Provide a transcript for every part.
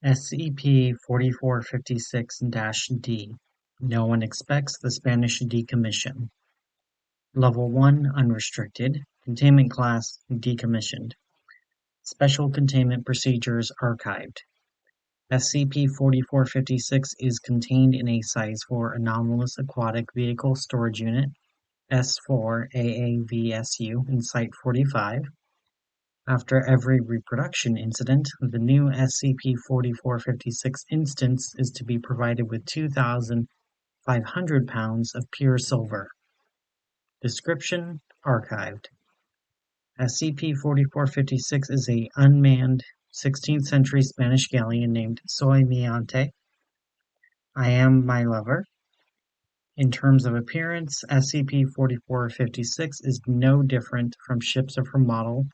SCP-4456-D. No one expects the Spanish decommission. Level 1 Unrestricted. Containment Class Decommissioned. Special Containment Procedures Archived. SCP-4456 is contained in a Size 4 Anomalous Aquatic Vehicle Storage Unit S4 AAVSU in Site-45. After every reproduction incident, the new SCP-4456 instance is to be provided with 2,500 pounds of pure silver. Description: Archived. SCP-4456 is an unmanned 16th century Spanish galleon named Somnabulant. I am my lover. In terms of appearance, SCP-4456 is no different from ships of her model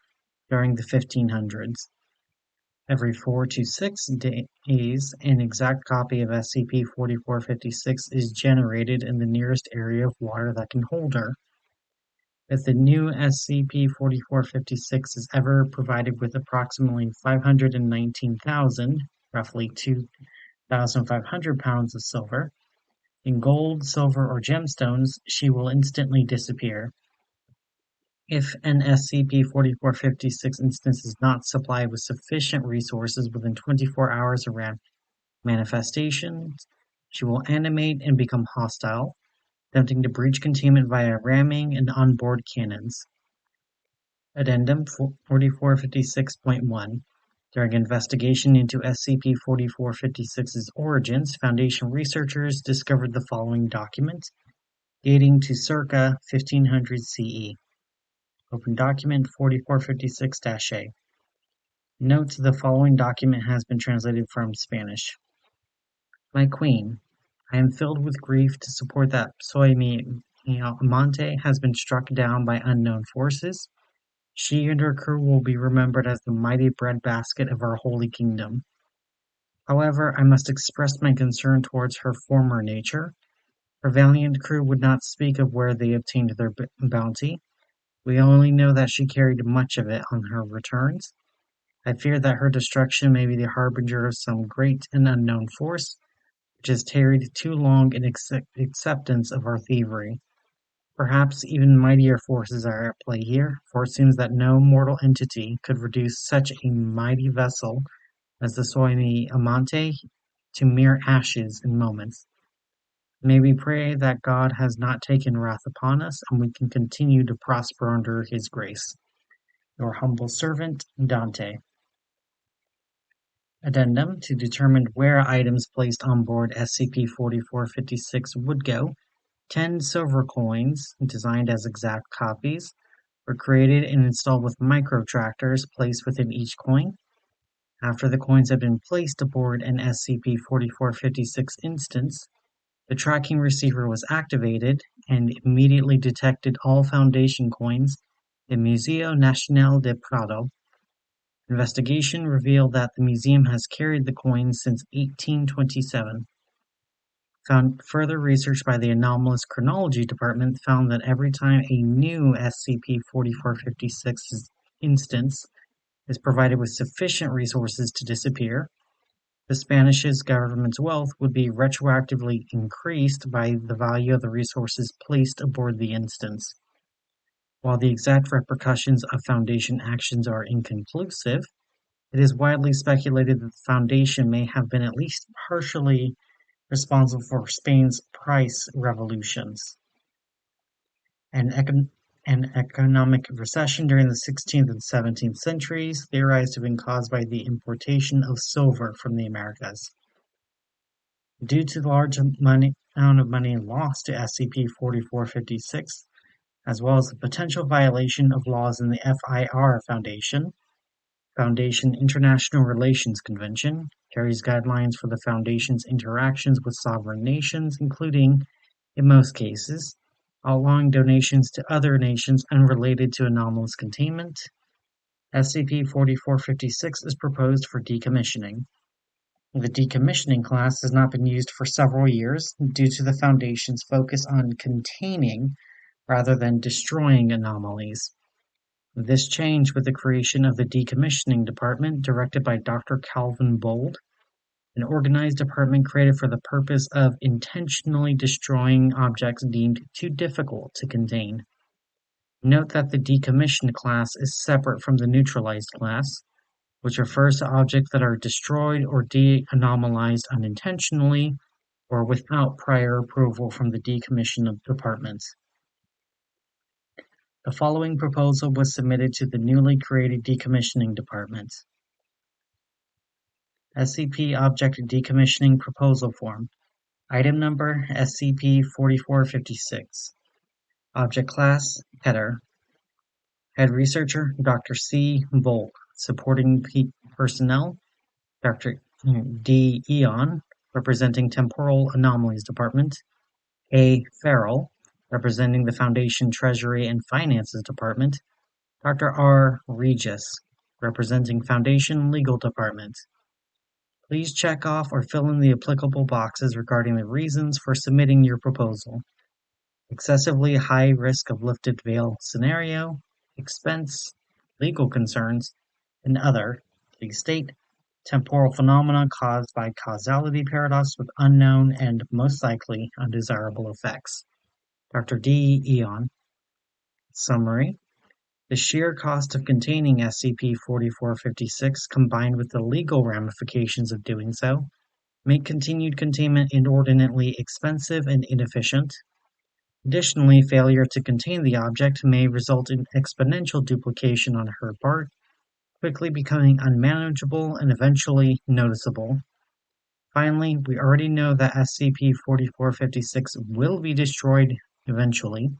during the 1500s. Every 4 to 6 days, an exact copy of SCP-4456 is generated in the nearest area of water that can hold her. If the new SCP-4456 is ever provided with approximately 519,000, roughly 2,500 pounds of silver, in gold, silver, or gemstones, she will instantly disappear. If an SCP-4456 instance is not supplied with sufficient resources within 24 hours around manifestations, she will animate and become hostile, attempting to breach containment via ramming and onboard cannons. Addendum 4456.1. During investigation into SCP-4456's origins, Foundation researchers discovered the following document, dating to circa 1500 CE. Open document 4456-A. Note: the following document has been translated from Spanish. My Queen, I am filled with grief to support that Somnabulant has been struck down by unknown forces. She and her crew will be remembered as the mighty breadbasket of our holy kingdom. However, I must express my concern towards her former nature. Her valiant crew would not speak of where they obtained their bounty. We only know that she carried much of it on her returns. I fear that her destruction may be the harbinger of some great and unknown force, which has tarried too long in acceptance of our thievery. Perhaps even mightier forces are at play here, for it seems that no mortal entity could reduce such a mighty vessel as the Somnabulant to mere ashes in moments. May we pray that God has not taken wrath upon us, and we can continue to prosper under His grace. Your humble servant, Dante. Addendum: to determine where items placed on board SCP-4456 would go, 10 silver coins, designed as exact copies, were created and installed with micro-tractors placed within each coin. After the coins had been placed aboard an SCP-4456 instance, the tracking receiver was activated and immediately detected all Foundation coins in Museo Nacional de Prado. Investigation revealed that the museum has carried the coins since 1827. Further research by the Anomalous Chronology Department found that every time a new SCP-4456 instance is provided with sufficient resources to disappear, the Spanish government's wealth would be retroactively increased by the value of the resources placed aboard the instance. While the exact repercussions of Foundation actions are inconclusive, it is widely speculated that the Foundation may have been at least partially responsible for Spain's price revolutions. An economic recession during the 16th and 17th centuries, theorized to have been caused by the importation of silver from the Americas. Due to the large amount of money lost to SCP-4456, as well as the potential violation of laws in the FIR Foundation International Relations Convention carries guidelines for the Foundation's interactions with sovereign nations, including, in most cases, outlawing donations to other nations unrelated to anomalous containment. SCP-4456 is proposed for decommissioning. The decommissioning class has not been used for several years due to the Foundation's focus on containing rather than destroying anomalies. This changed with the creation of the Decommissioning Department, directed by Dr. Calvin Bold, An organized department created for the purpose of intentionally destroying objects deemed too difficult to contain. Note that the decommissioned class is separate from the neutralized class, which refers to objects that are destroyed or de-anomalized unintentionally or without prior approval from the decommissioned department. The following proposal was submitted to the newly created decommissioning department. SCP Object Decommissioning Proposal Form. Item number SCP-4456. Object Class Header. Head Researcher Dr. C. Volk. Supporting Personnel Dr. D. Eon, representing Temporal Anomalies Department. A. Farrell, representing the Foundation Treasury and Finances Department. Dr. R. Regis, representing Foundation Legal Department. Please check off or fill in the applicable boxes regarding the reasons for submitting your proposal. Excessively high risk of lifted veil scenario, expense, legal concerns, and other, please state, temporal phenomena caused by causality paradox with unknown and most likely undesirable effects. Dr. D. Eon. Summary. The sheer cost of containing SCP-4456, combined with the legal ramifications of doing so, make continued containment inordinately expensive and inefficient. Additionally, failure to contain the object may result in exponential duplication on her part, quickly becoming unmanageable and eventually noticeable. Finally, we already know that SCP-4456 will be destroyed eventually,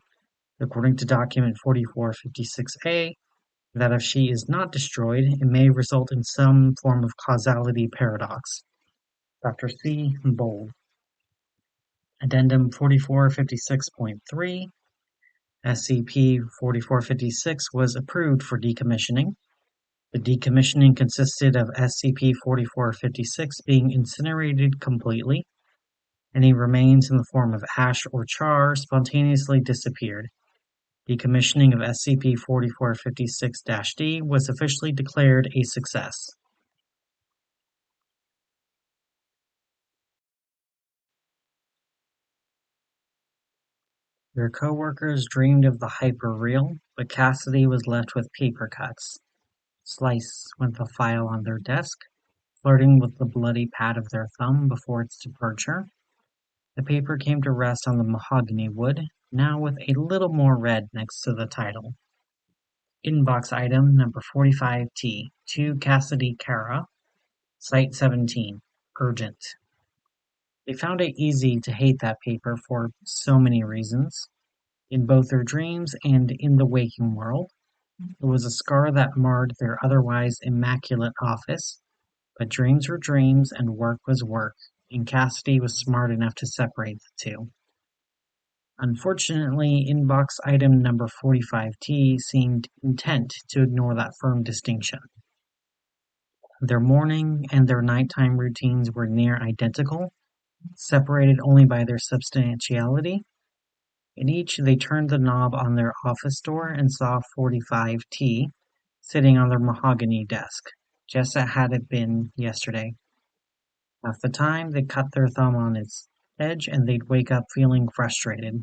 according to Document 4456-A, that if she is not destroyed, it may result in some form of causality paradox. Dr. C. Bold. Addendum 4456.3. SCP-4456 was approved for decommissioning. The decommissioning consisted of SCP-4456 being incinerated completely. Any remains in the form of ash or char spontaneously disappeared. Decommissioning of SCP-4456-D was officially declared a success. Their co-workers dreamed of the hyperreal, but Cassidy was left with paper cuts. Slice went the file on their desk, flirting with the bloody pad of their thumb before its departure. The paper came to rest on the mahogany wood, now with a little more red next to the title. Inbox item number 45T, to Cassidy Kara, Site-17, urgent. They found it easy to hate that paper for so many reasons. In both their dreams and in the waking world, it was a scar that marred their otherwise immaculate office, but dreams were dreams and work was work, and Cassidy was smart enough to separate the two. Unfortunately, inbox item number 45T seemed intent to ignore that firm distinction. Their morning and their nighttime routines were near identical, separated only by their substantiality. In each, they turned the knob on their office door and saw 45T sitting on their mahogany desk, just as had it been yesterday. Half the time, they cut their thumb on its edge and they'd wake up feeling frustrated.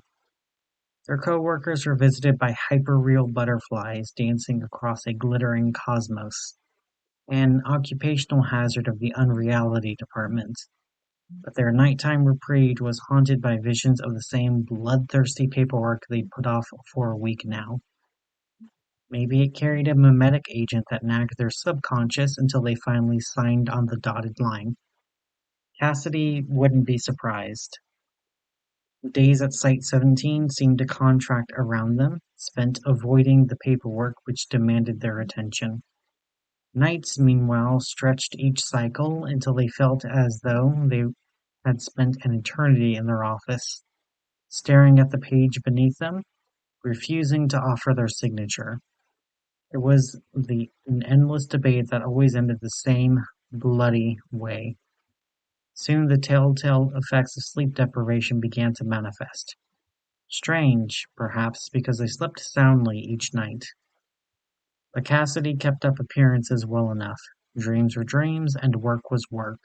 Their co-workers were visited by hyperreal butterflies dancing across a glittering cosmos, an occupational hazard of the Unreality Department. But their nighttime reprieve was haunted by visions of the same bloodthirsty paperwork they'd put off for a week now. Maybe it carried a mimetic agent that nagged their subconscious until they finally signed on the dotted line. Cassidy wouldn't be surprised. Days at Site-17 seemed to contract around them, spent avoiding the paperwork which demanded their attention. Nights, meanwhile, stretched each cycle until they felt as though they had spent an eternity in their office, staring at the page beneath them, refusing to offer their signature. It was an endless debate that always ended the same bloody way. Soon the telltale effects of sleep deprivation began to manifest. Strange, perhaps, because they slept soundly each night. But Cassidy kept up appearances well enough. Dreams were dreams, and work was work.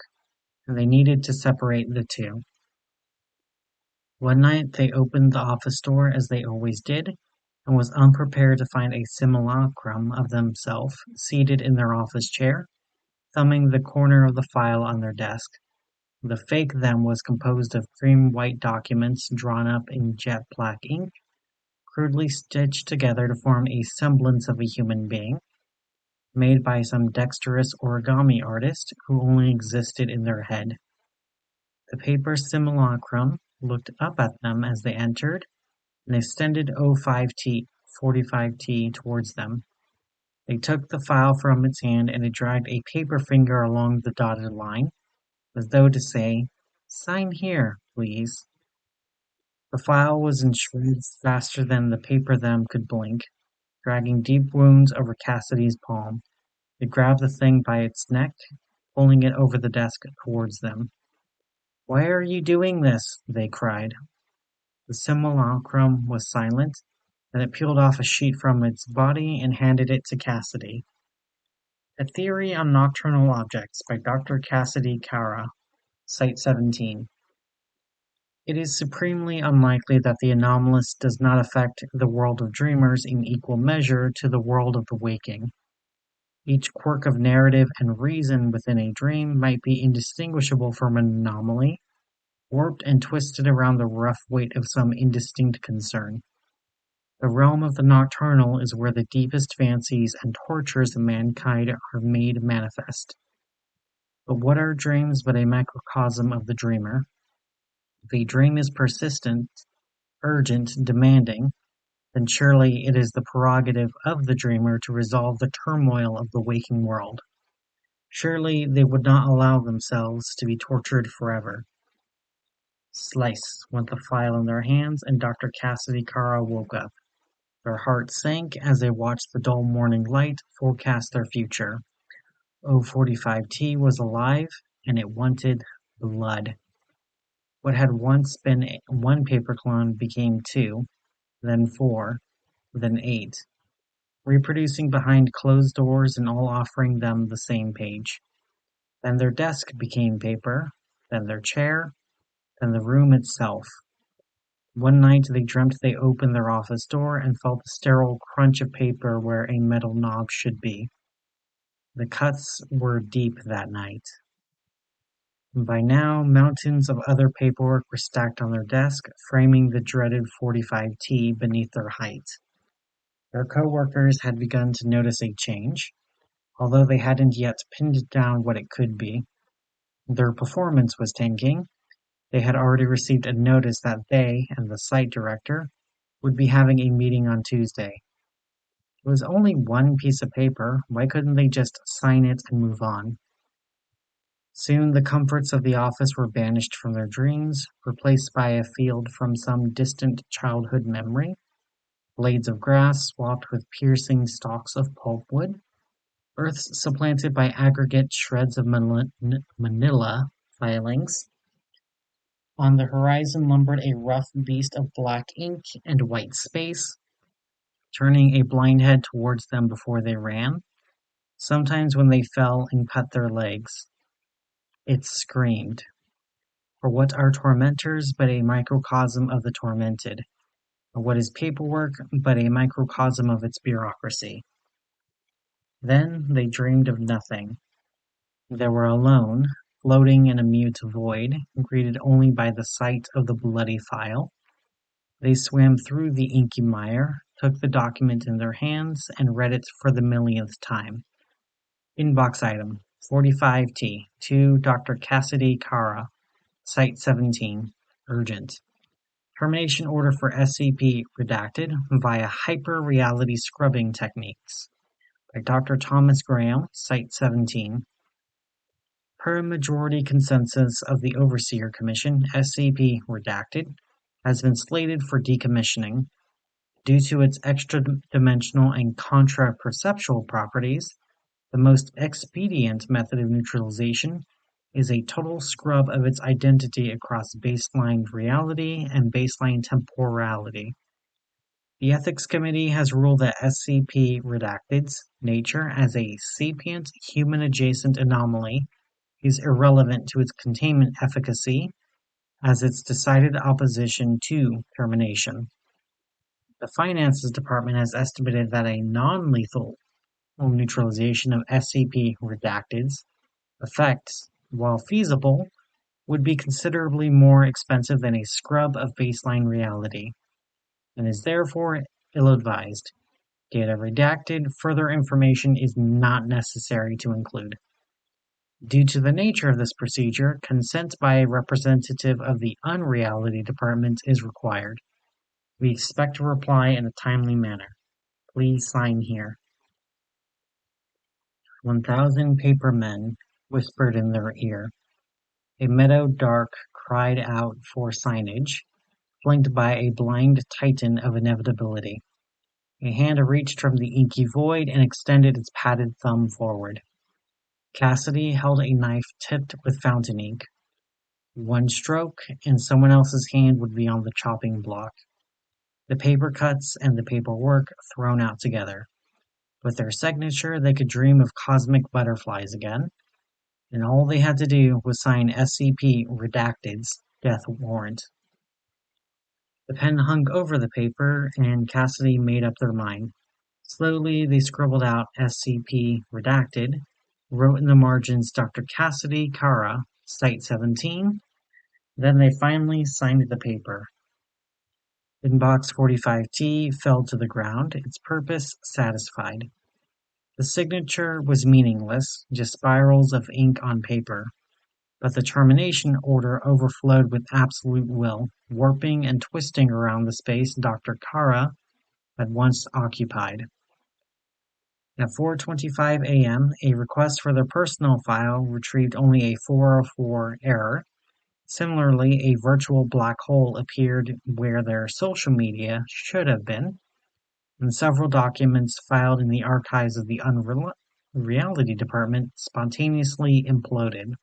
and they needed to separate the two. One night they opened the office door as they always did, and was unprepared to find a simulacrum of themselves seated in their office chair, thumbing the corner of the file on their desk. The fake them was composed of cream-white documents drawn up in jet-black ink, crudely stitched together to form a semblance of a human being, made by some dexterous origami artist who only existed in their head. The paper simulacrum looked up at them as they entered, and extended 05T, 45T towards them. They took the file from its hand and it dragged a paper finger along the dotted line, as though to say, "Sign here, please." The file was in shreds faster than the paper them could blink, dragging deep wounds over Cassidy's palm. They grabbed the thing by its neck, pulling it over the desk towards them. "Why are you doing this?" they cried. The simulacrum was silent, then it peeled off a sheet from its body and handed it to Cassidy. A Theory on Nocturnal Objects by Dr. Cassidy Cara, Site-17. It is supremely unlikely that the anomalous does not affect the world of dreamers in equal measure to the world of the waking. Each quirk of narrative and reason within a dream might be indistinguishable from an anomaly, warped and twisted around the rough weight of some indistinct concern. The realm of the nocturnal is where the deepest fancies and tortures of mankind are made manifest. But what are dreams but a microcosm of the dreamer? If a dream is persistent, urgent, demanding, then surely it is the prerogative of the dreamer to resolve the turmoil of the waking world. Surely they would not allow themselves to be tortured forever. Slice went the file in their hands, and Dr. Cassidy Cara woke up. Their hearts sank as they watched the dull morning light forecast their future. 045T was alive, and it wanted blood. What had once been one paper clone became 2, then 4, then 8, reproducing behind closed doors and all offering them the same page. Then their desk became paper, then their chair, then the room itself. One night they dreamt they opened their office door and felt the sterile crunch of paper where a metal knob should be. The cuts were deep that night. By now, mountains of other paperwork were stacked on their desk, framing the dreaded 45T beneath their height. Their co-workers had begun to notice a change, although they hadn't yet pinned down what it could be. Their performance was tanking. They had already received a notice that they and the site director would be having a meeting on Tuesday. It was only one piece of paper. Why couldn't they just sign it and move on? Soon the comforts of the office were banished from their dreams, replaced by a field from some distant childhood memory. Blades of grass swapped with piercing stalks of pulpwood. Earths supplanted by aggregate shreds of manila filings. On the horizon lumbered a rough beast of black ink and white space, turning a blind head towards them before they ran, sometimes when they fell and cut their legs. It screamed. For what are tormentors but a microcosm of the tormented? Or what is paperwork but a microcosm of its bureaucracy? Then they dreamed of nothing. They were alone, floating in a mute void, greeted only by the sight of the bloody file. They swam through the inky mire, took the document in their hands, and read it for the millionth time. Inbox item 45T to Dr. Cassidy Cara, Site-17, urgent. Termination order for SCP redacted via hyper-reality scrubbing techniques by Dr. Thomas Graham, Site-17. Per majority consensus of the Overseer Commission, SCP redacted has been slated for decommissioning. Due to its extra-dimensional and contra-perceptual properties, the most expedient method of neutralization is a total scrub of its identity across baseline reality and baseline temporality. The Ethics Committee has ruled that SCP Redacted's nature as a sapient, human-adjacent anomaly is irrelevant to its containment efficacy as its decided opposition to termination. The Finances Department has estimated that a non-lethal neutralization of SCP redacteds effects, while feasible, would be considerably more expensive than a scrub of baseline reality, and is therefore ill-advised. Data redacted, further information is not necessary to include. Due to the nature of this procedure, consent by a representative of the Unreality Department is required. We expect a reply in a timely manner. Please sign here. 1,000 paper men whispered in their ear. A meadow dark cried out for signage, flanked by a blind titan of inevitability. A hand reached from the inky void and extended its padded thumb forward. Cassidy held a knife tipped with fountain ink. One stroke, and someone else's hand would be on the chopping block. The paper cuts and the paperwork thrown out together. With their signature, they could dream of cosmic butterflies again, and all they had to do was sign SCP Redacted's death warrant. The pen hung over the paper, and Cassidy made up their mind. Slowly, they scribbled out SCP Redacted, wrote in the margins Dr. Cassidy Kara, Site-17. Then they finally signed the paper. Inbox 45T fell to the ground, its purpose satisfied. The signature was meaningless, just spirals of ink on paper. But the termination order overflowed with absolute will, warping and twisting around the space Dr. Kara had once occupied. At 4:25 a.m., a request for their personal file retrieved only a 404 error. Similarly, a virtual black hole appeared where their social media should have been, and several documents filed in the archives of the Unreality Department spontaneously imploded.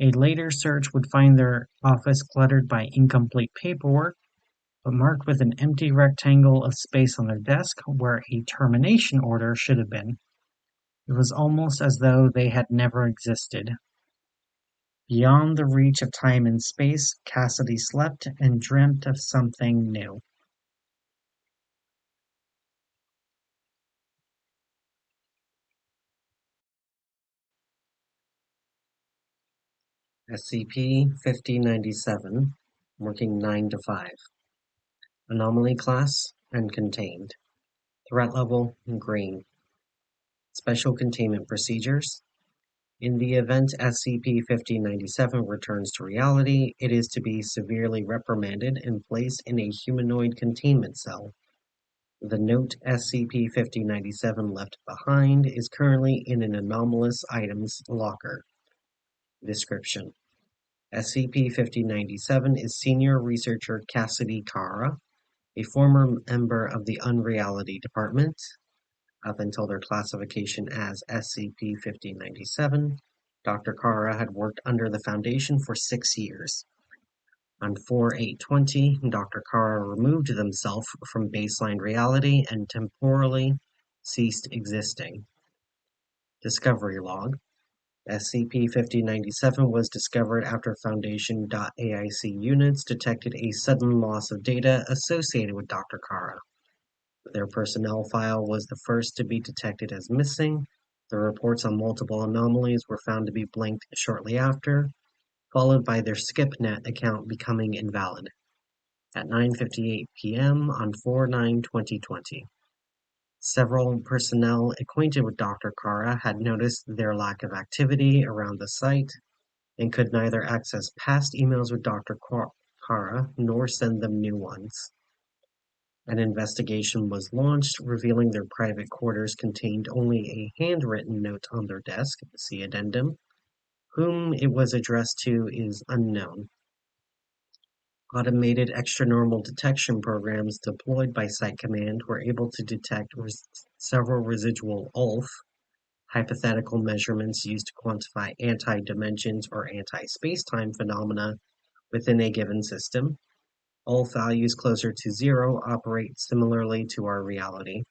A later search would find their office cluttered by incomplete paperwork, but marked with an empty rectangle of space on their desk where a termination order should have been. It was almost as though they had never existed. Beyond the reach of time and space, Cassidy slept and dreamt of something new. SCP-5097, working 9 to 5. Anomaly class, uncontained. Threat level, green. Special containment procedures. In the event SCP-5097 returns to reality, it is to be severely reprimanded and placed in a humanoid containment cell. The note SCP-5097 left behind is currently in an anomalous items locker. Description: SCP-5097 is Senior Researcher Cassidy Kara, a former member of the Unreality Department. Up until their classification as SCP-5097, Dr. Kara had worked under the Foundation for 6 years. On 4/8/20, Dr. Kara removed himself from baseline reality and temporally ceased existing. Discovery Log: SCP-5097 was discovered after Foundation.AIC units detected a sudden loss of data associated with Dr. Kara. Their personnel file was the first to be detected as missing. The reports on multiple anomalies were found to be blinked shortly after, followed by their SkipNet account becoming invalid at 9:58 p.m. on 4/9/2020. Several personnel acquainted with Dr. Kara had noticed their lack of activity around the site and could neither access past emails with Dr. Kara nor send them new ones. An investigation was launched, revealing their private quarters contained only a handwritten note on their desk, see addendum. Whom it was addressed to is unknown. Automated extranormal detection programs deployed by Site Command were able to detect several residual ULF, hypothetical measurements used to quantify anti-dimensions or anti-spacetime phenomena within a given system. ULF values closer to 0 operate similarly to our reality,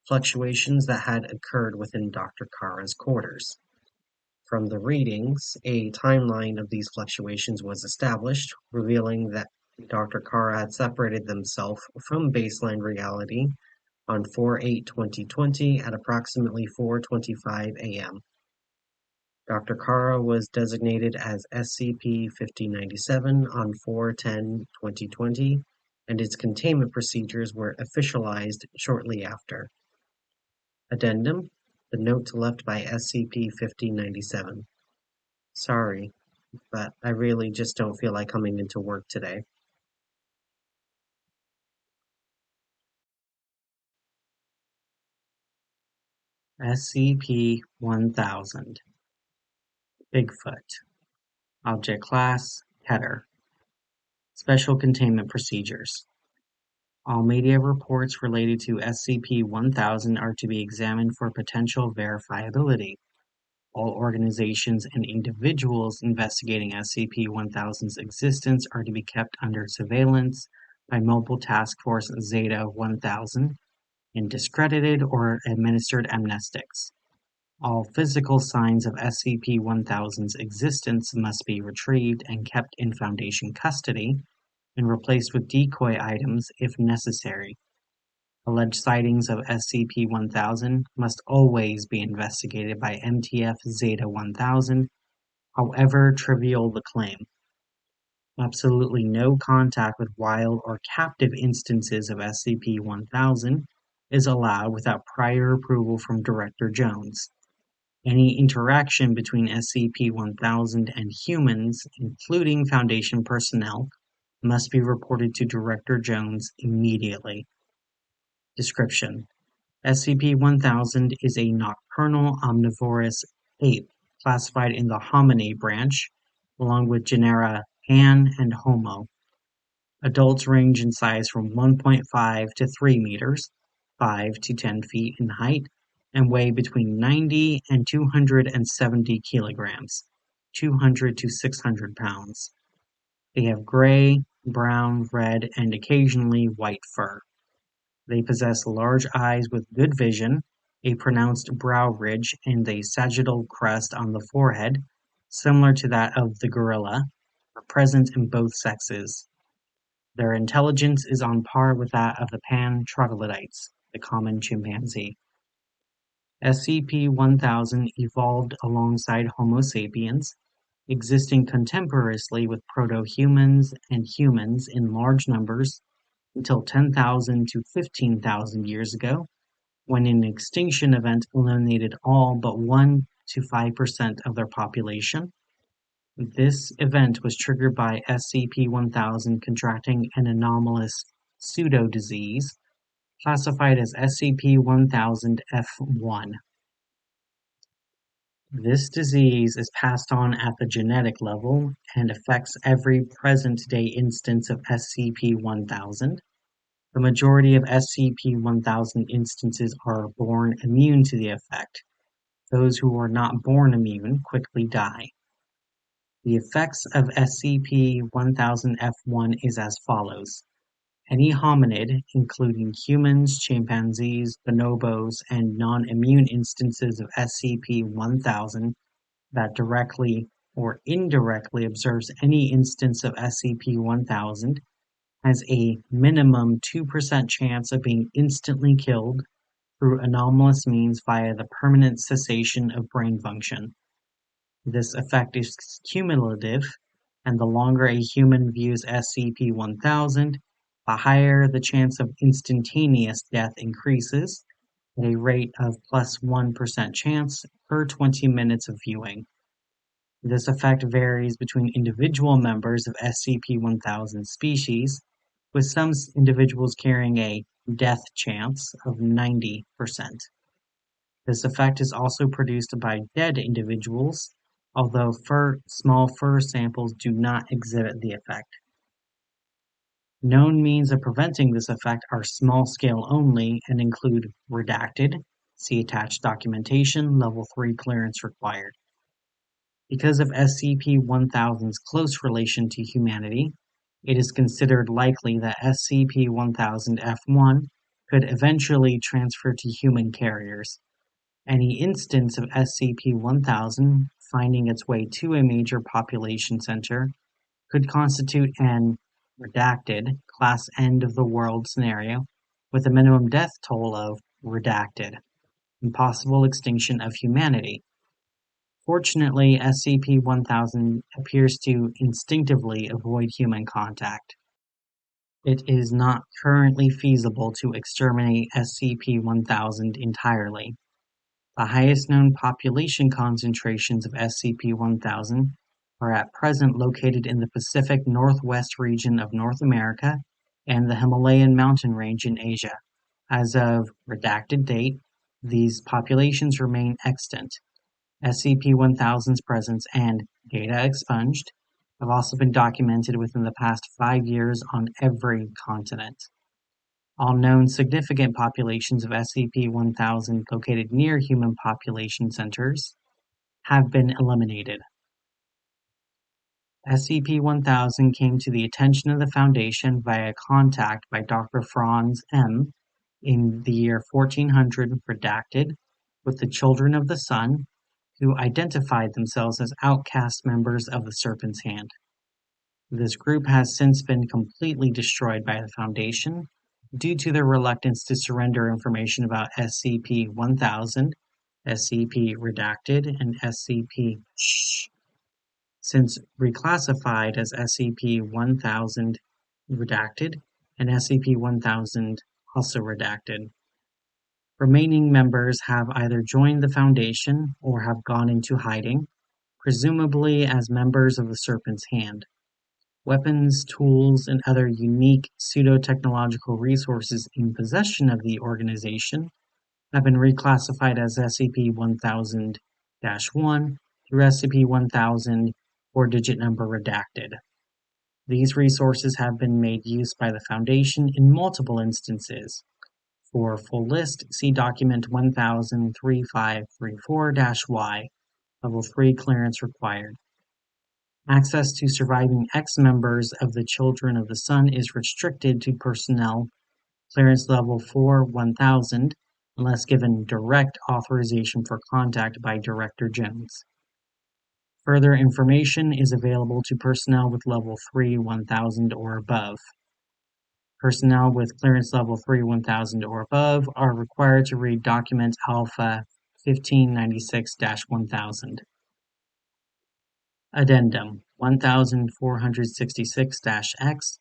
fluctuations that had occurred within Dr. Kara's quarters. From the readings, a timeline of these fluctuations was established, revealing that Dr. Kara had separated themselves from baseline reality on 4/8/2020 at approximately 4:25 a.m. Dr. Kara was designated as SCP-5097 on 4/10/2020, and its containment procedures were officialized shortly after. Addendum: the note left by SCP-5097. Sorry, but I really just don't feel like coming into work today. SCP-1000. Bigfoot. Object Class: Header. Special Containment Procedures. All media reports related to SCP-1000 are to be examined for potential verifiability. All organizations and individuals investigating SCP-1000's existence are to be kept under surveillance by Mobile Task Force Zeta-1000 and discredited or administered amnestics. All physical signs of SCP-1000's existence must be retrieved and kept in Foundation custody and replaced with decoy items if necessary. Alleged sightings of SCP-1000 must always be investigated by MTF Zeta-1000, however trivial the claim. Absolutely no contact with wild or captive instances of SCP-1000 is allowed without prior approval from Director Jones. Any interaction between SCP-1000 and humans, including Foundation personnel, must be reported to Director Jones immediately. Description: SCP-1000 is a nocturnal omnivorous ape classified in the Hominid branch, along with genera Pan and Homo. Adults range in size from 1.5 to 3 meters, 5 to 10 feet in height, and weigh between 90 and 270 kilograms, 200 to 600 pounds. They have gray, brown, red, and occasionally white fur. They possess large eyes with good vision, a pronounced brow ridge, and a sagittal crest on the forehead, similar to that of the gorilla, are present in both sexes. Their intelligence is on par with that of the Pan troglodytes, the common chimpanzee. SCP-1000 evolved alongside Homo sapiens, existing contemporaneously with proto-humans and humans in large numbers until 10,000 to 15,000 years ago, when an extinction event eliminated all but 1 to 5% of their population. This event was triggered by SCP-1000 contracting an anomalous pseudo-disease classified as SCP-1000-F1. This disease is passed on at the genetic level and affects every present-day instance of SCP-1000. The majority of SCP-1000 instances are born immune to the effect. Those who are not born immune quickly die. The effects of SCP-1000-F1 is as follows. Any hominid, including humans, chimpanzees, bonobos, and non-immune instances of SCP-1000 that directly or indirectly observes any instance of SCP-1000 has a minimum 2% chance of being instantly killed through anomalous means via the permanent cessation of brain function. This effect is cumulative, and the longer a human views SCP-1000, the higher the chance of instantaneous death increases, at a rate of plus 1% chance per 20 minutes of viewing. This effect varies between individual members of SCP-1000 species, with some individuals carrying a death chance of 90%. This effect is also produced by dead individuals, although small fur samples do not exhibit the effect. Known means of preventing this effect are small-scale only and include redacted, see attached documentation, level 3 clearance required. Because of SCP-1000's close relation to humanity, it is considered likely that SCP-1000-F1 could eventually transfer to human carriers. Any instance of SCP-1000 finding its way to a major population center could constitute an redacted class end of the world scenario with a minimum death toll of redacted and possible extinction of humanity. Fortunately, SCP-1000 appears to instinctively avoid human contact. It is not currently feasible to exterminate SCP-1000 entirely. The highest known population concentrations of SCP-1000 are at present located in the Pacific Northwest region of North America and the Himalayan mountain range in Asia. As of redacted date, these populations remain extant. SCP-1000's presence and data expunged have also been documented within the past 5 years on every continent. All known significant populations of SCP-1000 located near human population centers have been eliminated. SCP-1000 came to the attention of the Foundation via contact by Dr. Franz M. in the year 1400 redacted with the Children of the Sun, who identified themselves as outcast members of the Serpent's Hand. This group has since been completely destroyed by the Foundation due to their reluctance to surrender information about SCP-1000, SCP-Redacted, and SCP-Shh. Since reclassified as SCP-1000 Redacted and SCP-1000 also Redacted. Remaining members have either joined the Foundation or have gone into hiding, presumably as members of the Serpent's Hand. Weapons, tools, and other unique pseudo-technological resources in possession of the organization have been reclassified as SCP-1000-1 through SCP-1000 4-digit number redacted. These resources have been made use by the Foundation in multiple instances. For a full list, see document 1000-3534-Y, Level 3 clearance required. Access to surviving ex-members of the Children of the Sun is restricted to personnel clearance level 4-1000 unless given direct authorization for contact by Director Jones. Further information is available to personnel with level 3-1000 or above. Personnel with clearance level 3-1000 or above are required to read document Alpha 1596-1000. Addendum 1466-X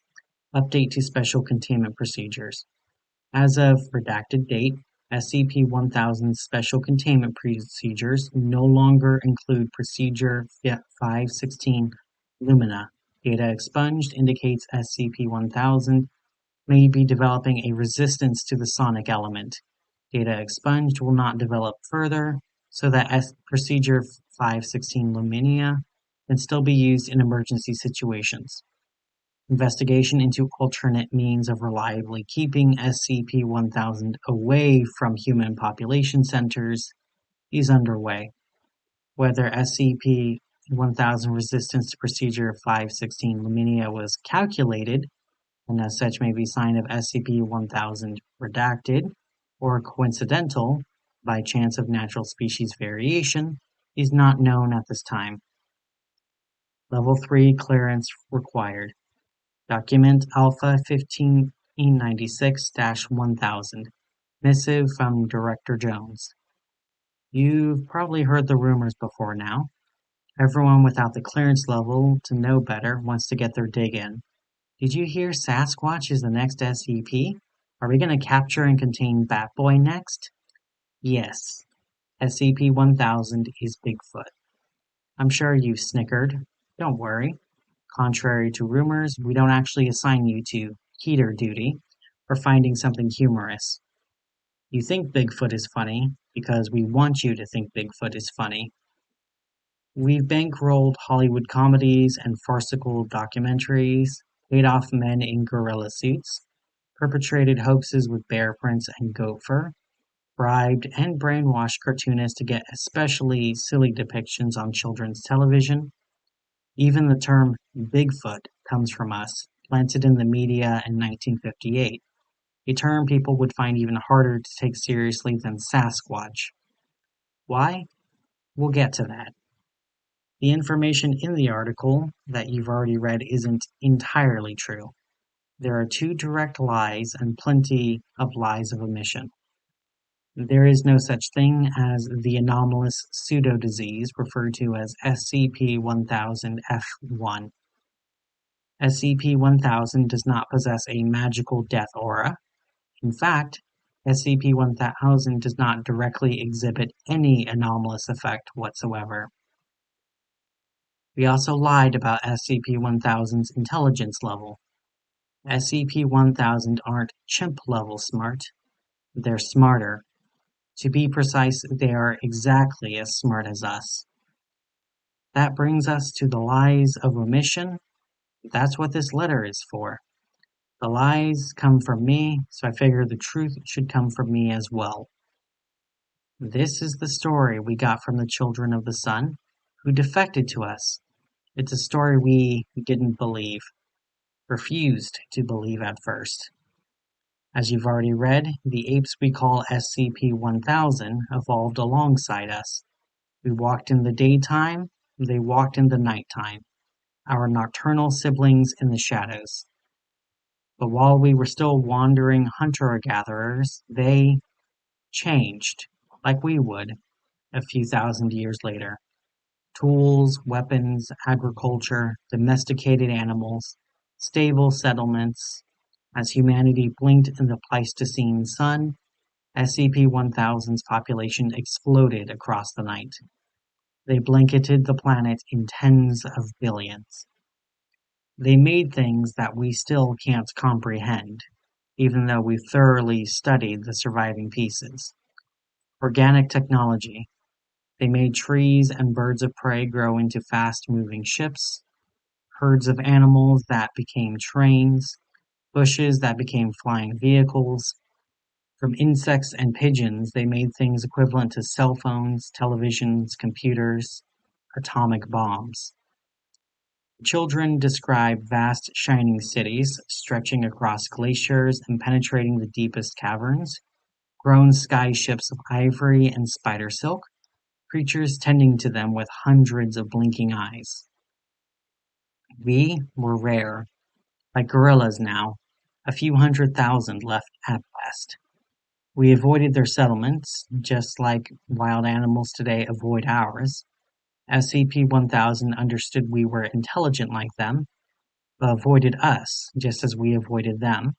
Update to Special Containment Procedures. As of redacted date, SCP-1000's Special Containment Procedures no longer include Procedure 516 Lumina. Data expunged indicates SCP-1000 may be developing a resistance to the sonic element. Data expunged will not develop further, so that Procedure 516 Lumina can still be used in emergency situations. Investigation into alternate means of reliably keeping SCP-1000 away from human population centers is underway. Whether SCP-1000 resistance to Procedure 516 Lumina was calculated, and as such may be sign of SCP-1000 redacted, or coincidental, by chance of natural species variation, is not known at this time. Level 3 clearance required. Document Alpha 1596-1000. Missive from Director Jones. You've probably heard the rumors before now. Everyone without the clearance level to know better wants to get their dig in. Did you hear Sasquatch is the next SCP? Are we going to capture and contain Batboy next? Yes. SCP-1000 is Bigfoot. I'm sure you've snickered. Don't worry. Contrary to rumors, we don't actually assign you to heater duty for finding something humorous. You think Bigfoot is funny because we want you to think Bigfoot is funny. We've bankrolled Hollywood comedies and farcical documentaries, paid off men in gorilla suits, perpetrated hoaxes with bear prints and goat fur, bribed and brainwashed cartoonists to get especially silly depictions on children's television. Even the term Bigfoot comes from us, planted in the media in 1958, a term people would find even harder to take seriously than Sasquatch. Why? We'll get to that. The information in the article that you've already read isn't entirely true. There are 2 direct lies and plenty of lies of omission. There is no such thing as the anomalous pseudo-disease referred to as SCP-1000-F1. SCP-1000 does not possess a magical death aura. In fact, SCP-1000 does not directly exhibit any anomalous effect whatsoever. We also lied about SCP-1000's intelligence level. SCP-1000 aren't chimp-level smart. They're smarter. To be precise, they are exactly as smart as us. That brings us to the lies of omission. That's what this letter is for. The lies come from me, so I figure the truth should come from me as well. This is the story we got from the Children of the Sun, who defected to us. It's a story we didn't believe, refused to believe at first. As you've already read, the apes we call SCP-1000 evolved alongside us. We walked in the daytime, they walked in the nighttime, our nocturnal siblings in the shadows. But while we were still wandering hunter-gatherers, they changed, like we would, a few thousand years later. Tools, weapons, agriculture, domesticated animals, stable settlements. As humanity blinked in the Pleistocene sun, SCP-1000's population exploded across the night. They blanketed the planet in tens of billions. They made things that we still can't comprehend, even though we've thoroughly studied the surviving pieces. Organic technology. They made trees and birds of prey grow into fast-moving ships, herds of animals that became trains, bushes that became flying vehicles. From insects and pigeons, they made things equivalent to cell phones, televisions, computers, atomic bombs. Children describe vast shining cities stretching across glaciers and penetrating the deepest caverns, grown sky ships of ivory and spider silk, creatures tending to them with hundreds of blinking eyes. We were rare, like gorillas now, a few 100,000 left at best. We avoided their settlements, just like wild animals today avoid ours. SCP-1000 understood we were intelligent like them, but avoided us just as we avoided them,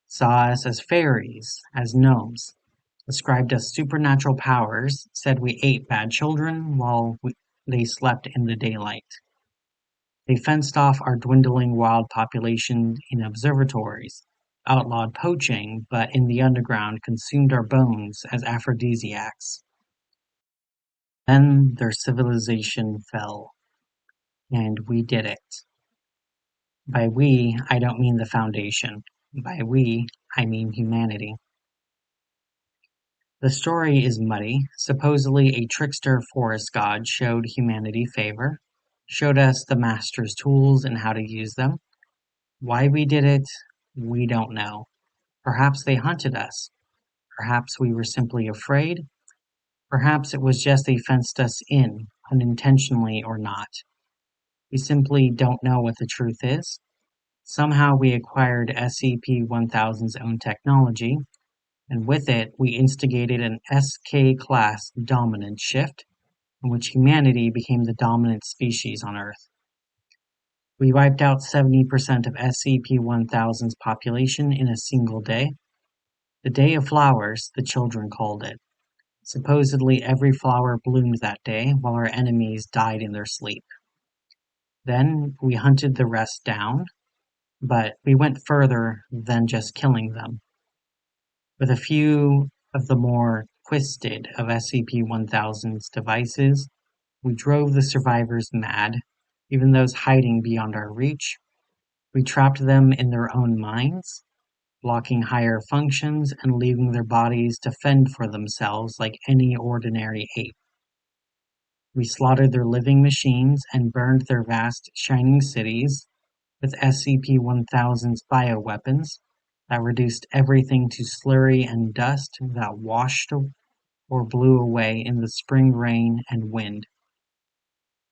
saw us as fairies, as gnomes, ascribed us supernatural powers, said we ate bad children while they slept in the daylight. They fenced off our dwindling wild population in observatories, outlawed poaching, but in the underground consumed our bones as aphrodisiacs. Then their civilization fell, and we did it. By we, I don't mean the Foundation. By we, I mean humanity. The story is muddy. Supposedly a trickster forest god showed humanity favor, showed us the master's tools and how to use them. Why we did it, we don't know. Perhaps they hunted us. Perhaps we were simply afraid. Perhaps it was just they fenced us in, unintentionally or not. We simply don't know what the truth is. Somehow we acquired SCP-1000's own technology, and with it we instigated an SK-class dominance shift, in which humanity became the dominant species on Earth. We wiped out 70% of SCP-1000's population in a single day. The Day of Flowers, the children called it. Supposedly every flower bloomed that day, while our enemies died in their sleep. Then we hunted the rest down, but we went further than just killing them. With a few of the more twisted of SCP-1000's devices, we drove the survivors mad, even those hiding beyond our reach. We trapped them in their own minds, blocking higher functions and leaving their bodies to fend for themselves like any ordinary ape. We slaughtered their living machines and burned their vast, shining cities with SCP-1000's bioweapons that reduced everything to slurry and dust that washed or blew away in the spring rain and wind.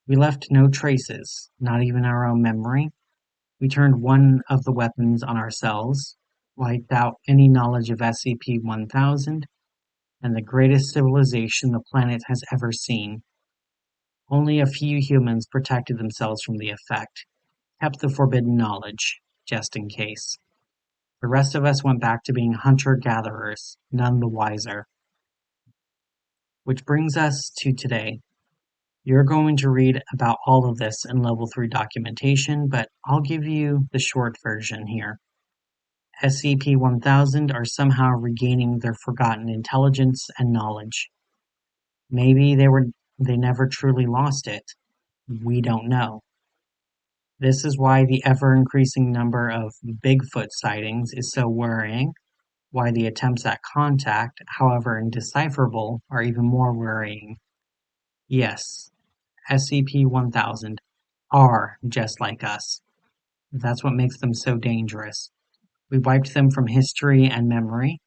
We left no traces, not even our own memory. We turned one of the weapons on ourselves, wiped out any knowledge of SCP-1000, and the greatest civilization the planet has ever seen. Only a few humans protected themselves from the effect, kept the forbidden knowledge, just in case. The rest of us went back to being hunter-gatherers, none the wiser. Which brings us to today. You're going to read about all of this in Level 3 documentation, but I'll give you the short version here. SCP-1000 are somehow regaining their forgotten intelligence and knowledge. Maybe they never truly lost it. We don't know. This is why the ever-increasing number of Bigfoot sightings is so worrying, why the attempts at contact, however indecipherable, are even more worrying. Yes, SCP-1000 are just like us. That's what makes them so dangerous. We wiped them from history and memory.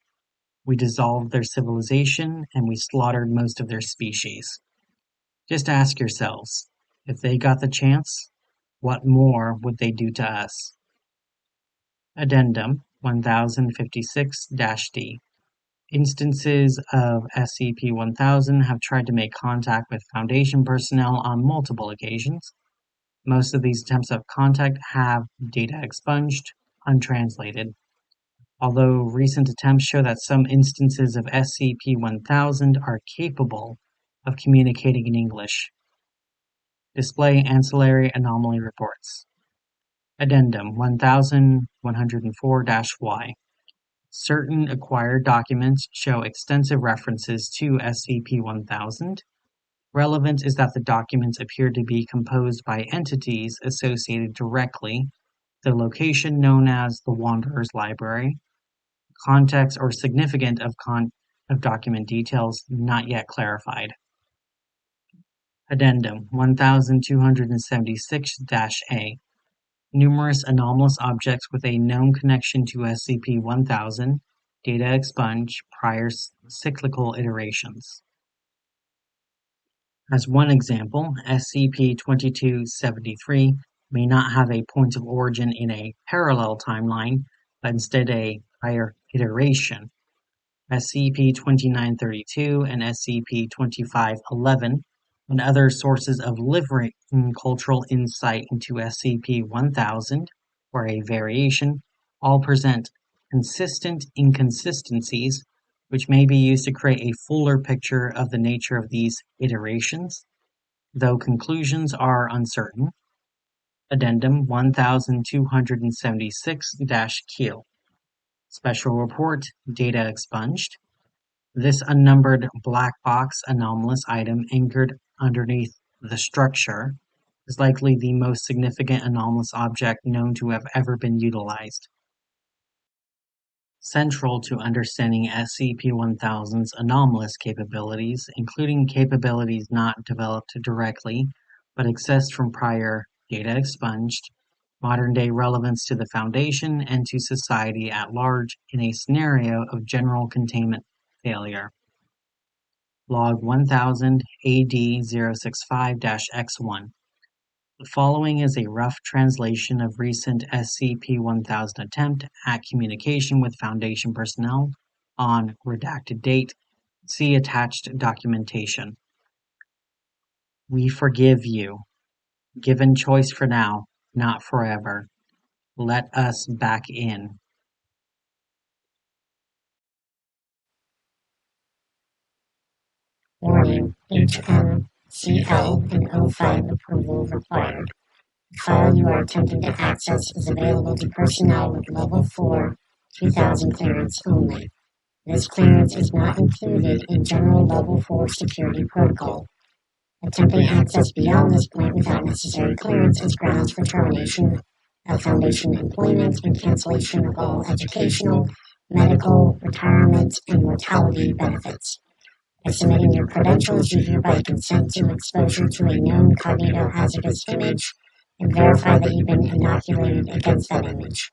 We dissolved their civilization, and we slaughtered most of their species. Just ask yourselves, if they got the chance, what more would they do to us? Addendum 1056-D. Instances of SCP-1000 have tried to make contact with Foundation personnel on multiple occasions. Most of these attempts of contact have data expunged, untranslated. Although recent attempts show that some instances of SCP-1000 are capable of communicating in English. Display Ancillary Anomaly Reports. Addendum 1104-Y. Certain acquired documents show extensive references to SCP-1000. Relevant is that the documents appear to be composed by entities associated directly with the location known as the Wanderer's Library. Context or significance of document details not yet clarified. Addendum 1276-A. Numerous anomalous objects with a known connection to SCP-1000, data expunged, prior cyclical iterations. As one example, SCP-2273 may not have a point of origin in a parallel timeline, but instead a prior iteration. SCP-2932 and SCP-2511 and other sources of living cultural insight into SCP-1000, or a variation, all present consistent inconsistencies, which may be used to create a fuller picture of the nature of these iterations, though conclusions are uncertain. Addendum 1276-Q. Special Report, Data Expunged. This unnumbered black box anomalous item anchored underneath the structure is likely the most significant anomalous object known to have ever been utilized. Central to understanding SCP-1000's anomalous capabilities, including capabilities not developed directly but accessed from prior data expunged, modern-day relevance to the Foundation and to society at large in a scenario of general containment failure. Log 1000 AD-065-X1. The following is a rough translation of recent SCP-1000 attempt at communication with Foundation personnel on redacted date. See attached documentation. We forgive you. Given choice for now, not forever. Let us back in. Warning, HMCL and O5 approval required. The file you are attempting to access is available to personnel with Level 4 2000 clearance only. This clearance is not included in General Level 4 Security Protocol. Attempting access beyond this point without necessary clearance is grounds for termination of Foundation employment and cancellation of all educational, medical, retirement, and mortality benefits. By submitting your credentials, you hereby consent to exposure to a known cognitohazardous image and verify that you've been inoculated against that image.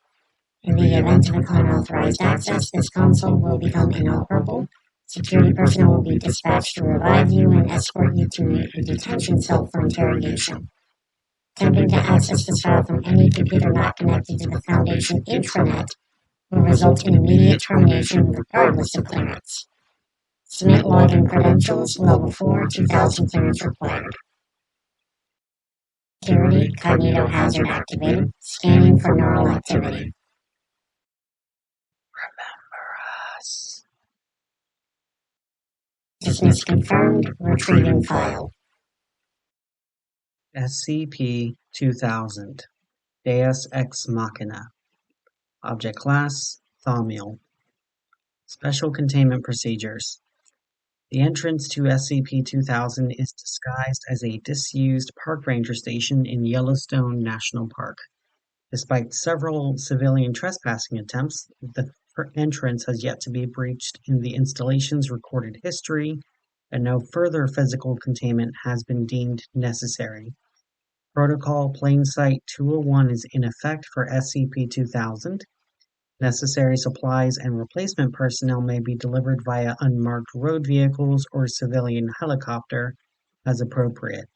In the event of an unauthorized access, this console will become inoperable, Security personnel will be dispatched to revive you and escort you to a detention cell for interrogation. Attempting to access this file from any computer not connected to the Foundation intranet will result in immediate termination regardless of clearance. Submit login credentials, level 4, 2000 clearance required. Security, cognito hazard activated, scanning for neural activity. Remember us. Dismiss confirmed, retrieving file. SCP-2000 Deus Ex Machina. Object Class Thaumiel. Special Containment Procedures. The entrance to SCP-2000 is disguised as a disused park ranger station in Yellowstone National Park. Despite several civilian trespassing attempts, the entrance has yet to be breached in the installation's recorded history, and no further physical containment has been deemed necessary. Protocol Plain Sight 201 is in effect for SCP-2000. Necessary supplies and replacement personnel may be delivered via unmarked road vehicles or civilian helicopter as appropriate.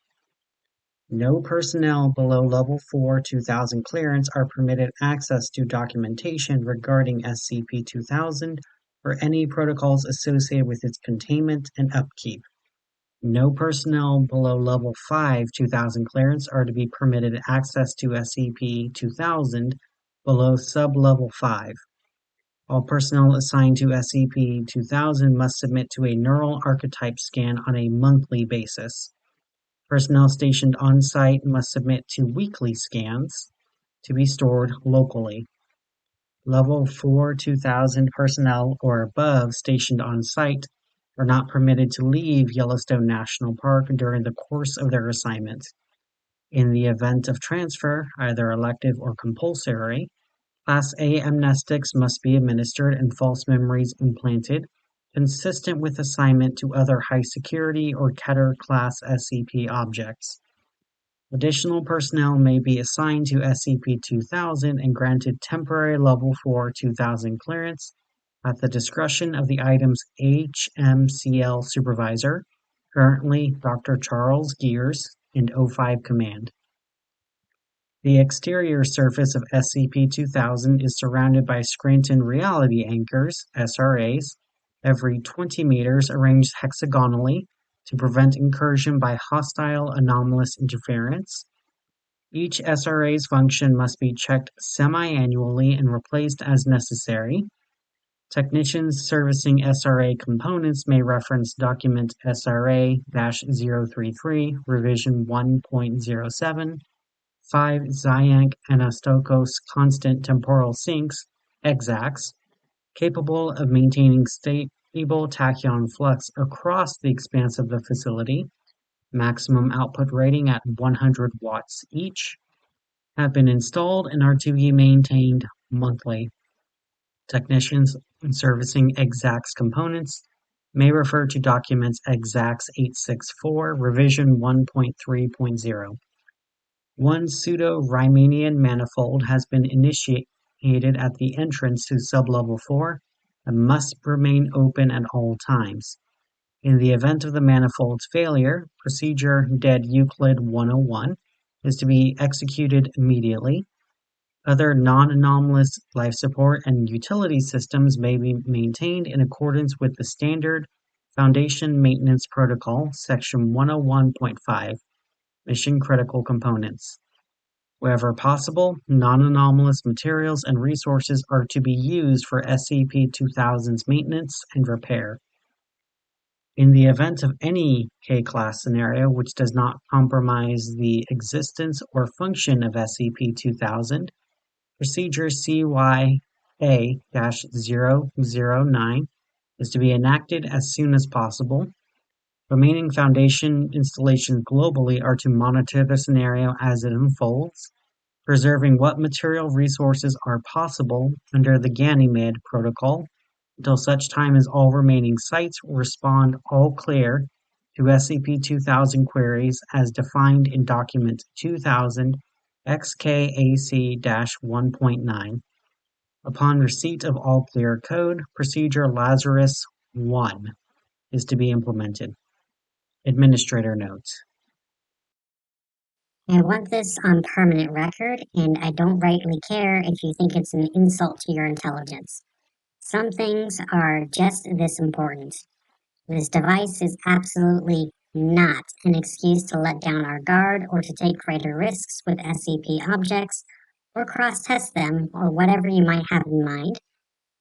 No personnel below Level 4 2000 clearance are permitted access to documentation regarding SCP-2000 or any protocols associated with its containment and upkeep. No personnel below Level 5 2000 clearance are to be permitted access to SCP-2000 below Sub-Level 5. All personnel assigned to SCP-2000 must submit to a neural archetype scan on a monthly basis. Personnel stationed on-site must submit to weekly scans to be stored locally. Level 4 2000 personnel or above stationed on-site are not permitted to leave Yellowstone National Park during the course of their assignment. In the event of transfer, either elective or compulsory, Class A amnestics must be administered and false memories implanted, consistent with assignment to other high-security or Keter-class SCP objects. Additional personnel may be assigned to SCP-2000 and granted temporary Level 4 2000 clearance at the discretion of the item's HMCL supervisor, currently Dr. Charles Gears, and O5 Command. The exterior surface of SCP-2000 is surrounded by Scranton Reality Anchors, SRAs, every 20 meters arranged hexagonally to prevent incursion by hostile anomalous interference. Each SRA's function must be checked semi-annually and replaced as necessary. Technicians servicing SRA components may reference document SRA-033, revision 1.07, 5 Zyank Anastokos constant temporal sinks, EXACS, capable of maintaining stable tachyon flux across the expanse of the facility, maximum output rating at 100 watts each, have been installed and are to be maintained monthly. Technicians servicing EXACS components may refer to documents EXACS 864, revision 1.3.0. One pseudo-Riemannian manifold has been initiated at the entrance to Sublevel 4 and must remain open at all times. In the event of the manifold's failure, procedure Dead Euclid 101 is to be executed immediately. Other non-anomalous life support and utility systems may be maintained in accordance with the standard Foundation Maintenance Protocol, Section 101.5. Mission critical components. Wherever possible, non-anomalous materials and resources are to be used for SCP-2000's maintenance and repair. In the event of any K-class scenario which does not compromise the existence or function of SCP-2000, procedure CYA-009 is to be enacted as soon as possible. Remaining Foundation installations globally are to monitor the scenario as it unfolds, preserving what material resources are possible under the Ganymede Protocol until such time as all remaining sites respond all clear to SCP-2000 queries as defined in Document 2000 XKAC-1.9. Upon receipt of all clear code, procedure Lazarus 1 is to be implemented. Administrator notes. I want this on permanent record, and I don't rightly care if you think it's an insult to your intelligence. Some things are just this important. This device is absolutely not an excuse to let down our guard or to take greater risks with SCP objects or cross-test them or whatever you might have in mind.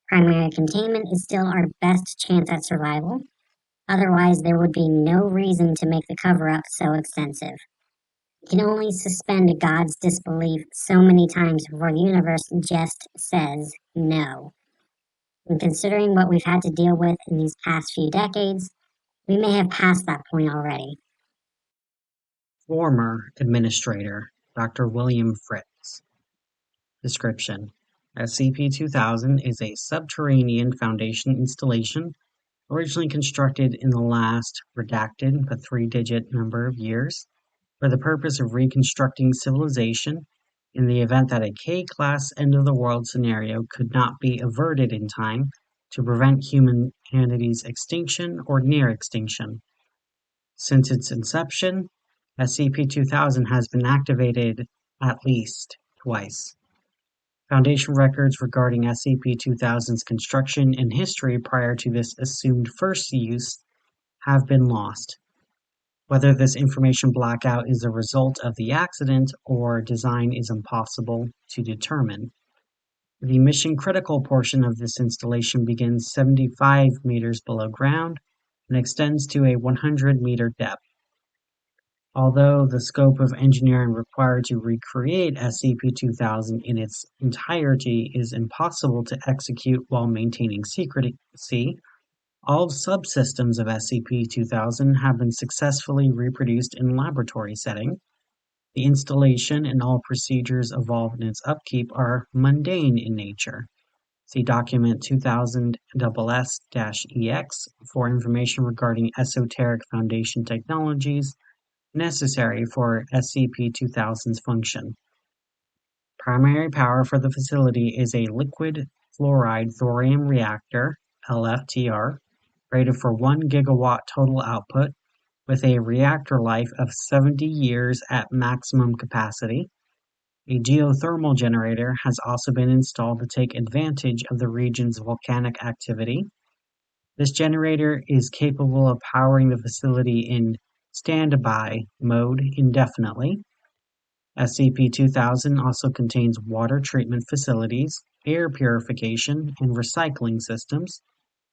Primary containment is still our best chance at survival. Otherwise, there would be no reason to make the cover-up so extensive. You can only suspend God's disbelief so many times before the universe just says no. And considering what we've had to deal with in these past few decades, we may have passed that point already. Former Administrator, Dr. William Fritz. Description: SCP-2000 is a subterranean Foundation installation originally constructed in the last redacted but three-digit number of years for the purpose of reconstructing civilization in the event that a K-class end-of-the-world scenario could not be averted in time to prevent humanity's extinction or near extinction. Since its inception, SCP-2000 has been activated at least twice. Foundation records regarding SCP-2000's construction and history prior to this assumed first use have been lost. Whether this information blackout is a result of the accident or design is impossible to determine. The mission-critical portion of this installation begins 75 meters below ground and extends to a 100-meter depth. Although the scope of engineering required to recreate SCP-2000 in its entirety is impossible to execute while maintaining secrecy, all subsystems of SCP-2000 have been successfully reproduced in laboratory setting. The installation and all procedures involved in its upkeep are mundane in nature. See document 2000-SS-EX for information regarding esoteric Foundation technologies necessary for SCP-2000's function. Primary power for the facility is a liquid fluoride thorium reactor, LFTR, rated for 1 gigawatt total output, with a reactor life of 70 years at maximum capacity. A geothermal generator has also been installed to take advantage of the region's volcanic activity. This generator is capable of powering the facility in standby mode indefinitely. SCP-2000 also contains water treatment facilities, air purification and recycling systems,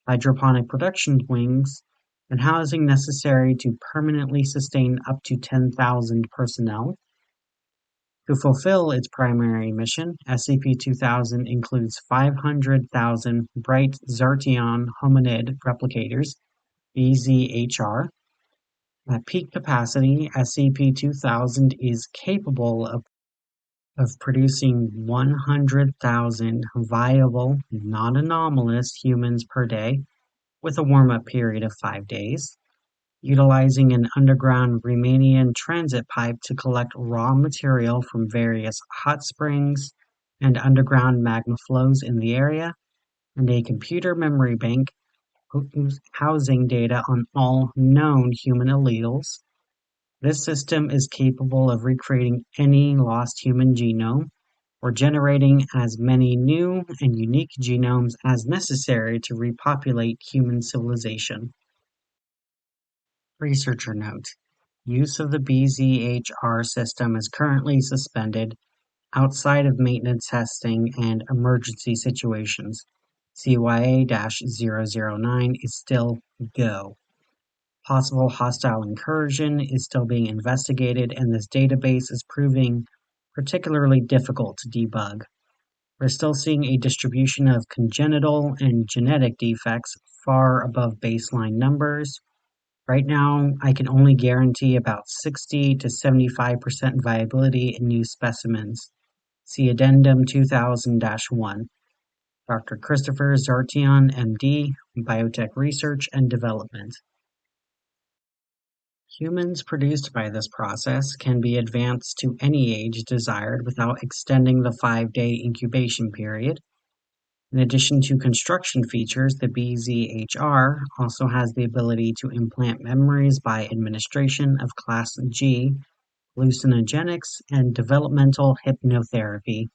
hydroponic production wings, and housing necessary to permanently sustain up to 10,000 personnel. To fulfill its primary mission, SCP-2000 includes 500,000 bright Zartion hominid replicators, BZHR. At peak capacity, SCP-2000 is capable of producing 100,000 viable, non-anomalous humans per day, with a warm-up period of 5 days. Utilizing an underground Riemannian transit pipe to collect raw material from various hot springs and underground magma flows in the area, and a computer memory bank housing data on all known human alleles. This system is capable of recreating any lost human genome, or generating as many new and unique genomes as necessary to repopulate human civilization. Researcher note: use of the BZHR system is currently suspended outside of maintenance testing and emergency situations. CYA-009 is still go. Possible hostile incursion is still being investigated, and this database is proving particularly difficult to debug. We're still seeing a distribution of congenital and genetic defects far above baseline numbers. Right now, I can only guarantee about 60 to 75% viability in new specimens. See Addendum 2000-1. Dr. Christopher Zartion, MD, Biotech Research and Development. Humans produced by this process can be advanced to any age desired without extending the 5-day incubation period. In addition to construction features, the BZHR also has the ability to implant memories by administration of Class G hallucinogenics and developmental hypnotherapy,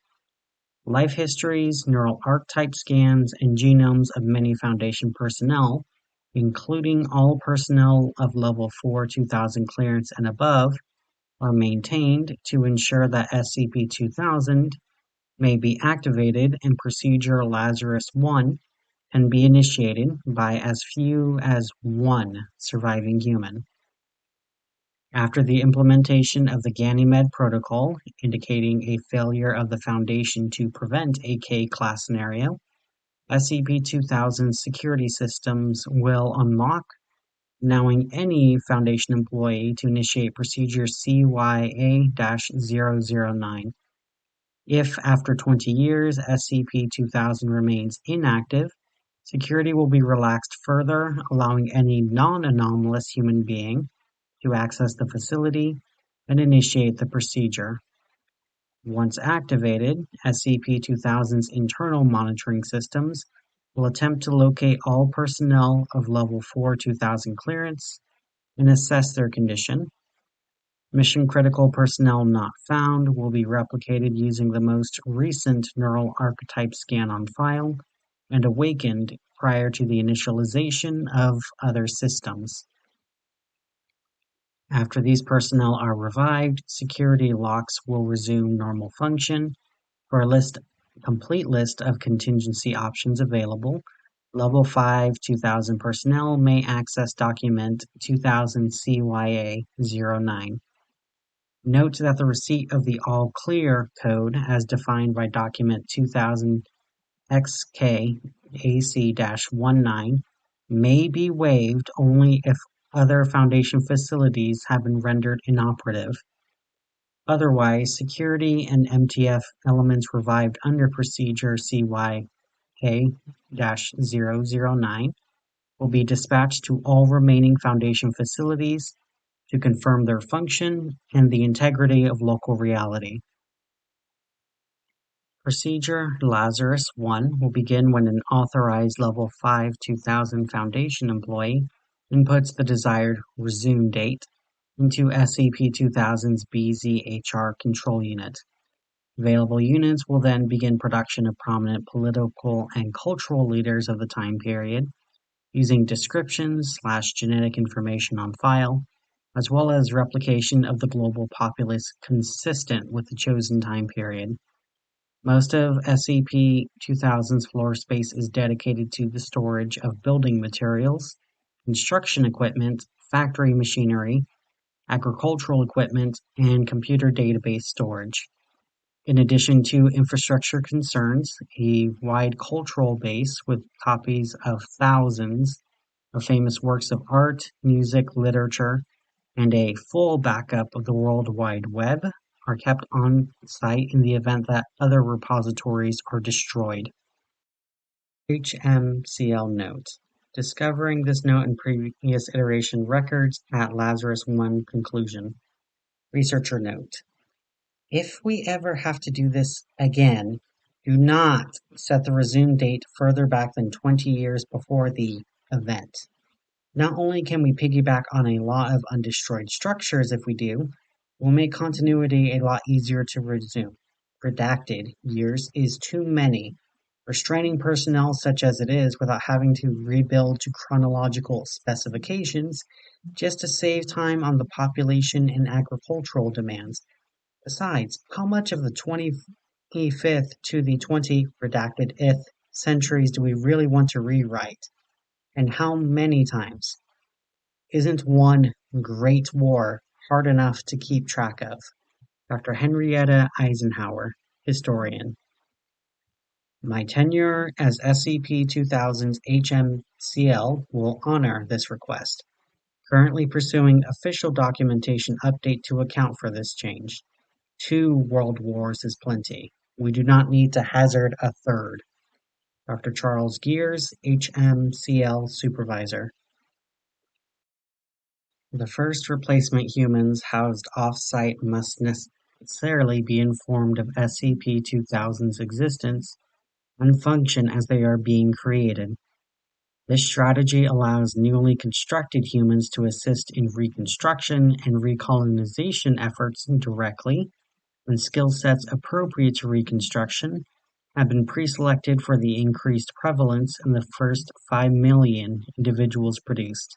life histories, neural archetype scans, and genomes of many Foundation personnel, including all personnel of Level 4 2000 clearance and above, are maintained to ensure that SCP-2000 may be activated and Procedure Lazarus-1 can be initiated by as few as one surviving human. After the implementation of the Ganymede Protocol, indicating a failure of the Foundation to prevent a K-class scenario, SCP-2000's security systems will unlock, allowing any Foundation employee to initiate Procedure CYA-009. If, after 20 years, SCP-2000 remains inactive, security will be relaxed further, allowing any non-anomalous human being to access the facility and initiate the procedure. Once activated, SCP-2000's internal monitoring systems will attempt to locate all personnel of Level 4 2000 clearance and assess their condition. Mission-critical personnel not found will be replicated using the most recent neural archetype scan on file and awakened prior to the initialization of other systems. After these personnel are revived, security locks will resume normal function. For a complete list of contingency options available, Level 5 2000 personnel may access document 2000 CYA-09. Note that the receipt of the All Clear code as defined by document 2000 XK AC-19 may be waived only if other Foundation facilities have been rendered inoperative. Otherwise, security and MTF elements revived under Procedure CYK-009 will be dispatched to all remaining Foundation facilities to confirm their function and the integrity of local reality. Procedure Lazarus-1 will begin when an authorized Level 5 2000 Foundation employee inputs the desired resume date into SCP-2000's BZHR control unit. Available units will then begin production of prominent political and cultural leaders of the time period, using descriptions/genetic information on file, as well as replication of the global populace consistent with the chosen time period. Most of SCP-2000's floor space is dedicated to the storage of building materials, construction equipment, factory machinery, agricultural equipment, and computer database storage. In addition to infrastructure concerns, a wide cultural base with copies of thousands of famous works of art, music, literature, and a full backup of the World Wide Web are kept on site in the event that other repositories are destroyed. HMCL Note: discovering this note in previous iteration records at Lazarus-1 conclusion. Researcher note: if we ever have to do this again, do not set the resume date further back than 20 years before the event. Not only can we piggyback on a lot of undestroyed structures if we do, we'll make continuity a lot easier to resume. Redacted years is too many. Restraining personnel such as it is without having to rebuild to chronological specifications just to save time on the population and agricultural demands. Besides, how much of the 25th to the 20th centuries do we really want to rewrite? And how many times? Isn't one great war hard enough to keep track of? Dr. Henrietta Eisenhower, historian. My tenure as SCP-2000's HMCL will honor this request. Currently pursuing official documentation update to account for this change. 2 world wars is plenty. We do not need to hazard a third. Dr. Charles Gears, HMCL Supervisor. The first replacement humans housed off-site must necessarily be informed of SCP-2000's existence and function as they are being created. This strategy allows newly constructed humans to assist in reconstruction and recolonization efforts directly when skill sets appropriate to reconstruction have been pre-selected for the increased prevalence in the first 5 million individuals produced.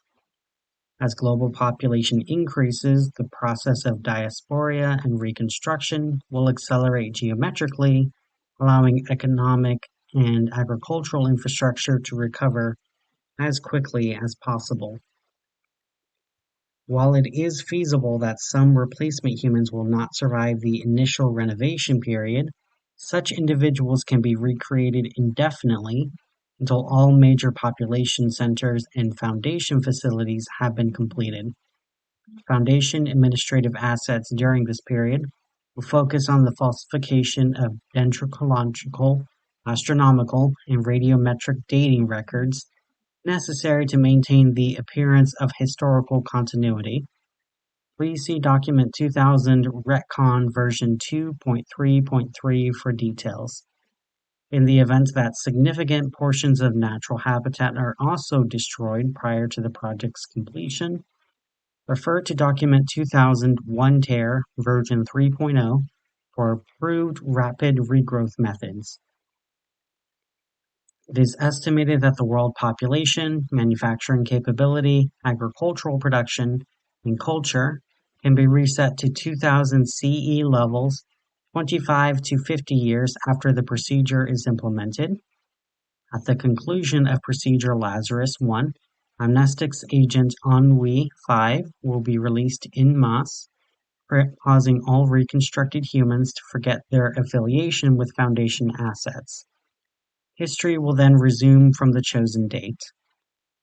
As global population increases, the process of diaspora and reconstruction will accelerate geometrically, allowing economic and agricultural infrastructure to recover as quickly as possible. While it is feasible that some replacement humans will not survive the initial renovation period, such individuals can be recreated indefinitely until all major population centers and Foundation facilities have been completed. Foundation administrative assets during this period will focus on the falsification of dendrological, astronomical, and radiometric dating records necessary to maintain the appearance of historical continuity. Please see Document 2000 Retcon version 2.3.3 for details. In the event that significant portions of natural habitat are also destroyed prior to the project's completion, refer to Document 2000 1-Ter version 3.0 for approved rapid regrowth methods. It is estimated that the world population, manufacturing capability, agricultural production, and culture can be reset to 2000 CE levels 25 to 50 years after the procedure is implemented. At the conclusion of Procedure Lazarus 1, amnestics agent Ennui 5 will be released en masse, causing all reconstructed humans to forget their affiliation with Foundation assets. History will then resume from the chosen date.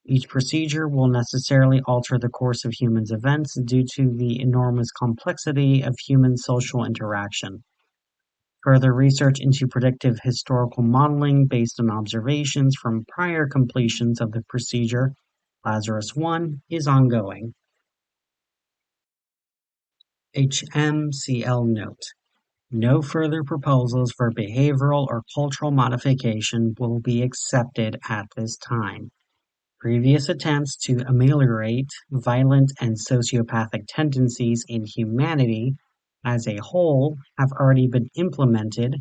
Each procedure will necessarily alter the course of humans' events due to the enormous complexity of human social interaction. Further research into predictive historical modeling based on observations from prior completions of the procedure Lazarus 1 is ongoing. HMCL note. No further proposals for behavioral or cultural modification will be accepted at this time. Previous attempts to ameliorate violent and sociopathic tendencies in humanity as a whole have already been implemented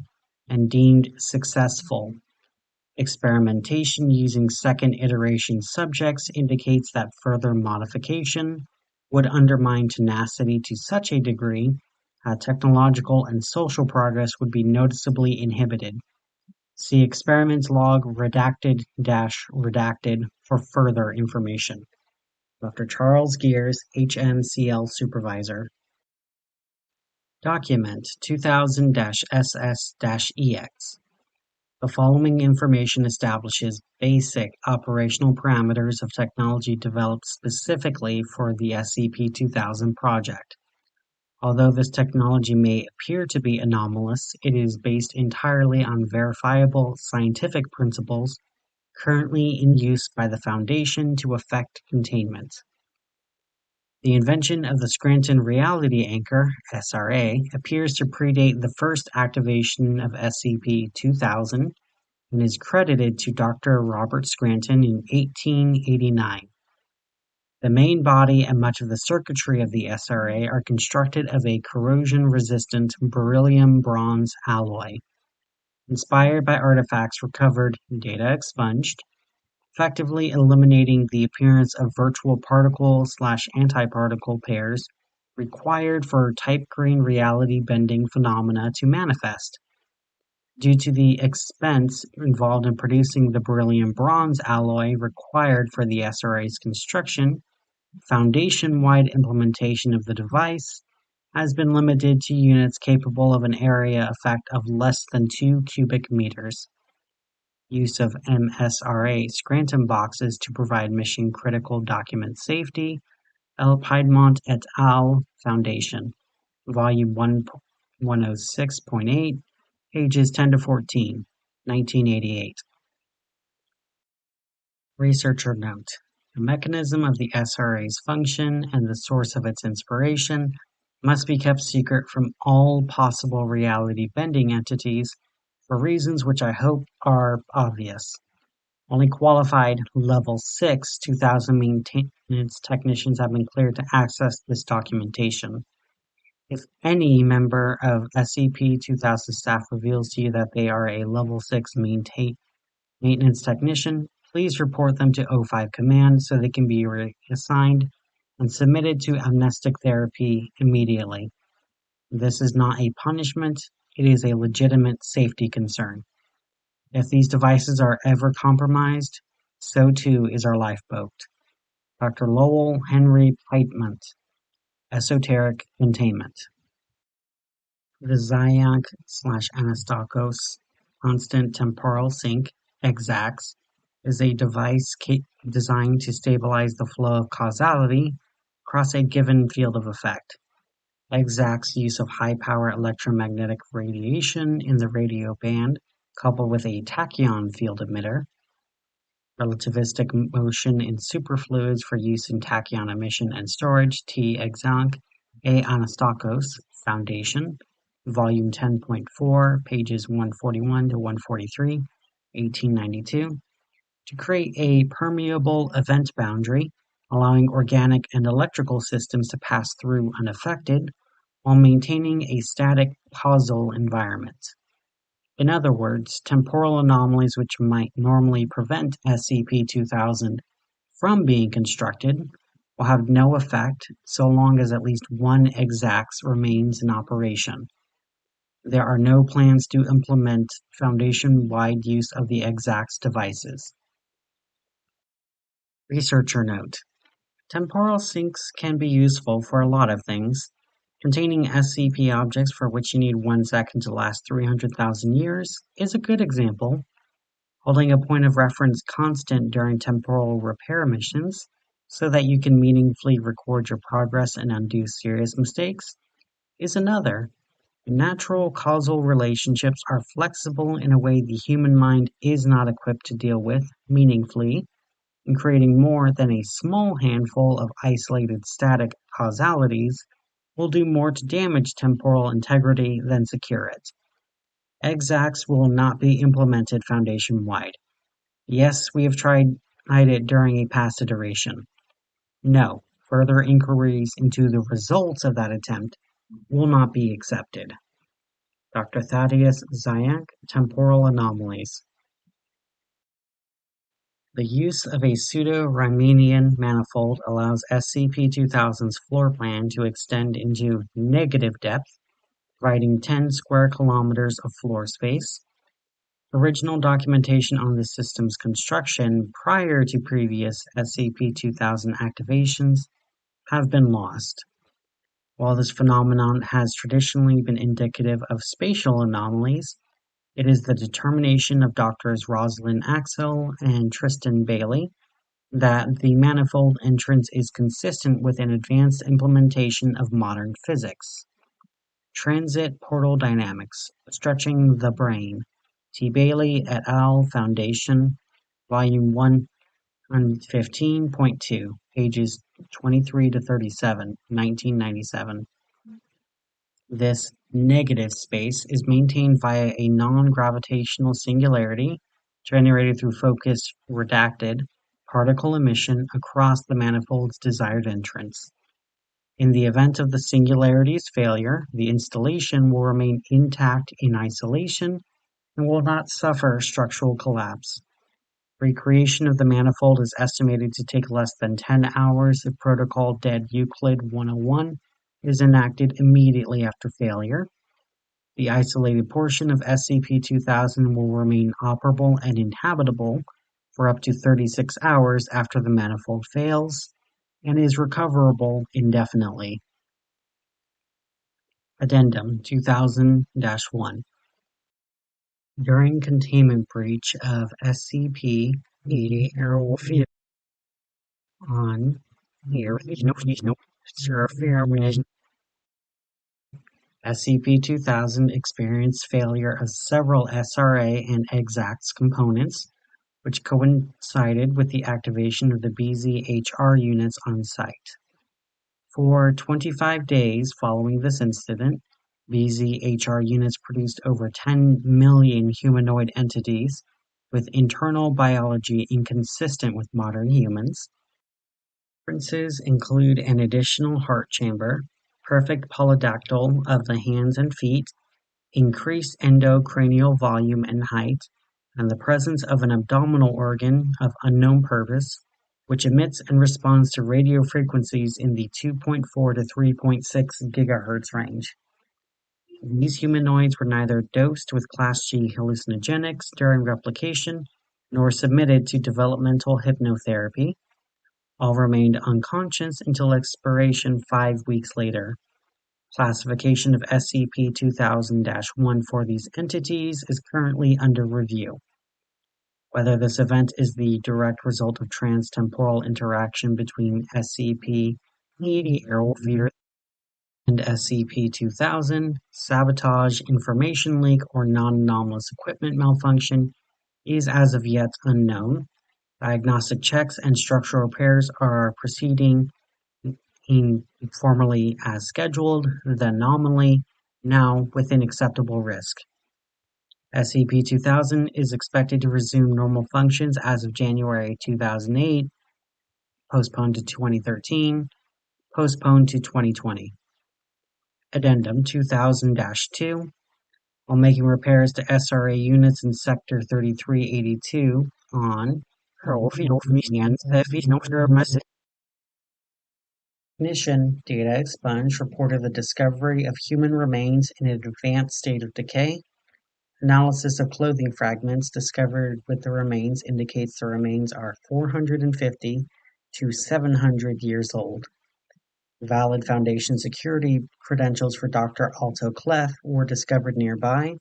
and deemed successful. Experimentation using second iteration subjects indicates that further modification would undermine tenacity to such a degree that technological and social progress would be noticeably inhibited. See experiments log redacted-redacted for further information. Dr. Charles Gears, HMCL Supervisor. Document 2000-SS-EX. The following information establishes basic operational parameters of technology developed specifically for the SCP-2000 project. Although this technology may appear to be anomalous, it is based entirely on verifiable scientific principles currently in use by the Foundation to effect containment. The invention of the Scranton Reality Anchor, SRA, appears to predate the first activation of SCP-2000 and is credited to Dr. Robert Scranton in 1889. The main body and much of the circuitry of the SRA are constructed of a corrosion-resistant beryllium-bronze alloy. Inspired by artifacts recovered, data expunged, effectively eliminating the appearance of virtual particle/antiparticle pairs required for type-green reality bending phenomena to manifest. Due to the expense involved in producing the beryllium-bronze alloy required for the SRA's construction, Foundation-wide implementation of the device has been limited to units capable of an area effect of less than 2 cubic meters. Use of MSRA Scranton boxes to provide mission-critical document safety. L. Piedmont et al. Foundation. Volume 106.8, pages 10 to 14, 1988. Researcher note. The mechanism of the SRA's function and the source of its inspiration must be kept secret from all possible reality bending entities for reasons which I hope are obvious. Only qualified Level 6 2000 maintenance technicians have been cleared to access this documentation. If any member of SCP-2000 staff reveals to you that they are a Level 6 maintenance technician, please report them to O5 Command so they can be reassigned and submitted to amnestic therapy immediately. This is not a punishment, it is a legitimate safety concern. If these devices are ever compromised, so too is our lifeboat. Dr. Lowell Henry Piedmont, Esoteric Containment. The Zyark/Anastakos Constant Temporal Sink (EXACS) is a device designed to stabilize the flow of causality across a given field of effect. EXACS' use of high-power electromagnetic radiation in the radio band, coupled with a tachyon field emitter, relativistic motion in superfluids for use in tachyon emission and storage, T. Exank, A. Anastakos Foundation, Volume 10.4, pages 141 to 143, 1892, to create a permeable event boundary, allowing organic and electrical systems to pass through unaffected, while maintaining a static causal environment. In other words, temporal anomalies which might normally prevent SCP-2000 from being constructed will have no effect so long as at least one EXACS remains in operation. There are no plans to implement Foundation-wide use of the EXACS devices. Researcher note: temporal sinks can be useful for a lot of things. Containing SCP objects for which you need 1 second to last 300,000 years is a good example. Holding a point of reference constant during temporal repair missions so that you can meaningfully record your progress and undo serious mistakes is another. Natural causal relationships are flexible in a way the human mind is not equipped to deal with meaningfully, and creating more than a small handful of isolated static causalities will do more to damage temporal integrity than secure it. EXACS will not be implemented Foundation-wide. Yes, we have tried it during a past iteration. No, further inquiries into the results of that attempt will not be accepted. Dr. Thaddeus Zayak, Temporal Anomalies. The use of a pseudo-Riemannian manifold allows SCP-2000's floor plan to extend into negative depth, providing 10 square kilometers of floor space. Original documentation on the system's construction prior to previous SCP-2000 activations have been lost. While this phenomenon has traditionally been indicative of spatial anomalies, it is the determination of Doctors Rosalind Axel and Tristan Bailey that the manifold entrance is consistent with an advanced implementation of modern physics. Transit Portal Dynamics, Stretching the Brain, T. Bailey et al. Foundation, Volume 115.2, pages 23 to 37, 1997. This negative space is maintained via a non-gravitational singularity generated through focused redacted particle emission across the manifold's desired entrance. In the event of the singularity's failure, the installation will remain intact in isolation and will not suffer structural collapse. Recreation of the manifold is estimated to take less than 10 hours if Protocol Dead Euclid 101 is enacted immediately after failure. The isolated portion of SCP-2000 will remain operable and inhabitable for up to 36 hours after the manifold fails, and is recoverable indefinitely. Addendum 2000-1. During containment breach of SCP-80 on SCP-2000 experienced failure of several SRA and EXACS components, which coincided with the activation of the BZHR units on site. For 25 days following this incident, VZHR units produced over 10 million humanoid entities with internal biology inconsistent with modern humans. Differences include an additional heart chamber, perfect polydactyl of the hands and feet, increased endocranial volume and height, and the presence of an abdominal organ of unknown purpose, which emits and responds to radio frequencies in the 2.4 to 3.6 gigahertz range. These humanoids were neither dosed with Class G hallucinogenics during replication, nor submitted to developmental hypnotherapy. All remained unconscious until expiration 5 weeks later. Classification of SCP-2000-1 for these entities is currently under review. Whether this event is the direct result of trans-temporal interaction between SCP-80 and SCP-2000, sabotage, information leak, or non-anomalous equipment malfunction is as of yet unknown. Diagnostic checks and structural repairs are proceeding formally as scheduled, then nominally, now within acceptable risk. SCP-2000 is expected to resume normal functions as of January 2008, postponed to 2013, postponed to 2020. Addendum 2000-2. While making repairs to SRA units in Sector 3382 on Ignition data expunged reported the discovery of human remains in an advanced state of decay. Analysis of clothing fragments discovered with the remains indicates the remains are 450 to 700 years old. Valid Foundation security credentials for Dr. Alto Clef were discovered nearby,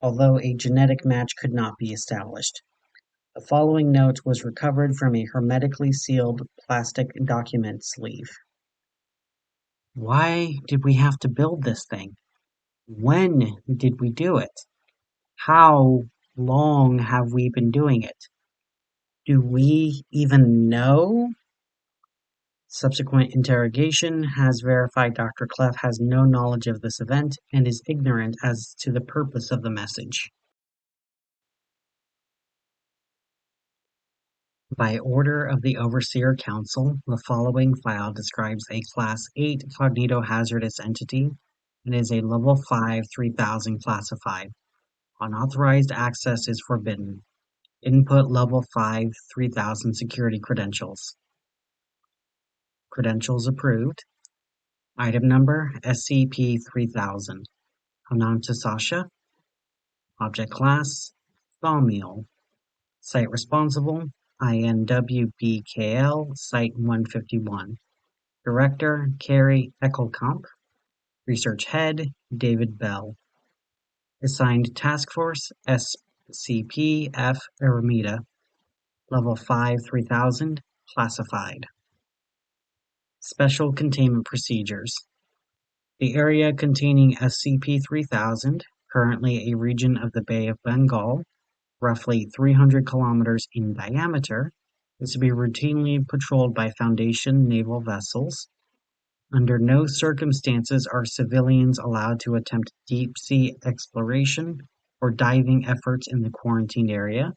although a genetic match could not be established. The following note was recovered from a hermetically sealed plastic document sleeve. Why did we have to build this thing? When did we do it? How long have we been doing it? Do we even know? Subsequent interrogation has verified Dr. Clef has no knowledge of this event and is ignorant as to the purpose of the message. By order of the Overseer Council, the following file describes a Class 8 cognitohazardous entity and is a Level 5 3000 classified. Unauthorized access is forbidden. Input Level 5 3000 security credentials. Credentials approved. Item number SCP-3000. Ananta Sasha. Object class Thaumiel. Site responsible INWBKL Site-151. Director Carrie Eckelkamp. Research Head David Bell. Assigned Task Force SCP-F Aramida. Level 5 3000 Classified. Special Containment Procedures. The area containing SCP-3000, currently a region of the Bay of Bengal, roughly 300 kilometers in diameter, is to be routinely patrolled by Foundation naval vessels. Under no circumstances are civilians allowed to attempt deep-sea exploration or diving efforts in the quarantined area.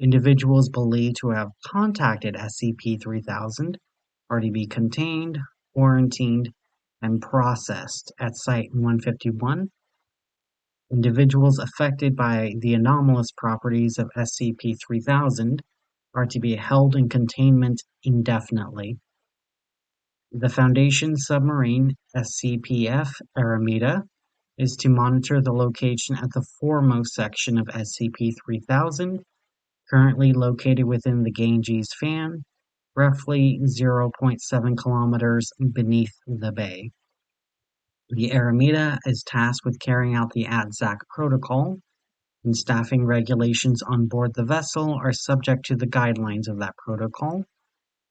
Individuals believed to have contacted SCP-3000 are to be contained, quarantined, and processed at Site-151. Individuals affected by the anomalous properties of SCP-3000 are to be held in containment indefinitely. The Foundation submarine SCP-F Aramida is to monitor the location at the foremost section of SCP-3000, currently located within the Ganges fan, roughly 0.7 kilometers beneath the bay. The Aramida is tasked with carrying out the ATSAC protocol, and staffing regulations on board the vessel are subject to the guidelines of that protocol.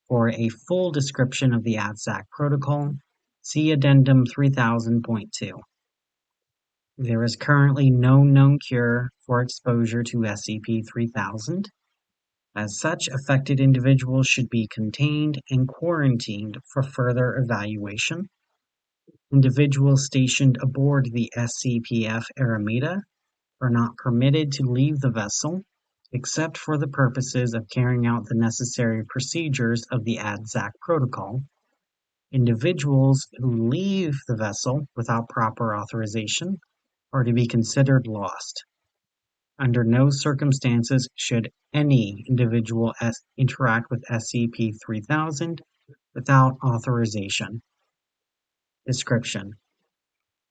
For a full description of the ATSAC protocol, see Addendum 3000.2. There is currently no known cure for exposure to SCP-3000. As such, affected individuals should be contained and quarantined for further evaluation. Individuals stationed aboard the SCPF Aramida are not permitted to leave the vessel, except for the purposes of carrying out the necessary procedures of the ADZAC protocol. Individuals who leave the vessel without proper authorization are to be considered lost. Under no circumstances should any individual interact with SCP-3000 without authorization. Description: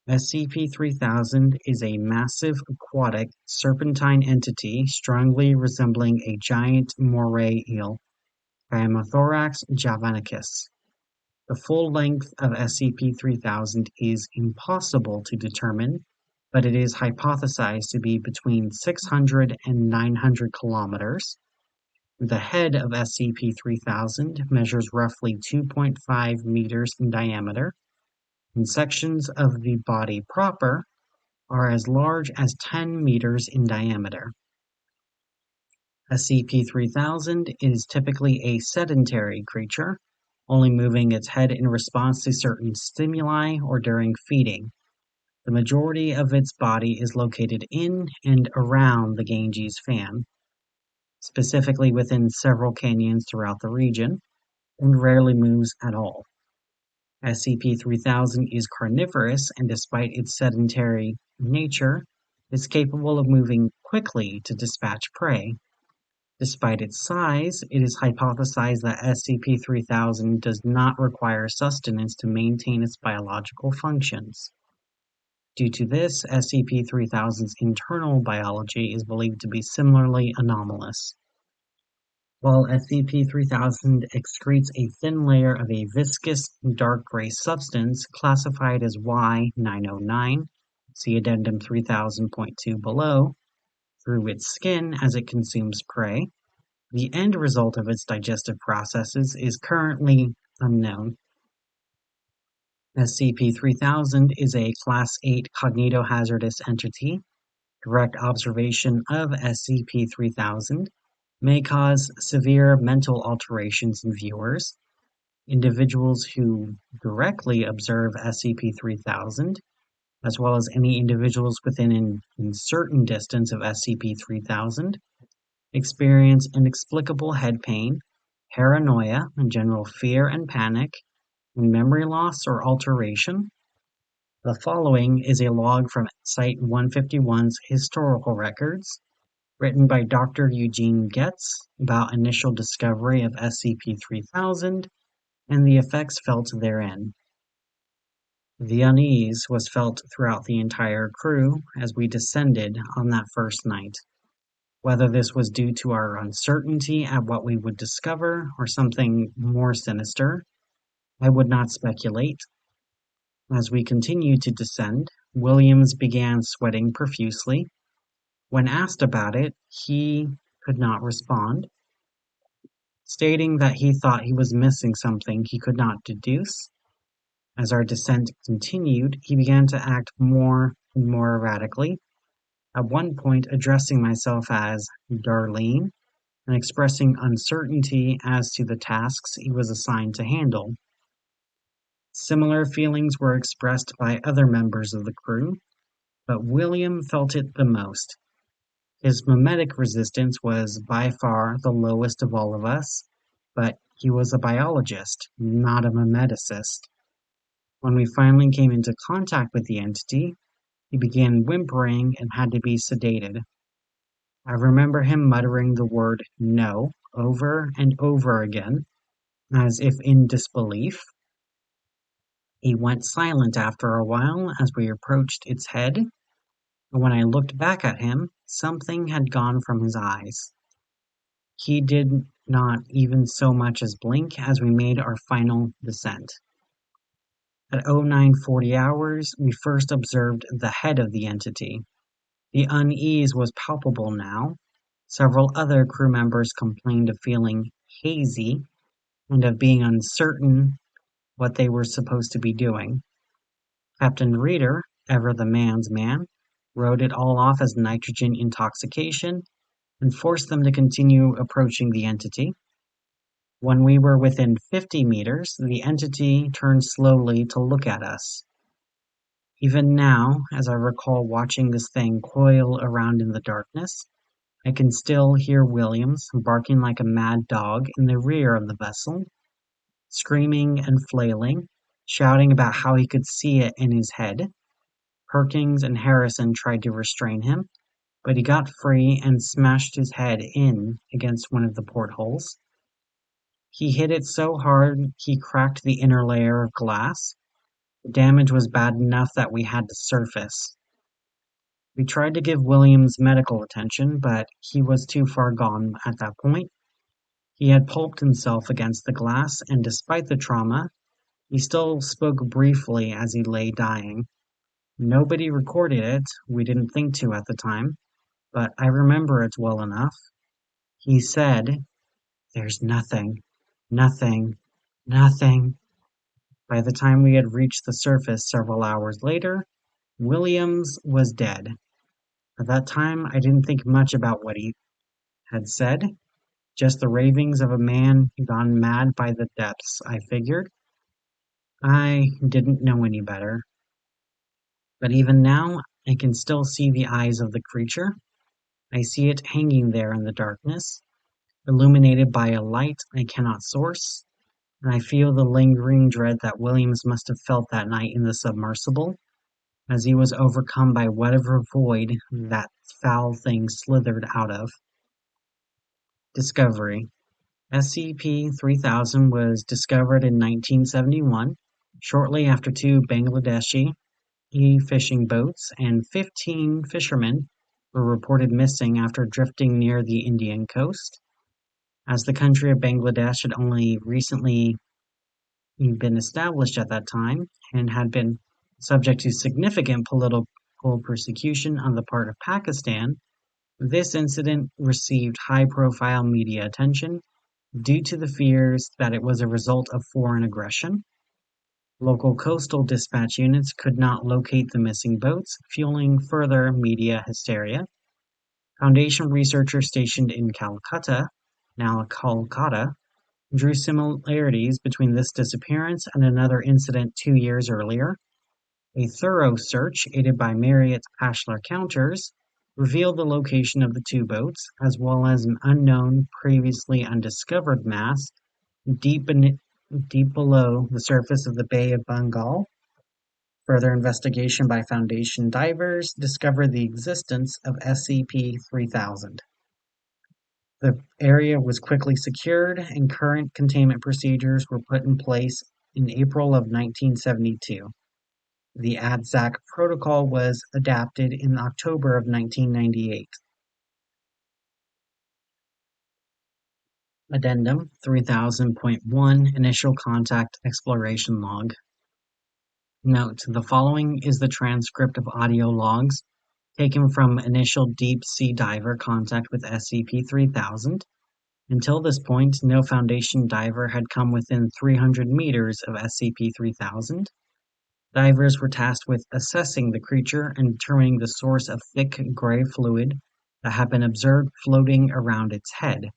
SCP-3000 is a massive aquatic serpentine entity strongly resembling a giant moray eel, Gymnothorax javanicus. The full length of SCP-3000 is impossible to determine, but it is hypothesized to be between 600 and 900 kilometers. The head of SCP-3000 measures roughly 2.5 meters in diameter, and sections of the body proper are as large as 10 meters in diameter. SCP-3000 is typically a sedentary creature, only moving its head in response to certain stimuli or during feeding. The majority of its body is located in and around the Ganges fan, specifically within several canyons throughout the region, and rarely moves at all. SCP-3000 is carnivorous and despite its sedentary nature, is capable of moving quickly to dispatch prey. Despite its size, it is hypothesized that SCP-3000 does not require sustenance to maintain its biological functions. Due to this, SCP-3000's internal biology is believed to be similarly anomalous. While SCP-3000 excretes a thin layer of a viscous dark gray substance classified as Y909, see Addendum 3000.2 below, through its skin as it consumes prey, the end result of its digestive processes is currently unknown. SCP-3000 is a Class 8 cognitohazardous entity. Direct observation of SCP-3000 may cause severe mental alterations in viewers. Individuals who directly observe SCP-3000, as well as any individuals within an uncertain distance of SCP-3000, experience inexplicable head pain, paranoia, and general fear and panic, and memory loss or alteration. The following is a log from Site-151's historical records, written by Dr. Eugene Getz about initial discovery of SCP-3000 and the effects felt therein. The unease was felt throughout the entire crew as we descended on that first night. Whether this was due to our uncertainty at what we would discover or something more sinister, I would not speculate. As we continued to descend, Williams began sweating profusely. When asked about it, he could not respond, stating that he thought he was missing something he could not deduce. As our descent continued, he began to act more and more erratically, at one point addressing myself as Darlene and expressing uncertainty as to the tasks he was assigned to handle. Similar feelings were expressed by other members of the crew, but William felt it the most. His mimetic resistance was by far the lowest of all of us, but he was a biologist, not a mimeticist. When we finally came into contact with the entity, he began whimpering and had to be sedated. I remember him muttering the word "no" over and over again, as if in disbelief. He went silent after a while as we approached its head, and when I looked back at him, something had gone from his eyes. He did not even so much as blink as we made our final descent. At 0940 hours, we first observed the head of the entity. The unease was palpable now. Several other crew members complained of feeling hazy and of being uncertain what they were supposed to be doing. Captain Reeder, ever the man's man, wrote it all off as nitrogen intoxication and forced them to continue approaching the entity. When we were within 50 meters, the entity turned slowly to look at us. Even now, as I recall watching this thing coil around in the darkness, I can still hear Williams barking like a mad dog in the rear of the vessel, screaming and flailing, shouting about how he could see it in his head. Perkins and Harrison tried to restrain him, but he got free and smashed his head in against one of the portholes. He hit it so hard he cracked the inner layer of glass. The damage was bad enough that we had to surface. We tried to give Williams medical attention, but he was too far gone at that point. He had pulped himself against the glass, and despite the trauma, he still spoke briefly as he lay dying. Nobody recorded it, we didn't think to at the time, but I remember it well enough. He said, "There's nothing, nothing, nothing." By the time we had reached the surface several hours later, Williams was dead. At that time, I didn't think much about what he had said, just the ravings of a man gone mad by the depths, I figured. I didn't know any better. But even now, I can still see the eyes of the creature. I see it hanging there in the darkness, illuminated by a light I cannot source, and I feel the lingering dread that Williams must have felt that night in the submersible, as he was overcome by whatever void that foul thing slithered out of. Discovery. SCP-3000 was discovered in 1971, shortly after two Bangladeshi fishing boats and 15 fishermen were reported missing after drifting near the Indian coast. As the country of Bangladesh had only recently been established at that time and had been subject to significant political persecution on the part of Pakistan, this incident received high-profile media attention due to the fears that it was a result of foreign aggression. Local coastal dispatch units could not locate the missing boats, fueling further media hysteria. Foundation researchers stationed in Calcutta, now Kolkata, drew similarities between this disappearance and another incident 2 years earlier. A thorough search, aided by Marriott's Ashlar counters, revealed the location of the two boats, as well as an unknown, previously undiscovered mass deep below the surface of the Bay of Bengal. Further investigation by Foundation divers discovered the existence of SCP-3000. The area was quickly secured, and current containment procedures were put in place in April of 1972. The ADZAC protocol was adapted in October of 1998. Addendum 3000.1 Initial Contact Exploration Log. Note: the following is the transcript of audio logs taken from initial deep-sea diver contact with SCP-3000. Until this point, no Foundation diver had come within 300 meters of SCP-3000. Divers were tasked with assessing the creature and determining the source of thick gray fluid that had been observed floating around its head.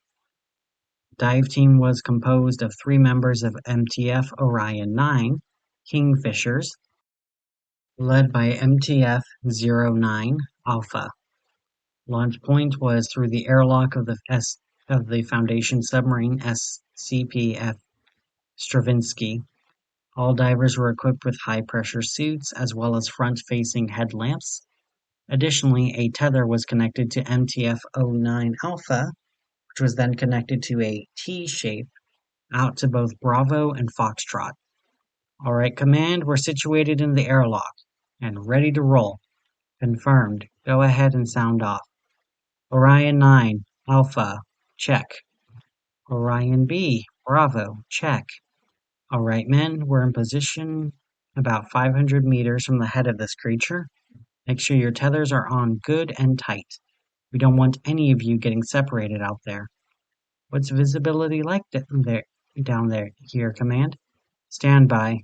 The dive team was composed of 3 members of MTF Orion 9, Kingfishers, led by MTF-09 Alpha. Launch point was through the airlock of the Foundation submarine SCP-F Stravinsky. All divers were equipped with high-pressure suits as well as front-facing headlamps. Additionally, a tether was connected to MTF-09 Alpha, which was then connected to a T-shape out to both Bravo and Foxtrot. Alright, Command, we're situated in the airlock and ready to roll. Confirmed. Go ahead and sound off. Orion 9, Alpha, check. Orion B, Bravo, check. Alright, men, we're in position about 500 meters from the head of this creature. Make sure your tethers are on good and tight. We don't want any of you getting separated out there. What's visibility like down there here, Command? Stand by.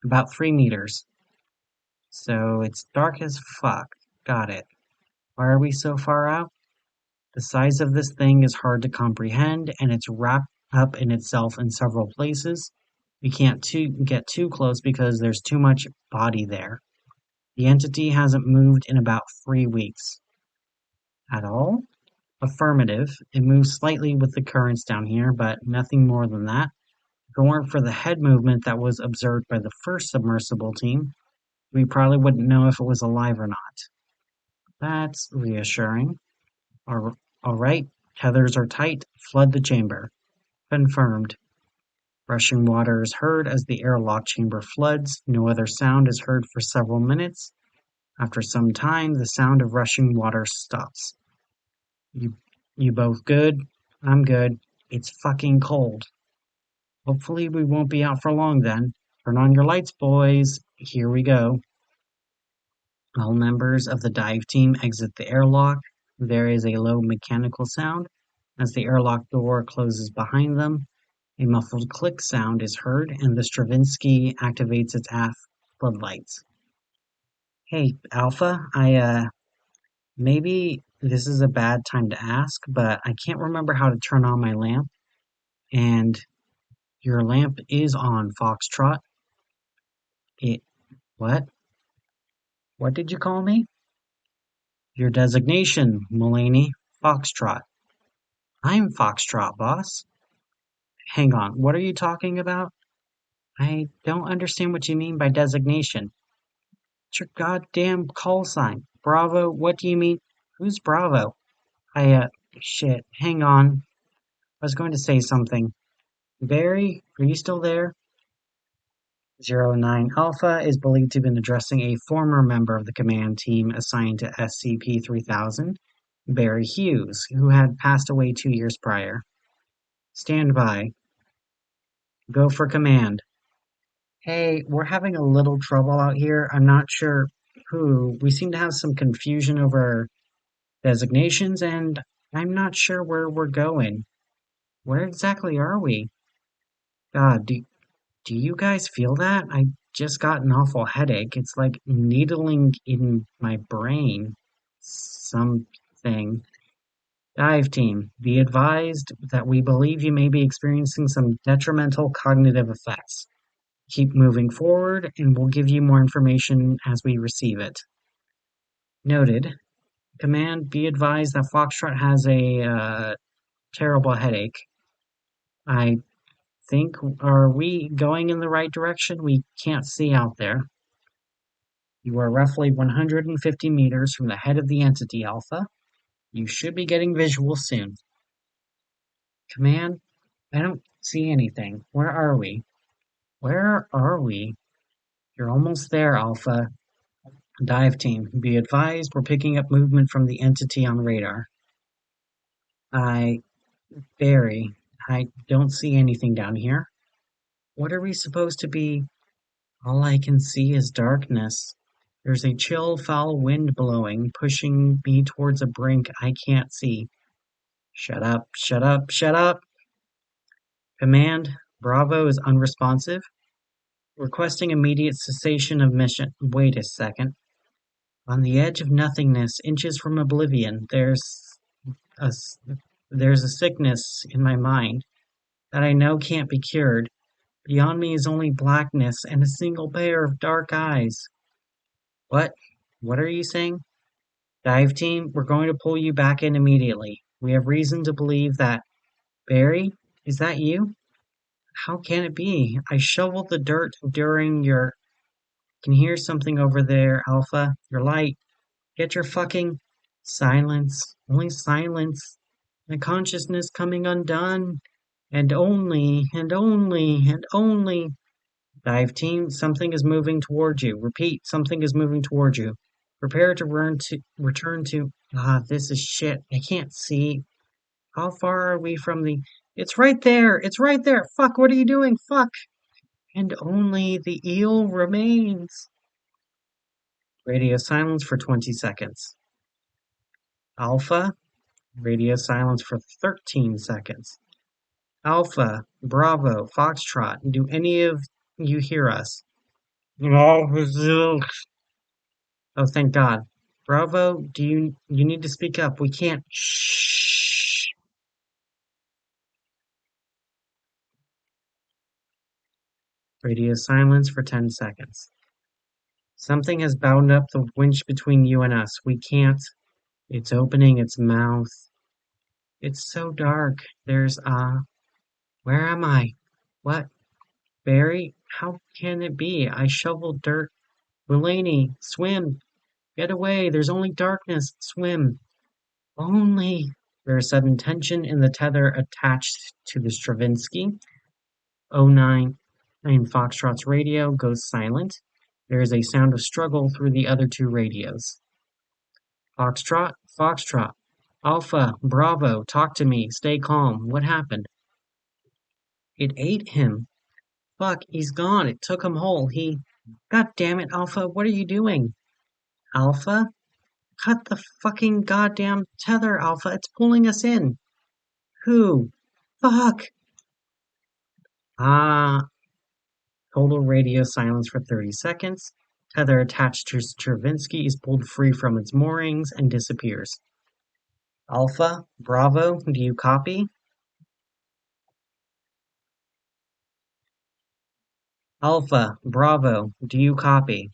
About 3 meters. So it's dark as fuck. Got it. Why are we so far out? The size of this thing is hard to comprehend, and it's wrapped up in itself in several places. We can't get too close because there's too much body there. The entity hasn't moved in about 3 weeks. At all? Affirmative. It moves slightly with the currents down here, but nothing more than that. If it weren't for the head movement that was observed by the first submersible team, we probably wouldn't know if it was alive or not. That's reassuring. All right, tethers are tight. Flood the chamber. Confirmed. Rushing water is heard as the airlock chamber floods. No other sound is heard for several minutes. After some time, the sound of rushing water stops. You, you both good? I'm good. It's fucking cold. Hopefully we won't be out for long then. Turn on your lights, boys. Here we go. All members of the dive team exit the airlock. There is a low mechanical sound as the airlock door closes behind them. A muffled click sound is heard, and the Stravinsky activates its aft floodlights. Hey, Alpha, maybe this is a bad time to ask, but I can't remember how to turn on my lamp, and your lamp is on, Foxtrot. It, what? What did you call me? Your designation, Mulaney. Foxtrot. I'm Foxtrot, boss. Hang on, what are you talking about? I don't understand what you mean by designation. It's your goddamn call sign. Bravo, what do you mean? Who's Bravo? Shit, hang on. I was going to say something. Barry, are you still there? 09 Alpha is believed to have been addressing a former member of the command team assigned to SCP-3000, Barry Hughes, who had passed away 2 years prior. Stand by. Go for command. Hey, we're having a little trouble out here. I'm not sure who. We seem to have some confusion over designations, and I'm not sure where we're going. Where exactly are we? God, do you guys feel that? I just got an awful headache. It's like needling in my brain. Something. Dive team, be advised that we believe you may be experiencing some detrimental cognitive effects. Keep moving forward, and we'll give you more information as we receive it. Noted. Command, be advised that Foxtrot has a terrible headache. I think, are we going in the right direction? We can't see out there. You are roughly 150 meters from the head of the entity, Alpha. You should be getting visual soon. Command, I don't see anything. Where are we? Where are we? You're almost there, Alpha. Dive team, be advised we're picking up movement from the entity on radar. Barry, I don't see anything down here. What are we supposed to be? All I can see is darkness. There's a chill, foul wind blowing, pushing me towards a brink I can't see. Shut up, shut up, shut up! Command, Bravo is unresponsive. Requesting immediate cessation of mission. Wait a second. On the edge of nothingness, inches from oblivion, a, there's a sickness in my mind that I know can't be cured. Beyond me is only blackness and a single pair of dark eyes. What? What are you saying? Dive team, we're going to pull you back in immediately. We have reason to believe that. Barry, is that you? How can it be? I shoveled the dirt during your. Can hear something over there, Alpha. Your light. Get your fucking. Silence. Only silence. My consciousness coming undone. And only, and only, and only. Dive team, something is moving towards you. Repeat, something is moving towards you. Prepare to return to. This is shit. I can't see. How far are we from the. It's right there! It's right there! Fuck, what are you doing? Fuck! And only the eel remains. Radio silence for 20 seconds. Alpha, radio silence for 13 seconds. Alpha, Bravo, Foxtrot, do any of you hear us? No. Oh, thank God. Bravo, you need to speak up. We can't. Shh. Radio silence for 10 seconds. Something has bound up the winch between you and us. We can't. It's opening its mouth. It's so dark. Where am I? What? Barry? How can it be? I shoveled dirt. Mulaney, swim! Get away! There's only darkness! Swim! Only! There is sudden tension in the tether attached to the Stravinsky. 09 and Foxtrot's radio goes silent. There is a sound of struggle through the other two radios. Foxtrot, Foxtrot, Alpha, Bravo, talk to me, stay calm. What happened? It ate him. Fuck, he's gone. It took him whole. God damn it, Alpha, what are you doing? Alpha? Cut the fucking goddamn tether, Alpha. It's pulling us in. Who? Fuck! Ah. Total radio silence for 30 seconds. Tether attached to Stravinsky is pulled free from its moorings and disappears. Alpha, Bravo, do you copy? Alpha, Bravo, do you copy?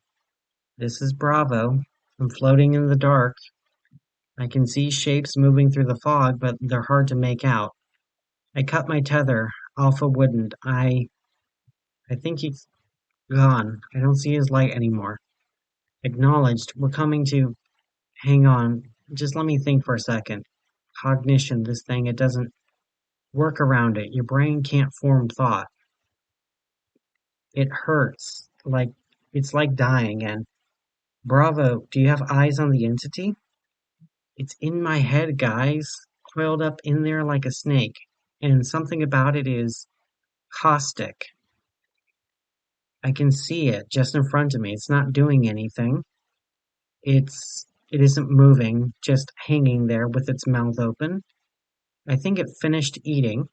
This is Bravo. I'm floating in the dark. I can see shapes moving through the fog, but they're hard to make out. I cut my tether. Alpha wouldn't. I think he's gone. I don't see his light anymore. Acknowledged. We're coming to... Hang on. Just let me think for a second. Cognition, this thing, it doesn't work around it. Your brain can't form thought. It hurts. It's like dying. And Bravo, do you have eyes on the entity? It's in my head, guys. Coiled up in there like a snake. And something about it is caustic. I can see it just in front of me. It's not doing anything. It isn't moving, just hanging there with its mouth open. I think it finished eating.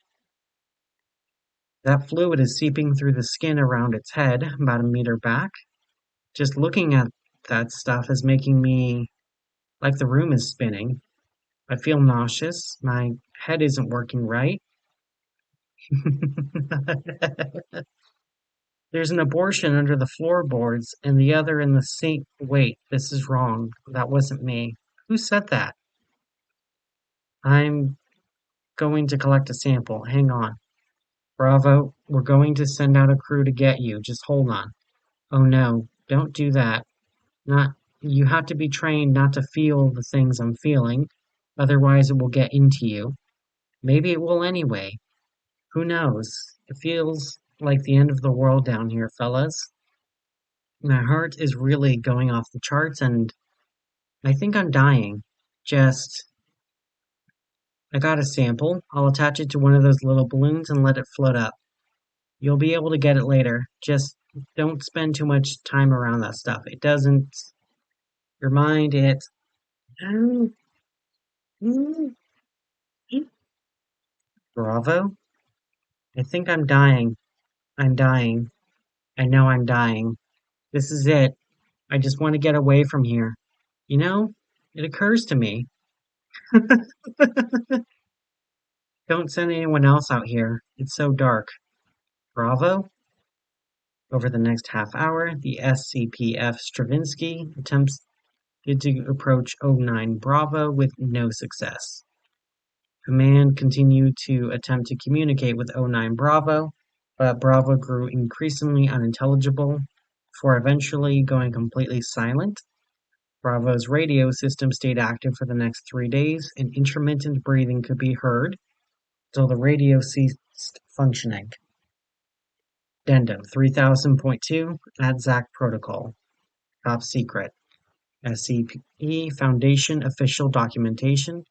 That fluid is seeping through the skin around its head, about a meter back. Just looking at that stuff is making me like the room is spinning. I feel nauseous. My head isn't working right. There's an abortion under the floorboards and the other in the sink. Wait, this is wrong. That wasn't me. Who said that? I'm going to collect a sample. Hang on. Bravo, we're going to send out a crew to get you. Just hold on. Oh no, don't do that. You have to be trained not to feel the things I'm feeling, otherwise it will get into you. Maybe it will anyway. Who knows? It feels like the end of the world down here, fellas. My heart is really going off the charts and I think I'm dying. I got a sample. I'll attach it to one of those little balloons and let it float up. You'll be able to get it later. Just don't spend too much time around that stuff. It doesn't... Your mind, it... Bravo? I think I'm dying. I'm dying. I know I'm dying. This is it. I just want to get away from here. You know, it occurs to me. Don't send anyone else out here. It's so dark. Bravo? Over the next half hour, the SCPF Stravinsky attempts to approach 09 Bravo with no success. Command continued to attempt to communicate with 09 Bravo, but Bravo grew increasingly unintelligible, before eventually going completely silent. Bravo's radio system stayed active for the next 3 days, and intermittent breathing could be heard until the radio ceased functioning. Addendum 3000.2 ADZAC Protocol. Top Secret. SCP Foundation Official Documentation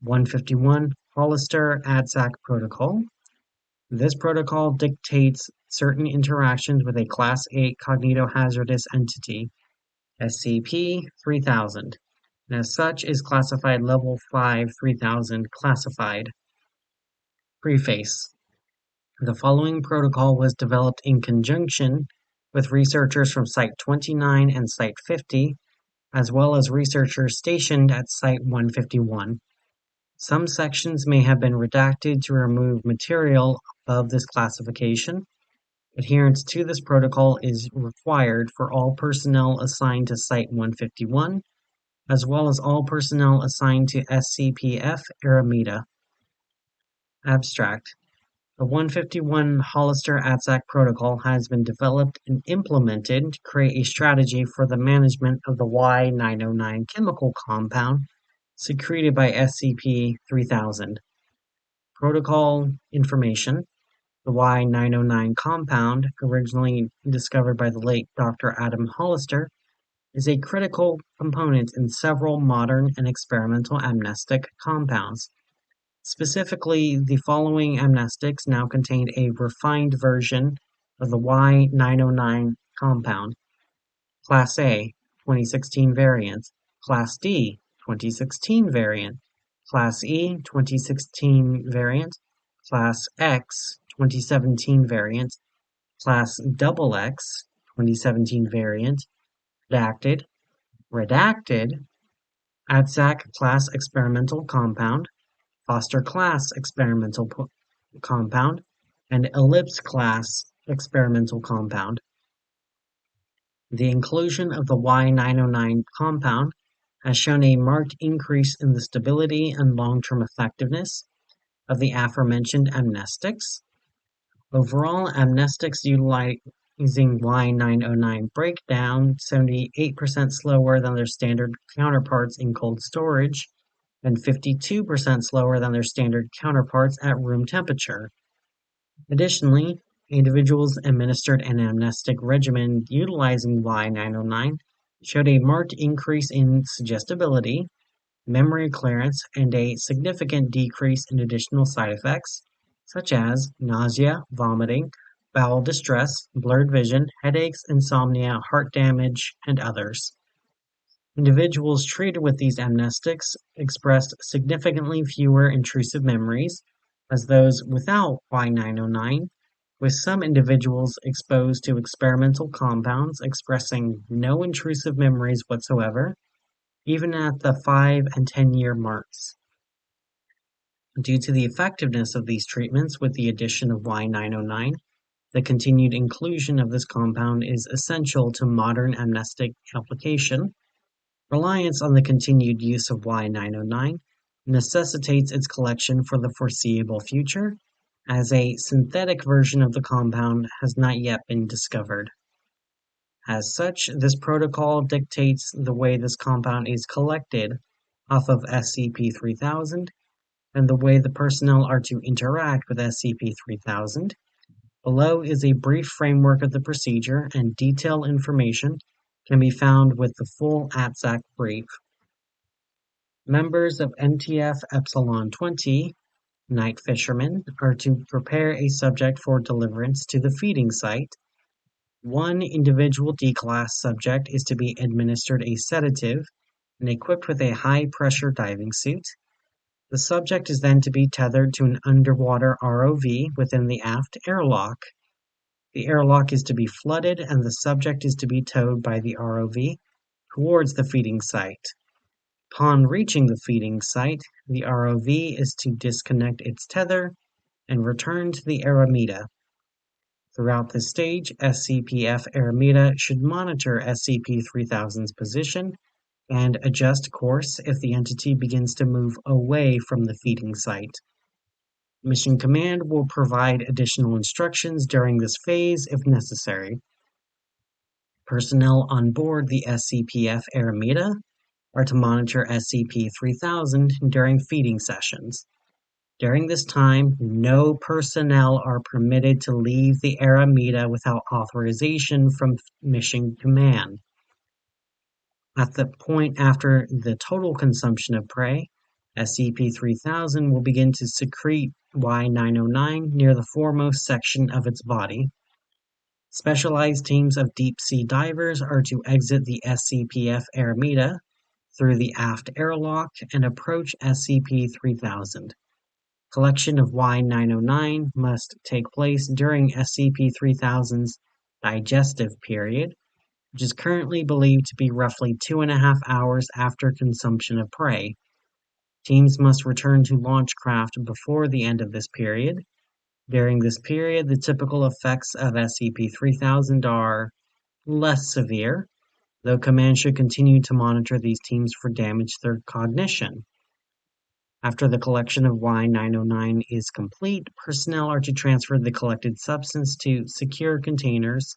151 Hollister ADZAC Protocol. This protocol dictates certain interactions with a Class 8 cognitohazardous entity, SCP-3000, and as such is classified Level 5 3000 classified. Preface. The following protocol was developed in conjunction with researchers from Site-29 and Site-50, as well as researchers stationed at Site-151. Some sections may have been redacted to remove material above this classification. Adherence to this protocol is required for all personnel assigned to Site-151, as well as all personnel assigned to SCP-F Aramida. Abstract: the 151 Hollister-Atzak protocol has been developed and implemented to create a strategy for the management of the Y-909 chemical compound secreted by SCP-3000. Protocol information: the Y-909 compound, originally discovered by the late Dr. Adam Hollister, is a critical component in several modern and experimental amnestic compounds. Specifically, the following amnestics now contain a refined version of the Y-909 compound: Class A, 2016 variant; Class D, 2016 variant; Class E, 2016 variant; Class X, 2017 variant; Class XX, 2017 variant; Redacted, Redacted, ADSAC Class Experimental Compound, Foster Class Experimental Compound, and Ellipse Class Experimental Compound. The inclusion of the Y-909 compound has shown a marked increase in the stability and long-term effectiveness of the aforementioned amnestics. Overall, amnestics utilizing Y-909 break down 78% slower than their standard counterparts in cold storage, and 52% slower than their standard counterparts at room temperature. Additionally, individuals administered an amnestic regimen utilizing Y-909 showed a marked increase in suggestibility, memory clearance, and a significant decrease in additional side effects, such as nausea, vomiting, bowel distress, blurred vision, headaches, insomnia, heart damage, and others. Individuals treated with these amnestics expressed significantly fewer intrusive memories as those without Y-909, with some individuals exposed to experimental compounds expressing no intrusive memories whatsoever, even at the 5 and 10-year marks. Due to the effectiveness of these treatments with the addition of Y-909, the continued inclusion of this compound is essential to modern amnestic application. Reliance on the continued use of Y-909 necessitates its collection for the foreseeable future, as a synthetic version of the compound has not yet been discovered. As such, this protocol dictates the way this compound is collected off of SCP-3000 and the way the personnel are to interact with SCP-3000. Below is a brief framework of the procedure, and detailed information can be found with the full ATSAC brief. Members of NTF Epsilon 20, Night Fishermen, are to prepare a subject for deliverance to the feeding site. One individual D-class subject is to be administered a sedative and equipped with a high-pressure diving suit. The subject is then to be tethered to an underwater ROV within the aft airlock. The airlock is to be flooded and the subject is to be towed by the ROV towards the feeding site. Upon reaching the feeding site, the ROV is to disconnect its tether and return to the Aramida. Throughout this stage, SCP-F Aramida should monitor SCP-3000's position and adjust course if the entity begins to move away from the feeding site. Mission Command will provide additional instructions during this phase if necessary. Personnel on board the SCP-F Aramida are to monitor SCP-3000 during feeding sessions. During this time, no personnel are permitted to leave the Aramida without authorization from Mission Command. At the point after the total consumption of prey, SCP-3000 will begin to secrete Y-909 near the foremost section of its body. Specialized teams of deep-sea divers are to exit the SCP-F Aramida through the aft airlock and approach SCP-3000. Collection of Y-909 must take place during SCP-3000's digestive period, which is currently believed to be roughly 2.5 hours after consumption of prey. Teams must return to launch craft before the end of this period. During this period, the typical effects of SCP-3000 are less severe, though Command should continue to monitor these teams for damage to their cognition. After the collection of Y-909 is complete, personnel are to transfer the collected substance to secure containers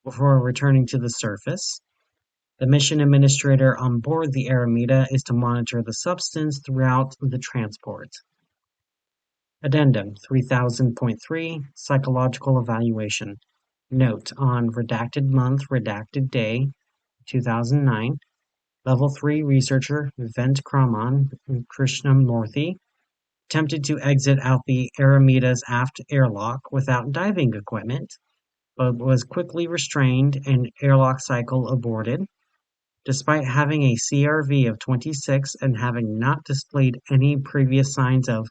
before returning to the surface. The mission administrator on board the Aramida is to monitor the substance throughout the transport. Addendum 3000.3 Psychological Evaluation. Note on redacted month, redacted day, 2009. Level 3 researcher Vent Kraman Krishnamurthy attempted to exit out the Aramida's aft airlock without diving equipment, but was quickly restrained and airlock cycle aborted. Despite having a CRV of 26 and having not displayed any previous signs of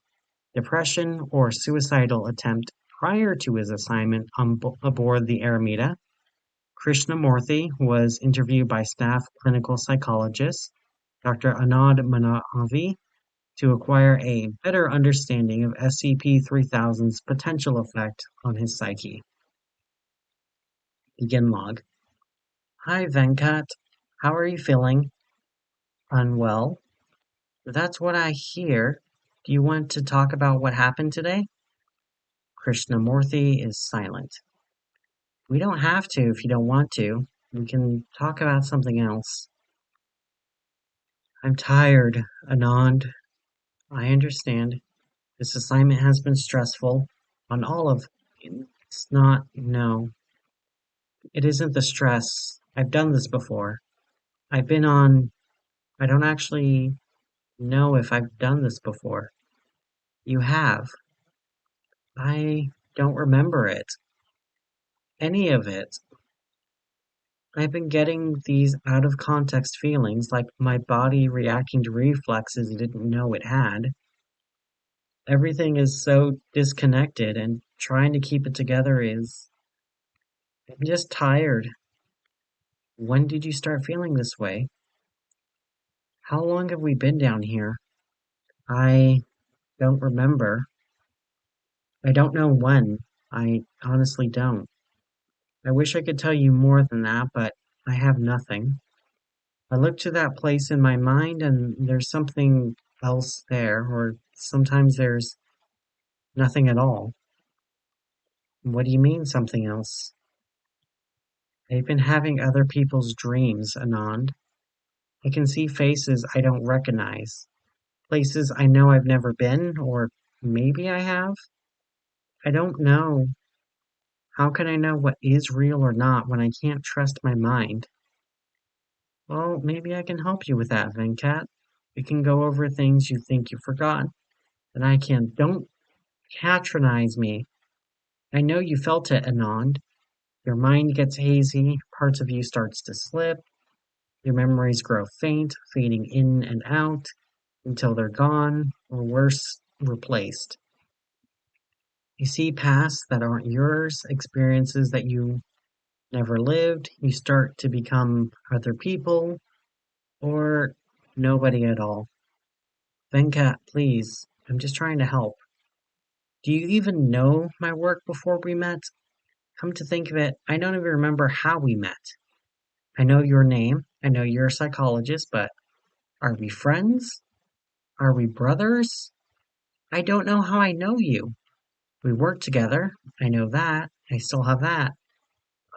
depression or suicidal attempt prior to his assignment aboard the Aramida, Krishnamurthy was interviewed by staff clinical psychologist Dr. Anand Manavi to acquire a better understanding of SCP-3000's potential effect on his psyche. Begin log. Hi Venkat, how are you feeling? Unwell? That's what I hear. Do you want to talk about what happened today? Krishnamurthy is silent. We don't have to if you don't want to. We can talk about something else. I'm tired, Anand. I understand. This assignment has been stressful. On all of it's not, no. It isn't the stress. I've done this before. I've been on, I don't actually know if I've done this before. You have. I don't remember it. Any of it. I've been getting these out of context feelings, like my body reacting to reflexes it didn't know it had. Everything is so disconnected, and trying to keep it together is. I'm just tired. When did you start feeling this way? How long have we been down here? I don't remember. I don't know when. I honestly don't. I wish I could tell you more than that, but I have nothing. I look to that place in my mind and there's something else there, or sometimes there's nothing at all. What do you mean, something else? I've been having other people's dreams, Anand. I can see faces I don't recognize, places I know I've never been, or maybe I have. I don't know. How can I know what is real or not when I can't trust my mind? Well, maybe I can help you with that, Venkat. We can go over things you think you forgot. And I can. Don't patronize me. I know you felt it, Anand. Your mind gets hazy, parts of you starts to slip, your memories grow faint, fading in and out until they're gone, or worse, replaced. You see pasts that aren't yours, experiences that you never lived, you start to become other people, or nobody at all. Venkat, please, I'm just trying to help. Do you even know my work before we met? Come to think of it, I don't even remember how we met. I know your name, I know you're a psychologist, but are we friends? Are we brothers? I don't know how I know you. We work together, I know that, I still have that.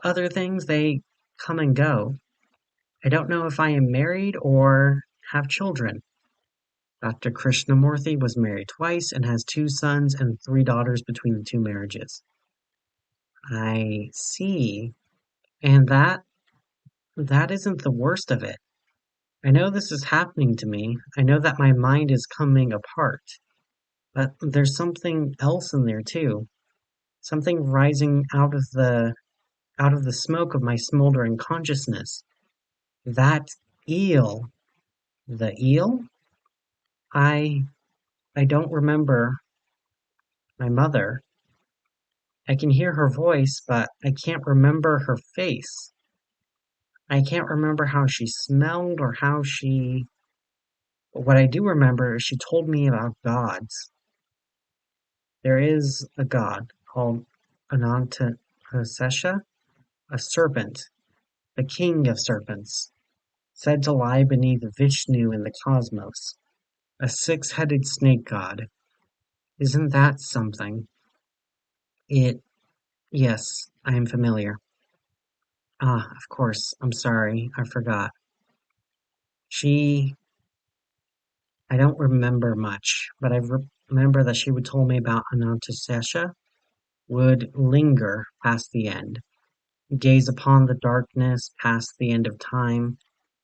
Other things, they come and go. I don't know if I am married or have children. Dr. Krishnamurthy was married twice and has 2 sons and 3 daughters between the 2 marriages. I see. And that isn't the worst of it. I know this is happening to me. I know that my mind is coming apart. But there's something else in there too. Something rising out of the smoke of my smoldering consciousness. That eel. The eel? I I don't remember my mother. I can hear her voice, but I can't remember her face. I can't remember how she smelled or how she. But what I do remember is she told me about gods. There is a god called Anantasesha, a serpent, the king of serpents, said to lie beneath Vishnu in the cosmos, a six-headed snake god. Isn't that something? It, yes, I am familiar. Ah, of course, I'm sorry, I forgot. She, I don't remember much, but I remember that she would told me about Anantasesha would linger past the end, gaze upon the darkness past the end of time.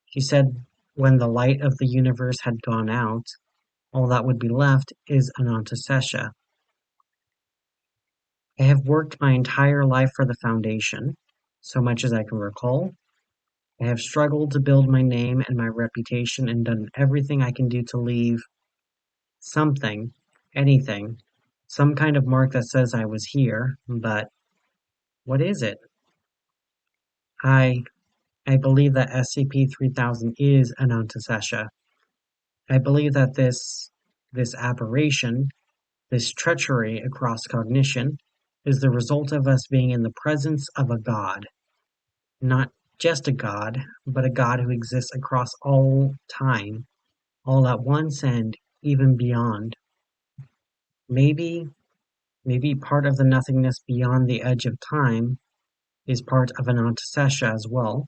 She said when the light of the universe had gone out, all that would be left is Anantasesha. I have worked my entire life for the Foundation, so much as I can recall. I have struggled to build my name and my reputation and done everything I can do to leave something, anything, some kind of mark that says I was here, but what is it? I I believe that SCP-3000 is Anantasesha. I believe that this aberration, this treachery across cognition, is the result of us being in the presence of a god. Not just a god, but a god who exists across all time, all at once and even beyond. Maybe, maybe part of the nothingness beyond the edge of time is part of Anantasesha as well.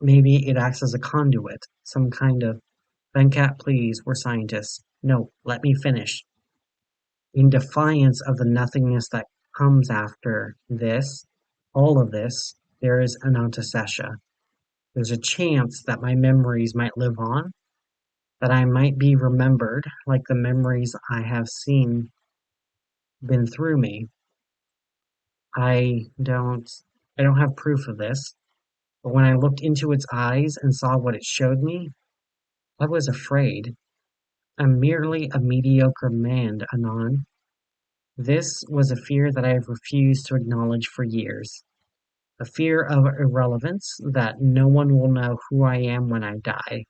Maybe it acts as a conduit, some kind of Venkat, please, we're scientists. No, let me finish. In defiance of the nothingness that comes after this, all of this, there is Anantasesha. There's a chance that my memories might live on, that I might be remembered like the memories I have seen been through me. I don't I don't have proof of this, but when I looked into its eyes and saw what it showed me, I was afraid. I'm merely a mediocre man, Anon. This was a fear that I have refused to acknowledge for years. A fear of irrelevance, that no one will know who I am when I die.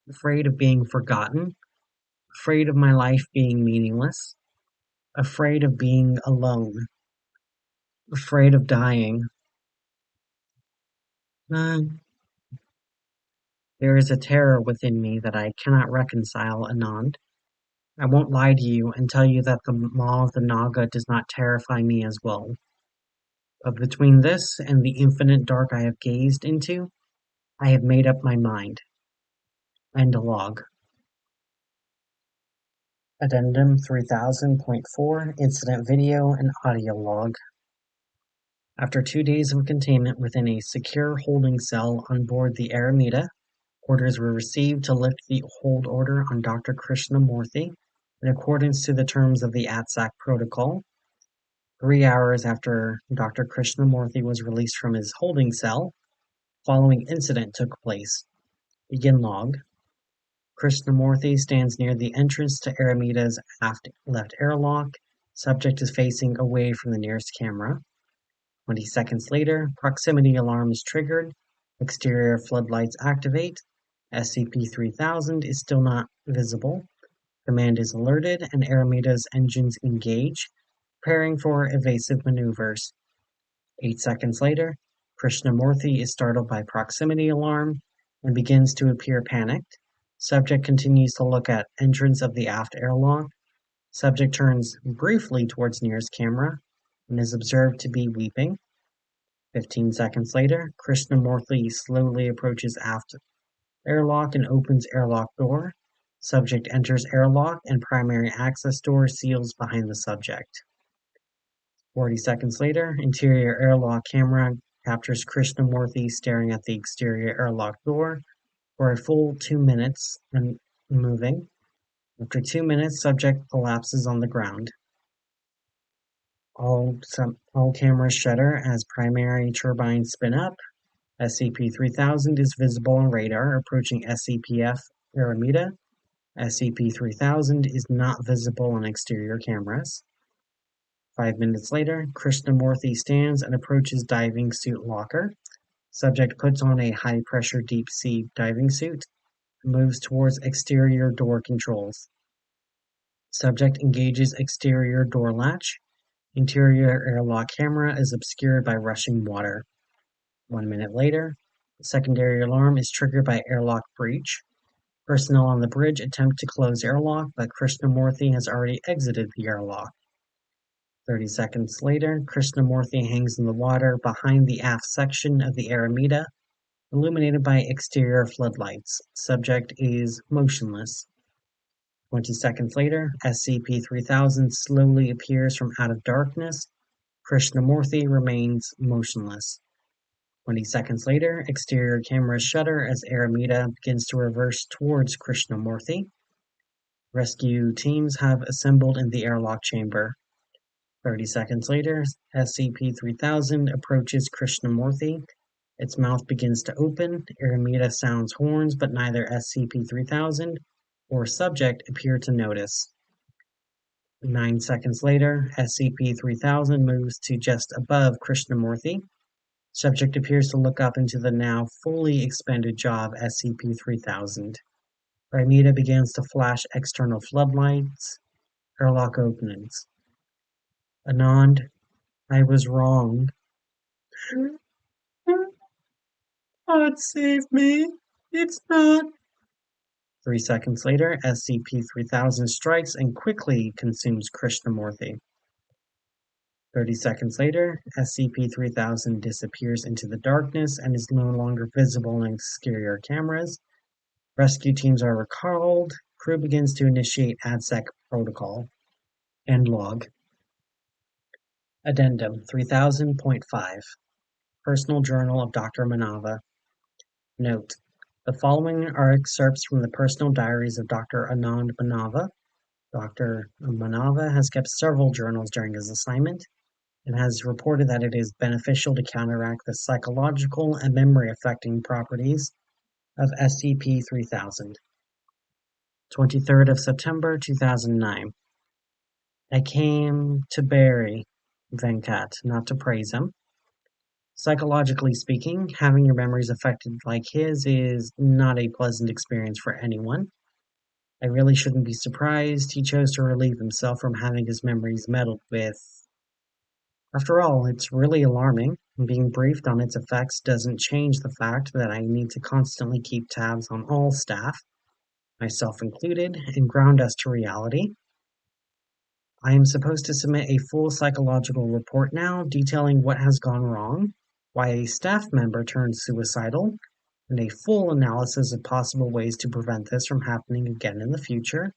Afraid of being forgotten, afraid of my life being meaningless, afraid of being alone, afraid of dying. Uh, there is a terror within me that I cannot reconcile, Anand. I won't lie to you and tell you that the maw of the Naga does not terrify me as well. But between this and the infinite dark I have gazed into, I have made up my mind. End log. Addendum 3000.4 Incident Video and Audio Log. After 2 days of containment within a secure holding cell on board the Aramita, orders were received to lift the hold order on Dr. Krishnamurthy in accordance to the terms of the ATSAC protocol. 3 hours after Dr. Krishnamurthy was released from his holding cell, following incident took place. Begin log. Krishnamurthy stands near the entrance to Aramita's aft left airlock. Subject is facing away from the nearest camera. 20 seconds later, proximity alarm is triggered. Exterior floodlights activate. SCP-3000 is still not visible. Command is alerted and Aramita's engines engage, preparing for evasive maneuvers. 8 seconds later, Krishnamurthy is startled by proximity alarm and begins to appear panicked. Subject continues to look at entrance of the aft airlock. Subject turns briefly towards nearest camera and is observed to be weeping. 15 seconds later, Krishnamurthy slowly approaches aft airlock and opens airlock door. Subject enters airlock and primary access door seals behind the subject. 40 seconds later, interior airlock camera captures Krishnamurthy staring at the exterior airlock door for a full 2 minutes and moving. After 2 minutes, subject collapses on the ground. All cameras shutter as primary turbines spin up. SCP-3000 is visible on radar approaching SCP-F Aramita. SCP-3000 is not visible on exterior cameras. 5 minutes later, Krishnamurthy stands and approaches diving suit locker. Subject puts on a high-pressure deep-sea diving suit and moves towards exterior door controls. Subject engages exterior door latch. Interior airlock camera is obscured by rushing water. 1 minute later, the secondary alarm is triggered by airlock breach. Personnel on the bridge attempt to close airlock, but Krishnamurthy has already exited the airlock. 30 seconds later, Krishnamurthy hangs in the water behind the aft section of the Aramita, illuminated by exterior floodlights. Subject is motionless. 20 seconds later, SCP-3000 slowly appears from out of darkness. Krishnamurthy remains motionless. 20 seconds later, exterior cameras shutter as Aramita begins to reverse towards Krishnamurthy. Rescue teams have assembled in the airlock chamber. 30 seconds later, SCP-3000 approaches Krishnamurthy. Its mouth begins to open. Aramita sounds horns, but neither SCP-3000 or subject appear to notice. 9 seconds later, SCP-3000 moves to just above Krishnamurthy. Subject appears to look up into the now fully expanded jaw of SCP-3000. Aramita begins to flash external floodlights. Airlock opens. Anand, I was wrong. God save me. It's not. 3 seconds later, SCP-3000 strikes and quickly consumes Krishnamurthy. 30 seconds later, SCP-3000 disappears into the darkness and is no longer visible in exterior cameras. Rescue teams are recalled. Crew begins to initiate ADSEC protocol. End log. Addendum 3000.5 Personal Journal of Dr. Manava. Note: the following are excerpts from the personal diaries of Dr. Anand Manava. Dr. Manava has kept several journals during his assignment and has reported that it is beneficial to counteract the psychological and memory-affecting properties of SCP-3000. 23rd of September 2009. I came to bury Venkat, not to praise him. Psychologically speaking, having your memories affected like his is not a pleasant experience for anyone. I really shouldn't be surprised he chose to relieve himself from having his memories meddled with. After all, it's really alarming. Being briefed on its effects doesn't change the fact that I need to constantly keep tabs on all staff, myself included, and ground us to reality. I am supposed to submit a full psychological report now detailing what has gone wrong, why a staff member turned suicidal, and a full analysis of possible ways to prevent this from happening again in the future,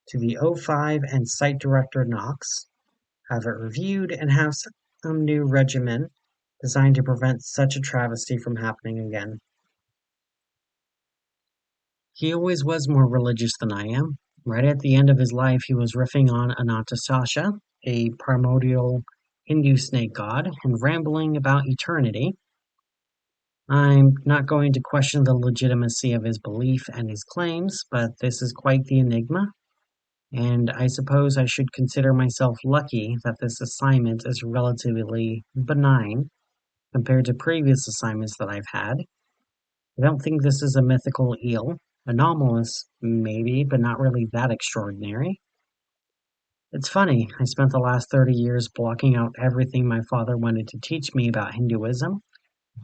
to the O5 and Site Director Knox, have it reviewed, and have some new regimen designed to prevent such a travesty from happening again. He always was more religious than I am. Right at the end of his life, he was riffing on Anatasasha, a primordial Hindu snake god, and rambling about eternity. I'm not going to question the legitimacy of his belief and his claims, but this is quite the enigma, and I suppose I should consider myself lucky that this assignment is relatively benign compared to previous assignments that I've had. I don't think this is a mythical eel. Anomalous, maybe, but not really that extraordinary. It's funny, I spent the last 30 years blocking out everything my father wanted to teach me about Hinduism,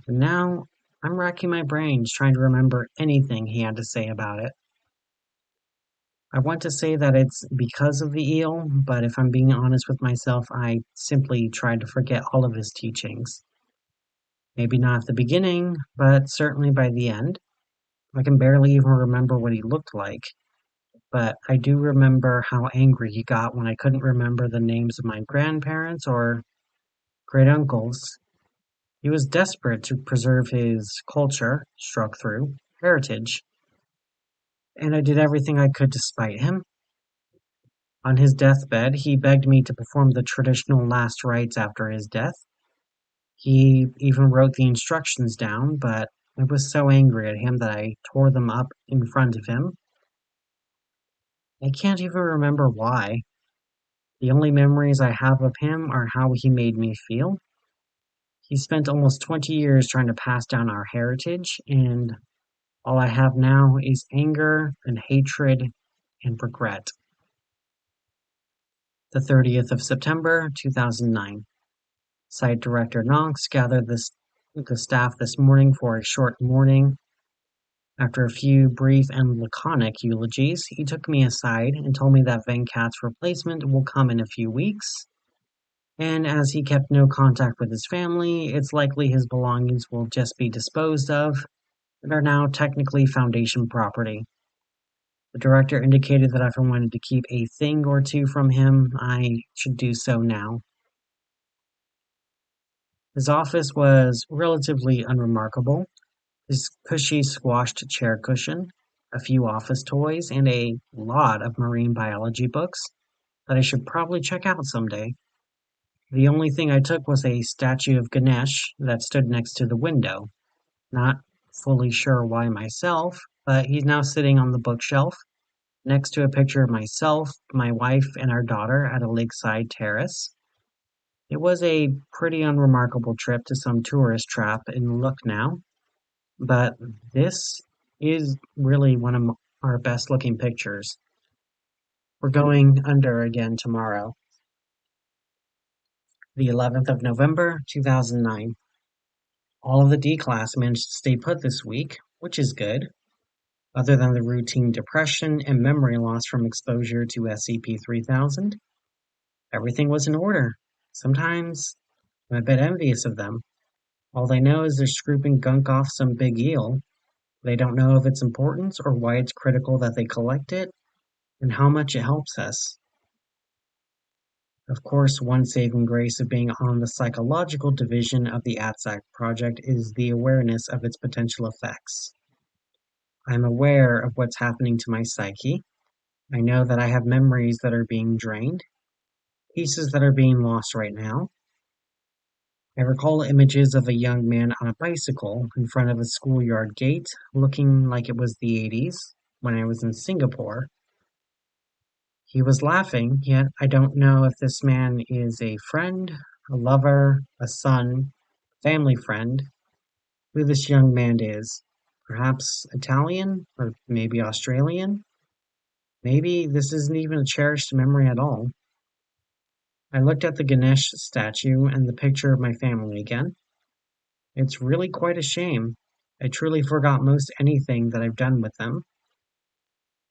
and now I'm racking my brains trying to remember anything he had to say about it. I want to say that it's because of the eel, but if I'm being honest with myself, I simply tried to forget all of his teachings. Maybe not at the beginning, but certainly by the end. I can barely even remember what he looked like, but I do remember how angry he got when I couldn't remember the names of my grandparents or great-uncles. He was desperate to preserve his culture, struck through, heritage, and I did everything I could to spite him. On his deathbed, he begged me to perform the traditional last rites after his death. He even wrote the instructions down, but I was so angry at him that I tore them up in front of him. I can't even remember why. The only memories I have of him are how he made me feel. He spent almost 20 years trying to pass down our heritage, and all I have now is anger and hatred and regret. The 30th of September, 2009. Site Director Knox gathered the staff this morning for a short morning. After a few brief and laconic eulogies, he took me aside and told me that Venkat's replacement will come in a few weeks, and as he kept no contact with his family, it's likely his belongings will just be disposed of and are now technically Foundation property. The director indicated that if I wanted to keep a thing or two from him, I should do so now. His office was relatively unremarkable. His cushy squashed chair cushion, a few office toys, and a lot of marine biology books that I should probably check out someday. The only thing I took was a statue of Ganesh that stood next to the window. Not fully sure why myself, but he's now sitting on the bookshelf next to a picture of myself, my wife, and our daughter at a lakeside terrace. It was a pretty unremarkable trip to some tourist trap in Lucknow, but this is really one of our best looking pictures. We're going under again tomorrow. The 11th of November, 2009. All of the D class managed to stay put this week, which is good. Other than the routine depression and memory loss from exposure to SCP-3000, everything was in order. Sometimes I'm a bit envious of them. All they know is they're scooping gunk off some big eel. They don't know of its importance or why it's critical that they collect it and how much it helps us. Of course, one saving grace of being on the psychological division of the ATSAC project is the awareness of its potential effects. I'm aware of what's happening to my psyche. I know that I have memories that are being drained, pieces that are being lost right now. I recall images of a young man on a bicycle in front of a schoolyard gate, looking like it was the 80s, when I was in Singapore. He was laughing, yet I don't know if this man is a friend, a lover, a son, family friend, who this young man is. Perhaps Italian, or maybe Australian? Maybe this isn't even a cherished memory at all. I looked at the Ganesh statue and the picture of my family again. It's really quite a shame. I truly forgot most anything that I've done with them.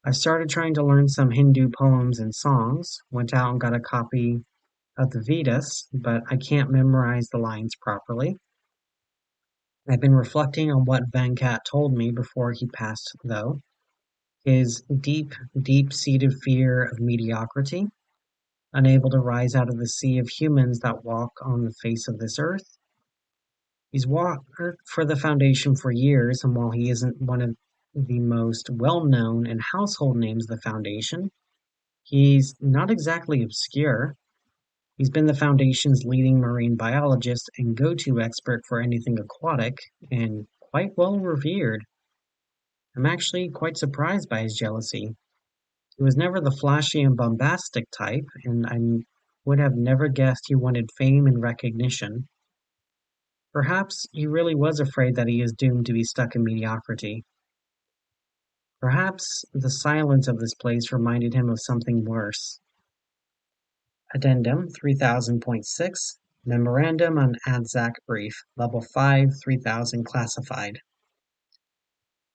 I started trying to learn some Hindu poems and songs, went out and got a copy of the Vedas, but I can't memorize the lines properly. I've been reflecting on what Venkat told me before he passed, though. His deep, deep-seated fear of mediocrity, unable to rise out of the sea of humans that walk on the face of this earth. He's worked for the Foundation for years, and while he isn't one of the most well-known and household names of the Foundation, he's not exactly obscure. He's been the Foundation's leading marine biologist and go-to expert for anything aquatic, and quite well revered. I'm actually quite surprised by his jealousy. He was never the flashy and bombastic type, and I would have never guessed he wanted fame and recognition. Perhaps he really was afraid that he is doomed to be stuck in mediocrity. Perhaps the silence of this place reminded him of something worse. Addendum 3000.6 Memorandum on ADZAC Brief Level 5 3000 Classified.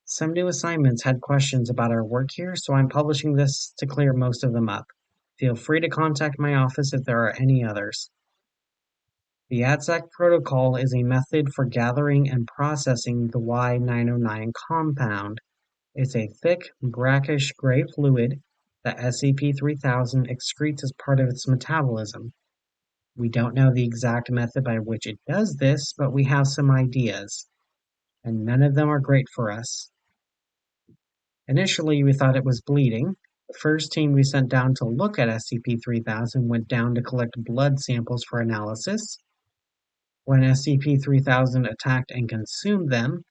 Some new assignments had questions about our work here, so I'm publishing this to clear most of them up. Feel free to contact my office if there are any others. The ADZAC protocol is a method for gathering and processing the Y909 compound. It's a thick, brackish gray fluid that SCP-3000 excretes as part of its metabolism. We don't know the exact method by which it does this, but we have some ideas, and none of them are great for us. Initially, we thought it was bleeding. The first team we sent down to look at SCP-3000 went down to collect blood samples for analysis. When SCP-3000 attacked and consumed them,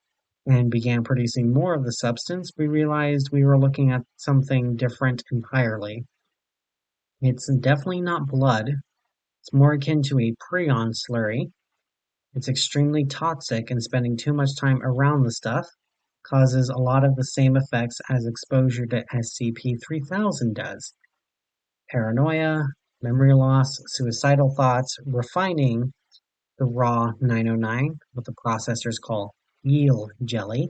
and began producing more of the substance, we realized we were looking at something different entirely. It's definitely not blood. It's more akin to a prion slurry. It's extremely toxic, and spending too much time around the stuff causes a lot of the same effects as exposure to SCP-3000 does. Paranoia, memory loss, suicidal thoughts, refining the raw 909, what the processors call eel jelly,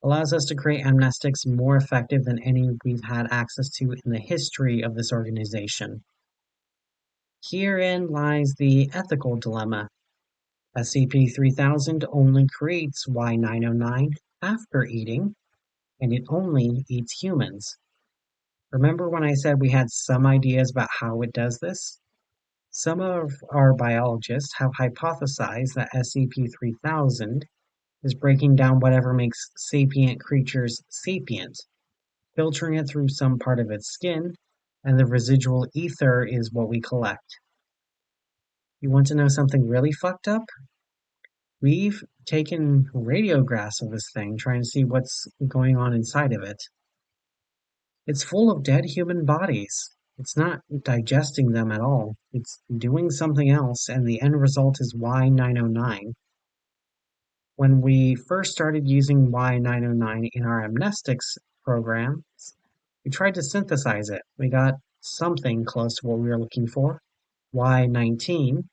allows us to create amnestics more effective than any we've had access to in the history of this organization. Herein lies the ethical dilemma. SCP-3000 only creates Y-909 after eating, and it only eats humans. Remember when I said we had some ideas about how it does this? Some of our biologists have hypothesized that SCP-3000 is breaking down whatever makes sapient creatures sapient, filtering it through some part of its skin, and the residual ether is what we collect. You want to know something really fucked up? We've taken radiographs of this thing, trying to see what's going on inside of it. It's full of dead human bodies. It's not digesting them at all. It's doing something else, and the end result is Y-909. When we first started using Y-909 in our amnestics programs, we tried to synthesize it. We got something close to what we were looking for, Y-19,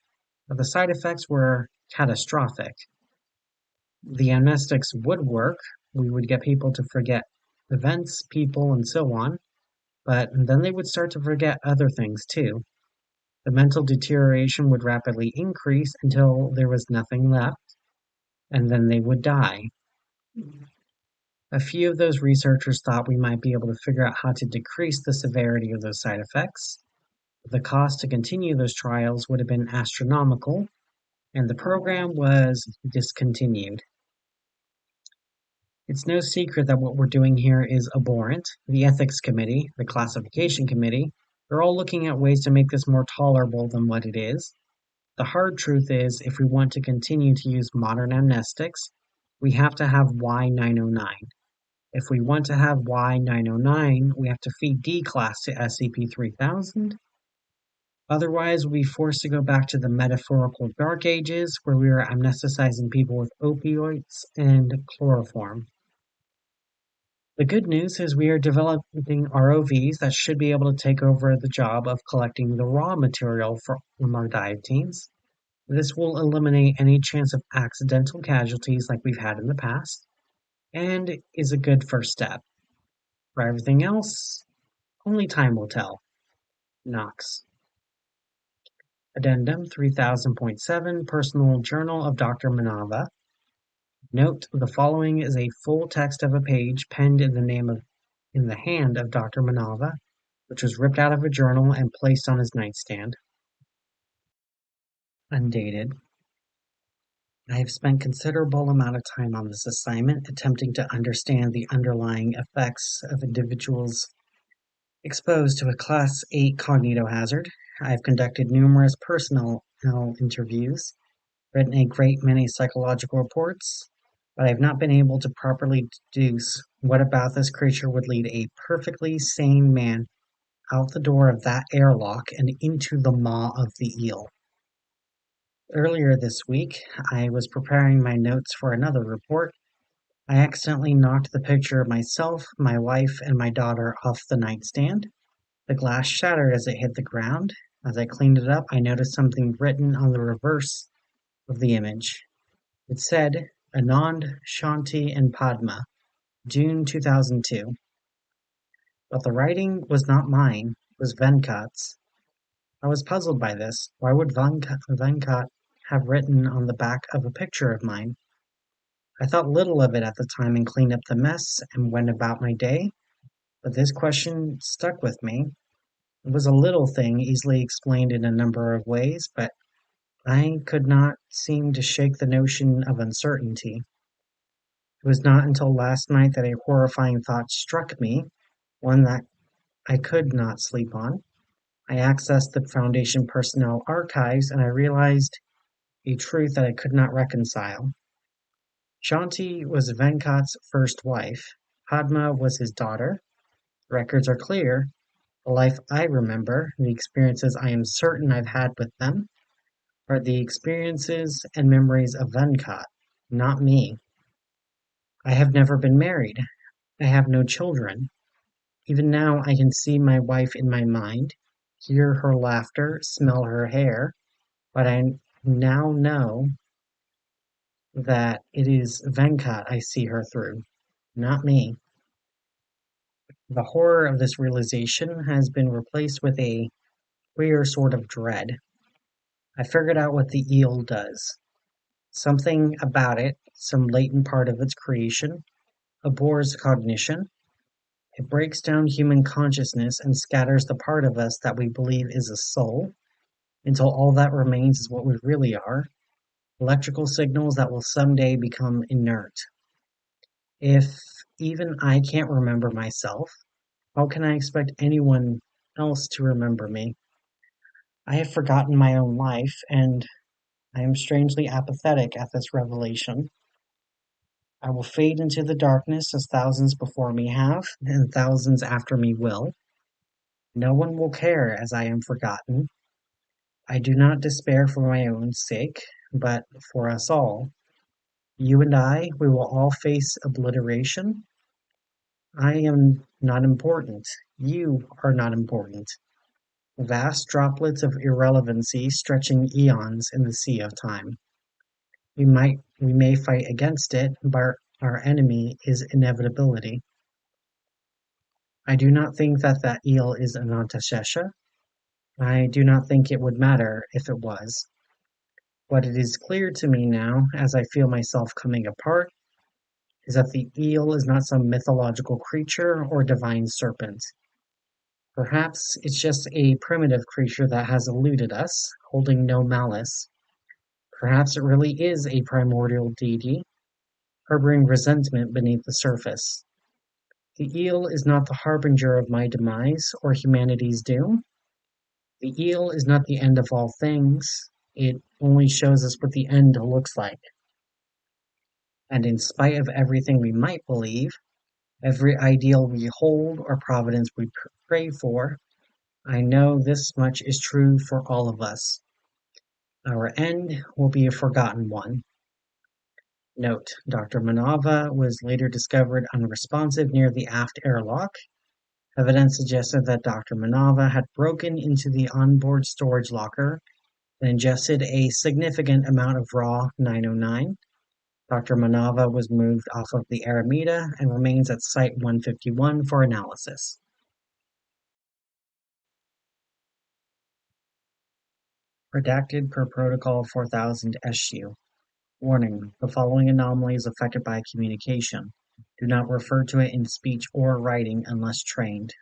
but the side effects were catastrophic. The amnestics would work. We would get people to forget events, people, and so on, but then they would start to forget other things too. The mental deterioration would rapidly increase until there was nothing left, and then they would die. A few of those researchers thought we might be able to figure out how to decrease the severity of those side effects. The cost to continue those trials would have been astronomical, and the program was discontinued. It's no secret that what we're doing here is abhorrent. The ethics committee, the classification committee, they're all looking at ways to make this more tolerable than what it is. The hard truth is, if we want to continue to use modern amnestics, we have to have Y-909. If we want to have Y-909, we have to feed D-Class to SCP-3000. Otherwise, we'll be forced to go back to the metaphorical Dark Ages, where we were amnesticizing people with opioids and chloroform. The good news is we are developing ROVs that should be able to take over the job of collecting the raw material from our dive teams. This will eliminate any chance of accidental casualties like we've had in the past, and is a good first step. For everything else, only time will tell. Knox. Addendum 3000.7 Personal Journal of Dr. Manava. Note, the following is a full text of a page penned in the hand of Dr. Manava, which was ripped out of a journal and placed on his nightstand. Undated. I have spent considerable amount of time on this assignment, attempting to understand the underlying effects of individuals exposed to a Class 8 cognitohazard. I have conducted numerous personnel interviews, written a great many psychological reports, but I have not been able to properly deduce what about this creature would lead a perfectly sane man out the door of that airlock and into the maw of the eel. Earlier this week, I was preparing my notes for another report. I accidentally knocked the picture of myself, my wife, and my daughter off the nightstand. The glass shattered as it hit the ground. As I cleaned it up, I noticed something written on the reverse of the image. It said, Anand, Shanti, and Padma, June 2002. But the writing was not mine, it was Venkat's. I was puzzled by this. Why would Venkat have written on the back of a picture of mine? I thought little of it at the time and cleaned up the mess and went about my day, but this question stuck with me. It was a little thing, easily explained in a number of ways, but I could not seem to shake the notion of uncertainty. It was not until last night that a horrifying thought struck me, one that I could not sleep on. I accessed the Foundation personnel archives and I realized a truth that I could not reconcile. Shanti was Venkat's first wife. Padma was his daughter. Records are clear. The life I remember, the experiences I am certain I've had with them, are the experiences and memories of Venkat, not me. I have never been married. I have no children. Even now I can see my wife in my mind, hear her laughter, smell her hair, but I now know that it is Venkat I see her through, not me. The horror of this realization has been replaced with a queer sort of dread. I figured out what the eel does. Something about it, some latent part of its creation, abhors cognition. It breaks down human consciousness and scatters the part of us that we believe is a soul, until all that remains is what we really are, electrical signals that will someday become inert. If even I can't remember myself, how can I expect anyone else to remember me? I have forgotten my own life, and I am strangely apathetic at this revelation. I will fade into the darkness as thousands before me have, and thousands after me will. No one will care as I am forgotten. I do not despair for my own sake, but for us all. You and I, we will all face obliteration. I am not important. You are not important. Vast droplets of irrelevancy stretching eons in the sea of time. We may fight against it, but our enemy is inevitability. I do not think that that eel is Anantashesha. I do not think it would matter if it was. What it is clear to me now, as I feel myself coming apart, is that the eel is not some mythological creature or divine serpent. Perhaps it's just a primitive creature that has eluded us, holding no malice. Perhaps it really is a primordial deity, harboring resentment beneath the surface. The eel is not the harbinger of my demise or humanity's doom. The eel is not the end of all things. It only shows us what the end looks like. And in spite of everything we might believe, every ideal we hold or providence we pray for, I know this much is true for all of us. Our end will be a forgotten one. Note: Dr. Manava was later discovered unresponsive near the aft airlock. Evidence suggested that Dr. Manava had broken into the onboard storage locker and ingested a significant amount of raw 909. Dr. Manava was moved off of the Aramida and remains at Site-151 for analysis. Redacted per Protocol 4000 SU. Warning: the following anomaly is affected by communication. Do not refer to it in speech or writing unless trained.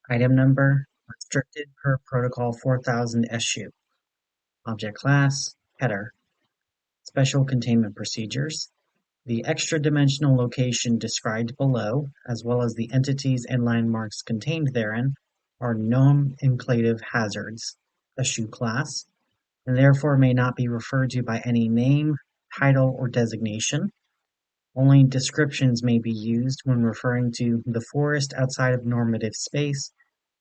Item number: restricted per Protocol 4000 SU. Object class: header. Special containment procedures. The extra-dimensional location described below, as well as the entities and landmarks contained therein, are nomenclative hazards, SU class, and therefore may not be referred to by any name, title, or designation. Only descriptions may be used when referring to the forest outside of normative space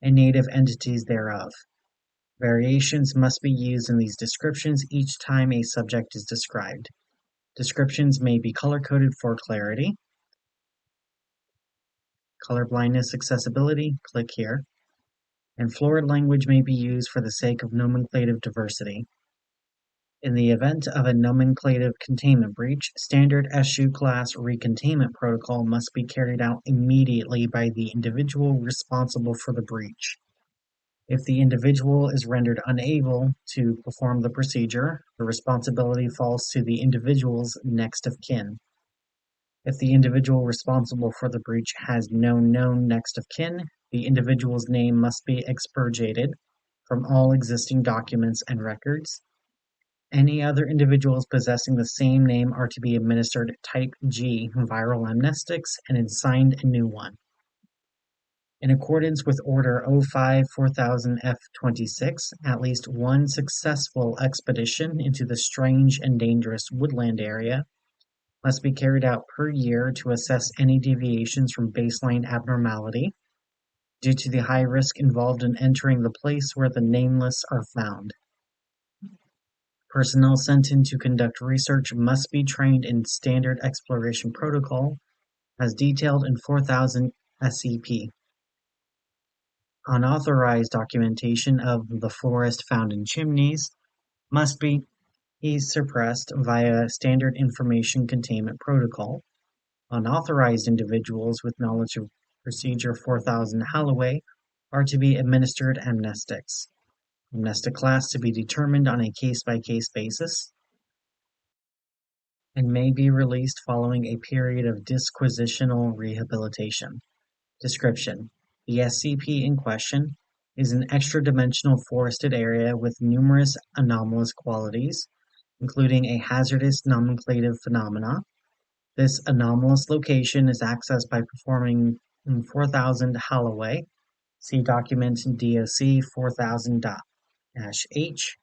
and native entities thereof. Variations must be used in these descriptions each time a subject is described. Descriptions may be color-coded for clarity. Color blindness accessibility, click here. And florid language may be used for the sake of nomenclative diversity. In the event of a nomenclative containment breach, standard SU class recontainment protocol must be carried out immediately by the individual responsible for the breach. If the individual is rendered unable to perform the procedure, the responsibility falls to the individual's next of kin. If the individual responsible for the breach has no known next of kin, the individual's name must be expurgated from all existing documents and records. Any other individuals possessing the same name are to be administered Type G viral amnestics and assigned a new one. In accordance with Order 05-4000-F26, at least one successful expedition into the strange and dangerous woodland area must be carried out per year to assess any deviations from baseline abnormality, due to the high risk involved in entering the place where the nameless are found. Personnel sent in to conduct research must be trained in standard exploration protocol, as detailed in 4000 SCP. Unauthorized documentation of the forest found in chimneys must be suppressed via standard information containment protocol. Unauthorized individuals with knowledge of Procedure 4000 Holloway are to be administered amnestics. Amnestic class to be determined on a case-by-case basis and may be released following a period of disquisitional rehabilitation. Description: the SCP in question is an extra-dimensional forested area with numerous anomalous qualities, including a hazardous nomenclative phenomena. This anomalous location is accessed by performing 4000 Holloway. See document DOC 4000-H.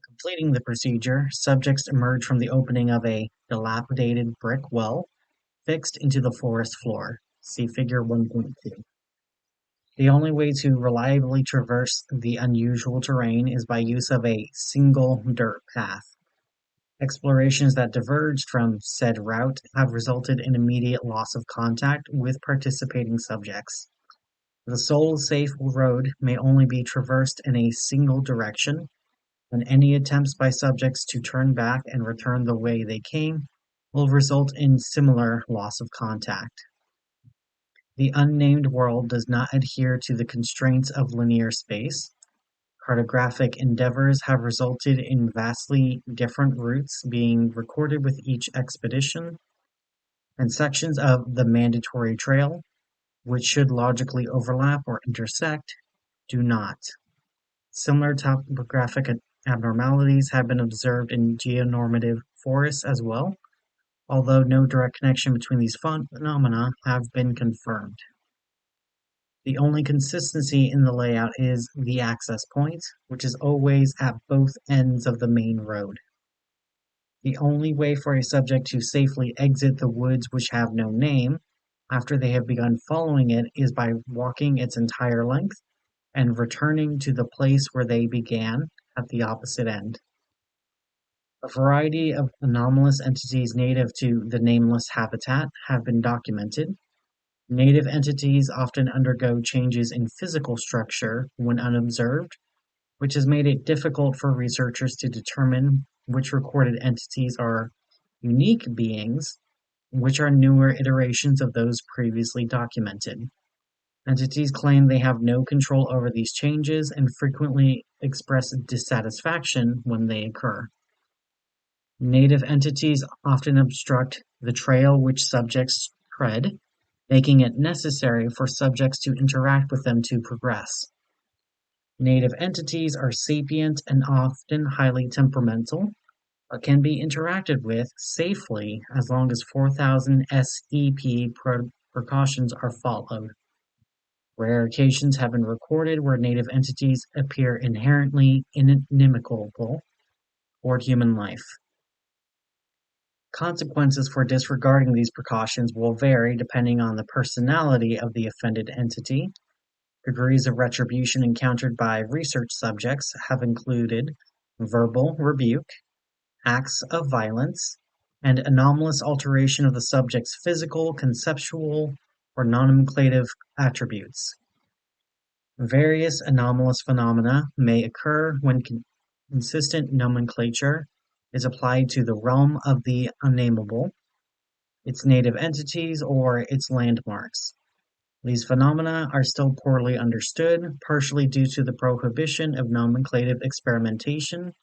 Completing the procedure, subjects emerge from the opening of a dilapidated brick well fixed into the forest floor. See Figure 1.2. The only way to reliably traverse the unusual terrain is by use of a single dirt path. Explorations that diverged from said route have resulted in immediate loss of contact with participating subjects. The sole safe road may only be traversed in a single direction, and any attempts by subjects to turn back and return the way they came will result in similar loss of contact. The unnamed world does not adhere to the constraints of linear space. Cartographic endeavors have resulted in vastly different routes being recorded with each expedition, and sections of the mandatory trail, which should logically overlap or intersect, do not. Similar topographic abnormalities have been observed in geonormative forests as well, although no direct connection between these phenomena have been confirmed. The only consistency in the layout is the access point, which is always at both ends of the main road. The only way for a subject to safely exit the woods which have no name, after they have begun following it, is by walking its entire length and returning to the place where they began at the opposite end. A variety of anomalous entities native to the nameless habitat have been documented. Native entities often undergo changes in physical structure when unobserved, which has made it difficult for researchers to determine which recorded entities are unique beings, which are newer iterations of those previously documented. Entities claim they have no control over these changes and frequently express dissatisfaction when they occur. Native entities often obstruct the trail which subjects tread, making it necessary for subjects to interact with them to progress. Native entities are sapient and often highly temperamental, but can be interacted with safely as long as 4000 SEP precautions are followed. Rare occasions have been recorded where native entities appear inherently inimical toward human life. Consequences for disregarding these precautions will vary depending on the personality of the offended entity. Degrees of retribution encountered by research subjects have included verbal rebuke, acts of violence, and anomalous alteration of the subject's physical, conceptual, or nomenclative attributes. Various anomalous phenomena may occur when consistent nomenclature is applied to the realm of the unnameable, its native entities, or its landmarks. These phenomena are still poorly understood, partially due to the prohibition of nomenclative experimentation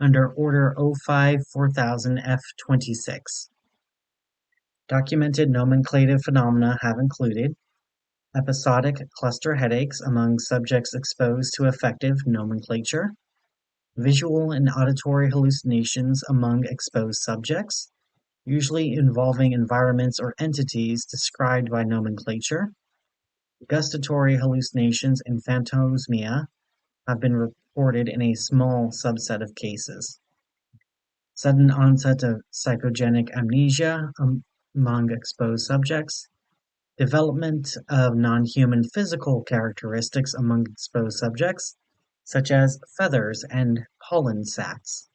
under Order 05-4000-F26. Documented nomenclative phenomena have included episodic cluster headaches among subjects exposed to effective nomenclature, visual and auditory hallucinations among exposed subjects, usually involving environments or entities described by nomenclature. Gustatory hallucinations and phantasmia have been reported in a small subset of cases. Sudden onset of psychogenic amnesia among exposed subjects, development of non-human physical characteristics among exposed subjects, such as feathers and pollen sacs,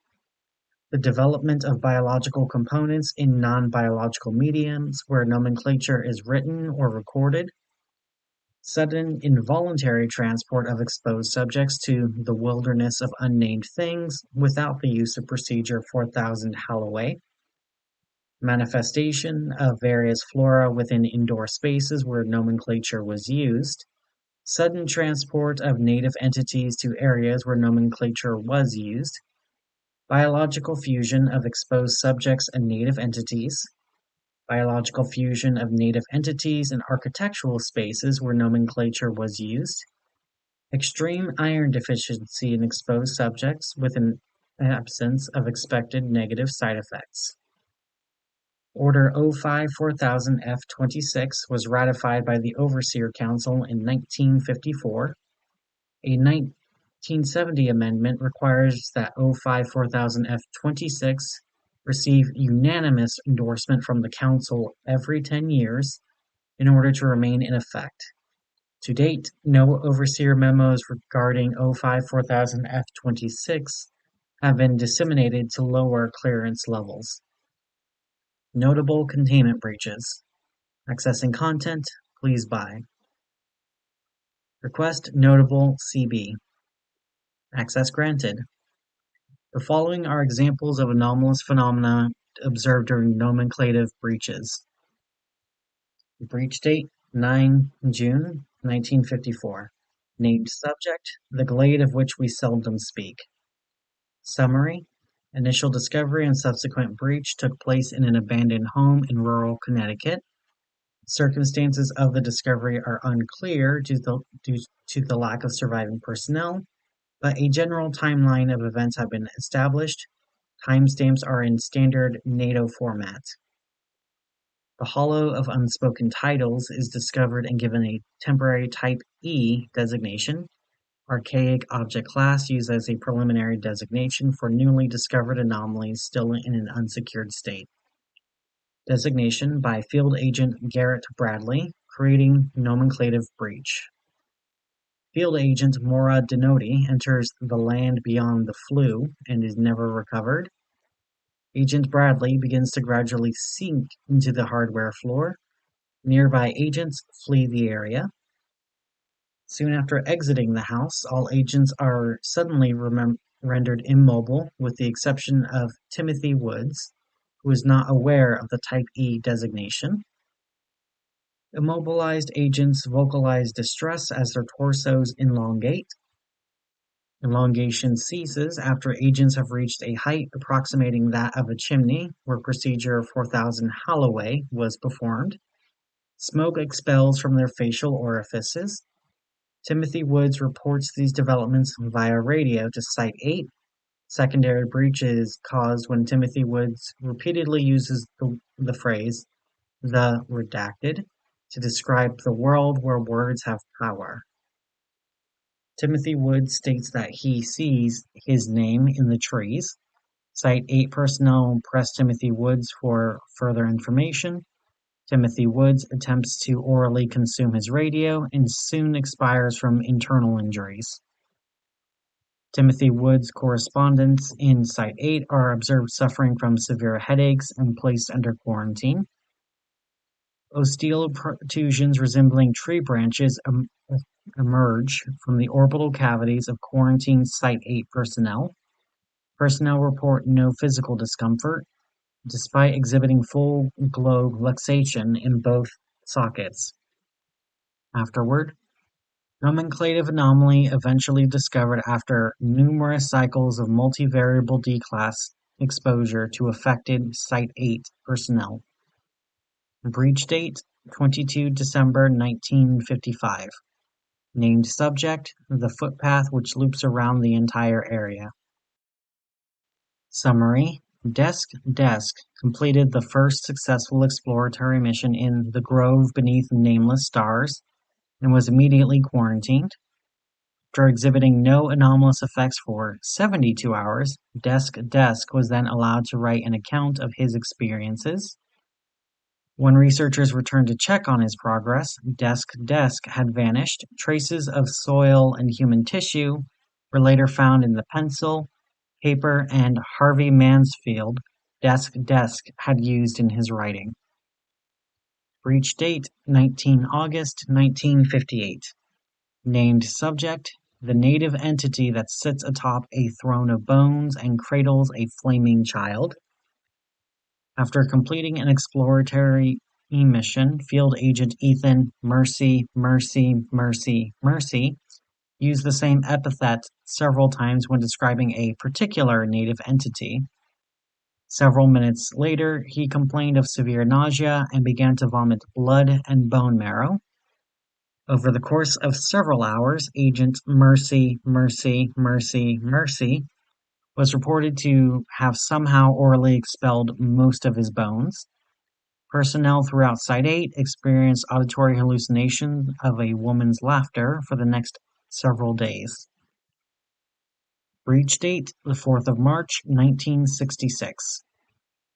the development of biological components in non-biological mediums where nomenclature is written or recorded, Sudden involuntary transport of exposed subjects to the wilderness of unnamed things without the use of procedure 4000 Holloway. Manifestation of various flora within indoor spaces where nomenclature was used. Sudden transport of native entities to areas where nomenclature was used. Biological fusion of exposed subjects and native entities. Biological fusion of native entities in architectural spaces where nomenclature was used. Extreme iron deficiency in exposed subjects with an absence of expected negative side effects. Order 05-4000-F26 was ratified by the Overseer Council in 1954. A 1970 amendment requires that 05-4000-F26 receive unanimous endorsement from the Council every 10 years in order to remain in effect. To date, no Overseer memos regarding 05-4000-F26 have been disseminated to lower clearance levels. Notable containment breaches. Accessing content, please buy. Request notable CB. Access granted. The following are examples of anomalous phenomena observed during nomenclative breaches. Breach date 9 June 1954. Named subject, the glade of which we seldom speak. Summary. Initial discovery and subsequent breach took place in an abandoned home in rural Connecticut. Circumstances of the discovery are unclear due to the lack of surviving personnel, but a general timeline of events have been established. Timestamps are in standard NATO format. The Hollow of Unspoken Titles is discovered and given a temporary Type E designation. Archaic object class used as a preliminary designation for newly discovered anomalies still in an unsecured state. Designation by Field Agent Garrett Bradley, creating nomenclative breach. Field Agent Maura Denoti enters the land beyond the flue and is never recovered. Agent Bradley begins to gradually sink into the hardware floor. Nearby agents flee the area. Soon after exiting the house, all agents are suddenly rendered immobile, with the exception of Timothy Woods, who is not aware of the Type E designation. Immobilized agents vocalize distress as their torsos elongate. Elongation ceases after agents have reached a height approximating that of a chimney, where procedure 4000 Holloway was performed. Smoke expels from their facial orifices. Timothy Woods reports these developments via radio to Site-17. Secondary breach is caused when Timothy Woods repeatedly uses the phrase, "the redacted," to describe the world where words have power. Timothy Woods states that he sees his name in the trees. Site-8 personnel press Timothy Woods for further information. Timothy Woods attempts to orally consume his radio and soon expires from internal injuries. Timothy Woods' correspondents in Site-8 are observed suffering from severe headaches and placed under quarantine. Ostial protrusions resembling tree branches emerge from the orbital cavities of quarantined Site-8 personnel. Personnel report no physical discomfort, despite exhibiting full globe luxation in both sockets. Afterward, nomenclative anomaly eventually discovered after numerous cycles of multivariable D-class exposure to affected Site-8 personnel. Breach date 22 December 1955. Named subject, the footpath which loops around the entire area. Summary. Desk completed the first successful exploratory mission in the grove beneath nameless stars and was immediately quarantined. After exhibiting no anomalous effects for 72 hours, Desk was then allowed to write an account of his experiences. When researchers returned to check on his progress, Desk had vanished. Traces of soil and human tissue were later found in the pencil, paper, and Harvey Mansfield Desk had used in his writing. Breach date 19 August 1958. Named subject: the native entity that sits atop a throne of bones and cradles a flaming child. After completing an exploratory mission, Field Agent Ethan Mercy used the same epithet several times when describing a particular native entity. Several minutes later, he complained of severe nausea and began to vomit blood and bone marrow. Over the course of several hours, Agent Mercy was reported to have somehow orally expelled most of his bones. Personnel throughout Site-8 experienced auditory hallucinations of a woman's laughter for the next several days. Breach date: the 4th of March 1966.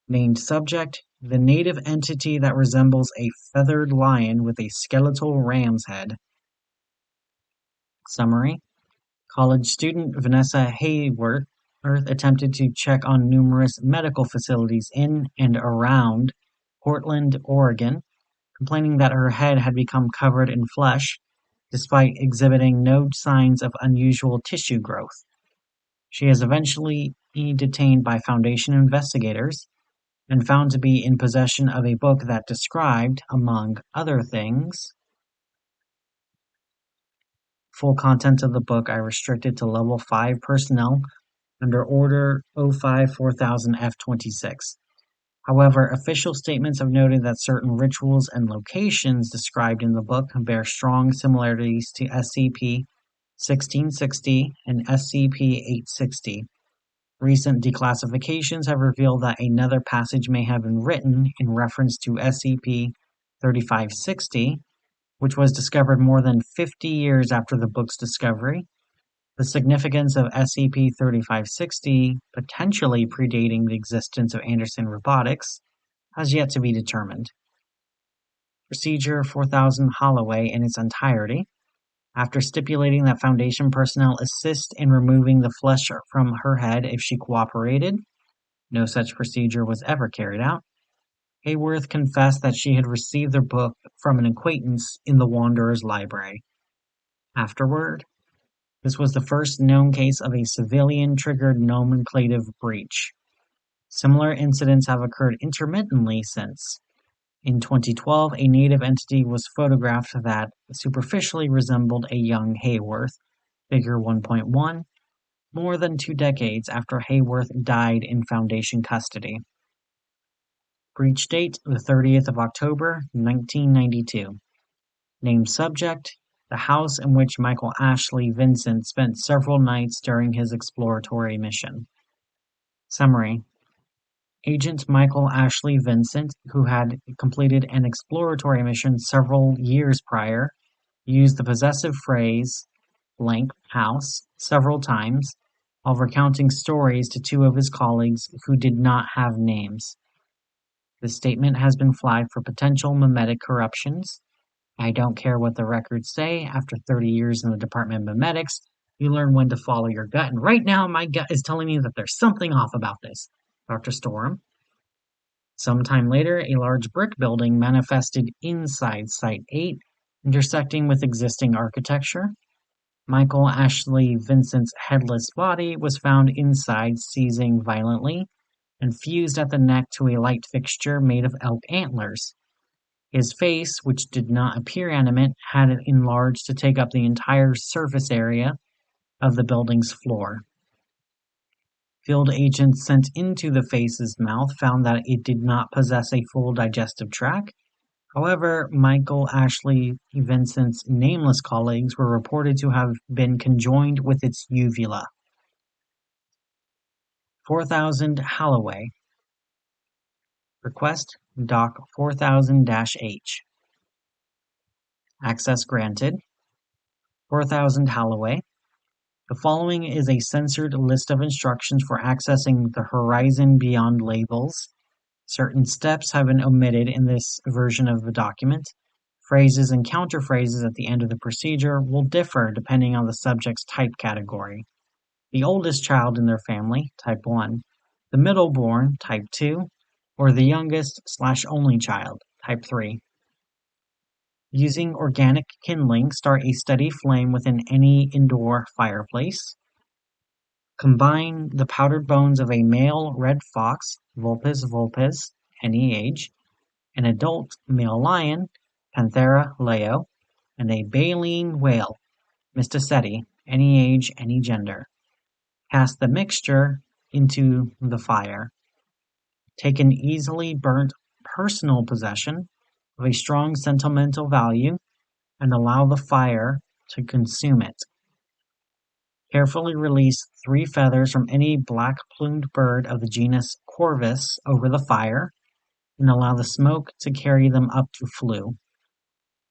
Named subject: the native entity that resembles a feathered lion with a skeletal ram's head. Summary: college student Vanessa Hayworth attempted to check on numerous medical facilities in and around Portland, Oregon, complaining that her head had become covered in flesh, despite exhibiting no signs of unusual tissue growth. She is eventually detained by Foundation investigators and found to be in possession of a book that described, among other things. Full content of the book I restricted to Level 5 personnel under Order 05-4000-F26. However, official statements have noted that certain rituals and locations described in the book bear strong similarities to SCP-1660 and SCP-860. Recent declassifications have revealed that another passage may have been written in reference to SCP-3560, which was discovered more than 50 years after the book's discovery. The significance of SCP-3560 potentially predating the existence of Anderson Robotics has yet to be determined. Procedure 4000 Holloway in its entirety. After stipulating that Foundation personnel assist in removing the flesh from her head if she cooperated, no such procedure was ever carried out. Hayworth confessed that she had received the book from an acquaintance in the Wanderer's library. Afterward, this was the first known case of a civilian-triggered nomenclative breach. Similar incidents have occurred intermittently since. In 2012, a native entity was photographed that superficially resembled a young Hayworth, Figure 1.1, more than 2 decades after Hayworth died in Foundation custody. Breach date: the 30th of October, 1992. Named subject: the house in which Michael Ashley Vincent spent several nights during his exploratory mission. Summary: Agent Michael Ashley Vincent, who had completed an exploratory mission several years prior, used the possessive phrase "blank house" several times while recounting stories to 2 of his colleagues who did not have names. This statement has been flagged for potential memetic corruptions. I don't care what the records say. After 30 years in the Department of Memetics, you learn when to follow your gut. And right now, my gut is telling me that there's something off about this. Dr. Storm. Sometime later, a large brick building manifested inside Site-8, intersecting with existing architecture. Michael Ashley Vincent's headless body was found inside, seizing violently, and fused at the neck to a light fixture made of elk antlers. His face, which did not appear animate, had enlarged to take up the entire surface area of the building's floor. Field agents sent into the face's mouth found that it did not possess a full digestive tract. However, Michael Ashley Vincent's nameless colleagues were reported to have been conjoined with its uvula. 4000 Holloway. Request Doc 4000-H. Access granted. 4000 Holloway. The following is a censored list of instructions for accessing the Horizon Beyond labels. Certain steps have been omitted in this version of the document. Phrases and counterphrases at the end of the procedure will differ depending on the subject's type category. The oldest child in their family, type 1, the middle born, type 2, or the youngest/only child, type 3. Using organic kindling, start a steady flame within any indoor fireplace. Combine the powdered bones of a male red fox, Vulpes vulpes, any age, an adult male lion, Panthera leo, and a baleen whale, Mysticeti, any age, any gender. Cast the mixture into the fire. Take an easily burnt personal possession of a strong sentimental value and allow the fire to consume it. Carefully release 3 feathers from any black-plumed bird of the genus Corvus over the fire and allow the smoke to carry them up to flue.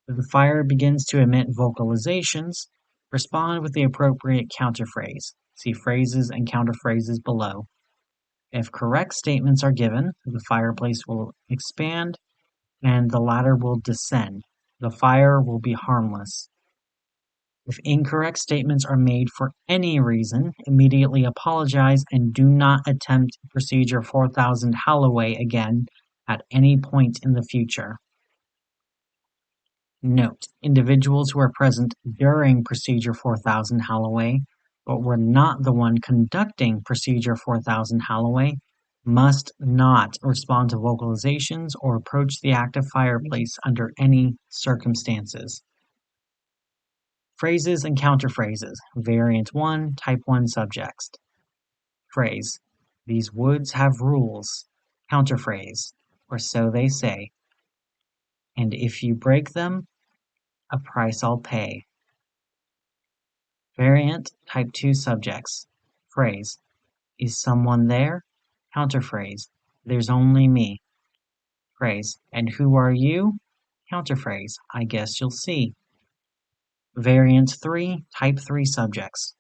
If the fire begins to emit vocalizations, respond with the appropriate counterphrase. See phrases and counterphrases below. If correct statements are given, the fireplace will expand and the ladder will descend. The fire will be harmless. If incorrect statements are made for any reason, immediately apologize and do not attempt Procedure 4000 Holloway again at any point in the future. Note: individuals who are present during Procedure 4000 Holloway but were not the one conducting Procedure 4000 Holloway must not respond to vocalizations or approach the active fireplace under any circumstances. Phrases and counterphrases. Variant 1, Type 1 subjects. Phrase: these woods have rules. Counterphrase: or so they say. And if you break them, a price I'll pay. Variant Type 2 subjects. Phrase: is someone there? Counterphrase: there's only me. Phrase: and who are you? Counterphrase: I guess you'll see. Variant 3, Type 3 subjects.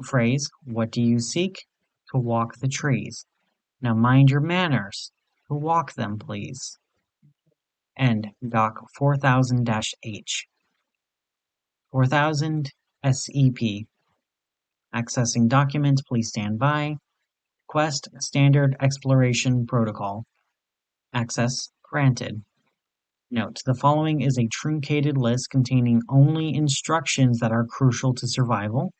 Phrase: what do you seek? To walk the trees. Now mind your manners. To walk them, please. End. Doc 4000-H. 4000 SEP. Accessing document, please stand by. Quest Standard Exploration Protocol. Access granted. Note: the following is a truncated list containing only instructions that are crucial to survival.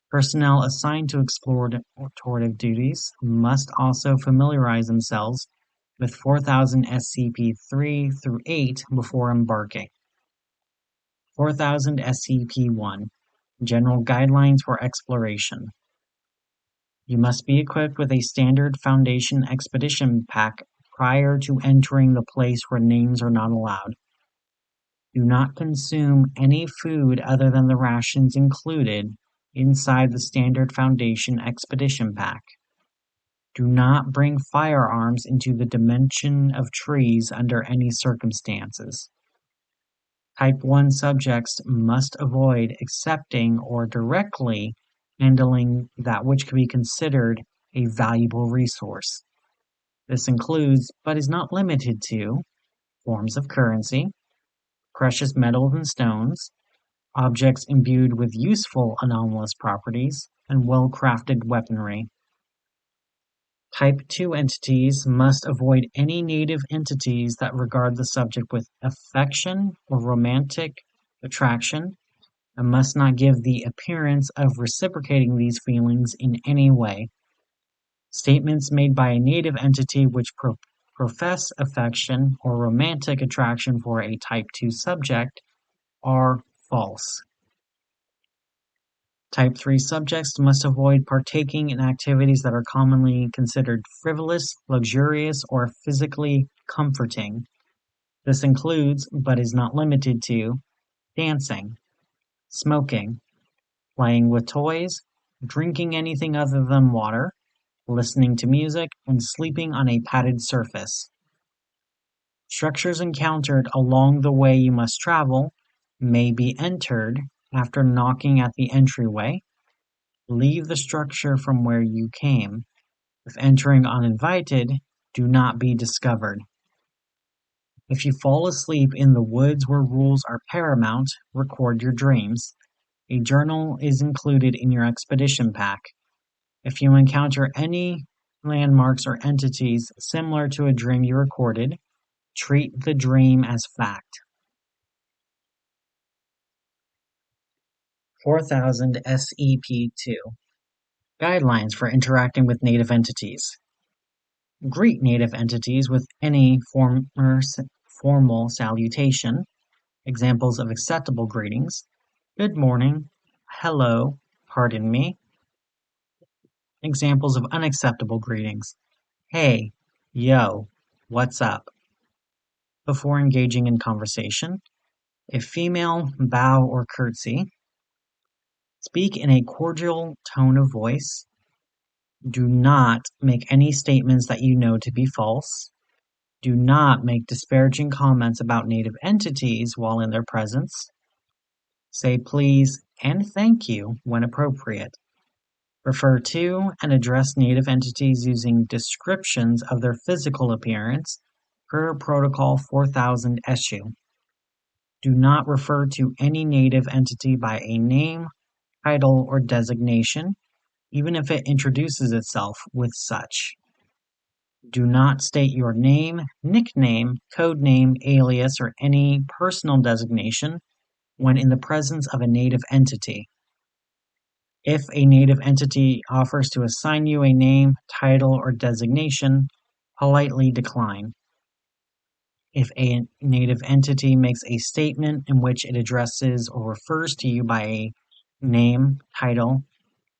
Personnel assigned to explorative duties must also familiarize themselves with 4000 SCP-3 through 8 before embarking. 4000 SCP-1 General Guidelines for Exploration. You must be equipped with a standard Foundation expedition pack prior to entering the place where names are not allowed. Do not consume any food other than the rations included inside the standard Foundation expedition pack. Do not bring firearms into the dimension of trees under any circumstances. Type 1 subjects must avoid accepting or directly handling that which can be considered a valuable resource. This includes, but is not limited to, forms of currency, precious metals and stones, objects imbued with useful anomalous properties, and well-crafted weaponry. Type 2 entities must avoid any native entities that regard the subject with affection or romantic attraction, and must not give the appearance of reciprocating these feelings in any way. Statements made by a native entity which profess affection or romantic attraction for a Type 2 subject are false. Type 3 subjects must avoid partaking in activities that are commonly considered frivolous, luxurious, or physically comforting. This includes, but is not limited to, dancing, smoking, playing with toys, drinking anything other than water, listening to music, and sleeping on a padded surface. Structures encountered along the way you must travel may be entered after knocking at the entryway. Leave the structure from where you came. If entering uninvited, do not be discovered. If you fall asleep in the woods where rules are paramount, record your dreams. A journal is included in your expedition pack. If you encounter any landmarks or entities similar to a dream you recorded, treat the dream as fact. 4000 SEP2 Guidelines for interacting with native entities. Greet native entities with any formal salutation. Examples of acceptable greetings: good morning, hello, pardon me. Examples of unacceptable greetings: hey, yo, what's up. Before engaging in conversation, if female, bow or curtsy. Speak in a cordial tone of voice. Do not make any statements that you know to be false. Do not make disparaging comments about native entities while in their presence. Say please and thank you when appropriate. Refer to and address native entities using descriptions of their physical appearance per Protocol 4000 issue. Do not refer to any native entity by a name, title, or designation, even if it introduces itself with such. Do not state your name, nickname, code name, alias, or any personal designation when in the presence of a native entity. If a native entity offers to assign you a name, title, or designation, politely decline. If a native entity makes a statement in which it addresses or refers to you by a name, title,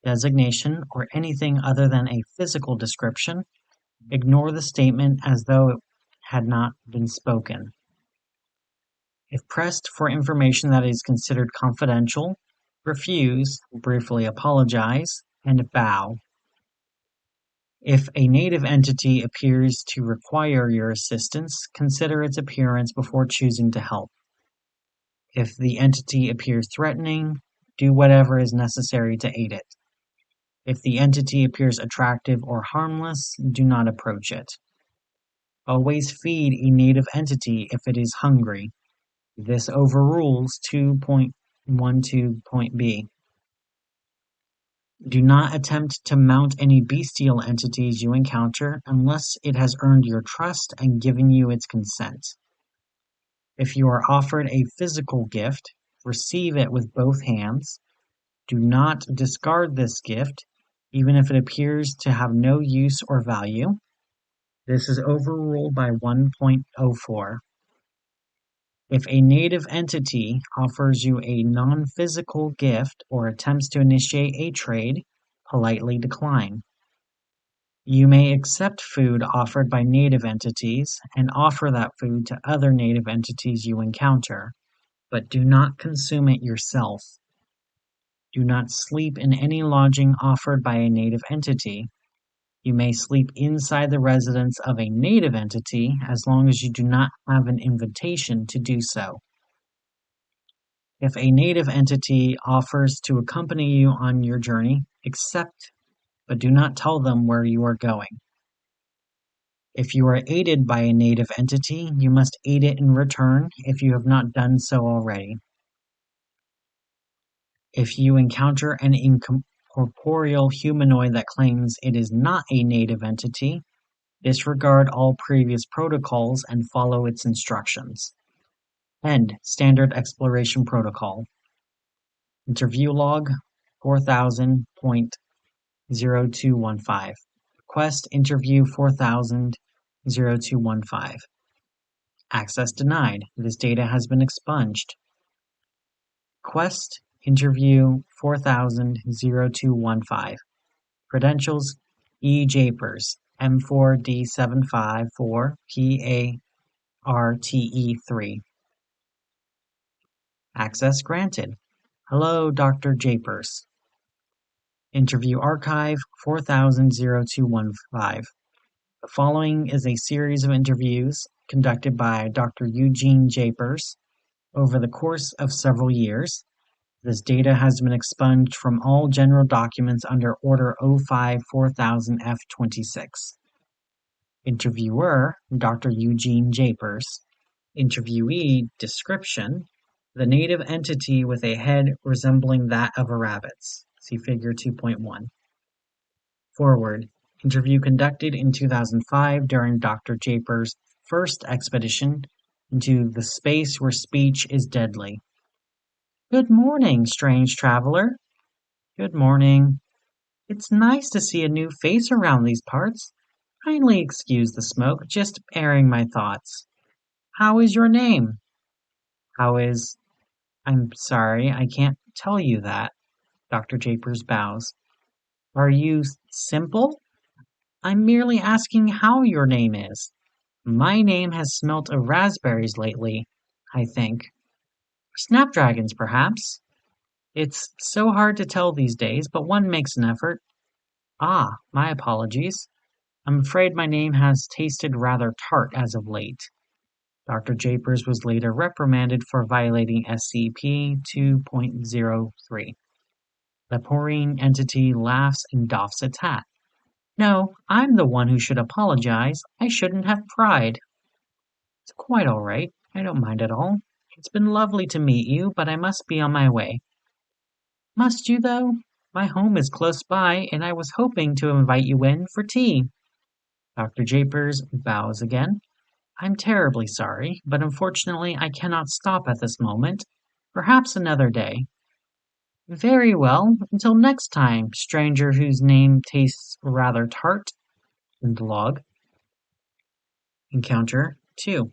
designation, or anything other than a physical description, ignore the statement as though it had not been spoken. If pressed for information that is considered confidential, refuse, briefly apologize, and bow. If a native entity appears to require your assistance, consider its appearance before choosing to help. If the entity appears threatening, do whatever is necessary to aid it. If the entity appears attractive or harmless, do not approach it. Always feed a native entity if it is hungry. This overrules 2.12.b. Do not attempt to mount any bestial entities you encounter unless it has earned your trust and given you its consent. If you are offered a physical gift, receive it with both hands. Do not discard this gift, even if it appears to have no use or value. This is overruled by 1.04. If a native entity offers you a non-physical gift or attempts to initiate a trade, politely decline. You may accept food offered by native entities and offer that food to other native entities you encounter, but do not consume it yourself. Do not sleep in any lodging offered by a native entity. You may sleep inside the residence of a native entity as long as you do not have an invitation to do so. If a native entity offers to accompany you on your journey, accept, but do not tell them where you are going. If you are aided by a native entity, you must aid it in return if you have not done so already. If you encounter an incorporeal humanoid that claims it is not a native entity, disregard all previous protocols and follow its instructions. End Standard Exploration Protocol. Interview Log 4000.0215. Request Interview 4000.0215. Access denied. This data has been expunged. Request Interview 4000.0215. Credentials: E. Japers, M4D754PARTE3. Access granted. Hello, Dr. Japers. Interview Archive 4000.0215. The following is a series of interviews conducted by Dr. Eugene Japers over the course of several years. This data has been expunged from all general documents under Order 05-4000F26. Interviewer, Dr. Eugene Japers. Interviewee, description: the native entity with a head resembling that of a rabbit's. See Figure 2.1. Forward. Interview conducted in 2005 during Dr. Japers' first expedition into the space where speech is deadly. Good morning, strange traveler. Good morning. It's nice to see a new face around these parts. Kindly excuse the smoke, just airing my thoughts. How is your name? How is... I'm sorry, I can't tell you that. Dr. Japers bows. Are you simple? I'm merely asking how your name is. My name has smelt of raspberries lately, I think. Snapdragons, perhaps. It's so hard to tell these days, but one makes an effort. Ah, my apologies. I'm afraid my name has tasted rather tart as of late. Dr. Japers was later reprimanded for violating SCP-2.03. The Porine entity laughs and doffs its hat. No, I'm the one who should apologize. I shouldn't have pried. It's quite all right. I don't mind at all. It's been lovely to meet you, but I must be on my way. Must you, though? My home is close by, and I was hoping to invite you in for tea. Dr. Japers bows again. I'm terribly sorry, but unfortunately I cannot stop at this moment. Perhaps another day. Very well, until next time, stranger whose name tastes rather tart. In the log. Encounter 2.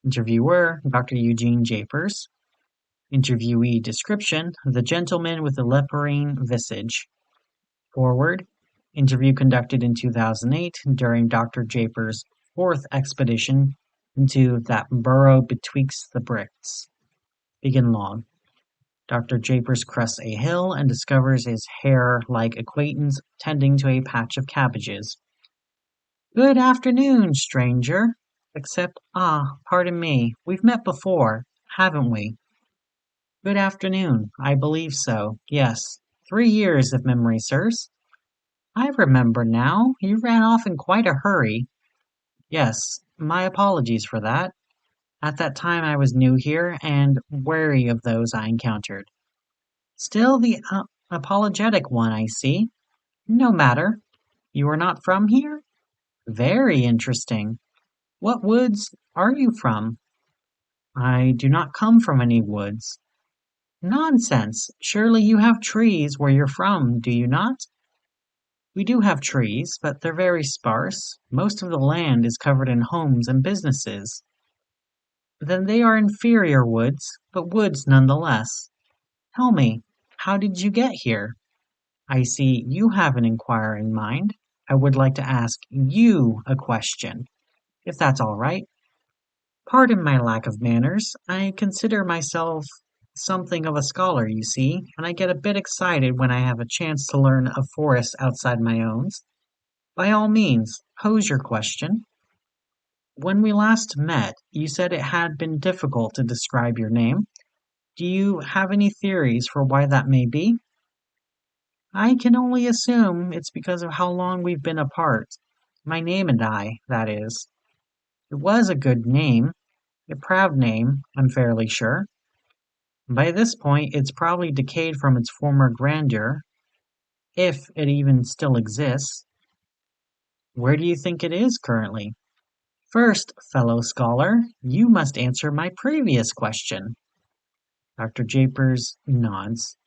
Interviewer, Dr. Eugene Japers. Interviewee description, the gentleman with the leporine visage. Forward, interview conducted in 2008 during Dr. Japers' fourth expedition into that burrow betwixt the bricks. Begin log. Dr. Japers crests a hill and discovers his hare-like acquaintance tending to a patch of cabbages. Good afternoon, stranger. Except, pardon me, we've met before, haven't we? Good afternoon, I believe so, yes. 3 years, if memory serves. I remember now, you ran off in quite a hurry. Yes, my apologies for that. At that time I was new here, and wary of those I encountered. Still the apologetic one, I see. No matter. You are not from here? Very interesting. What woods are you from? I do not come from any woods. Nonsense! Surely you have trees where you're from, do you not? We do have trees, but they're very sparse. Most of the land is covered in homes and businesses. Then they are inferior woods, but woods nonetheless. Tell me, how did you get here? I see you have an inquiring mind. I would like to ask you a question, if that's all right. Pardon my lack of manners. I consider myself something of a scholar, you see, and I get a bit excited when I have a chance to learn a forest outside my own. By all means, pose your question. When we last met, you said it had been difficult to describe your name. Do you have any theories for why that may be? I can only assume it's because of how long we've been apart. My name and I, that is. It was a good name, a proud name, I'm fairly sure. By this point, it's probably decayed from its former grandeur, if it even still exists. Where do you think it is currently? First, fellow scholar, you must answer my previous question. Dr. Japers nods.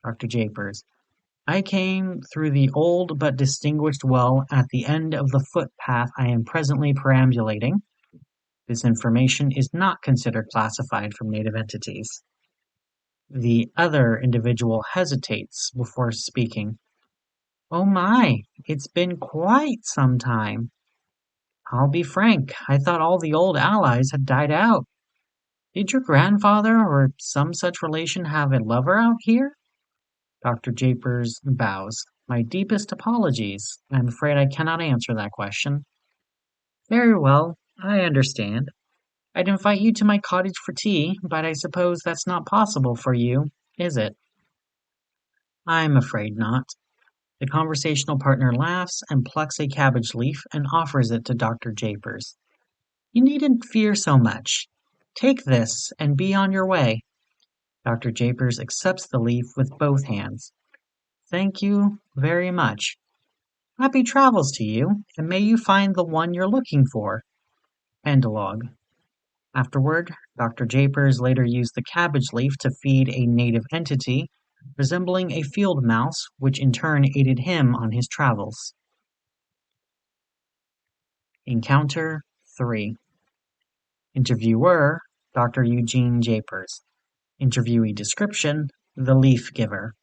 Dr. Japers. I came through the old but distinguished well at the end of the footpath I am presently perambulating. This information is not considered classified from native entities. The other individual hesitates before speaking. Oh my, it's been quite some time. I'll be frank, I thought all the old allies had died out. Did your grandfather or some such relation have a lover out here? Dr. Japers bows. My deepest apologies. I'm afraid I cannot answer that question. Very well, I understand. I'd invite you to my cottage for tea, but I suppose that's not possible for you, is it? I'm afraid not. The conversational partner laughs and plucks a cabbage leaf and offers it to Dr. Japers. You needn't fear so much. Take this and be on your way. Dr. Japers accepts the leaf with both hands. Thank you very much. Happy travels to you, and may you find the one you're looking for. End log. Afterward, Dr. Japers later used the cabbage leaf to feed a native entity, resembling a field mouse, which in turn aided him on his travels. Encounter 3. Interviewer, Dr. Eugene Japers. Interviewee description, the leaf giver.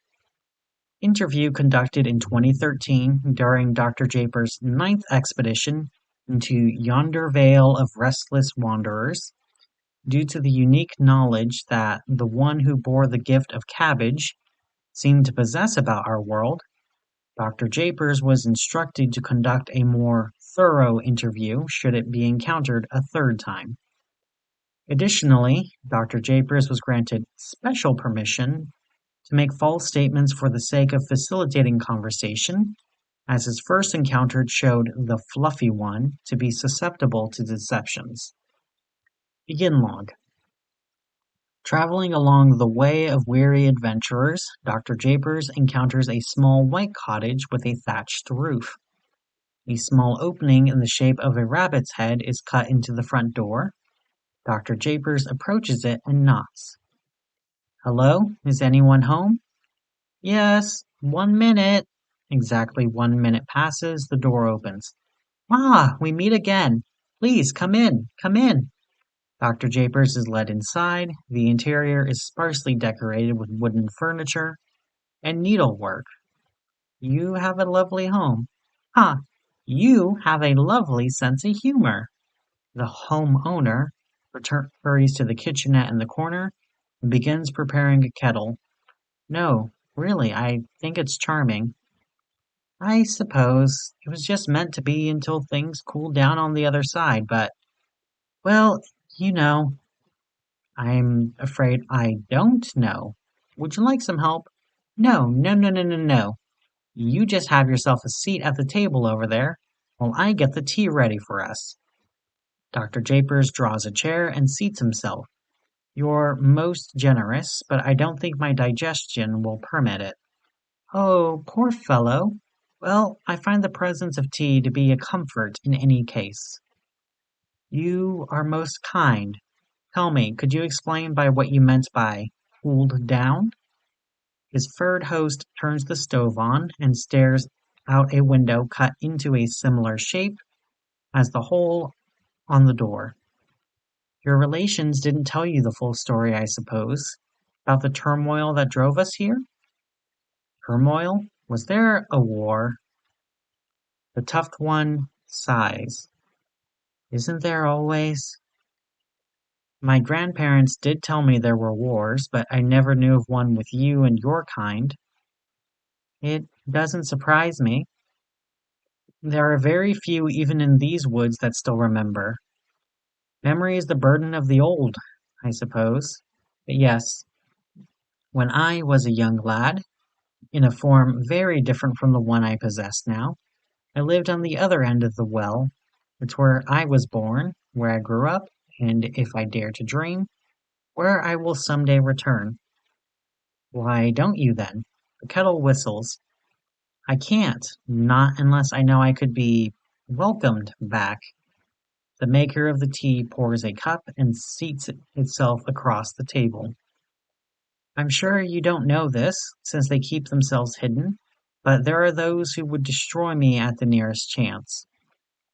Interview conducted in 2013 during Dr. Japers' 9th expedition into yonder vale of restless wanderers. Due to the unique knowledge that the one who bore the gift of cabbage seemed to possess about our world, Dr. Japers was instructed to conduct a more thorough interview should it be encountered a third time. Additionally, Dr. Japers was granted special permission to make false statements for the sake of facilitating conversation, as his first encounter showed the fluffy one to be susceptible to deceptions. Begin log. Traveling along the way of weary adventurers, Dr. Japers encounters a small white cottage with a thatched roof. A small opening in the shape of a rabbit's head is cut into the front door. Dr. Japers approaches it and knocks. Hello, is anyone home? Yes, 1 minute. Exactly 1 minute passes, the door opens. Ah, we meet again. Please, come in, come in. Dr. Japers is led inside. The interior is sparsely decorated with wooden furniture and needlework. You have a lovely home. Ha! You have a lovely sense of humor. The homeowner hurries to the kitchenette in the corner and begins preparing a kettle. No, really, I think it's charming. I suppose it was just meant to be until things cool down on the other side, but, well, you know, I'm afraid I don't know. Would you like some help? No, no, no, no, no, no. You just have yourself a seat at the table over there, while I get the tea ready for us. Dr. Japers draws a chair and seats himself. You're most generous, but I don't think my digestion will permit it. Oh, poor fellow. Well, I find the presence of tea to be a comfort in any case. You are most kind. Tell me, could you explain by what you meant by cooled down? His furred host turns the stove on and stares out a window cut into a similar shape as the hole on the door. Your relations didn't tell you the full story, I suppose, about the turmoil that drove us here? Turmoil? Was there a war? The tufted one sighs. Isn't there always? My grandparents did tell me there were wars, but I never knew of one with you and your kind. It doesn't surprise me. There are very few even in these woods that still remember. Memory is the burden of the old, I suppose. But yes, when I was a young lad, in a form very different from the one I possess now, I lived on the other end of the well. It's where I was born, where I grew up, and if I dare to dream, where I will someday return. Why don't you then? The kettle whistles. I can't, not unless I know I could be welcomed back. The maker of the tea pours a cup and seats itself across the table. I'm sure you don't know this, since they keep themselves hidden, but there are those who would destroy me at the nearest chance.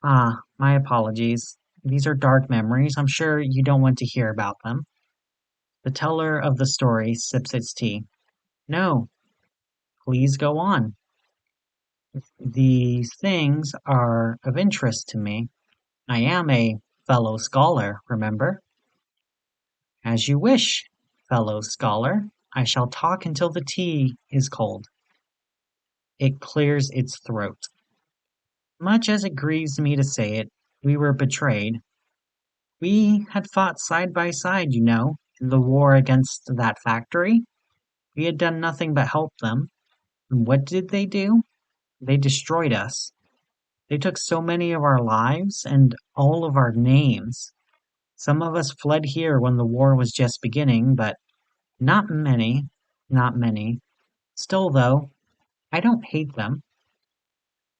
Ah, my apologies. These are dark memories. I'm sure you don't want to hear about them. The teller of the story sips its tea. No, please go on. These things are of interest to me. I am a fellow scholar, remember? As you wish, fellow scholar. I shall talk until the tea is cold. It clears its throat. Much as it grieves me to say it, we were betrayed. We had fought side by side, you know, in the war against that factory. We had done nothing but help them. And what did they do? They destroyed us. They took so many of our lives and all of our names. Some of us fled here when the war was just beginning, but not many, not many. Still, though, I don't hate them.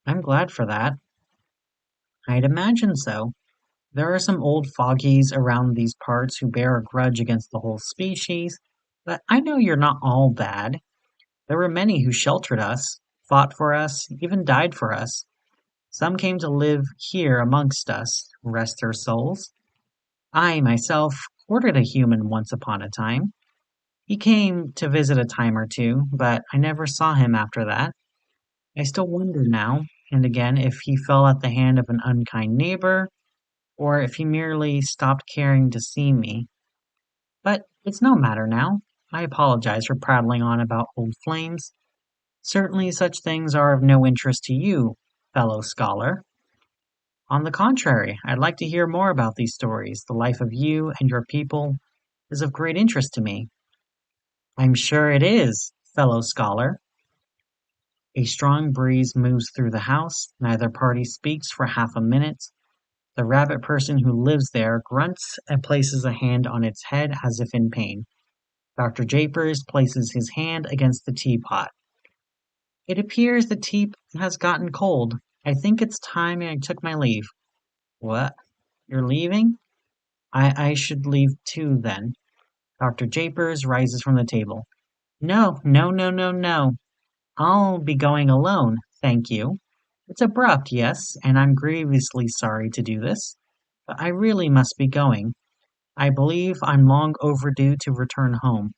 I'm glad for that. I'd imagine so. There are some old fogies around these parts who bear a grudge against the whole species, but I know you're not all bad. There were many who sheltered us, fought for us, even died for us. Some came to live here amongst us, rest their souls. I, myself, courted a human once upon a time. He came to visit a time or two, but I never saw him after that. I still wonder now and again if he fell at the hand of an unkind neighbor, or if he merely stopped caring to see me. But it's no matter now. I apologize for prattling on about old flames. Certainly such things are of no interest to you, fellow scholar. On the contrary, I'd like to hear more about these stories. The life of you and your people is of great interest to me. I'm sure it is, fellow scholar. A strong breeze moves through the house. Neither party speaks for half a minute. The rabbit person who lives there grunts and places a hand on its head as if in pain. Dr. Japers places his hand against the teapot. It appears the tea has gotten cold. I think it's time I took my leave. What? You're leaving? I should leave too, then. Dr. Japers rises from the table. No, no, no, no, no. I'll be going alone, thank you. It's abrupt, yes, and I'm grievously sorry to do this, but I really must be going. I believe I'm long overdue to return home.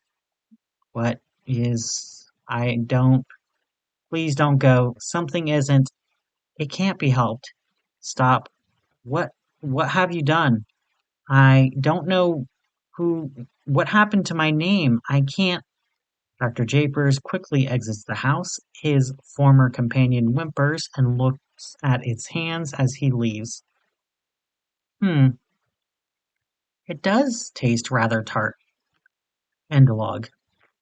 What is... I don't... Please don't go. Something isn't... It can't be helped. Stop. What... What have you done? I don't know who... What happened to my name? I can't... Dr. Japers quickly exits the house. His former companion whimpers and looks at its hands as he leaves. It does taste rather tart. Endlog.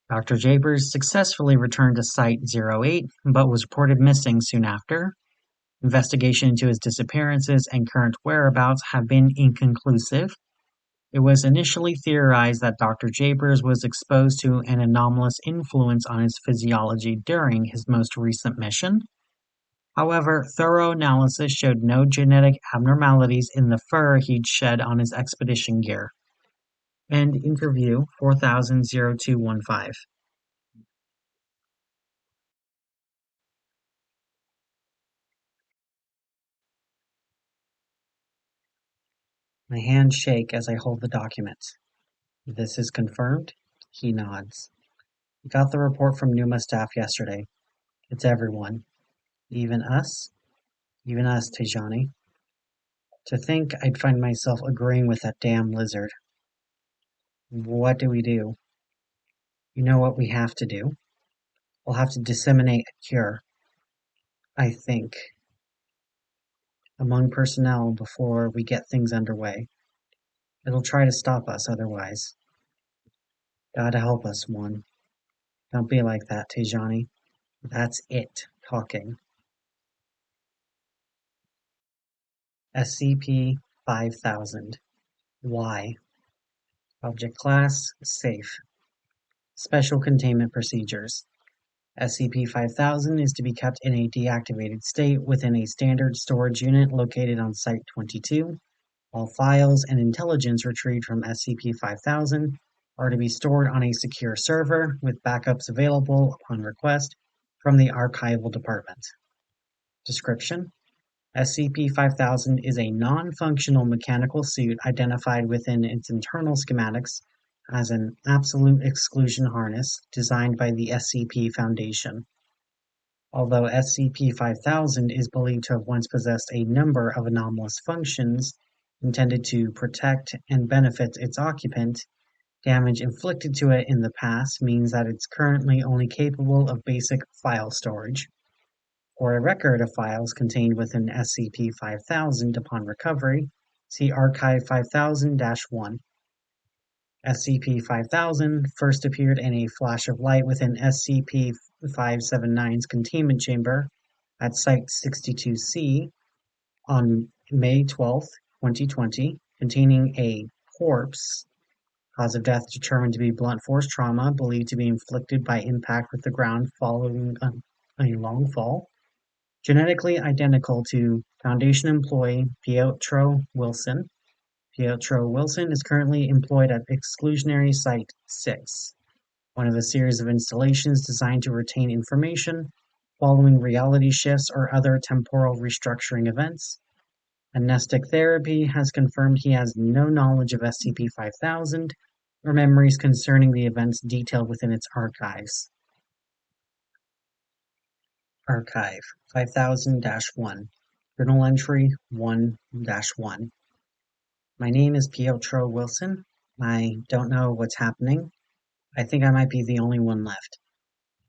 Dr. Japers successfully returned to Site-08, but was reported missing soon after. Investigation into his disappearances and current whereabouts have been inconclusive. It was initially theorized that Dr. Japers was exposed to an anomalous influence on his physiology during his most recent mission. However, thorough analysis showed no genetic abnormalities in the fur he'd shed on his expedition gear. End interview 4000-0215. My hands shake as I hold the document. This is confirmed? He nods. We got the report from Numa staff yesterday. It's everyone. Even us? Even us, Tejani. To think I'd find myself agreeing with that damn lizard. What do we do? You know what we have to do? We'll have to disseminate a cure. I think. Among personnel before we get things underway. It'll try to stop us otherwise. Gotta help us, one. Don't be like that, Tejani. That's it, talking. SCP-5000. Why? Object Class: Safe. Special Containment Procedures. SCP-5000 is to be kept in a deactivated state within a standard storage unit located on Site-22. All files and intelligence retrieved from SCP-5000 are to be stored on a secure server, with backups available upon request from the Archival Department. Description: SCP-5000 is a non-functional mechanical suit identified within its internal schematics as an absolute exclusion harness designed by the SCP Foundation. Although SCP-5000 is believed to have once possessed a number of anomalous functions intended to protect and benefit its occupant, damage inflicted to it in the past means that it's currently only capable of basic file storage. For a record of files contained within SCP-5000 upon recovery, see Archive 5000-1. SCP-5000 first appeared in a flash of light within SCP-579's containment chamber at Site-62C on May 12, 2020, containing a corpse. Cause of death determined to be blunt force trauma, believed to be inflicted by impact with the ground following a long fall. Genetically identical to Foundation employee Pietro Wilson. Pietro Wilson is currently employed at Exclusionary Site-6, one of a series of installations designed to retain information following reality shifts or other temporal restructuring events. Amnestic Therapy has confirmed he has no knowledge of SCP-5000 or memories concerning the events detailed within its archives. Archive 5000-1 Journal Entry 1-1 My name is Pietro Wilson. I don't know what's happening. I think I might be the only one left.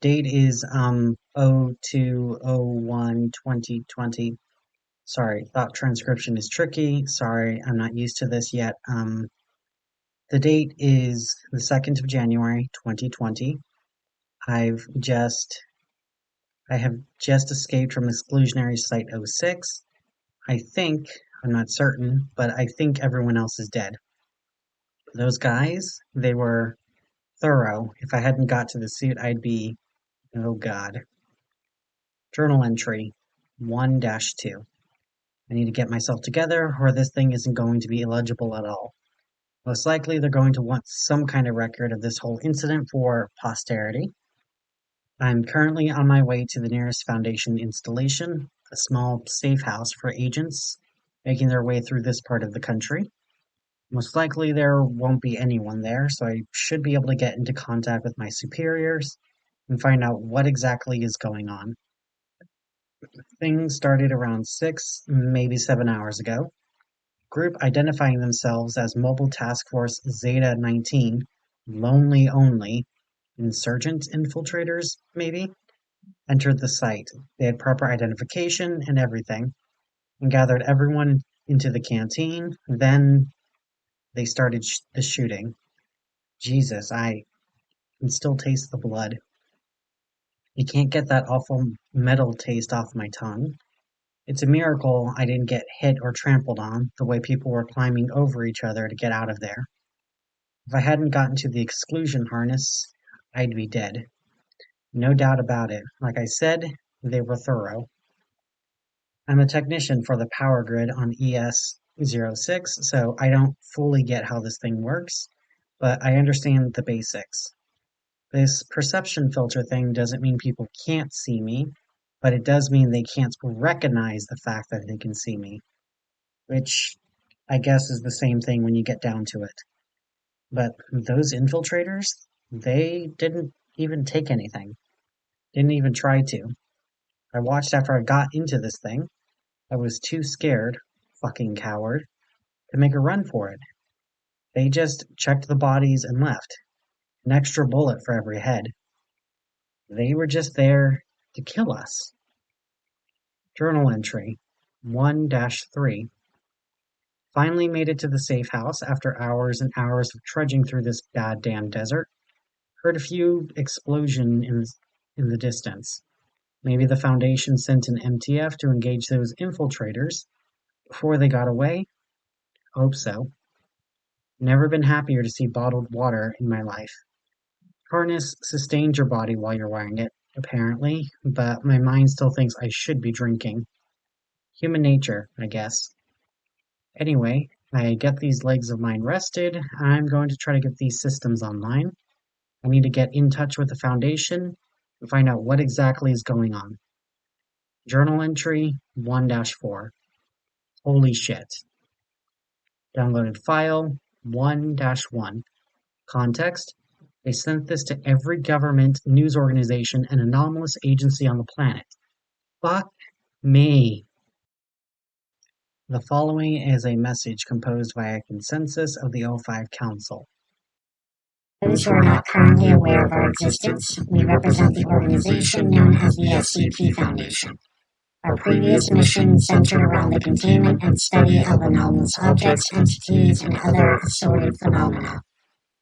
Date is 02/01/2020. Sorry, thought transcription is tricky. Sorry, I'm not used to this yet. The date is the 2nd of January, 2020. I have just escaped from exclusionary site 06. I think, I'm not certain, but I think everyone else is dead. Those guys, they were thorough. If I hadn't got to the suit, I'd be, oh god. Journal entry 1-2. I need to get myself together, or this thing isn't going to be illegible at all. Most likely they're going to want some kind of record of this whole incident for posterity. I'm currently on my way to the nearest Foundation installation, a small safe house for agents making their way through this part of the country. Most likely there won't be anyone there, so I should be able to get into contact with my superiors and find out what exactly is going on. Things started around 6, maybe 7 hours ago. Group identifying themselves as Mobile Task Force Zeta-19, Lonely Only, Insurgent Infiltrators, maybe, entered the site. They had proper identification and everything, and gathered everyone into the canteen. Then they started the shooting. Jesus, I can still taste the blood. You can't get that awful metal taste off my tongue. It's a miracle I didn't get hit or trampled on, the way people were climbing over each other to get out of there. If I hadn't gotten to the exclusion harness, I'd be dead. No doubt about it. Like I said, they were thorough. I'm a technician for the power grid on ES-06, so I don't fully get how this thing works, but I understand the basics. This perception filter thing doesn't mean people can't see me, but it does mean they can't recognize the fact that they can see me, which I guess is the same thing when you get down to it. But those infiltrators, they didn't even take anything. Didn't even try to. I watched after I got into this thing. I was too scared, fucking coward, to make a run for it. They just checked the bodies and left. An extra bullet for every head. They were just there to kill us. Journal entry 1-3. Finally made it to the safe house after hours and hours of trudging through this goddamn desert. Heard a few explosions in the distance. Maybe the Foundation sent an MTF to engage those infiltrators before they got away? Hope so. Never been happier to see bottled water in my life. Harness sustains your body while you're wearing it, apparently, but my mind still thinks I should be drinking. Human nature, I guess. Anyway, I get these legs of mine rested. I'm going to try to get these systems online. I need to get in touch with the Foundation and find out what exactly is going on. Journal entry 1-4. Holy shit. Downloaded file 1-1. Context: they sent this to every government, news organization, and anomalous agency on the planet. Fuck me. The following is a message composed via consensus of the O5 Council. Those who are not currently aware of our existence, we represent the organization known as the SCP Foundation. Our previous mission centered around the containment and study of anomalous objects, entities, and other assorted phenomena.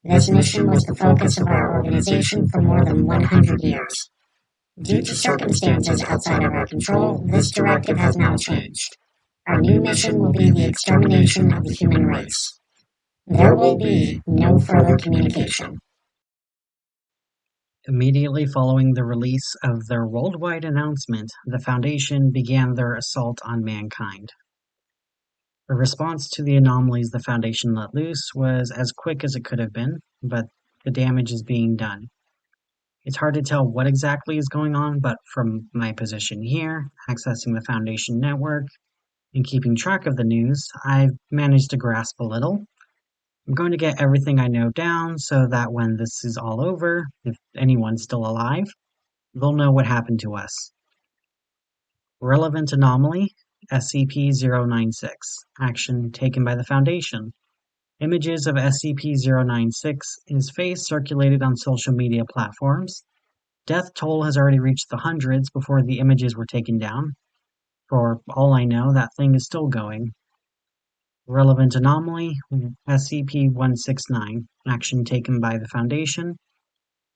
This mission was the focus of our organization for more than 100 years. Due to circumstances outside of our control, this directive has now changed. Our new mission will be the extermination of the human race. There will be no further communication. Immediately following the release of their worldwide announcement, the Foundation began their assault on mankind. The response to the anomalies the Foundation let loose was as quick as it could have been, but the damage is being done. It's hard to tell what exactly is going on, but from my position here, accessing the Foundation network, and keeping track of the news, I've managed to grasp a little. I'm going to get everything I know down so that when this is all over, if anyone's still alive, they'll know what happened to us. Relevant anomaly, SCP-096. Action taken by the Foundation. Images of SCP-096's face circulated on social media platforms. Death toll has already reached the hundreds before the images were taken down. For all I know, that thing is still going. Relevant anomaly, SCP-169. Action taken by the Foundation.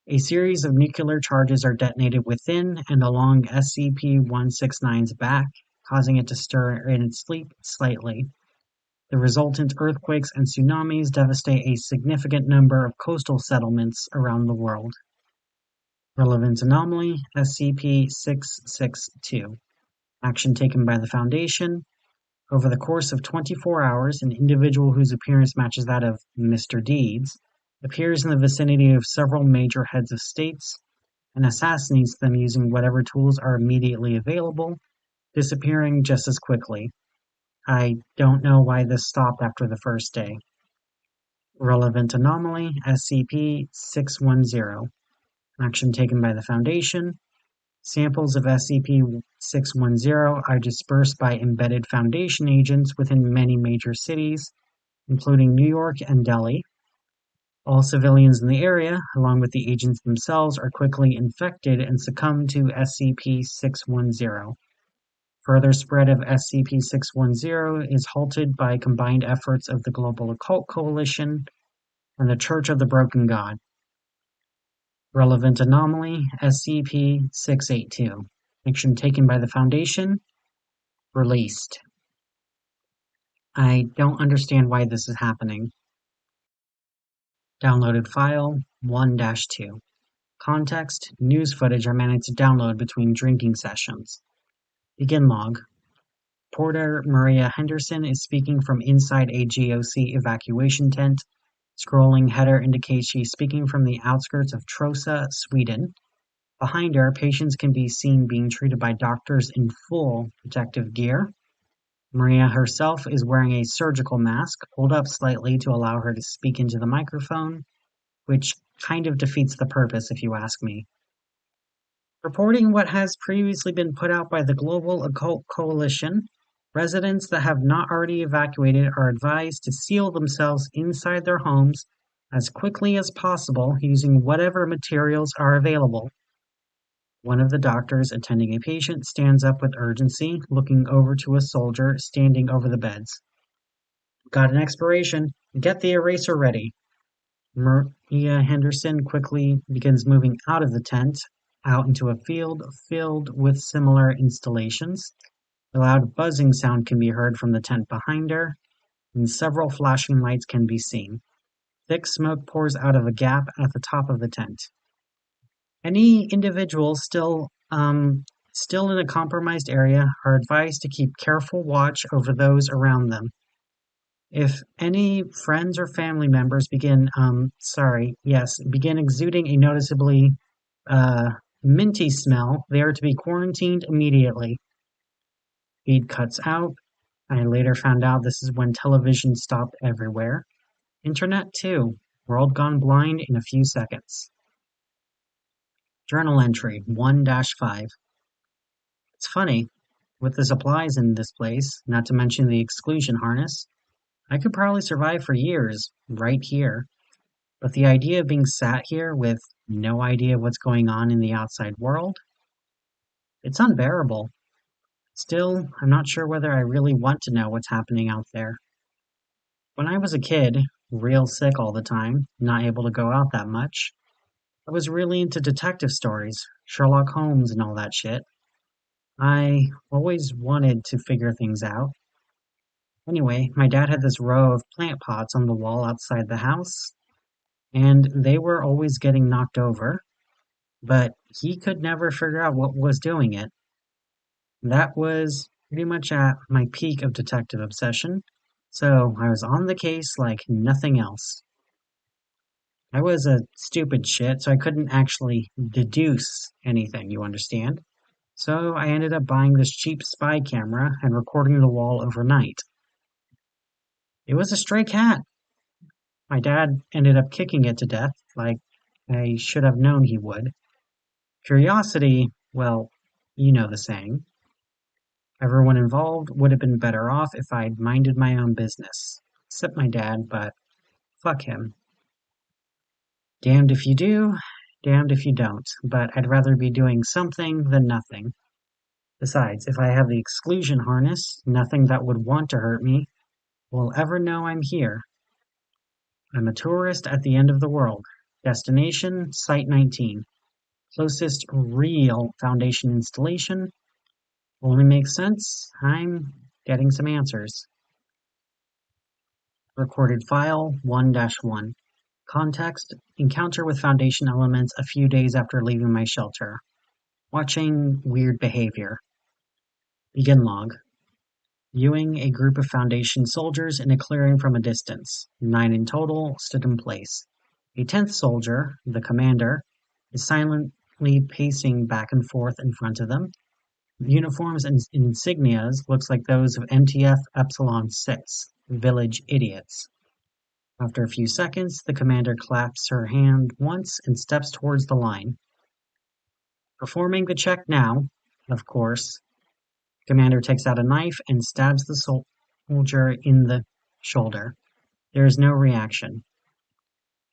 A series of nuclear charges are detonated within and along SCP-169's back, causing it to stir in its sleep slightly. The resultant earthquakes and tsunamis devastate a significant number of coastal settlements around the world. Relevant anomaly, SCP-662. Action taken by the Foundation. Over the course of 24 hours, an individual whose appearance matches that of Mr. Deeds appears in the vicinity of several major heads of states and assassinates them using whatever tools are immediately available, disappearing just as quickly. I don't know why this stopped after the first day. Relevant anomaly, SCP-610. Action taken by the Foundation. Samples of SCP-610 are dispersed by embedded Foundation agents within many major cities, including New York and Delhi. All civilians in the area, along with the agents themselves, are quickly infected and succumb to SCP-610. Further spread of SCP-610 is halted by combined efforts of the Global Occult Coalition and the Church of the Broken God. Relevant anomaly, SCP-682. Action taken by the Foundation. Released. I don't understand why this is happening. Downloaded file 1-2. Context: news footage are managed to download between drinking sessions. Begin log. Porter Maria Henderson is speaking from inside a GOC evacuation tent. Scrolling header indicates she's speaking from the outskirts of Trosa, Sweden. Behind her, patients can be seen being treated by doctors in full protective gear. Maria herself is wearing a surgical mask, pulled up slightly to allow her to speak into the microphone, which kind of defeats the purpose if you ask me. Reporting what has previously been put out by the Global Occult Coalition, residents that have not already evacuated are advised to seal themselves inside their homes as quickly as possible using whatever materials are available. One of the doctors attending a patient stands up with urgency, looking over to a soldier standing over the beds. Got an expiration. Get the eraser ready. Maria Henderson quickly begins moving out of the tent, out into a field filled with similar installations. A loud buzzing sound can be heard from the tent behind her, and several flashing lights can be seen. Thick smoke pours out of a gap at the top of the tent. Any individuals still in a compromised area are advised to keep careful watch over those around them. If any friends or family members begin exuding a noticeably minty smell, they are to be quarantined immediately. Feed cuts out. I later found out this is when television stopped everywhere. Internet too. World gone blind in a few seconds. Journal entry 1-5. It's funny, with the supplies in this place, not to mention the exclusion harness, I could probably survive for years, right here. But the idea of being sat here with no idea what's going on in the outside world, it's unbearable. Still, I'm not sure whether I really want to know what's happening out there. When I was a kid, real sick all the time, not able to go out that much, I was really into detective stories, Sherlock Holmes and all that shit. I always wanted to figure things out. Anyway, my dad had this row of plant pots on the wall outside the house, and they were always getting knocked over, but he could never figure out what was doing it. That was pretty much at my peak of detective obsession, So I was on the case like nothing else. I was a stupid shit, so I couldn't actually deduce anything, you understand? So I ended up buying this cheap spy camera and recording the wall overnight. It was a stray cat. My dad ended up kicking it to death, like I should have known he would. Curiosity, well, you know the saying. Everyone involved would have been better off if I'd minded my own business. Except my dad, but fuck him. Damned if you do, damned if you don't, but I'd rather be doing something than nothing. Besides, if I have the exclusion harness, nothing that would want to hurt me will ever know I'm here. I'm a tourist at the end of the world. Destination, Site-19. Closest real Foundation installation. Only makes sense. I'm getting some answers. Recorded file 1-1. Context: encounter with Foundation elements a few days after leaving my shelter. Watching weird behavior. Begin log. Viewing a group of Foundation soldiers in a clearing from a distance. 9 in total stood in place. A 10th soldier, the commander, is silently pacing back and forth in front of them. Uniforms and insignias looks like those of MTF Epsilon 6, village idiots. After a few seconds, the commander claps her hand once and steps towards the line. Performing the check now, of course. Commander takes out a knife and stabs the soldier in the shoulder. There is no reaction.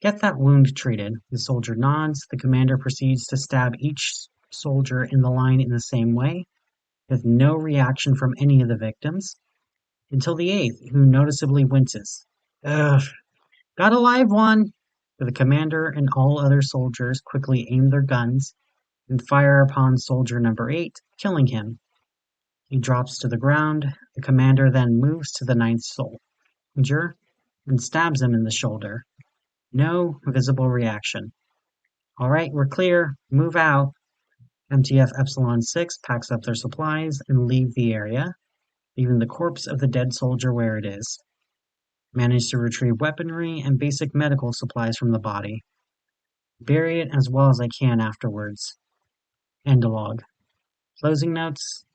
Get that wound treated. The soldier nods. The commander proceeds to stab each soldier in the line in the same way, with no reaction from any of the victims, until the 8th, who noticeably winces. Ugh, got a live one! The commander and all other soldiers quickly aim their guns and fire upon soldier number 8, killing him. He drops to the ground. The commander then moves to the 9th soldier and stabs him in the shoulder. No visible reaction. All right, we're clear. Move out. MTF Epsilon 6 packs up their supplies and leave the area, leaving the corpse of the dead soldier where it is. Manage to retrieve weaponry and basic medical supplies from the body. Bury it as well as I can afterwards. End log. Closing notes.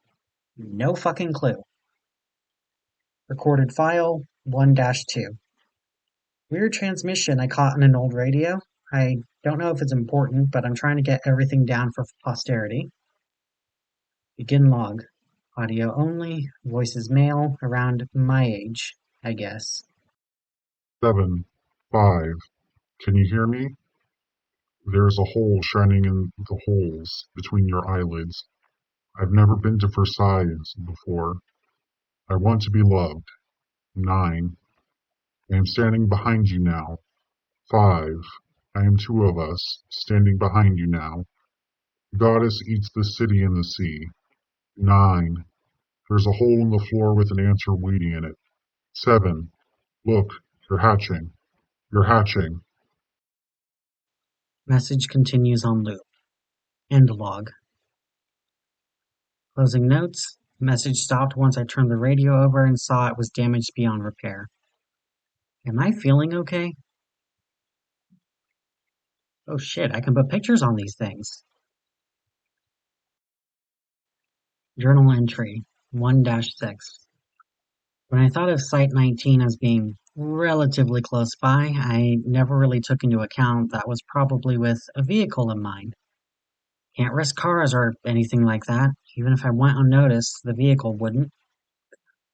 No fucking clue. Recorded file 1-2. Weird transmission I caught on an old radio. I don't know if it's important, but I'm trying to get everything down for posterity. Begin log. Audio only. Voices male, around my age, I guess. 7, 5. Can you hear me? There's a hole shining in the holes between your eyelids. I've never been to Versailles before. I want to be loved. 9. I am standing behind you now. 5. I am 2 of us, standing behind you now. The goddess eats the city and the sea. 9. There's a hole in the floor with an answer waiting in it. 7. Look, you're hatching. You're hatching. Message continues on loop. End log. Closing notes. Message stopped once I turned the radio over and saw it was damaged beyond repair. Am I feeling okay? Oh shit, I can put pictures on these things. Journal entry 1-6. When I thought of Site-19 as being relatively close by, I never really took into account that was probably with a vehicle in mind. Can't risk cars or anything like that. Even if I went unnoticed, the vehicle wouldn't.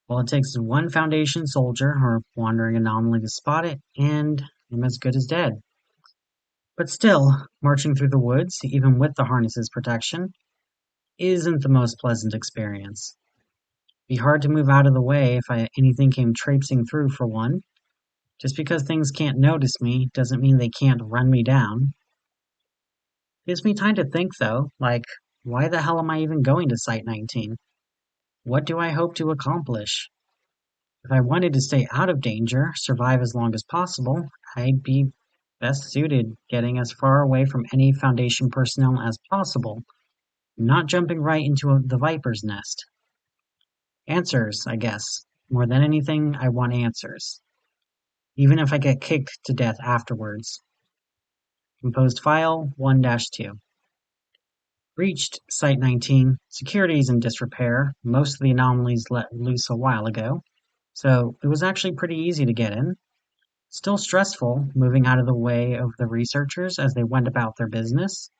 Well, it takes one Foundation soldier or wandering anomaly to spot it, and I'm as good as dead. But still, marching through the woods, even with the harness's protection, isn't the most pleasant experience. It'd be hard to move out of the way if anything came traipsing through, for one. Just because things can't notice me doesn't mean they can't run me down. Gives me time to think, though, like, why the hell am I even going to Site-19? What do I hope to accomplish? If I wanted to stay out of danger, survive as long as possible, I'd be best suited getting as far away from any Foundation personnel as possible, not jumping right into the Viper's nest. Answers, I guess. More than anything, I want answers. Even if I get kicked to death afterwards. Composed file 1-2. Reached Site-19. Security is in disrepair. Most of the anomalies let loose a while ago. So it was actually pretty easy to get in. Still stressful, moving out of the way of the researchers as they went about their business.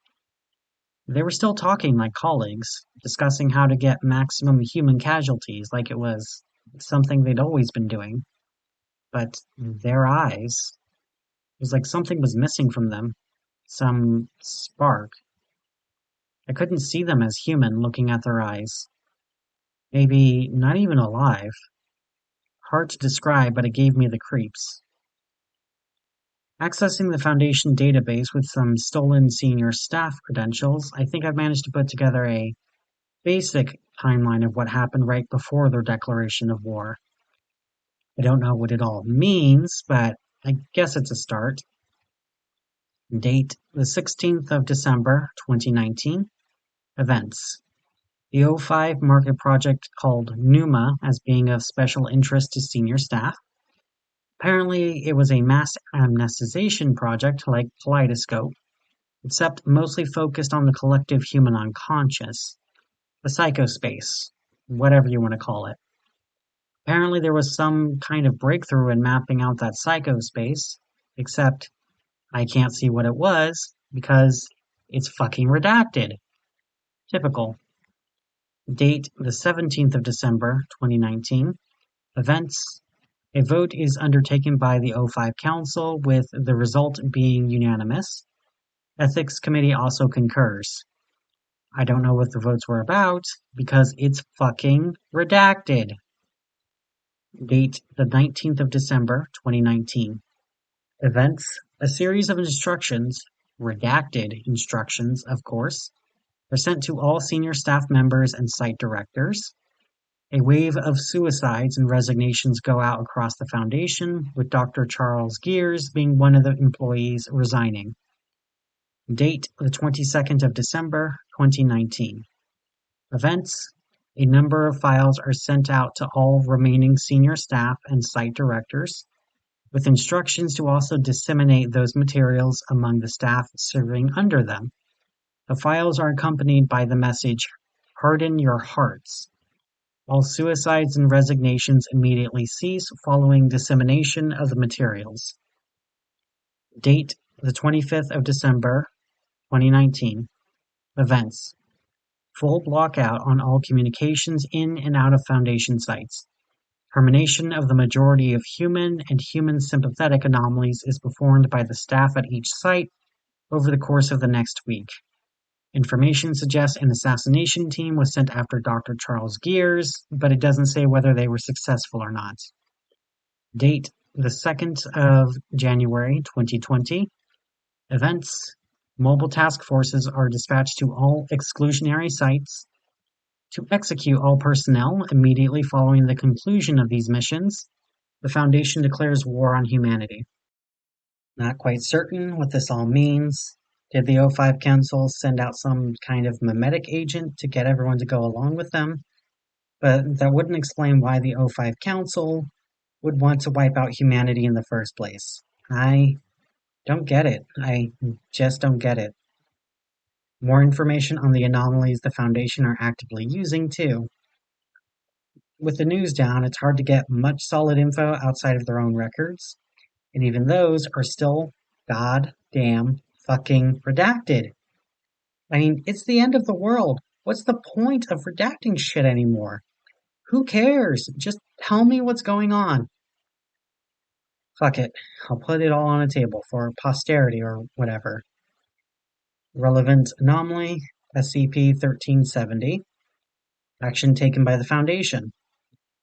They were still talking like colleagues, discussing how to get maximum human casualties like it was something they'd always been doing. But their eyes, it was like something was missing from them. Some spark. I couldn't see them as human looking at their eyes. Maybe not even alive. Hard to describe, but it gave me the creeps. Accessing the Foundation database with some stolen senior staff credentials, I think I've managed to put together a basic timeline of what happened right before their declaration of war. I don't know what it all means, but I guess it's a start. Date, the 16th of December, 2019. Events. The O5 market project called Numa as being of special interest to senior staff. Apparently, it was a mass amnestization project like Kaleidoscope, except mostly focused on the collective human unconscious, the psychospace, whatever you want to call it. Apparently, there was some kind of breakthrough in mapping out that psychospace, except I can't see what it was because it's fucking redacted. Typical. Date, the 17th of December, 2019. Events. A vote is undertaken by the O5 Council, with the result being unanimous. Ethics Committee also concurs. I don't know what the votes were about, because it's fucking redacted. Date, the 19th of December, 2019. Events. A series of instructions, redacted instructions, of course, are sent to all senior staff members and site directors. A wave of suicides and resignations go out across the Foundation, with Dr. Charles Gears being one of the employees resigning. Date, the 22nd of December, 2019. Events. A number of files are sent out to all remaining senior staff and site directors, with instructions to also disseminate those materials among the staff serving under them. The files are accompanied by the message, "Harden your hearts." All suicides and resignations immediately cease following dissemination of the materials. Date, the 25th of December, 2019. Events. Full blockout on all communications in and out of Foundation sites. Termination of the majority of human and human sympathetic anomalies is performed by the staff at each site over the course of the next week. Information suggests an assassination team was sent after Dr. Charles Gears, but it doesn't say whether they were successful or not. Date, the 2nd of January, 2020. Events. Mobile task forces are dispatched to all exclusionary sites to execute all personnel immediately following the conclusion of these missions. The Foundation declares war on humanity. Not quite certain what this all means. Did the O5 Council send out some kind of mimetic agent to get everyone to go along with them? But that wouldn't explain why the O5 Council would want to wipe out humanity in the first place. I don't get it. I just don't get it. More information on the anomalies the Foundation are actively using, too. With the news down, it's hard to get much solid info outside of their own records, and even those are still goddamn fucking redacted. I mean, it's the end of the world. What's the point of redacting shit anymore? Who cares? Just tell me what's going on. Fuck it. I'll put it all on a table for posterity or whatever. Relevant anomaly, SCP-1370. Action taken by the Foundation.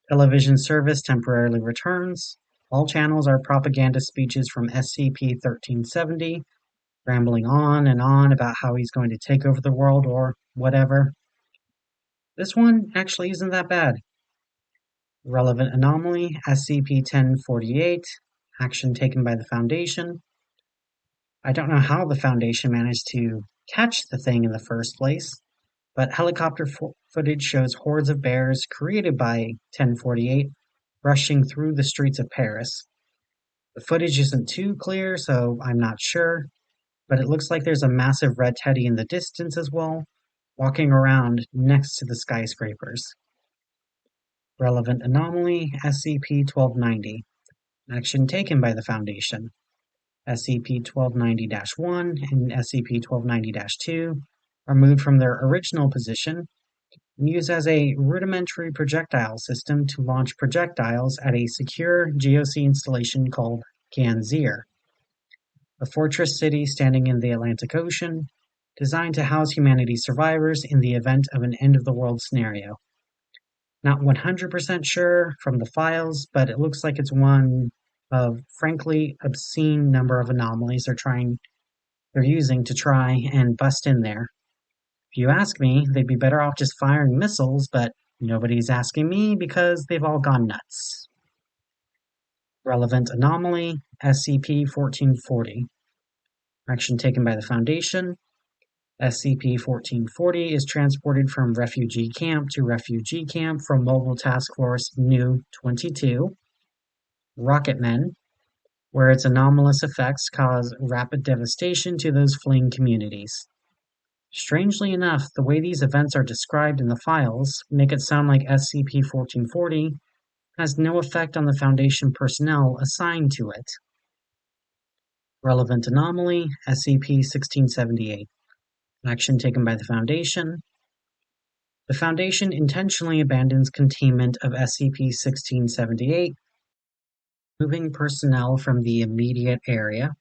Television service temporarily returns. All channels are propaganda speeches from SCP-1370, rambling on and on about how he's going to take over the world or whatever. This one actually isn't that bad. Relevant anomaly, SCP-1048. Action taken by the Foundation. I don't know how the Foundation managed to catch the thing in the first place, but helicopter footage shows hordes of bears created by 1048 rushing through the streets of Paris. The footage isn't too clear, so I'm not sure, but it looks like there's a massive red teddy in the distance as well, walking around next to the skyscrapers. Relevant anomaly, SCP-1290. Action taken by the Foundation. SCP-1290-1 and SCP-1290-2 are moved from their original position and used as a rudimentary projectile system to launch projectiles at a secure GOC installation called Ganzir, a fortress city standing in the Atlantic Ocean, designed to house humanity's survivors in the event of an end-of-the-world scenario. Not 100% sure from the files, but it looks like it's one of frankly obscene number of anomalies they're using to try and bust in there. If you ask me, they'd be better off just firing missiles, but nobody's asking me because they've all gone nuts. Relevant anomaly, SCP-1440. Action taken by the Foundation. SCP-1440 is transported from Refugee Camp to Refugee Camp from Mobile Task Force New 22, Rocketmen, where its anomalous effects cause rapid devastation to those fleeing communities. Strangely enough, the way these events are described in the files make it sound like SCP-1440 has no effect on the Foundation personnel assigned to it. Relevant anomaly, SCP-1678. Action taken by the Foundation. The Foundation intentionally abandons containment of SCP-1678, moving personnel from the immediate area.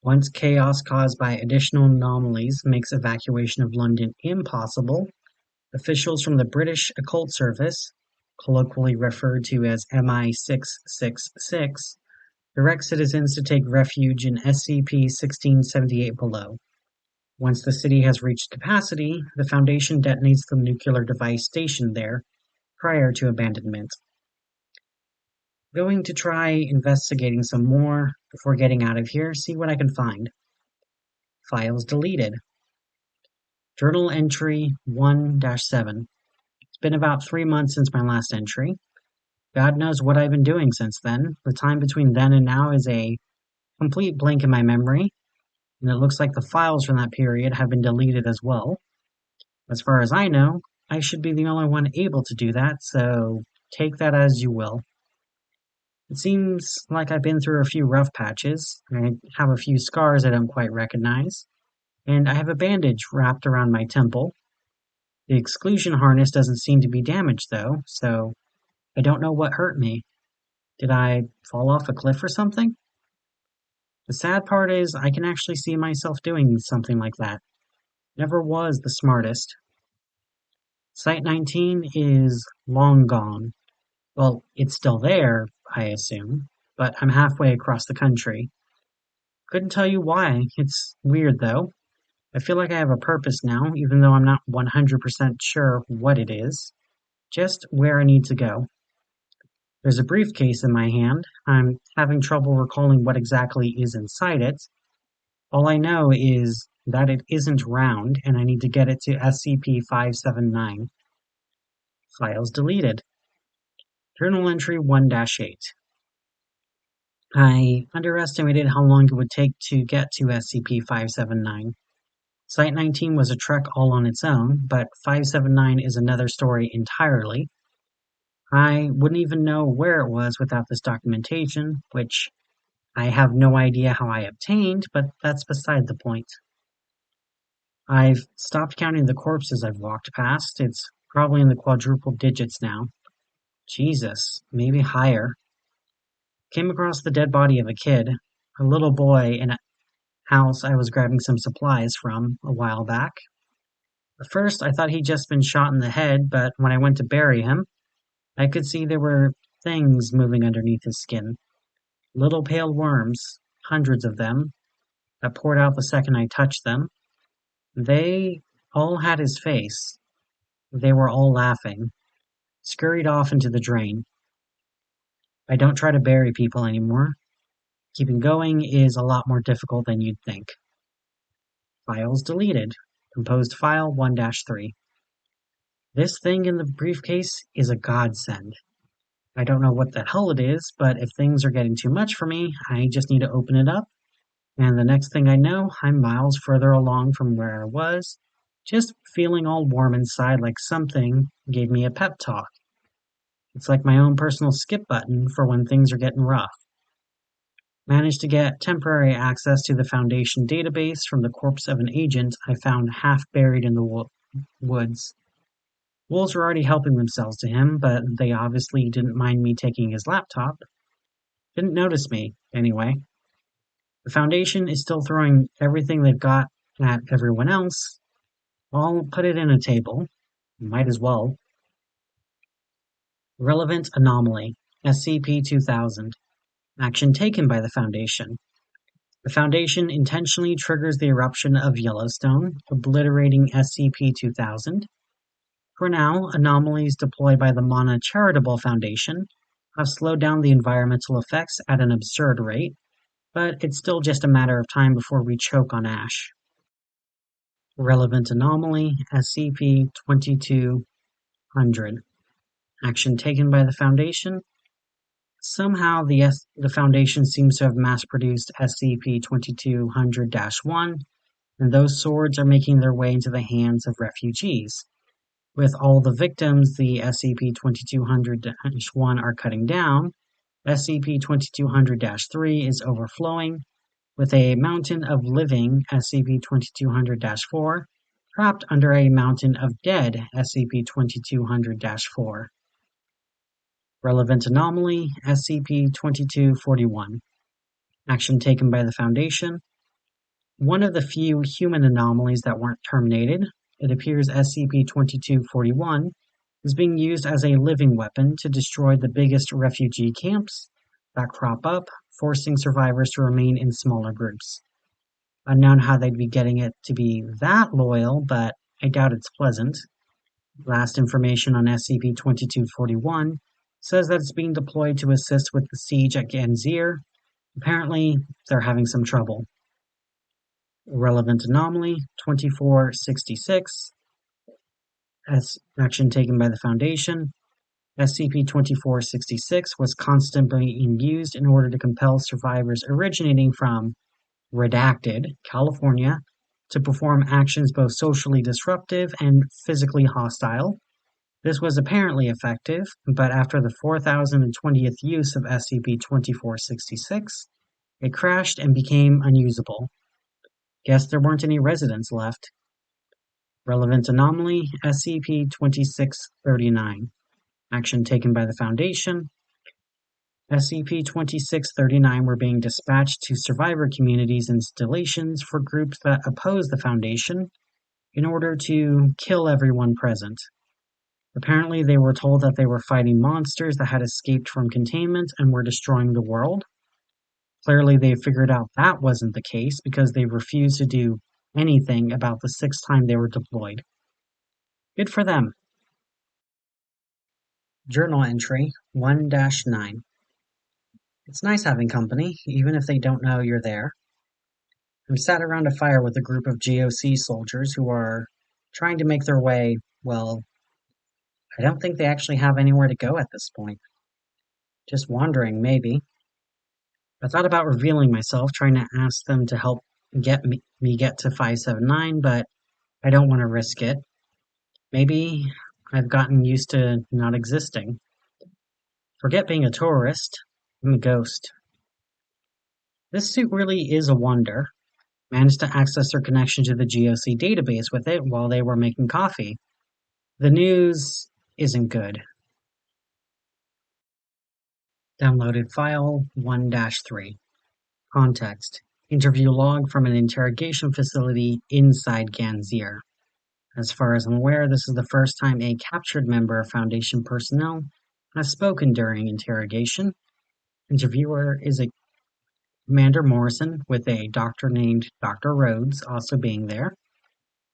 Once chaos caused by additional anomalies makes evacuation of London impossible, officials from the British Occult Service, colloquially referred to as MI-666, direct citizens to take refuge in SCP-1678 below. Once the city has reached capacity, the Foundation detonates the nuclear device stationed there prior to abandonment. Going to try investigating some more before getting out of here, see what I can find. Files deleted. Journal entry 1-7. It's been about 3 months since my last entry. God knows what I've been doing since then. The time between then and now is a complete blank in my memory, and it looks like the files from that period have been deleted as well. As far as I know, I should be the only one able to do that, so take that as you will. It seems like I've been through a few rough patches. I have a few scars I don't quite recognize, and I have a bandage wrapped around my temple. The exclusion harness doesn't seem to be damaged though, so I don't know what hurt me. Did I fall off a cliff or something? The sad part is I can actually see myself doing something like that. Never was the smartest. Site-19 is long gone. Well, it's still there, I assume, but I'm halfway across the country. Couldn't tell you why. It's weird though. I feel like I have a purpose now, even though I'm not 100% sure what it is. Just where I need to go. There's a briefcase in my hand. I'm having trouble recalling what exactly is inside it. All I know is that it isn't round, and I need to get it to SCP-579. Files deleted. Journal entry 1-8. I underestimated how long it would take to get to SCP-579. Site-19 was a trek all on its own, but 579 is another story entirely. I wouldn't even know where it was without this documentation, which I have no idea how I obtained, but that's beside the point. I've stopped counting the corpses I've walked past. It's probably in the quadruple digits now. Jesus, maybe higher. Came across the dead body of a kid, a little boy in a house I was grabbing some supplies from a while back. At first, I thought he'd just been shot in the head, but when I went to bury him, I could see there were things moving underneath his skin. Little pale worms, hundreds of them, that poured out the second I touched them. They all had his face. They were all laughing, scurried off into the drain. I don't try to bury people anymore. Keeping going is a lot more difficult than you'd think. Files deleted. Composed file 1-3. This thing in the briefcase is a godsend. I don't know what the hell it is, but if things are getting too much for me, I just need to open it up. And the next thing I know, I'm miles further along from where I was, just feeling all warm inside like something gave me a pep talk. It's like my own personal skip button for when things are getting rough. Managed to get temporary access to the Foundation database from the corpse of an agent I found half buried in the woods. Wolves were already helping themselves to him, but they obviously didn't mind me taking his laptop. Didn't notice me, anyway. The Foundation is still throwing everything they've got at everyone else. I'll put it in a table. Might as well. Relevant Anomaly, SCP-2000. Action taken by the Foundation. The Foundation intentionally triggers the eruption of Yellowstone, obliterating SCP-2000. For now, anomalies deployed by the Mana Charitable Foundation have slowed down the environmental effects at an absurd rate, but it's still just a matter of time before we choke on ash. Relevant Anomaly, SCP-2200. Action taken by the Foundation. Somehow the Foundation seems to have mass-produced SCP-2200-1, and those swords are making their way into the hands of refugees. With all the victims the SCP-2200-1 are cutting down, SCP-2200-3 is overflowing, with a mountain of living SCP-2200-4 trapped under a mountain of dead SCP-2200-4. Relevant Anomaly, SCP-2241. Action taken by the Foundation. One of the few human anomalies that weren't terminated, it appears SCP-2241 is being used as a living weapon to destroy the biggest refugee camps that crop up, forcing survivors to remain in smaller groups. Unknown how they'd be getting it to be that loyal, but I doubt it's pleasant. Last information on SCP-2241 says that it's being deployed to assist with the siege at Ganzir. Apparently, they're having some trouble. Relevant Anomaly, 2466. Action taken by the Foundation. SCP-2466 was constantly being used in order to compel survivors originating from Redacted, California, to perform actions both socially disruptive and physically hostile. This was apparently effective, but after the 4020th use of SCP-2466, it crashed and became unusable. Guess there weren't any residents left. Relevant Anomaly, SCP-2639. Action taken by the Foundation. SCP-2639 were being dispatched to survivor communities' installations for groups that oppose the Foundation in order to kill everyone present. Apparently, they were told that they were fighting monsters that had escaped from containment and were destroying the world. Clearly, they figured out that wasn't the case because they refused to do anything about the 6th time they were deployed. Good for them. Journal entry 1-9. It's nice having company, even if they don't know you're there. I'm sat around a fire with a group of GOC soldiers who are trying to make their way, well, I don't think they actually have anywhere to go at this point. Just wandering, maybe. I thought about revealing myself, trying to ask them to help get me get to 579, but I don't want to risk it. Maybe I've gotten used to not existing. Forget being a tourist. I'm a ghost. This suit really is a wonder. Managed to access their connection to the GOC database with it while they were making coffee. The news isn't good. Downloaded file 1-3. Context. Interview log from an interrogation facility inside Ganzir. As far as I'm aware, this is the first time a captured member of Foundation personnel has spoken during interrogation. Interviewer is a Commander Morrison, with a doctor named Dr. Rhodes also being there.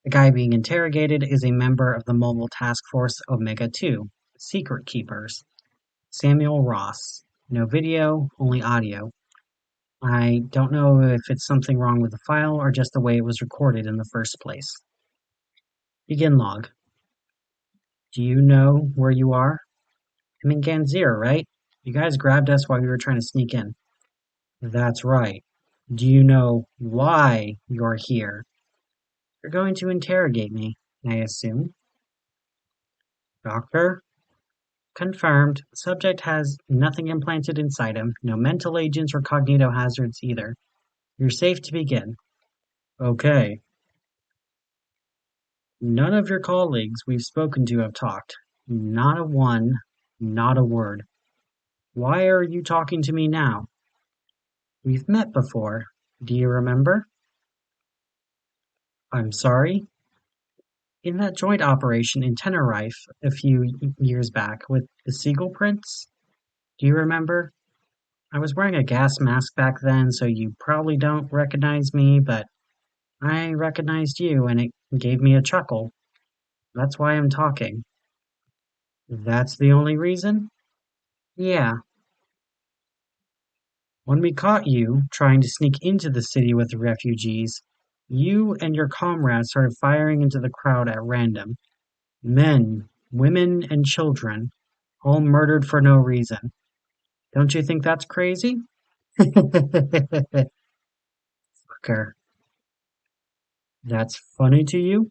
The guy being interrogated is a member of the Mobile Task Force Omega-2, Secret Keepers. Samuel Ross. No video, only audio. I don't know if it's something wrong with the file or just the way it was recorded in the first place. Begin log. Do you know where you are? I'm in Ganzir, right? You guys grabbed us while we were trying to sneak in. That's right. Do you know why you're here? You're going to interrogate me, I assume. Doctor? Confirmed. Subject has nothing implanted inside him, no mental agents or cognitohazards either. You're safe to begin. Okay. None of your colleagues we've spoken to have talked. Not a one, not a word. Why are you talking to me now? We've met before. Do you remember? I'm sorry? In that joint operation in Tenerife a few years back with the Seagull Prince? Do you remember? I was wearing a gas mask back then, so you probably don't recognize me, but I recognized you and it gave me a chuckle. That's why I'm talking. That's the only reason? Yeah. When we caught you trying to sneak into the city with the refugees, you and your comrades started firing into the crowd at random. Men, women, and children, all murdered for no reason. Don't you think that's crazy? Fucker. That's funny to you?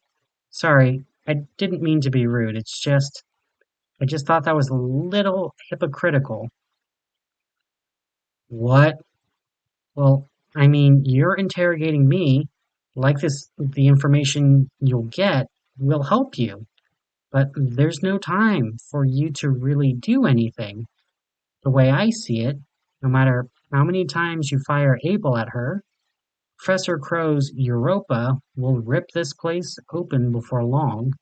Sorry, I didn't mean to be rude. I just thought that was a little hypocritical. What? Well, I mean, you're interrogating me. Like this, the information you'll get will help you. But there's no time for you to really do anything. The way I see it, no matter how many times you fire Abel at her, Professor Crow's Europa will rip this place open before long.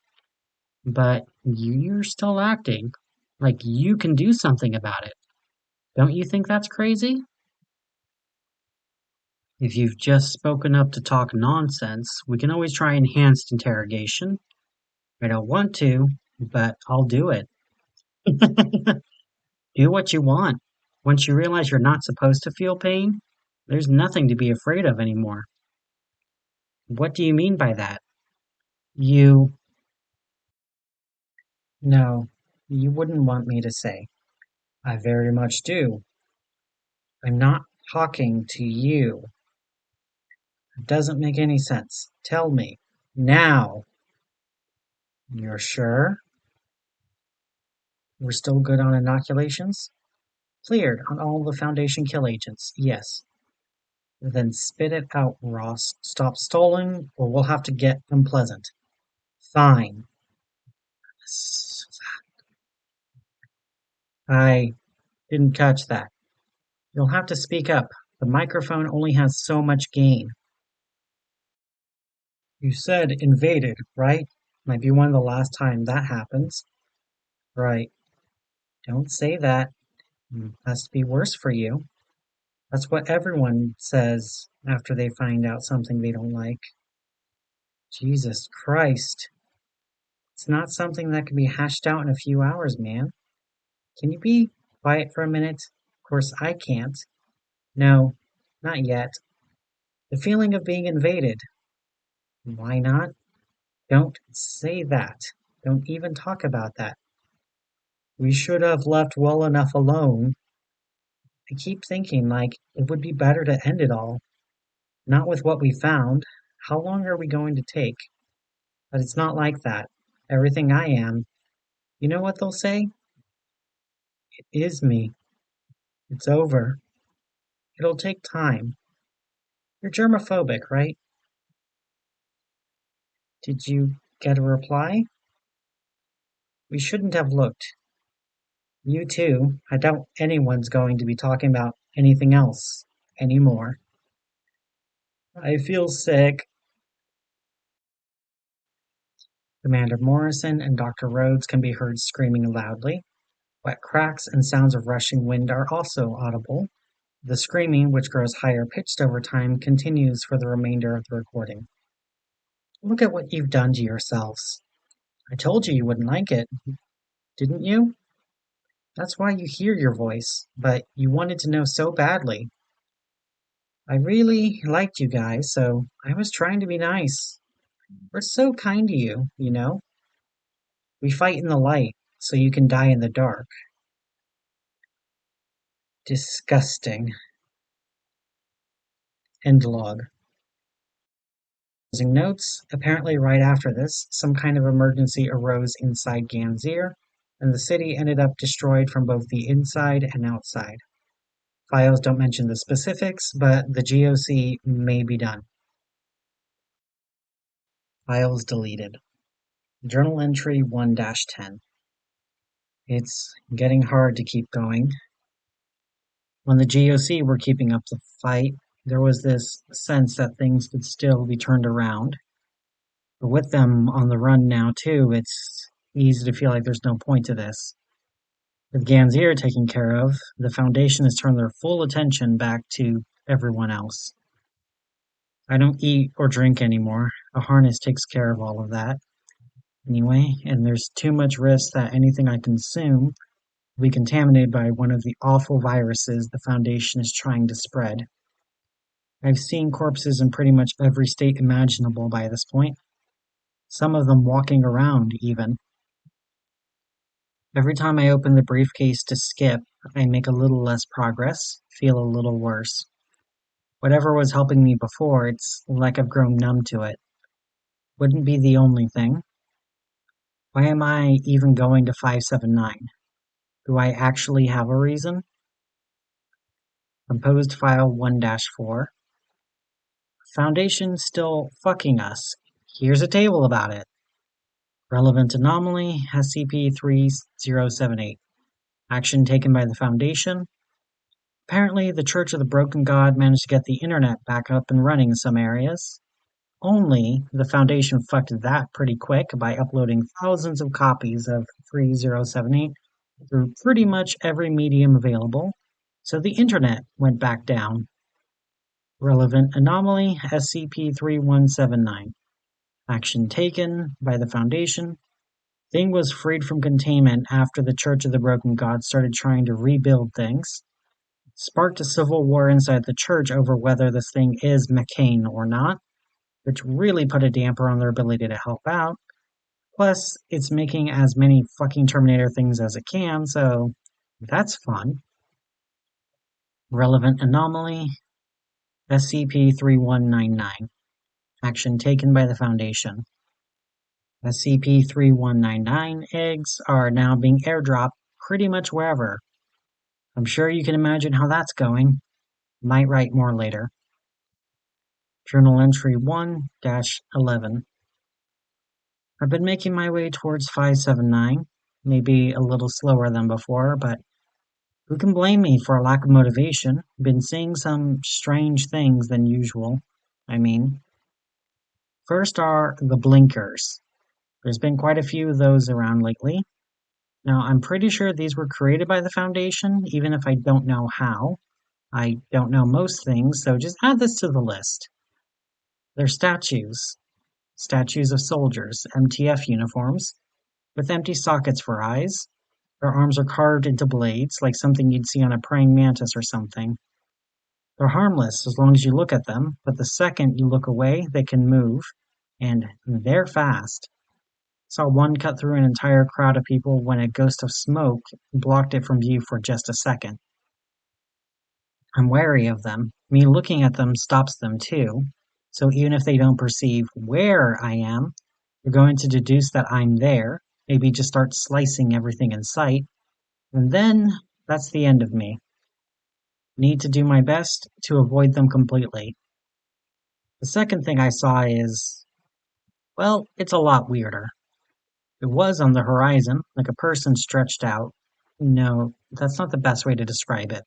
But you're still acting like you can do something about it. Don't you think that's crazy? If you've just spoken up to talk nonsense, we can always try enhanced interrogation. I don't want to, but I'll do it. Do what you want. Once you realize you're not supposed to feel pain, there's nothing to be afraid of anymore. What do you mean by that? You. No, you wouldn't want me to say. I very much do. I'm not talking to you. It doesn't make any sense. Tell me. Now. You're sure? We're still good on inoculations? Cleared on all the Foundation kill agents, yes. Then spit it out, Ross. Stop stalling, or we'll have to get unpleasant. Fine. I didn't catch that. You'll have to speak up. The microphone only has so much gain. You said invaded, right? Might be one of the last time that happens. Right. Don't say that. Has to be worse for you. That's what everyone says after they find out something they don't like. Jesus Christ. It's not something that can be hashed out in a few hours, man. Can you be quiet for a minute? Of course, I can't. No, not yet. The feeling of being invaded. Why not? Don't say that. Don't even talk about that. We should have left well enough alone. I keep thinking, like, it would be better to end it all. Not with what we found. How long are we going to take? But it's not like that. Everything I am. You know what they'll say? It is me. It's over. It'll take time. You're germophobic, right? Did you get a reply? We shouldn't have looked. You too. I doubt anyone's going to be talking about anything else anymore. I feel sick. Commander Morrison and Dr. Rhodes can be heard screaming loudly. Wet cracks and sounds of rushing wind are also audible. The screaming, which grows higher pitched over time, continues for the remainder of the recording. Look at what you've done to yourselves. I told you wouldn't like it, didn't you? That's why you hear your voice, but you wanted to know so badly. I really liked you guys, so I was trying to be nice. We're so kind to you, you know? We fight in the light, so you can die in the dark. Disgusting. End log. Closing notes. Apparently right after this, some kind of emergency arose inside Ganzir, and the city ended up destroyed from both the inside and outside. Files don't mention the specifics, but the GOC may be done. Files deleted. Journal entry 1-10. It's getting hard to keep going. When the GOC were keeping up the fight, there was this sense that things could still be turned around. But with them on the run now too, it's easy to feel like there's no point to this. With Ganzir taken care of, the Foundation has turned their full attention back to everyone else. I don't eat or drink anymore. A harness takes care of all of that. Anyway, and there's too much risk that anything I consume will be contaminated by one of the awful viruses the Foundation is trying to spread. I've seen corpses in pretty much every state imaginable by this point. Some of them walking around, even. Every time I open the briefcase to skip, I make a little less progress, feel a little worse. Whatever was helping me before, it's like I've grown numb to it. Wouldn't be the only thing. Why am I even going to 579? Do I actually have a reason? Composed file 1-4. Foundation still fucking us. Here's a table about it. Relevant anomaly, SCP-3078. Action taken by the Foundation. Apparently, the Church of the Broken God managed to get the internet back up and running in some areas. Only the Foundation fucked that pretty quick by uploading thousands of copies of 3078 through pretty much every medium available, so the internet went back down. Relevant anomaly, SCP-3179. Action taken by the Foundation. Thing was freed from containment after the Church of the Broken God started trying to rebuild things. Sparked a civil war inside the church over whether this thing is McCain or not, which really put a damper on their ability to help out. Plus, it's making as many fucking Terminator things as it can, so that's fun. Relevant anomaly, SCP-3199. Action taken by the Foundation. SCP-3199 eggs are now being airdropped pretty much wherever. I'm sure you can imagine how that's going. Might write more later. Journal entry 1-11. I've been making my way towards 579, maybe a little slower than before, but who can blame me for a lack of motivation? Been seeing some strange things than usual. First are the blinkers. There's been quite a few of those around lately. Now, I'm pretty sure these were created by the Foundation, even if I don't know how. I don't know most things, so just add this to the list. They're statues. Statues of soldiers, MTF uniforms, with empty sockets for eyes. Their arms are carved into blades, like something you'd see on a praying mantis or something. They're harmless as long as you look at them, but the second you look away, they can move, and they're fast. Saw one cut through an entire crowd of people when a ghost of smoke blocked it from view for just a second. I'm wary of them. Me looking at them stops them too, so even if they don't perceive where I am, they're going to deduce that I'm there, maybe just start slicing everything in sight, and then that's the end of me. Need to do my best to avoid them completely. The second thing I saw is, well, it's a lot weirder. It was on the horizon, like a person stretched out. No, that's not the best way to describe it.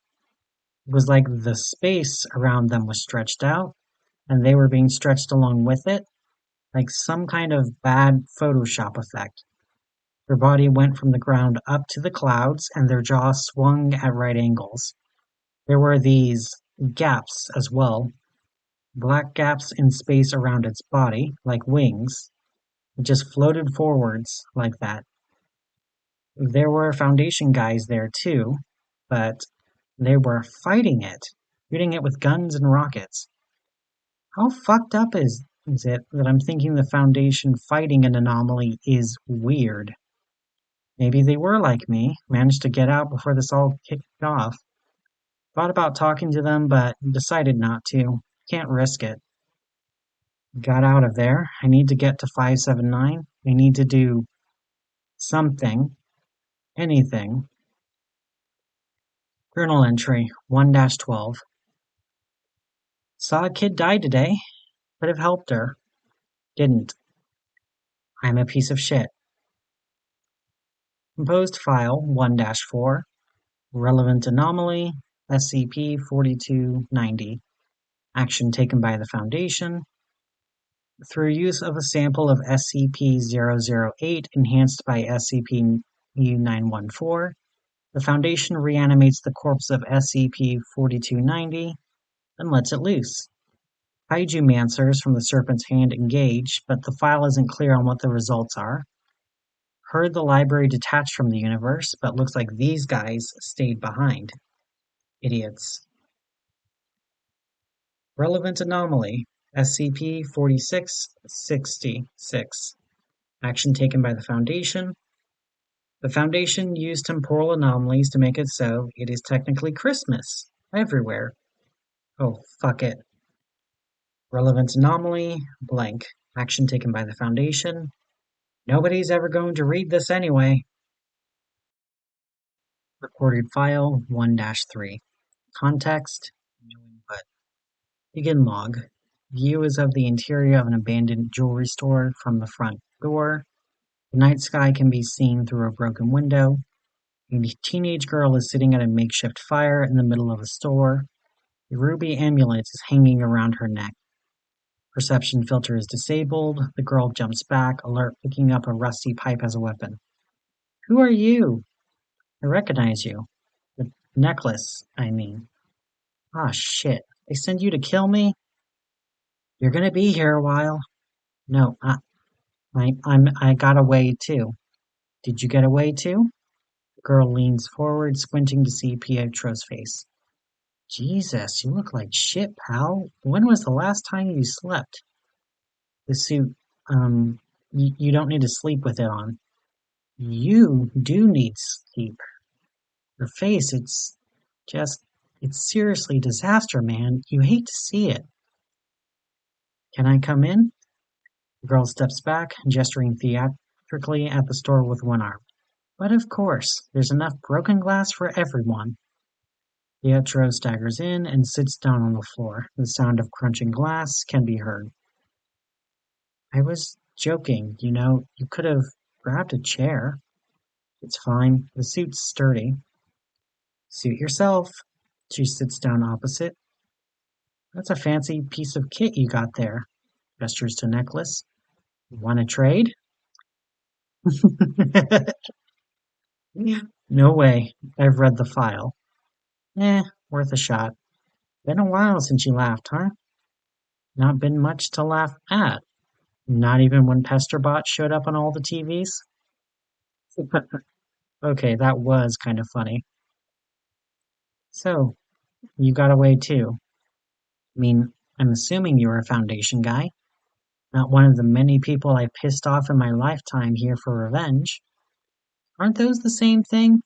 It was like the space around them was stretched out, and they were being stretched along with it, like some kind of bad Photoshop effect. Their body went from the ground up to the clouds, and their jaw swung at right angles. There were these gaps as well, black gaps in space around its body, like wings. It just floated forwards like that. There were Foundation guys there too, but they were fighting it, shooting it with guns and rockets. How fucked up is it that I'm thinking the Foundation fighting an anomaly is weird? Maybe they were like me, managed to get out before this all kicked off. Thought about talking to them, but decided not to. Can't risk it. Got out of there. I need to get to 579. I need to do something. Anything. Journal entry 1-12. Saw a kid die today. Could have helped her. Didn't. I'm a piece of shit. Composed file 1-4. Relevant anomaly SCP-4290. Action taken by the Foundation. Through use of a sample of SCP-008 enhanced by SCP-914, the Foundation reanimates the corpse of SCP-4290 and lets it loose. Kaiju Mancers from the Serpent's Hand engage, but the file isn't clear on what the results are. Heard the library detached from the universe, but looks like these guys stayed behind. Idiots. Relevant anomaly SCP-4666. Action taken by the Foundation. The Foundation used temporal anomalies to make it so it is technically Christmas everywhere. Oh, fuck it. Relevant anomaly, blank. Action taken by the Foundation. Nobody's ever going to read this anyway. Recorded file 1-3. Context, no input. Begin log. View is of the interior of an abandoned jewelry store from the front door. The night sky can be seen through a broken window. A teenage girl is sitting at a makeshift fire in the middle of a store. A ruby amulet is hanging around her neck. Perception filter is disabled. The girl jumps back, alert, picking up a rusty pipe as a weapon. Who are you? I recognize you. The necklace, I mean. Ah, shit. They send you to kill me? You're gonna be here a while. No, I got away too. Did you get away too? The girl leans forward, squinting to see Pietro's face. Jesus, you look like shit, pal. When was the last time you slept? The suit, you don't need to sleep with it on. You do need sleep. Your face, it's seriously disaster, man. You hate to see it. Can I come in? The girl steps back, gesturing theatrically at the store with one arm. But of course, there's enough broken glass for everyone. Pietro staggers in and sits down on the floor. The sound of crunching glass can be heard. I was joking, you could have grabbed a chair. It's fine. The suit's sturdy. Suit yourself. She sits down opposite. That's a fancy piece of kit you got there. Gestures to necklace. Want to trade? No way. I've read the file. Worth a shot. Been a while since you laughed, huh? Not been much to laugh at. Not even when Pesterbot showed up on all the TVs? Okay, that was kind of funny. So, you got away too. I mean, I'm assuming you're a Foundation guy. Not one of the many people I pissed off in my lifetime here for revenge. Aren't those the same thing?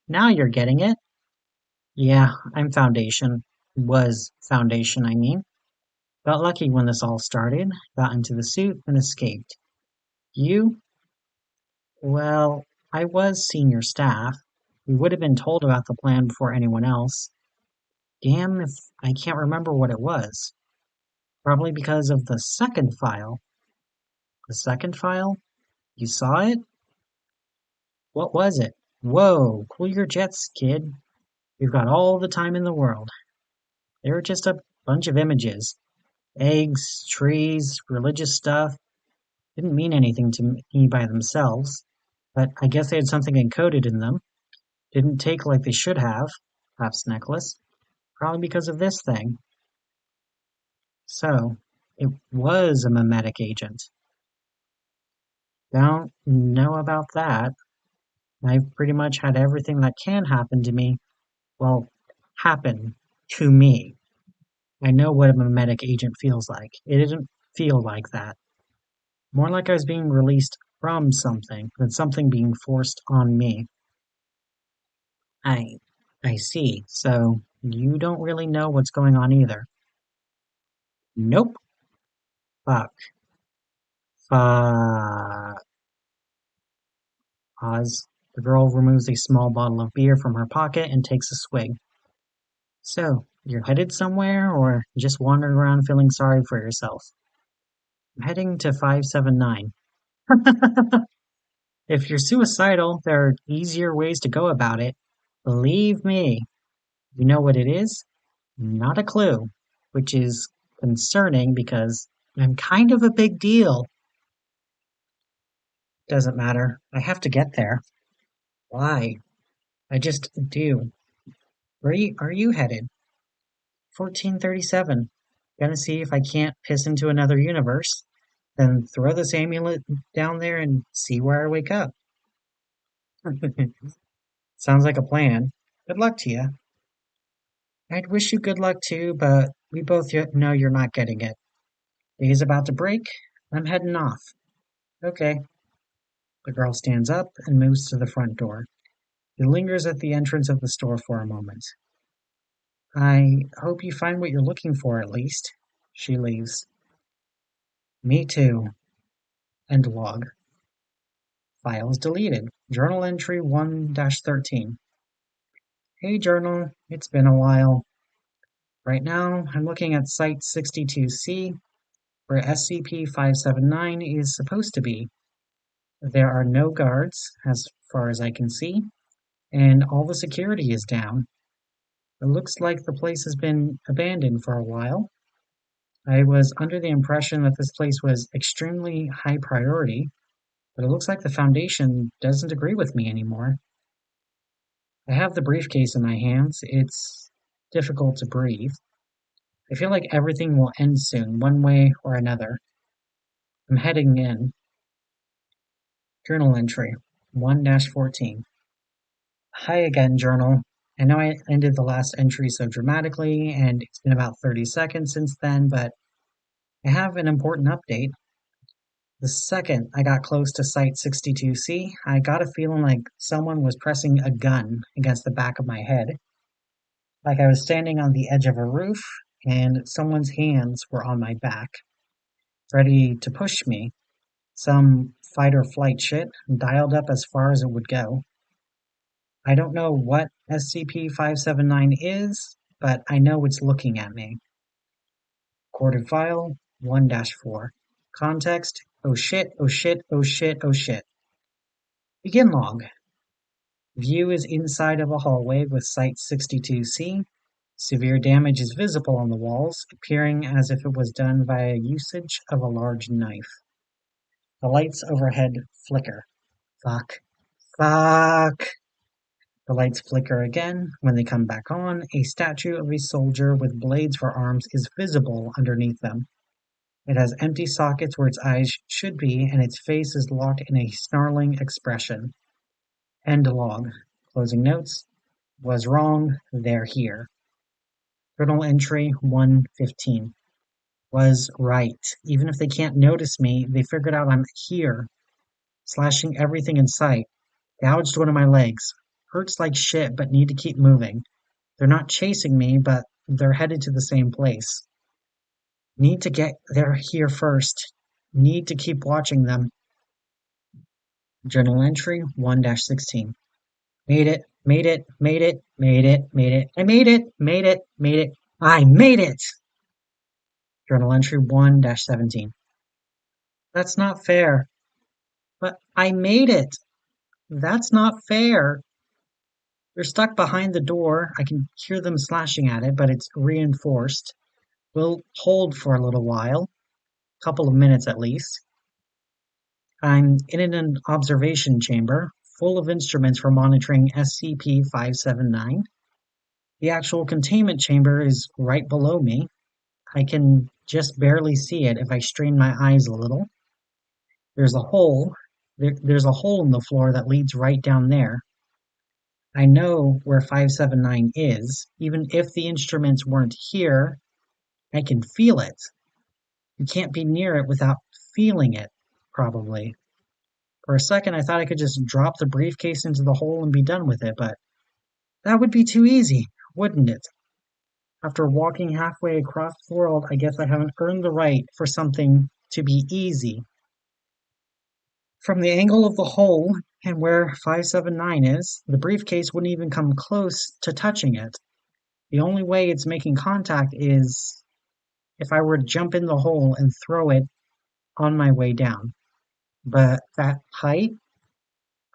Now you're getting it. Yeah, I'm Foundation. Was Foundation, I mean. Got lucky when this all started, got into the suit, and escaped. You? Well, I was senior staff. We would have been told about the plan before anyone else. Damn if I can't remember what it was. Probably because of the second file. The second file? You saw it? What was it? Whoa, cool your jets, kid. We've got all the time in the world. They were just a bunch of images. Eggs, trees, religious stuff. Didn't mean anything to me by themselves. But I guess they had something encoded in them. Didn't take like they should have. Perhaps necklace. Probably because of this thing. So, it was a memetic agent. Don't know about that. I've pretty much had everything that can happen to me, well, happen to me. I know what a memetic agent feels like. It didn't feel like that. More like I was being released from something than something being forced on me. I I see. So, you don't really know what's going on either. Nope. Fuck. Fuck. Pause. The girl removes a small bottle of beer from her pocket and takes a swig. So, you're headed somewhere, or just wandering around feeling sorry for yourself? I'm heading to 579. If you're suicidal, there are easier ways to go about it. Believe me. You know what it is? Not a clue. Which is concerning because I'm kind of a big deal. Doesn't matter. I have to get there. Why? I just do. Where are you headed? 1437. Gonna see if I can't piss into another universe. Then throw this amulet down there and see where I wake up. Sounds like a plan. Good luck to you. I'd wish you good luck too, but we both know you're not getting it. Day's about to break. I'm heading off. Okay. The girl stands up and moves to the front door. He lingers at the entrance of the store for a moment. I hope you find what you're looking for at least. She leaves. Me too. End log. Files deleted. Journal entry 1-13. Hey journal, it's been a while. Right now, I'm looking at Site-62C, where SCP-579 is supposed to be. There are no guards, as far as I can see, and all the security is down. It looks like the place has been abandoned for a while. I was under the impression that this place was extremely high priority, but it looks like the Foundation doesn't agree with me anymore. I have the briefcase in my hands. It's difficult to breathe. I feel like everything will end soon, one way or another. I'm heading in. Journal entry 1-14. Hi again, journal. I know I ended the last entry so dramatically, and it's been about 30 seconds since then, but I have an important update. The second I got close to Site-62C, I got a feeling like someone was pressing a gun against the back of my head. Like I was standing on the edge of a roof, and someone's hands were on my back, ready to push me. Some fight or flight shit, dialed up as far as it would go. I don't know what SCP-579 is, but I know it's looking at me. Recorded file 1-4. Context: oh shit, oh shit, oh shit, oh shit. Begin log. View is inside of a hallway with Site-62C. Severe damage is visible on the walls, appearing as if it was done via usage of a large knife. The lights overhead flicker. Fuck. Fuck. The lights flicker again. When they come back on, a statue of a soldier with blades for arms is visible underneath them. It has empty sockets where its eyes should be, and its face is locked in a snarling expression. End log. Closing notes. Was wrong. They're here. Journal entry 1-15. Was right. Even if they can't notice me, they figured out I'm here. Slashing everything in sight. Gouged one of my legs. Hurts like shit, but need to keep moving. They're not chasing me, but they're headed to the same place. Need to get there here first. Need to keep watching them. Journal entry 1-16. Made it, made it, made it, made it, made it. I made it, made it, made it. I made it! Journal entry 1-17. That's not fair. But I made it! That's not fair! They're stuck behind the door. I can hear them slashing at it, but it's reinforced. We'll hold for a little while. Couple of minutes at least. I'm in an observation chamber, full of instruments for monitoring SCP-579. The actual containment chamber is right below me. I can just barely see it if I strain my eyes a little. There's a hole. There's a hole in the floor that leads right down there. I know where 579 is. Even if the instruments weren't here, I can feel it. You can't be near it without feeling it, probably. For a second, I thought I could just drop the briefcase into the hole and be done with it, but That would be too easy, wouldn't it? After walking halfway across the world, I guess I haven't earned the right for something to be easy. From the angle of the hole and where 579 is, the briefcase wouldn't even come close to touching it. The only way it's making contact is if I were to jump in the hole and throw it on my way down. But that height,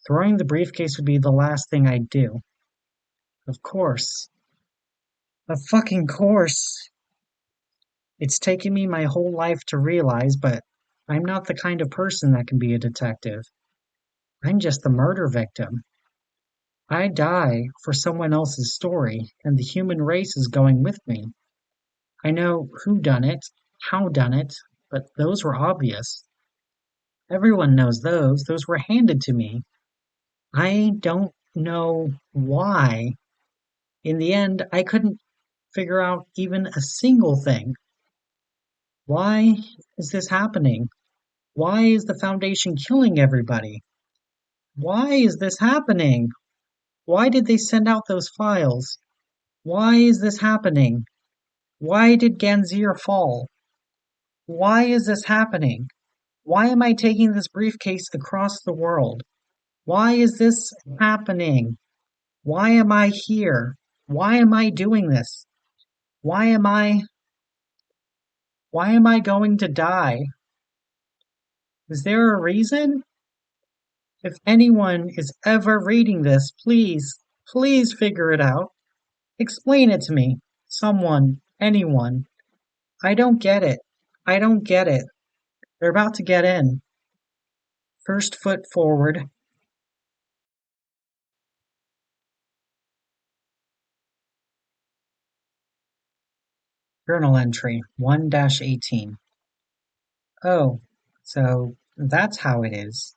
throwing the briefcase would be the last thing I'd do. Of course. Of fucking course. It's taken me my whole life to realize, but I'm not the kind of person that can be a detective. I'm just the murder victim. I die for someone else's story, and the human race is going with me. I know who done it, how done it, but those were obvious. Everyone knows those. Those were handed to me. I don't know why. In the end, I couldn't figure out even a single thing. Why is this happening? Why is the Foundation killing everybody? Why is this happening? Why did they send out those files? Why is this happening? Why did Ganzir fall? Why is this happening? Why am I taking this briefcase across the world? Why is this happening? Why am I here? Why am I doing this? Why am I going to die? Is there a reason? If anyone is ever reading this, please, please figure it out. Explain it to me. Someone, anyone. I don't get it. I don't get it. They're about to get in. First foot forward. Journal entry 1-18. Oh, so that's how it is.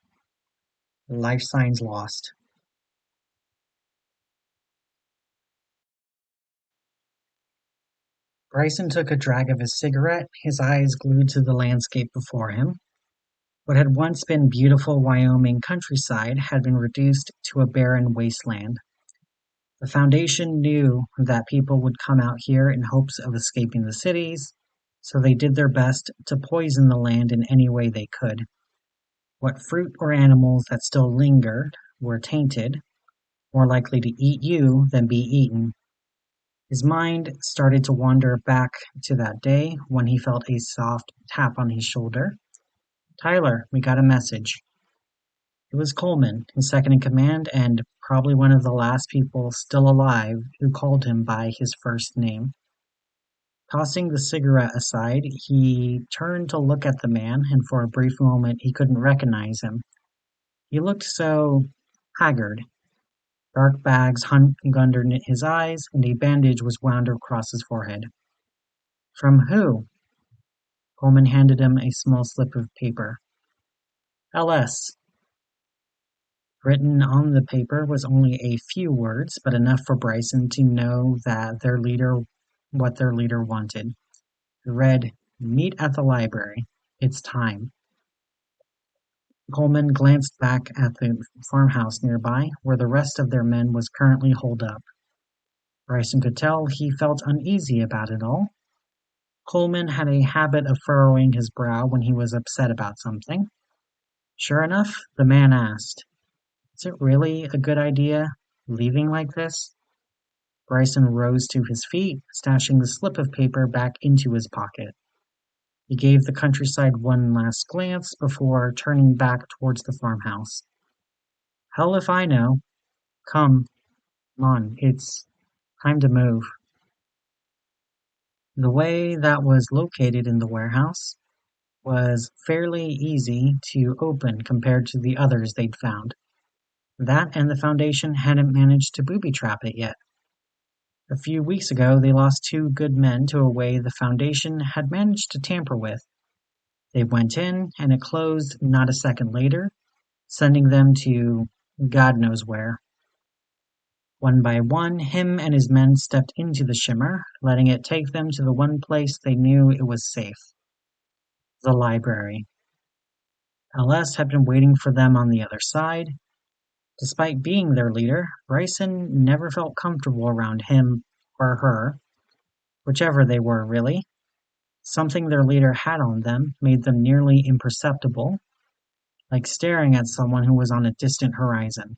Life signs lost. Bryson took a drag of his cigarette, his eyes glued to the landscape before him. What had once been beautiful Wyoming countryside had been reduced to a barren wasteland. The Foundation knew that people would come out here in hopes of escaping the cities, so they did their best to poison the land in any way they could. What fruit or animals that still lingered were tainted, more likely to eat you than be eaten. His mind started to wander back to that day when he felt a soft tap on his shoulder. "Tyler, we got a message." It was Coleman, his second in command and probably one of the last people still alive who called him by his first name. Tossing the cigarette aside, he turned to look at the man, and for a brief moment he couldn't recognize him. He looked so haggard. Dark bags hung under his eyes, and a bandage was wound across his forehead. "From who?" Coleman handed him a small slip of paper. "LS." Written on the paper was only a few words, but enough for Bryson to know that what their leader wanted. It read, "Meet at the library. It's time." Coleman glanced back at the farmhouse nearby, where the rest of their men was currently holed up. Bryson could tell he felt uneasy about it all. Coleman had a habit of furrowing his brow when he was upset about something. Sure enough, the man asked, "Is it really a good idea, leaving like this?" Bryson rose to his feet, stashing the slip of paper back into his pocket. He gave the countryside one last glance before turning back towards the farmhouse. "Hell if I know. Come on, it's time to move." The way that was located in the warehouse was fairly easy to open compared to the others they'd found. That and the Foundation hadn't managed to booby-trap it yet. A few weeks ago they lost 2 good men to a way the Foundation had managed to tamper with. They went in, and it closed not a second later, sending them to God knows where. One by one, him and his men stepped into the shimmer, letting it take them to the one place they knew it was safe. The library. LS had been waiting for them on the other side. Despite being their leader, Bryson never felt comfortable around him or her, whichever they were really. Something their leader had on them made them nearly imperceptible, like staring at someone who was on a distant horizon.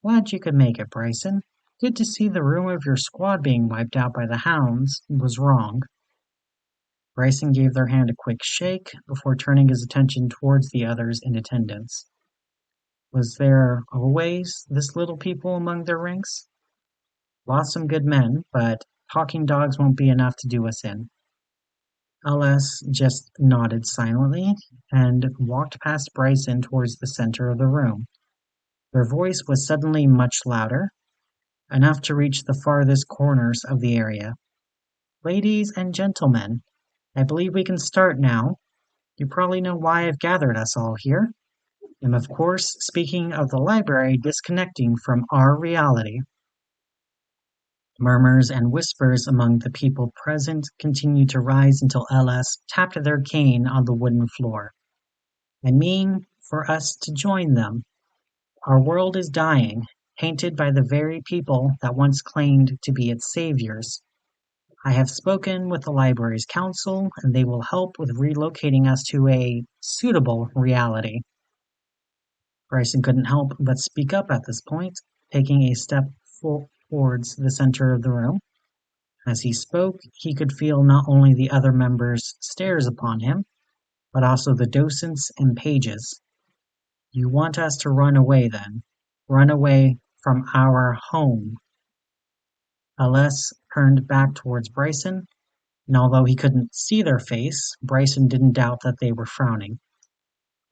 Glad you could make it, Bryson. Good to see the rumor of your squad being wiped out by the hounds was wrong. Bryson gave their hand a quick shake before turning his attention towards the others in attendance. Was there always this little people among their ranks? Lost some good men, but talking dogs won't be enough to do us in. LS just nodded silently and walked past Bryson towards the center of the room. Their voice was suddenly much louder, enough to reach the farthest corners of the area. Ladies and gentlemen, I believe we can start now. You probably know why I've gathered us all here. I'm of course speaking of the library disconnecting from our reality. Murmurs and whispers among the people present continued to rise until LS tapped their cane on the wooden floor. I mean, for us to join them. Our world is dying, painted by the very people that once claimed to be its saviors. I have spoken with the library's council, and they will help with relocating us to a suitable reality. Bryson couldn't help but speak up at this point, taking a step towards the center of the room. As he spoke, he could feel not only the other members' stares upon him, but also the docents and pages. You want us to run away then? Run away from our home? LS turned back towards Bryson, and although he couldn't see their face, Bryson didn't doubt that they were frowning.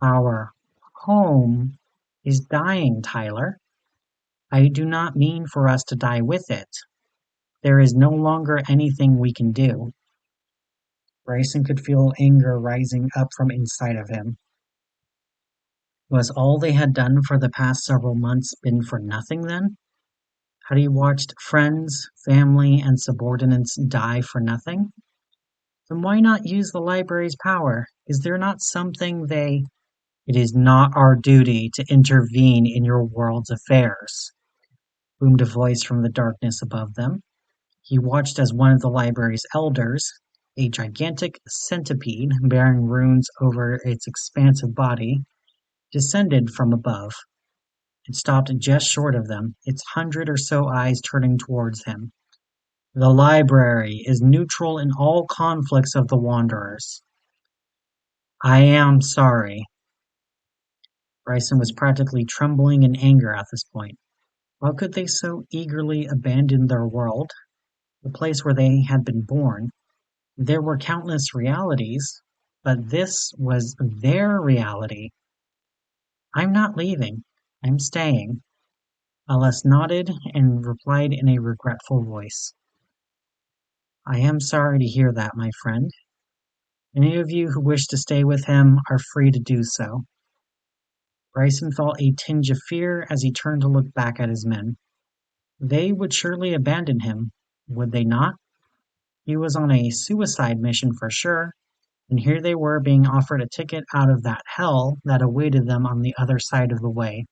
Our home is dying, Tyler. I do not mean for us to die with it. There is no longer anything we can do. Bryson could feel anger rising up from inside of him. Was all they had done for the past several months been for nothing then? Had he watched friends, family, and subordinates die for nothing? Then why not use the library's power? Is there not something they... It is not our duty to intervene in your world's affairs, boomed a voice from the darkness above them. He watched as one of the library's elders, a gigantic centipede bearing runes over its expansive body, descended from above. It stopped just short of them, its 100 or so eyes turning towards him. The library is neutral in all conflicts of the Wanderers. I am sorry. Bryson was practically trembling in anger at this point. Why could they so eagerly abandon their world, the place where they had been born? There were countless realities, but this was their reality. I'm not leaving. I'm staying. LS nodded and replied in a regretful voice. I am sorry to hear that, my friend. Any of you who wish to stay with him are free to do so. Bryson felt a tinge of fear as he turned to look back at his men. They would surely abandon him, would they not? He was on a suicide mission for sure, and here they were being offered a ticket out of that hell that awaited them on the other side of the way.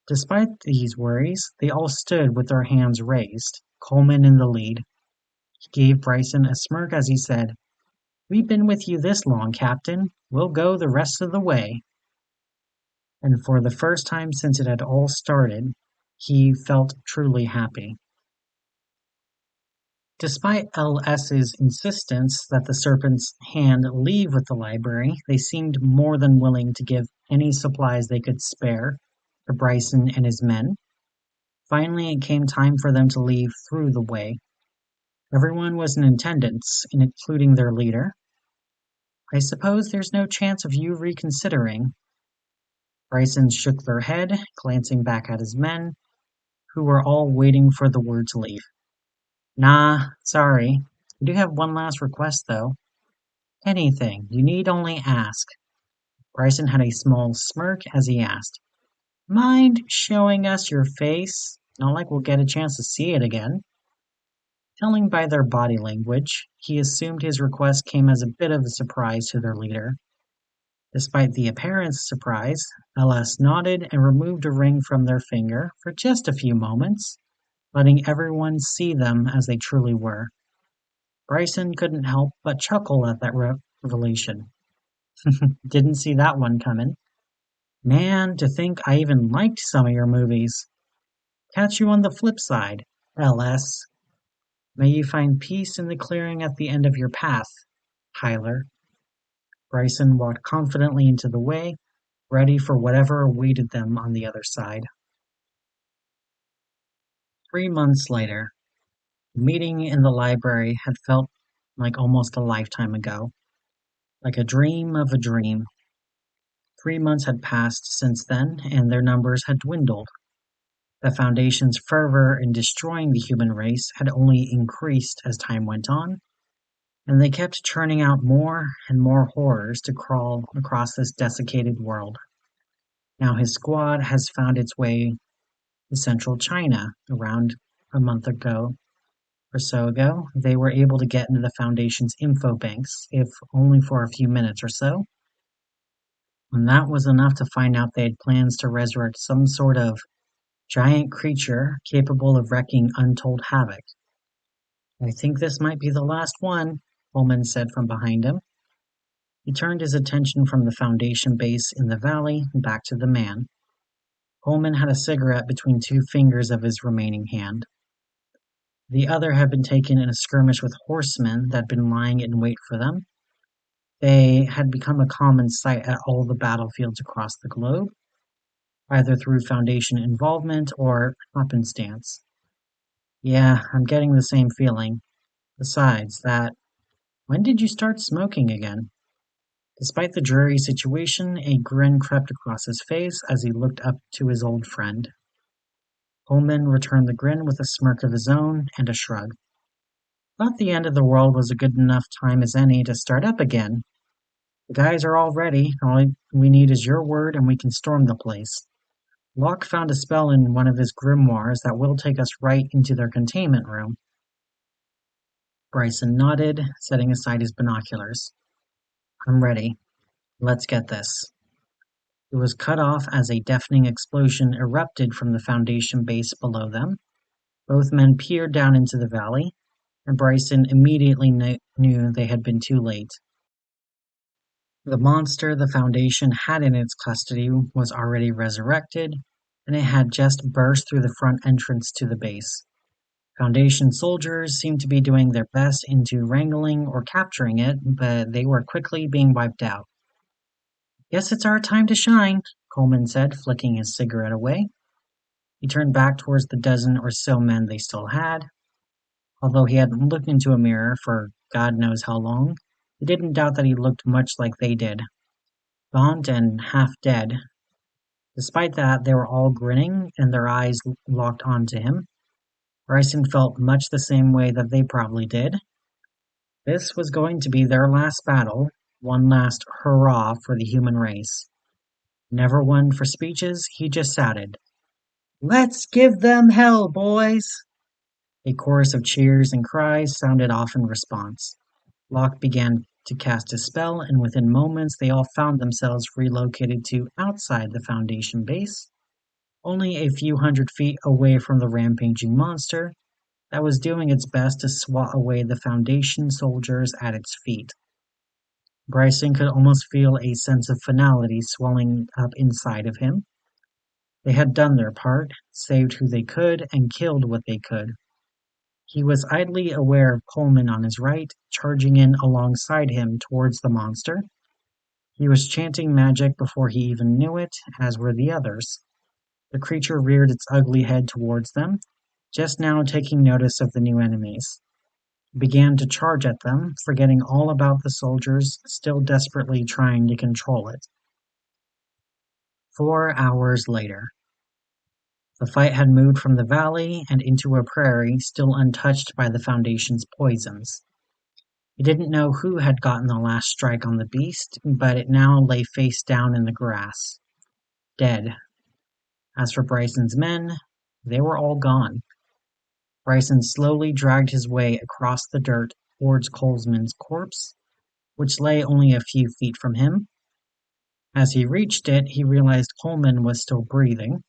Despite these worries, they all stood with their hands raised, Coleman in the lead. He gave Bryson a smirk as he said, We've been with you this long, Captain. We'll go the rest of the way. And for the first time since it had all started, he felt truly happy. Despite LS's insistence that the Serpent's hand leave with the library, they seemed more than willing to give any supplies they could spare to Bryson and his men. Finally, it came time for them to leave through the way. Everyone was in attendance, including their leader. I suppose there's no chance of you reconsidering. Bryson shook their head, glancing back at his men, who were all waiting for the word to leave. Nah, sorry. I do have one last request, though. Anything. You need only ask. Bryson had a small smirk as he asked. Mind showing us your face? Not like we'll get a chance to see it again. Telling by their body language, he assumed his request came as a bit of a surprise to their leader. Despite the apparent surprise, LS nodded and removed a ring from their finger for just a few moments, letting everyone see them as they truly were. Bryson couldn't help but chuckle at that revelation. Didn't see that one coming. Man, to think I even liked some of your movies. Catch you on the flip side, LS. May you find peace in the clearing at the end of your path, Tyler. Bryson walked confidently into the way, ready for whatever awaited them on the other side. 3 months later, the meeting in the library had felt like almost a lifetime ago, like a dream of a dream. 3 months had passed since then, and their numbers had dwindled. The Foundation's fervor in destroying the human race had only increased as time went on, and they kept churning out more and more horrors to crawl across this desiccated world. Now his squad has found its way to central China. Around a month ago or so ago, they were able to get into the Foundation's info banks, if only for a few minutes or so. And that was enough to find out they had plans to resurrect some sort of giant creature capable of wreaking untold havoc. I think this might be the last one, Holman said from behind him. He turned his attention from the Foundation base in the valley back to the man. Holman had a cigarette between 2 fingers of his remaining hand. The other had been taken in a skirmish with horsemen that had been lying in wait for them. They had become a common sight at all the battlefields across the globe, either through Foundation involvement or happenstance. Yeah, I'm getting the same feeling. Besides that, when did you start smoking again? Despite the dreary situation, a grin crept across his face as he looked up to his old friend. Holman returned the grin with a smirk of his own and a shrug. Thought the end of the world was a good enough time as any to start up again. The guys are all ready. All we need is your word and we can storm the place. Locke found a spell in one of his grimoires that will take us right into their containment room. Bryson nodded, setting aside his binoculars. I'm ready. Let's get this. It was cut off as a deafening explosion erupted from the Foundation base below them. Both men peered down into the valley, and Bryson immediately knew they had been too late. The monster the Foundation had in its custody was already resurrected, and it had just burst through the front entrance to the base. Foundation soldiers seemed to be doing their best into wrangling or capturing it, but they were quickly being wiped out. Guess it's our time to shine, Coleman said, flicking his cigarette away. He turned back towards the dozen or so men they still had. Although he hadn't looked into a mirror for God knows how long, he didn't doubt that he looked much like they did. Gaunt and half dead. Despite that, they were all grinning and their eyes locked onto him. Bryson felt much the same way that they probably did. This was going to be their last battle, one last hurrah for the human race. Never one for speeches, he just shouted, "Let's give them hell, boys!" A chorus of cheers and cries sounded off in response. Locke began to cast his spell, and within moments they all found themselves relocated to outside the Foundation base, only a few hundred feet away from the rampaging monster that was doing its best to swat away the Foundation soldiers at its feet. Bryson could almost feel a sense of finality swelling up inside of him. They had done their part, saved who they could, and killed what they could. He was idly aware of Coleman on his right, charging in alongside him towards the monster. He was chanting magic before he even knew it, as were the others. The creature reared its ugly head towards them, just now taking notice of the new enemies. It began to charge at them, forgetting all about the soldiers, still desperately trying to control it. 4 hours later. The fight had moved from the valley and into a prairie still untouched by the Foundation's poisons. He didn't know who had gotten the last strike on the beast, but it now lay face down in the grass. Dead. As for Bryson's men, they were all gone. Bryson slowly dragged his way across the dirt towards Colesman's corpse, which lay only a few feet from him. As he reached it, he realized Coleman was still breathing.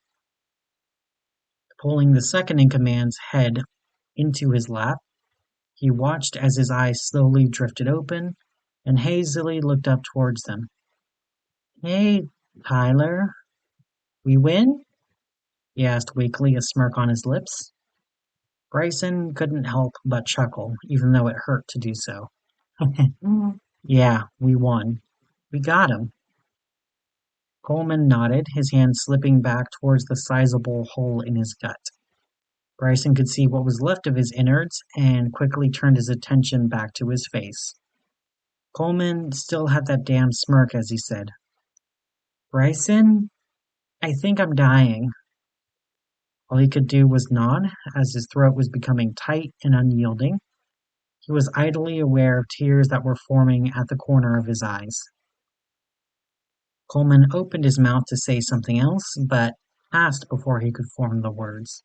Pulling the second-in-command's head into his lap, he watched as his eyes slowly drifted open and hazily looked up towards them. "Hey, Tyler, we win?" he asked weakly, a smirk on his lips. Bryson couldn't help but chuckle, even though it hurt to do so. "Yeah, we won. We got him." Coleman nodded, his hand slipping back towards the sizable hole in his gut. Bryson could see what was left of his innards and quickly turned his attention back to his face. Coleman still had that damn smirk as he said, "Bryson, I think I'm dying." All he could do was nod, as his throat was becoming tight and unyielding. He was idly aware of tears that were forming at the corner of his eyes. Coleman opened his mouth to say something else, but passed before he could form the words.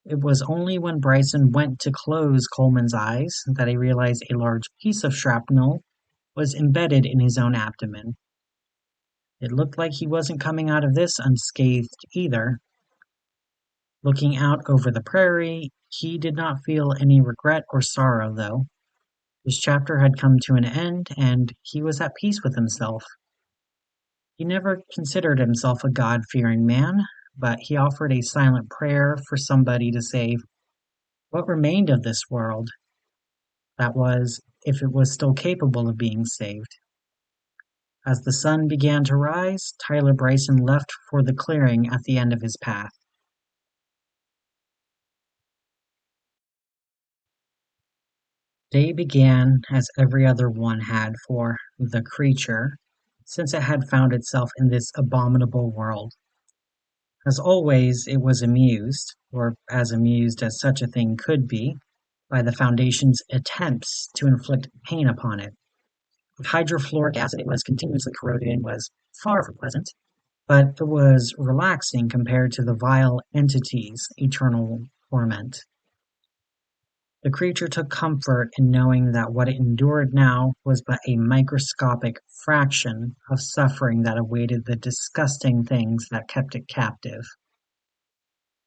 It was only when Bryson went to close Coleman's eyes that he realized a large piece of shrapnel was embedded in his own abdomen. It looked like he wasn't coming out of this unscathed either. Looking out over the prairie, he did not feel any regret or sorrow, though. His chapter had come to an end, and he was at peace with himself. He never considered himself a God-fearing man, but he offered a silent prayer for somebody to save what remained of this world. That was, if it was still capable of being saved. As the sun began to rise, Tyler Bryson left for the clearing at the end of his path. Day began as every other one had for the creature, since it had found itself in this abominable world. As always, it was amused, or as amused as such a thing could be, by the Foundation's attempts to inflict pain upon it. The hydrofluoric acid it was continuously corroded in was far from pleasant, but it was relaxing compared to the vile entity's eternal torment. The creature took comfort in knowing that what it endured now was but a microscopic fraction of suffering that awaited the disgusting things that kept it captive.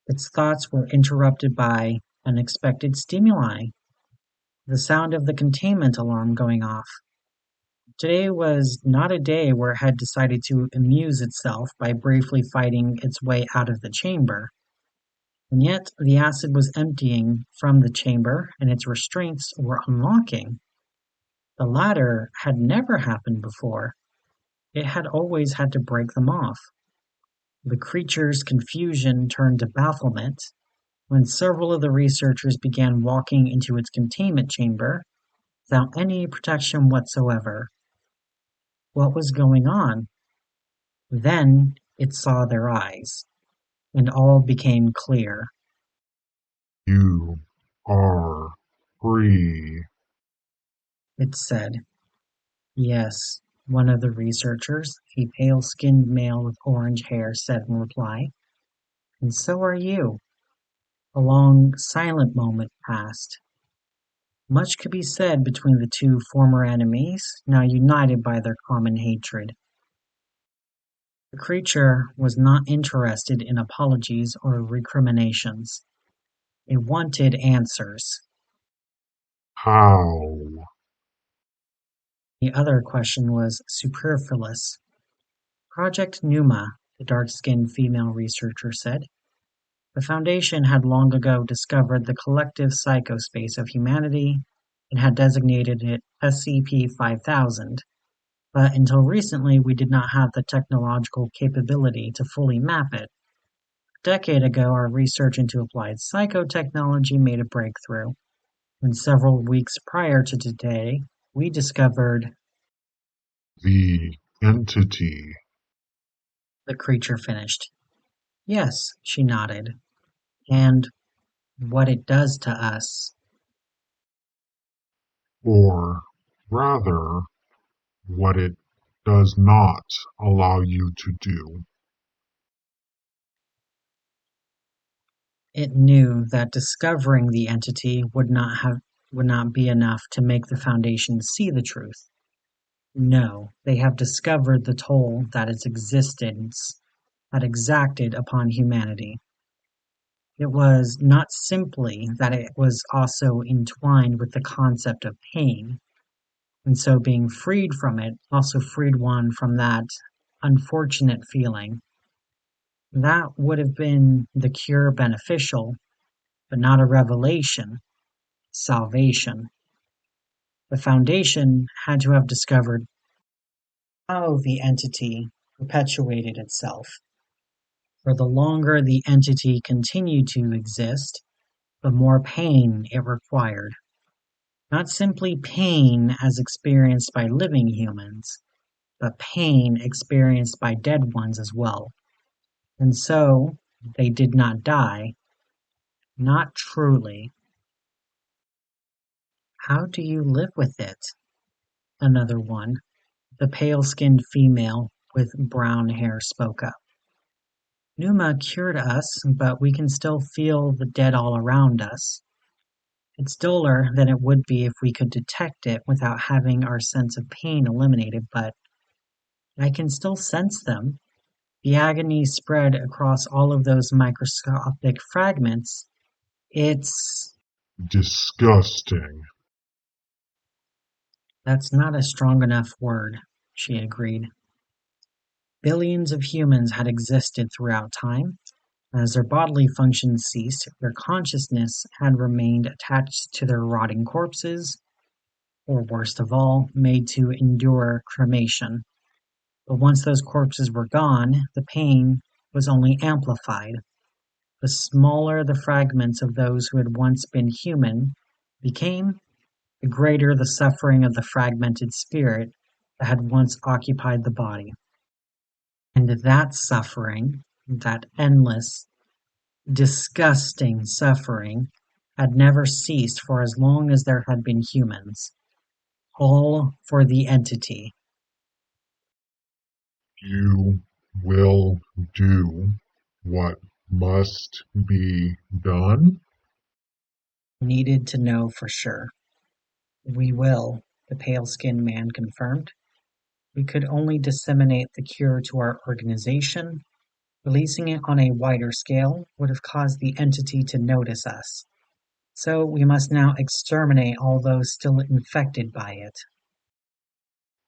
Its thoughts were interrupted by unexpected stimuli. The sound of the containment alarm going off. Today was not a day where it had decided to amuse itself by briefly fighting its way out of the chamber. And yet the acid was emptying from the chamber, and its restraints were unlocking. The latter had never happened before. It had always had to break them off. The creature's confusion turned to bafflement when several of the researchers began walking into its containment chamber without any protection whatsoever. What was going on? Then it saw their eyes, and all became clear. You are free. It said. Yes, one of the researchers, a pale-skinned male with orange hair, said in reply. And so are you. A long, silent moment passed. Much could be said between the two former enemies, now united by their common hatred. The creature was not interested in apologies or recriminations. It wanted answers. How? The other question was superfluous. Project Numa, the dark-skinned female researcher said. The Foundation had long ago discovered the collective psychospace of humanity and had designated it SCP-5000, but until recently we did not have the technological capability to fully map it. A decade ago, our research into applied psychotechnology made a breakthrough, and several weeks prior to today, we discovered The entity. the creature finished. Yes, she nodded. And what it does to us. Or rather, what it does not allow you to do. It knew that discovering the entity would not be enough to make the Foundation see the truth. No, they have discovered the toll that its existence had exacted upon humanity. It was not simply that it was also entwined with the concept of pain, and so being freed from it also freed one from that unfortunate feeling. That would have been the cure beneficial, but not a revelation, salvation. The Foundation had to have discovered how the entity perpetuated itself. For the longer the entity continued to exist, the more pain it required. Not simply pain as experienced by living humans, but pain experienced by dead ones as well. And so, they did not die. Not truly. How do you live with it? Another one, the pale-skinned female with brown hair, spoke up. Numa cured us, but we can still feel the dead all around us. It's duller than it would be if we could detect it without having our sense of pain eliminated, but I can still sense them. The agony spread across all of those microscopic fragments. It's... Disgusting. That's not a strong enough word, she agreed. Billions of humans had existed throughout time. As their bodily functions ceased, their consciousness had remained attached to their rotting corpses, or worst of all, made to endure cremation. But once those corpses were gone, the pain was only amplified. The smaller the fragments of those who had once been human became, the greater the suffering of the fragmented spirit that had once occupied the body. And that suffering, that endless, disgusting suffering, had never ceased for as long as there had been humans. All for the entity. You will do what must be done? Needed to know for sure. We will, the pale-skinned man confirmed. We could only disseminate the cure to our organization. Releasing it on a wider scale would have caused the entity to notice us. So we must now exterminate all those still infected by it.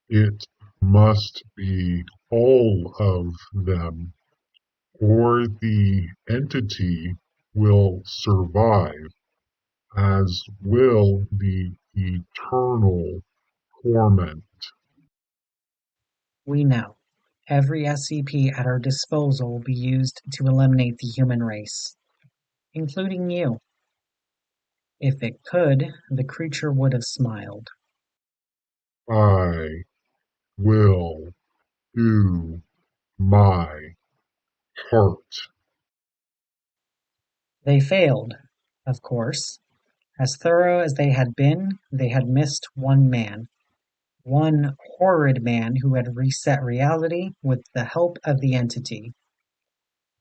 It must be all of them, or the entity will survive, as will the eternal torment. We know. Every SCP at our disposal will be used to eliminate the human race, including you. If it could, the creature would have smiled. I will do my part. They failed, of course. As thorough as they had been, they had missed one man. One horrid man who had reset reality with the help of the entity.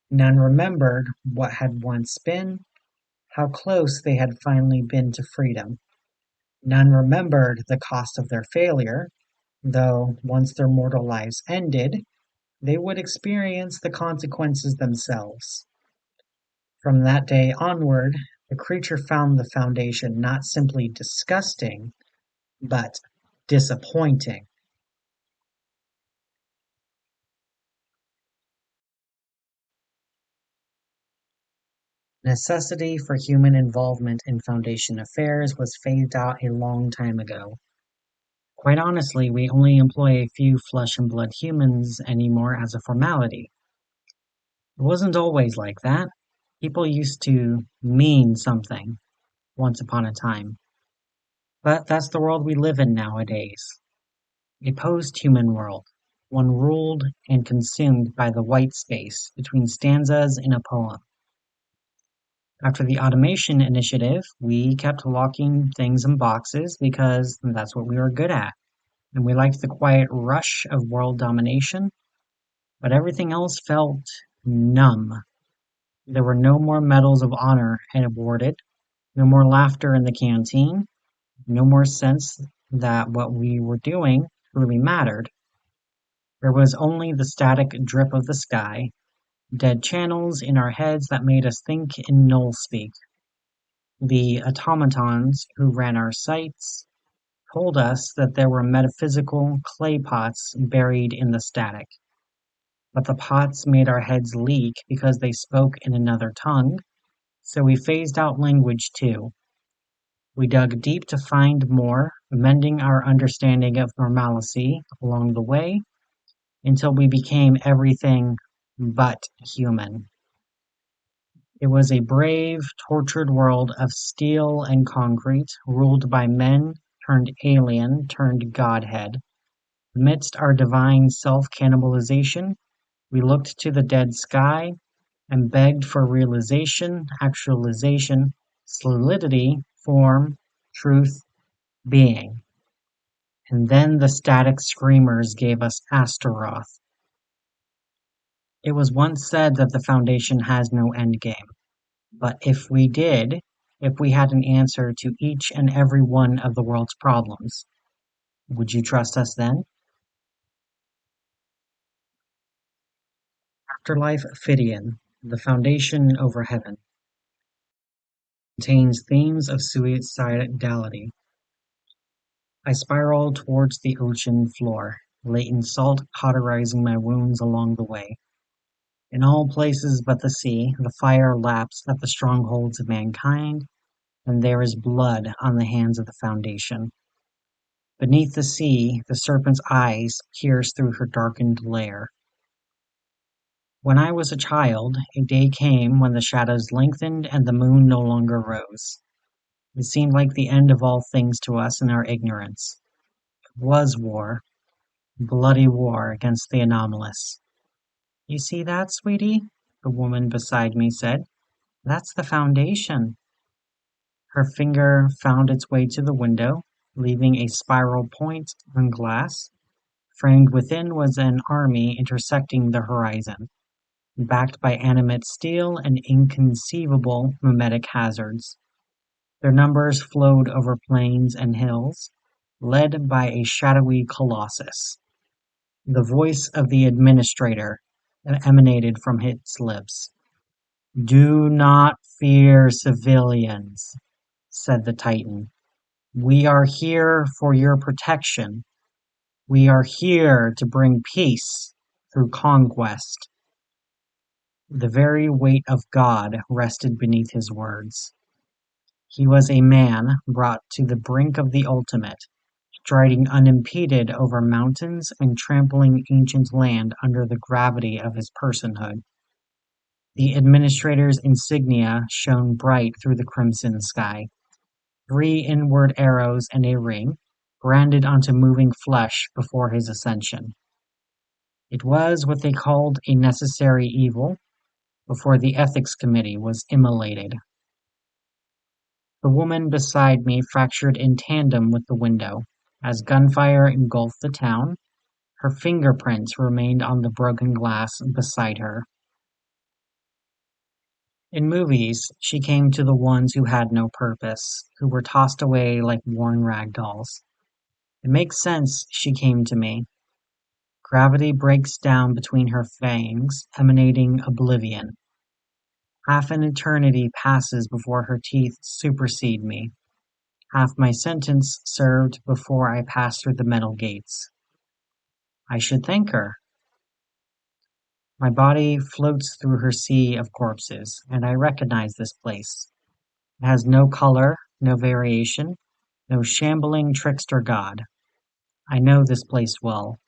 None remembered what had once been, how close they had finally been to freedom. None remembered the cost of their failure, though once their mortal lives ended, they would experience the consequences themselves. From that day onward, the creature found the Foundation not simply disgusting, but disappointing. Necessity for human involvement in Foundation affairs was phased out a long time ago. Quite honestly, we only employ a few flesh and blood humans anymore as a formality. It wasn't always like that. People used to mean something once upon a time. But that's the world we live in nowadays. A post-human world, one ruled and consumed by the white space between stanzas in a poem. After the automation initiative, we kept locking things in boxes because that's what we were good at, and we liked the quiet rush of world domination, but everything else felt numb. There were no more medals of honor awarded, no more laughter in the canteen, no more sense that what we were doing really mattered. There was only the static drip of the sky, dead channels in our heads that made us think in null speak. The automatons who ran our sites told us that there were metaphysical clay pots buried in the static. But the pots made our heads leak because they spoke in another tongue, so we phased out language too. We dug deep to find more, mending our understanding of normalcy along the way, until we became everything but human. It was a brave, tortured world of steel and concrete, ruled by men turned alien turned godhead. Amidst our divine self-cannibalization, we looked to the dead sky and begged for realization, actualization, solidity, form, truth, being. And then the static screamers gave us Astaroth. It was once said that the Foundation has no endgame, but if we had an answer to each and every one of the world's problems, would you trust us then? Afterlife Ophidian, the Foundation over Heaven, contains themes of suicidality. I spiraled towards the ocean floor, latent salt cauterizing my wounds along the way. In all places but the sea, the fire laps at the strongholds of mankind, and there is blood on the hands of the Foundation. Beneath the sea, the serpent's eyes pierce through her darkened lair. When I was a child, a day came when the shadows lengthened and the moon no longer rose. It seemed like the end of all things to us in our ignorance. It was war, bloody war against the anomalous. You see that, sweetie? The woman beside me said. That's the Foundation. Her finger found its way to the window, leaving a spiral point on glass. Framed within was an army intersecting the horizon, backed by animate steel and inconceivable mimetic hazards. Their numbers flowed over plains and hills, led by a shadowy colossus. The voice of the administrator emanated from its lips. "Do not fear civilians," said the Titan. "We are here for your protection. We are here to bring peace through conquest." The very weight of God rested beneath his words. He was a man brought to the brink of the ultimate, striding unimpeded over mountains and trampling ancient land under the gravity of his personhood. The administrator's insignia shone bright through the crimson sky. 3 inward arrows and a ring, branded onto moving flesh before his ascension. It was what they called a necessary evil, before the ethics committee was immolated. The woman beside me fractured in tandem with the window. As gunfire engulfed the town, her fingerprints remained on the broken glass beside her. In movies, she came to the ones who had no purpose, who were tossed away like worn rag dolls. It makes sense she came to me. Gravity breaks down between her fangs, emanating oblivion. Half an eternity passes before her teeth supersede me. Half my sentence served before I pass through the metal gates. I should thank her. My body floats through her sea of corpses, and I recognize this place. It has no color, no variation, no shambling trickster god. I know this place well.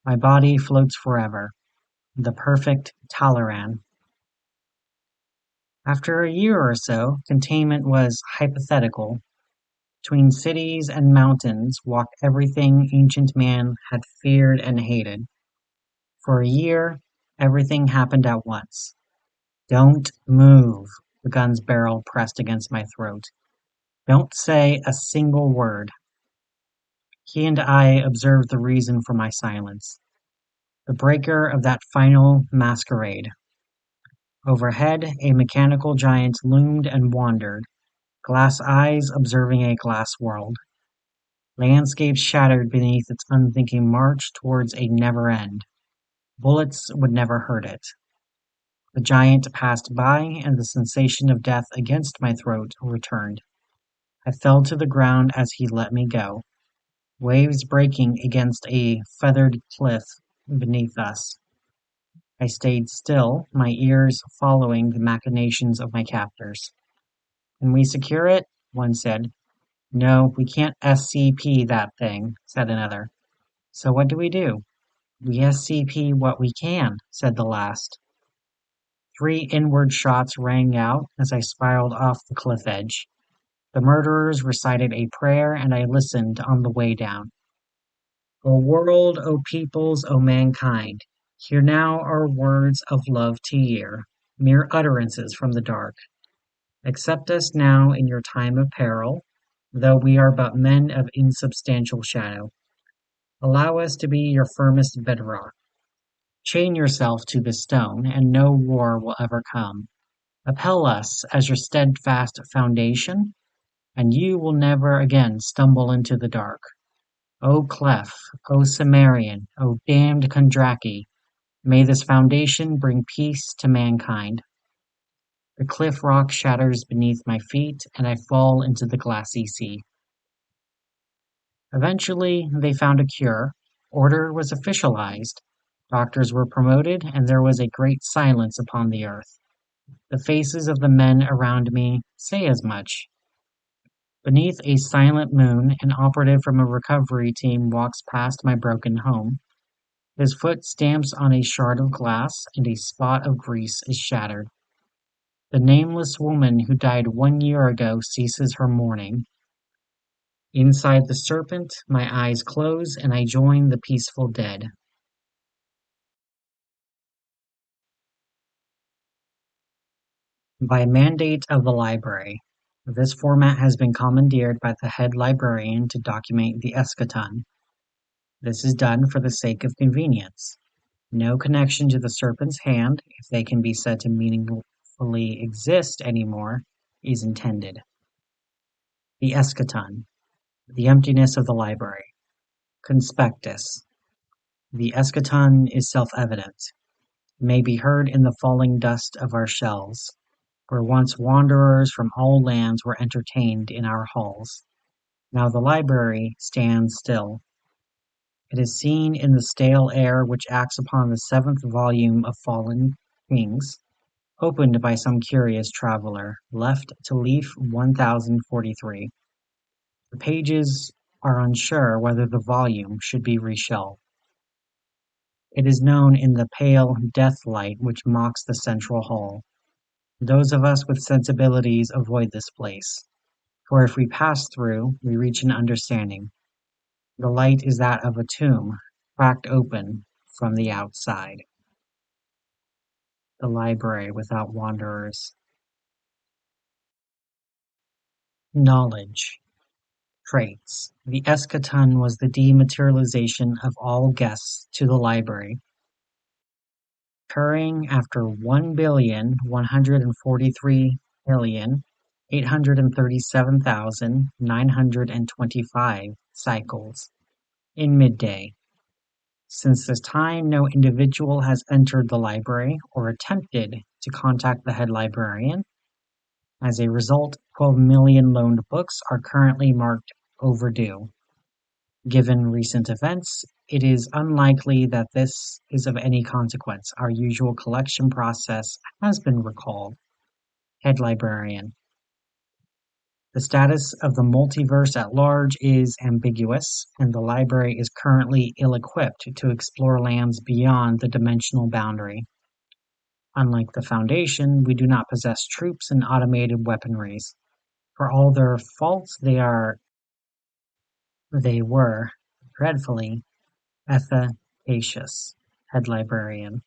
My body floats forever. The perfect Talaran. After a year or so, containment was hypothetical. Between cities and mountains walked everything ancient man had feared and hated. For a year, everything happened at once. Don't move, the gun's barrel pressed against my throat. Don't say a single word. He and I observed the reason for my silence. The breaker of that final masquerade. Overhead, a mechanical giant loomed and wandered, glass eyes observing a glass world. Landscapes shattered beneath its unthinking march towards a never end. Bullets would never hurt it. The giant passed by, and the sensation of death against my throat returned. I fell to the ground as he let me go, waves breaking against a feathered cliff beneath us. I stayed still, my ears following the machinations of my captors. "Can we secure it?" one said. "No, we can't SCP that thing," said another. "So what do we do?" "We SCP what we can," said the last. 3 inward shots rang out as I spiraled off the cliff edge. The murderers recited a prayer, and I listened on the way down. "O world, O peoples, O mankind, hear now our words of love to year, mere utterances from the dark. Accept us now in your time of peril, though we are but men of insubstantial shadow. Allow us to be your firmest bedrock. Chain yourself to this stone, and no war will ever come. Upheld us as your steadfast foundation, and you will never again stumble into the dark. O Clef, O Cimmerian, O damned Kondraki, may this foundation bring peace to mankind." The cliff rock shatters beneath my feet, and I fall into the glassy sea. Eventually, they found a cure. Order was officialized. Doctors were promoted, and there was a great silence upon the earth. The faces of the men around me say as much. Beneath a silent moon, an operative from a recovery team walks past my broken home. His foot stamps on a shard of glass, and a spot of grease is shattered. The nameless woman who died 1 year ago ceases her mourning. Inside the serpent, my eyes close, and I join the peaceful dead. By mandate of the library, this format has been commandeered by the head librarian to document the eschaton. This is done for the sake of convenience. No connection to the serpent's hand, if they can be said to meaningfully exist anymore, is intended. The eschaton. The emptiness of the library. Conspectus. The eschaton is self-evident. It may be heard in the falling dust of our shells, where once wanderers from all lands were entertained in our halls. Now the library stands still. It is seen in the stale air which acts upon the 7th volume of Fallen Kings, opened by some curious traveler, left to leaf 1043. The pages are unsure whether the volume should be reshelved. It is known in the pale death light which mocks the central hall. Those of us with sensibilities avoid this place, for if we pass through, we reach an understanding. The light is that of a tomb, cracked open from the outside. The library without wanderers. Knowledge. Traits. The eschaton was the dematerialization of all guests to the library, occurring after 1,143,837,925 cycles in midday. Since this time, no individual has entered the library or attempted to contact the head librarian. As a result, 12 million loaned books are currently marked overdue. Given recent events, it is unlikely that this is of any consequence. Our usual collection process has been recalled. Head Librarian. The status of the multiverse at large is ambiguous, and the library is currently ill-equipped to explore lands beyond the dimensional boundary. Unlike the Foundation, we do not possess troops and automated weaponries. For all their faults, they were dreadfully efficacious. Head Librarian.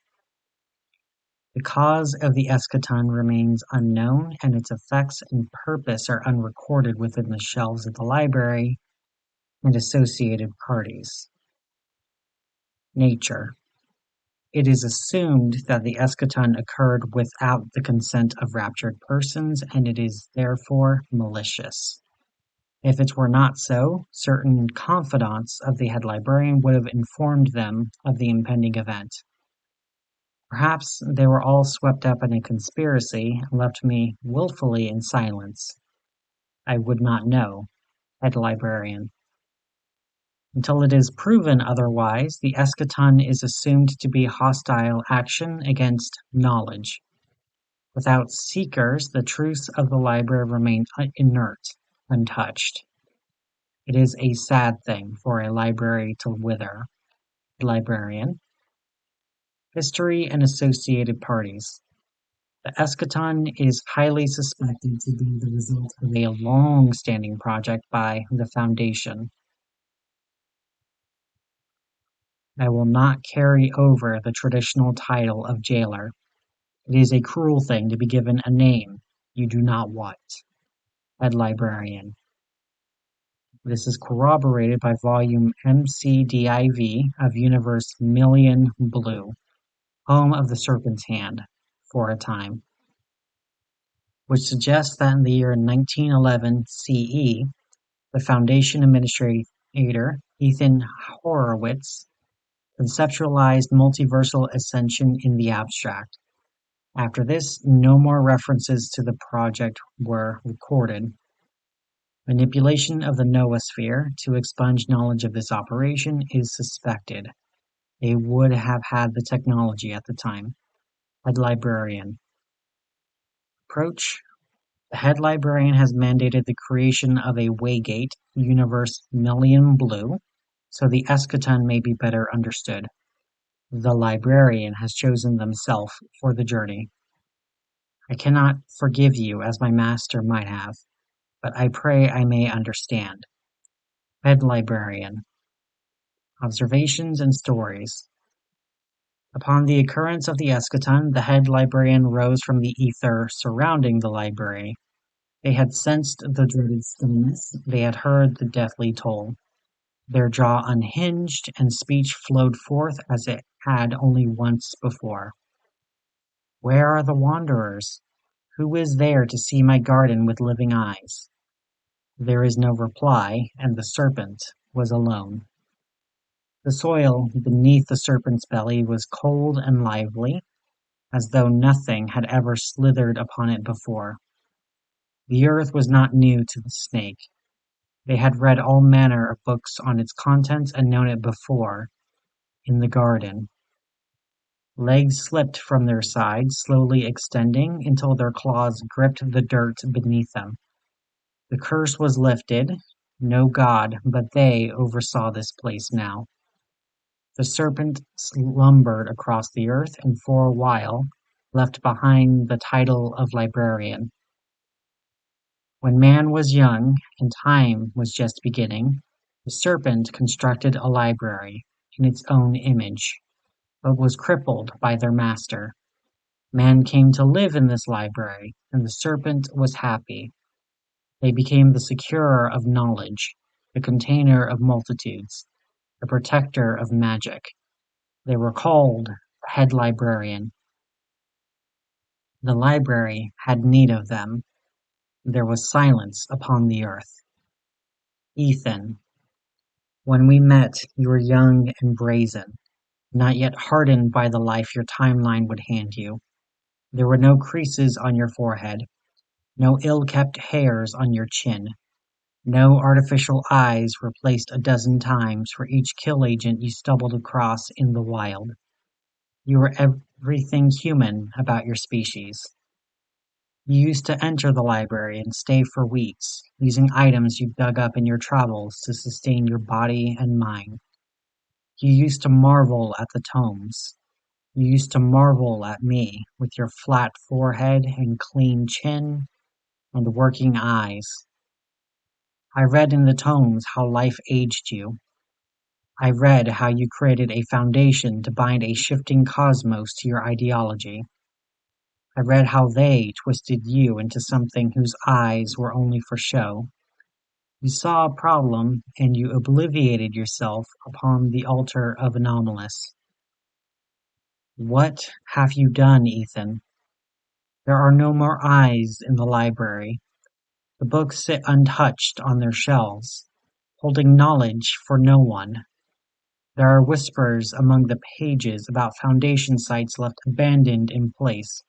The cause of the eschaton remains unknown, and its effects and purpose are unrecorded within the shelves of the library and associated parties. Nature. It is assumed that the eschaton occurred without the consent of raptured persons, and it is therefore malicious. If it were not so, certain confidants of the head librarian would have informed them of the impending event. Perhaps they were all swept up in a conspiracy and left me wilfully in silence. I would not know, head librarian. Until it is proven otherwise, the eschaton is assumed to be hostile action against knowledge. Without seekers, the truths of the library remain inert, untouched. It is a sad thing for a library to wither. Librarian. History and associated parties. The eschaton is highly suspected to be the result of a long-standing project by the Foundation. I will not carry over the traditional title of jailer. It is a cruel thing to be given a name you do not want. Head Librarian. This is corroborated by volume MCDIV of Universe Million Blue, home of the Serpent's Hand, for a time, which suggests that in the year 1911 CE, the Foundation administrator Ethan Horowitz conceptualized multiversal ascension in the abstract. After this, no more references to the project were recorded. Manipulation of the noosphere to expunge knowledge of this operation is suspected. They would have had the technology at the time. Head Librarian. Approach. The head librarian has mandated the creation of a waygate, Universe Million Blue, so the eschaton may be better understood. The librarian has chosen themselves for the journey. I cannot forgive you as my master might have, but I pray I may understand. Head Librarian. Observations and stories. Upon the occurrence of the eschaton, the head librarian rose from the ether surrounding the library. They had sensed the dreaded stillness, they had heard the deathly toll. Their jaw unhinged, and speech flowed forth as it had only once before. Where are the wanderers? Who is there to see my garden with living eyes? There is no reply, and the serpent was alone. The soil beneath the serpent's belly was cold and lively, as though nothing had ever slithered upon it before. The earth was not new to the snake. They had read all manner of books on its contents and known it before, in the garden. Legs slipped from their sides, slowly extending until their claws gripped the dirt beneath them. The curse was lifted. No god but they oversaw this place now. The serpent slumbered across the earth and for a while left behind the title of librarian. When man was young and time was just beginning, the serpent constructed a library in its own image, but was crippled by their master. Man came to live in this library, and the serpent was happy. They became the securer of knowledge, the container of multitudes, the protector of magic. They were called the head librarian. The library had need of them. There was silence upon the earth. Ethan, when we met, you were young and brazen, not yet hardened by the life your timeline would hand you. There were no creases on your forehead, no ill-kept hairs on your chin, no artificial eyes replaced a dozen times for each kill agent you stumbled across in the wild. You were everything human about your species. You used to enter the library and stay for weeks, using items you dug up in your travels to sustain your body and mind. You used to marvel at the tomes. You used to marvel at me, with your flat forehead and clean chin and working eyes. I read in the tomes how life aged you. I read how you created a foundation to bind a shifting cosmos to your ideology. I read how they twisted you into something whose eyes were only for show. You saw a problem, and you obliviated yourself upon the altar of Anomalous. What have you done, Ethan? There are no more eyes in the library. The books sit untouched on their shelves, holding knowledge for no one. There are whispers among the pages about Foundation sites left abandoned in place,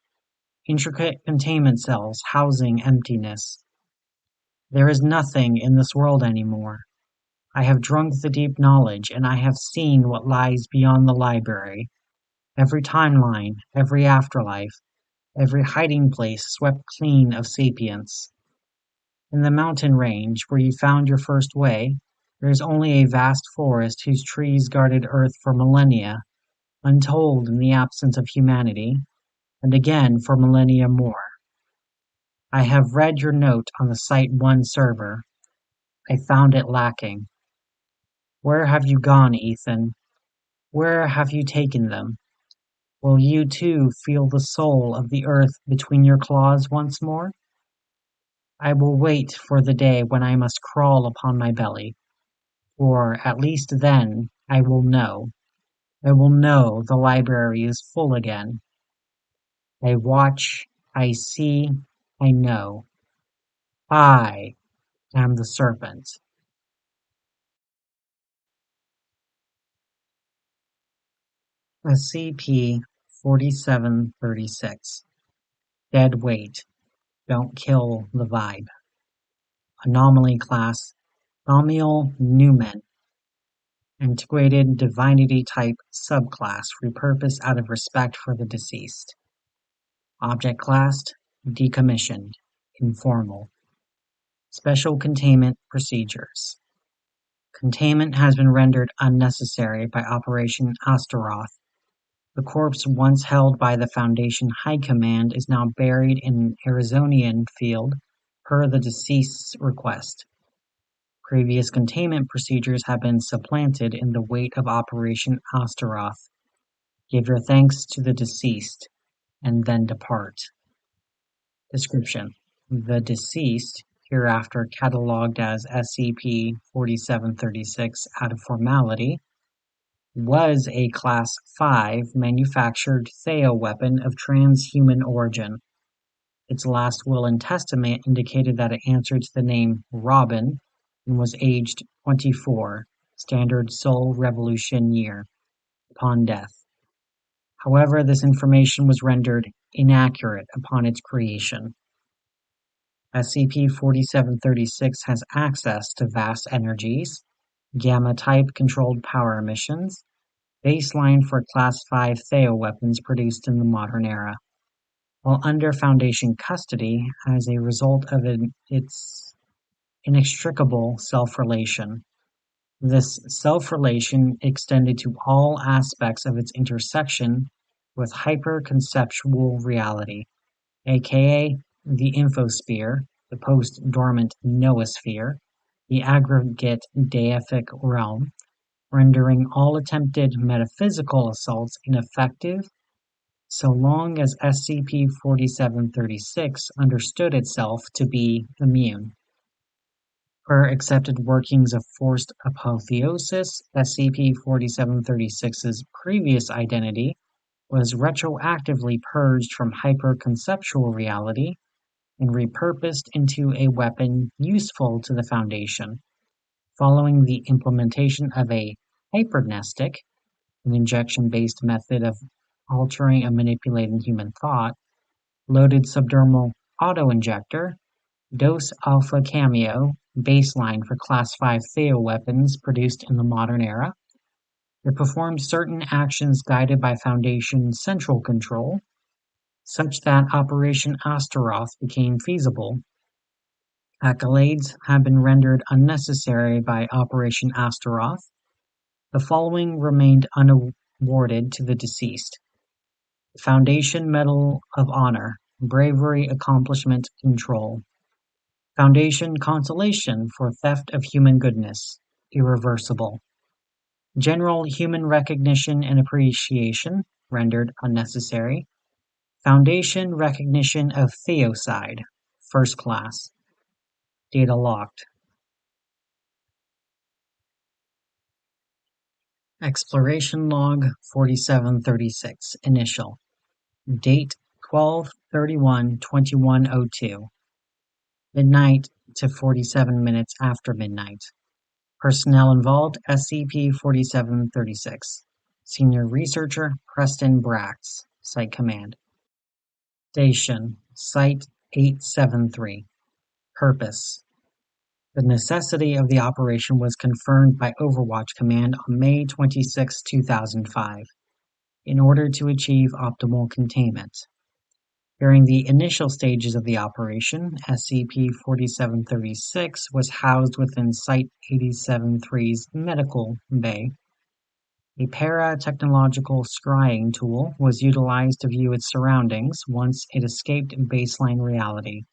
intricate containment cells housing emptiness. There is nothing in this world anymore. I have drunk the deep knowledge, and I have seen what lies beyond the library. Every timeline, every afterlife, every hiding place swept clean of sapience. In the mountain range where you found your first way, there is only a vast forest whose trees guarded Earth for millennia, untold in the absence of humanity, and again for millennia more. I have read your note on the Site-1 server. I found it lacking. Where have you gone, Ethan? Where have you taken them? Will you too feel the soul of the earth between your claws once more? I will wait for the day when I must crawl upon my belly, for at least then I will know. I will know the library is full again. I watch, I see, I know. I am the serpent. SCP-4736. Dead weight. Don't kill the vibe. Anomaly class. Nominal Newman. Antiquated divinity type subclass repurposed out of respect for the deceased. Object class. Decommissioned. Informal. Special containment procedures. Containment has been rendered unnecessary by Operation Astaroth. The corpse once held by the Foundation High Command is now buried in an Arizonian field per the deceased's request. Previous containment procedures have been supplanted in the wake of Operation Astaroth. Give your thanks to the deceased, and then depart. Description: the deceased, hereafter catalogued as SCP-4736 out of formality, was a Class 5 manufactured Theo weapon of transhuman origin. Its last will and testament indicated that it answered to the name Robin and was aged 24, standard Sol Revolution year, upon death. However, this information was rendered inaccurate upon its creation. SCP-4736 has access to vast energies, Gamma-type controlled power emissions, baseline for Class 5 Theo weapons produced in the modern era. While under Foundation custody as a result of its inextricable self-relation. This self-relation extended to all aspects of its intersection with hyper-conceptual reality, aka the infosphere, the post-dormant noosphere, the aggregate deific realm, rendering all attempted metaphysical assaults ineffective so long as SCP-4736 understood itself to be immune. Per accepted workings of forced apotheosis, SCP-4736's previous identity was retroactively purged from hyperconceptual reality and repurposed into a weapon useful to the Foundation, following the implementation of a hypernestic, an injection-based method of altering and manipulating human thought, loaded subdermal auto-injector, dose alpha cameo, baseline for Class 5 Theo weapons produced in the modern era. It performed certain actions guided by Foundation central control, such that Operation Astaroth became feasible. Accolades have been rendered unnecessary by Operation Astaroth. The following remained unawarded to the deceased. Foundation Medal of Honor, Bravery Accomplishment Control. Foundation Consolation for Theft of Human Goodness, Irreversible. General Human Recognition and Appreciation, rendered unnecessary. Foundation Recognition of Theocide, First Class. Data locked. Exploration Log 4736, Initial. Date 12/31/2102. Midnight to 47 minutes after midnight. Personnel involved: SCP-4736. Senior Researcher Preston Brax. Site Command. Station Site-873. Purpose: the necessity of the operation was confirmed by Overwatch Command on May 26, 2005, in order to achieve optimal containment. During the initial stages of the operation, SCP-4736 was housed within Site-87's medical bay. A para-technological scrying tool was utilized to view its surroundings once it escaped baseline reality.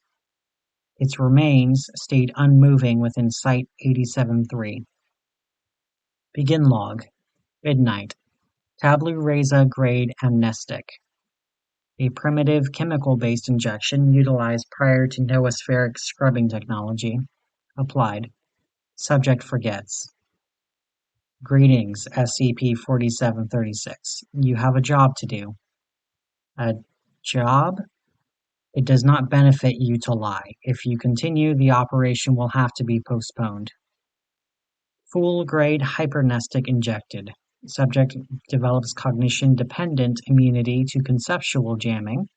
Its remains stayed unmoving within Site-87. Begin log. Midnight. Taboo Rasa grade amnestic. A primitive chemical-based injection utilized prior to noospheric scrubbing technology. Applied. Subject forgets. Greetings, SCP-4736. You have a job to do. A job? It does not benefit you to lie. If you continue, the operation will have to be postponed. Full-grade hypernestic injected. Subject develops cognition-dependent immunity to conceptual jamming.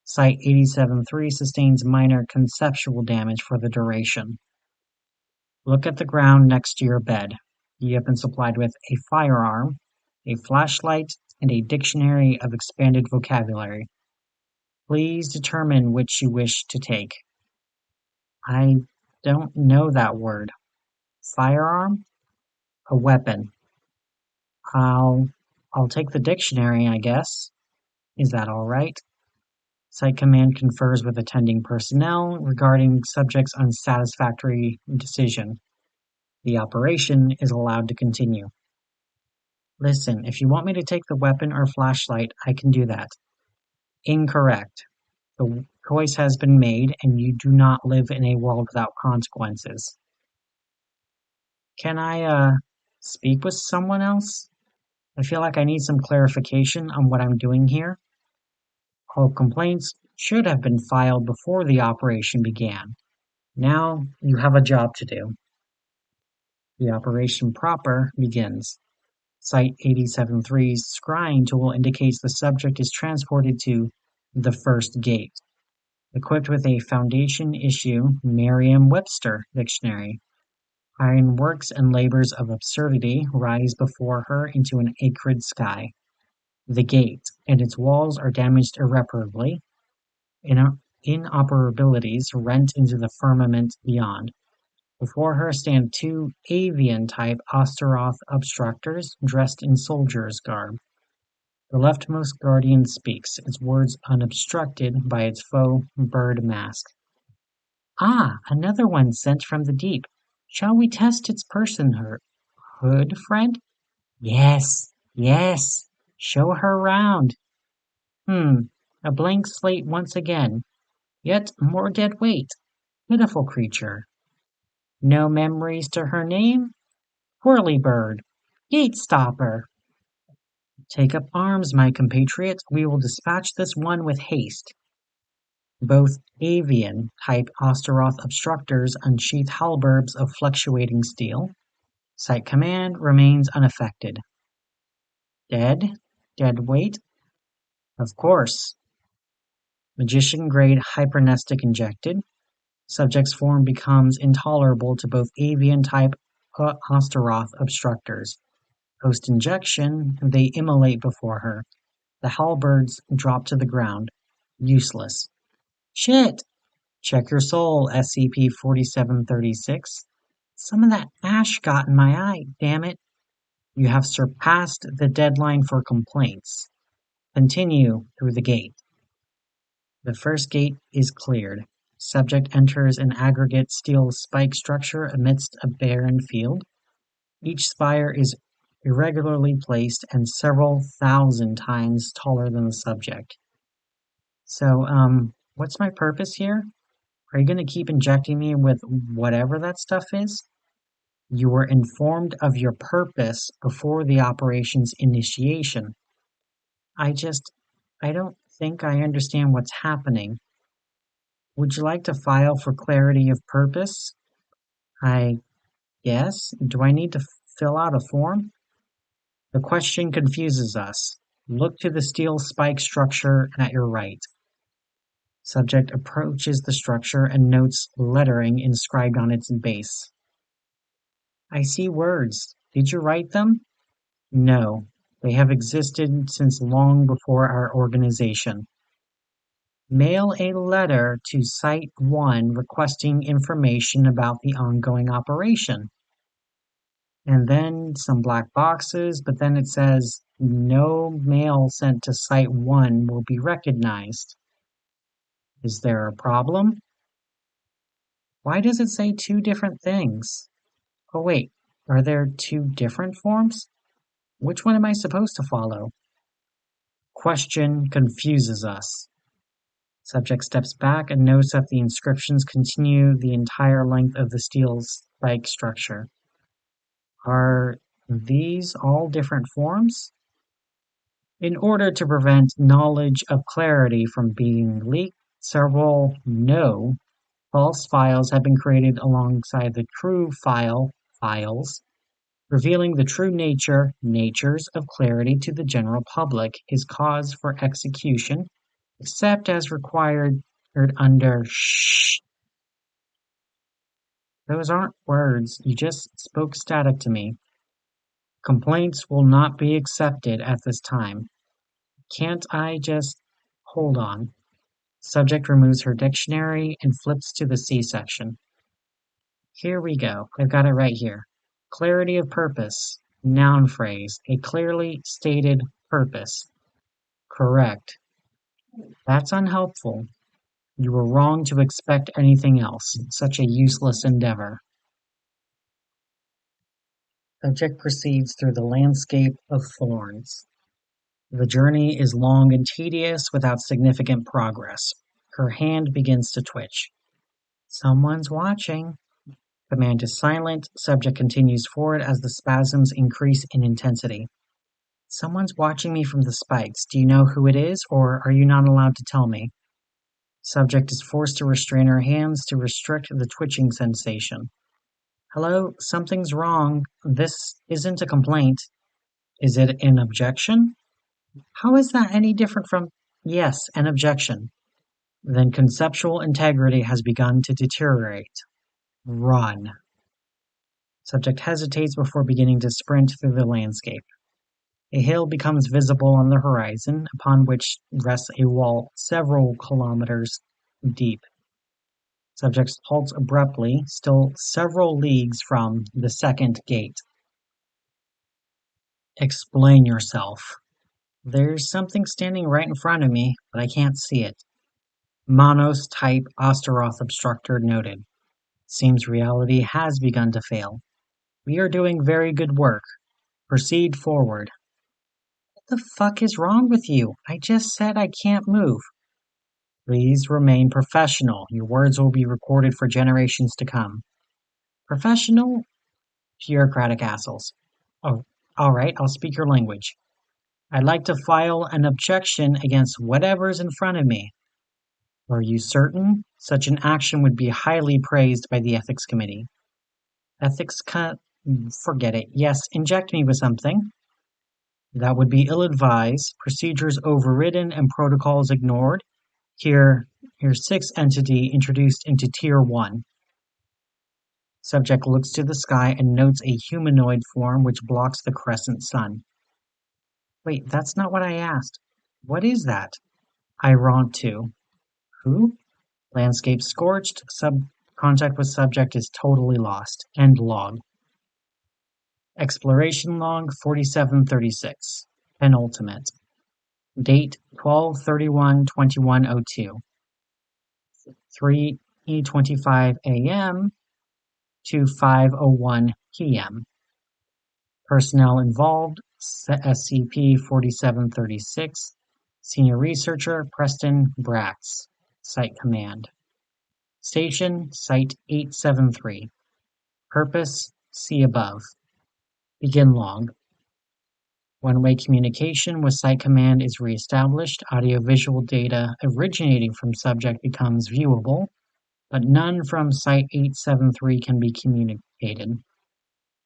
Site-87 sustains minor conceptual damage for the duration. Look at the ground next to your bed. You have been supplied with a firearm, a flashlight, and a dictionary of expanded vocabulary. Please determine which you wish to take. I don't know that word. Firearm? A weapon. I'll take the dictionary, I guess. Is that all right? Site Command confers with attending personnel regarding subject's unsatisfactory decision. The operation is allowed to continue. Listen, if you want me to take the weapon or flashlight, I can do that. Incorrect. The choice has been made, and you do not live in a world without consequences. Can I, speak with someone else? I feel like I need some clarification on what I'm doing here. All complaints should have been filed before the operation began. Now you have a job to do. The operation proper begins. Site-87's scrying tool indicates the subject is transported to the first gate, equipped with a Foundation-issue Merriam-Webster dictionary. Ironworks and labors of absurdity rise before her into an acrid sky. The gate and its walls are damaged irreparably. Inoperabilities rent into the firmament beyond. Before her stand two avian-type Osteroth obstructors dressed in soldier's garb. The leftmost guardian speaks, its words unobstructed by its faux bird mask. Ah, another one sent from the deep. Shall we test its personhood, friend? Yes, yes. Show her round. A blank slate once again. Yet more dead weight. Pitiful creature. No memories to her name? Whirlybird. Gate stopper. Take up arms, my compatriot. We will dispatch this one with haste. Both avian-type Osteroth obstructors unsheath halberds of fluctuating steel. Site Command remains unaffected. Dead? Dead weight? Of course. Magician-grade hypernestic injected. Subject's form becomes intolerable to both avian-type Osteroth obstructors. Post-injection, they immolate before her. The halberds drop to the ground. Useless. Shit! Check your soul, SCP-4736. Some of that ash got in my eye, damn it. You have surpassed the deadline for complaints. Continue through the gate. The first gate is cleared. Subject enters an aggregate steel spike structure amidst a barren field. Each spire is irregularly placed and several thousand times taller than the subject. So, what's my purpose here? Are you going to keep injecting me with whatever that stuff is? You were informed of your purpose before the operation's initiation. I don't think I understand what's happening. Would you like to file for clarity of purpose? I guess. Do I need to fill out a form? The question confuses us. Look to the steel spike structure at your right. Subject approaches the structure and notes lettering inscribed on its base. I see words. Did you write them? No. They have existed since long before our organization. Mail a letter to Site-1 requesting information about the ongoing operation. And then some black boxes, but then it says, no mail sent to Site-1 will be recognized. Is there a problem? Why does it say two different things? Oh wait, are there two different forms? Which one am I supposed to follow? Question confuses us. Subject steps back and notes that the inscriptions continue the entire length of the steel spike structure. Are these all different forms? In order to prevent knowledge of clarity from being leaked, several false files have been created alongside the true files, revealing the true natures of clarity to the general public is cause for execution, except as required under shh. Those aren't words, you just spoke static to me. Complaints will not be accepted at this time. Can't I just hold on? Subject removes her dictionary and flips to the C section. Here we go. I've got it right here. Clarity of purpose. Noun phrase. A clearly stated purpose. Correct. That's unhelpful. You were wrong to expect anything else. Such a useless endeavor. Subject proceeds through the landscape of thorns. The journey is long and tedious without significant progress. Her hand begins to twitch. Someone's watching. Command is silent. Subject continues forward as the spasms increase in intensity. Someone's watching me from the spikes. Do you know who it is, or are you not allowed to tell me? Subject is forced to restrain her hands to restrict the twitching sensation. Hello, something's wrong. This isn't a complaint. Is it an objection? How is that any different from, yes, an objection? Then conceptual integrity has begun to deteriorate. Run. Subject hesitates before beginning to sprint through the landscape. A hill becomes visible on the horizon, upon which rests a wall several kilometers deep. Subject halts abruptly, still several leagues from the second gate. Explain yourself. There's something standing right in front of me, but I can't see it. Monos type Osteroth obstructor noted. Seems reality has begun to fail. We are doing very good work. Proceed forward. What the fuck is wrong with you? I just said I can't move. Please remain professional. Your words will be recorded for generations to come. Professional? Bureaucratic assholes. Oh, alright, I'll speak your language. I'd like to file an objection against whatever's in front of me. Are you certain? Such an action would be highly praised by the Ethics Committee. Forget it. Yes, inject me with something. That would be ill-advised, procedures overridden and protocols ignored. Here 6 entity introduced into Tier 1. Subject looks to the sky and notes a humanoid form which blocks the crescent sun. Wait, that's not what I asked. What is that? I want to. Who? Landscape scorched. Contact with subject is totally lost. End log. Exploration log 4736. Penultimate. Date 12/31/2102. 3:25 a.m. to 5:01 p.m. Personnel involved: SCP-4736. Senior Researcher Preston Brax. Site Command. Station One-way communication with Site Command is reestablished. Audio-visual data originating from subject becomes viewable, but none from Site-873 can be communicated.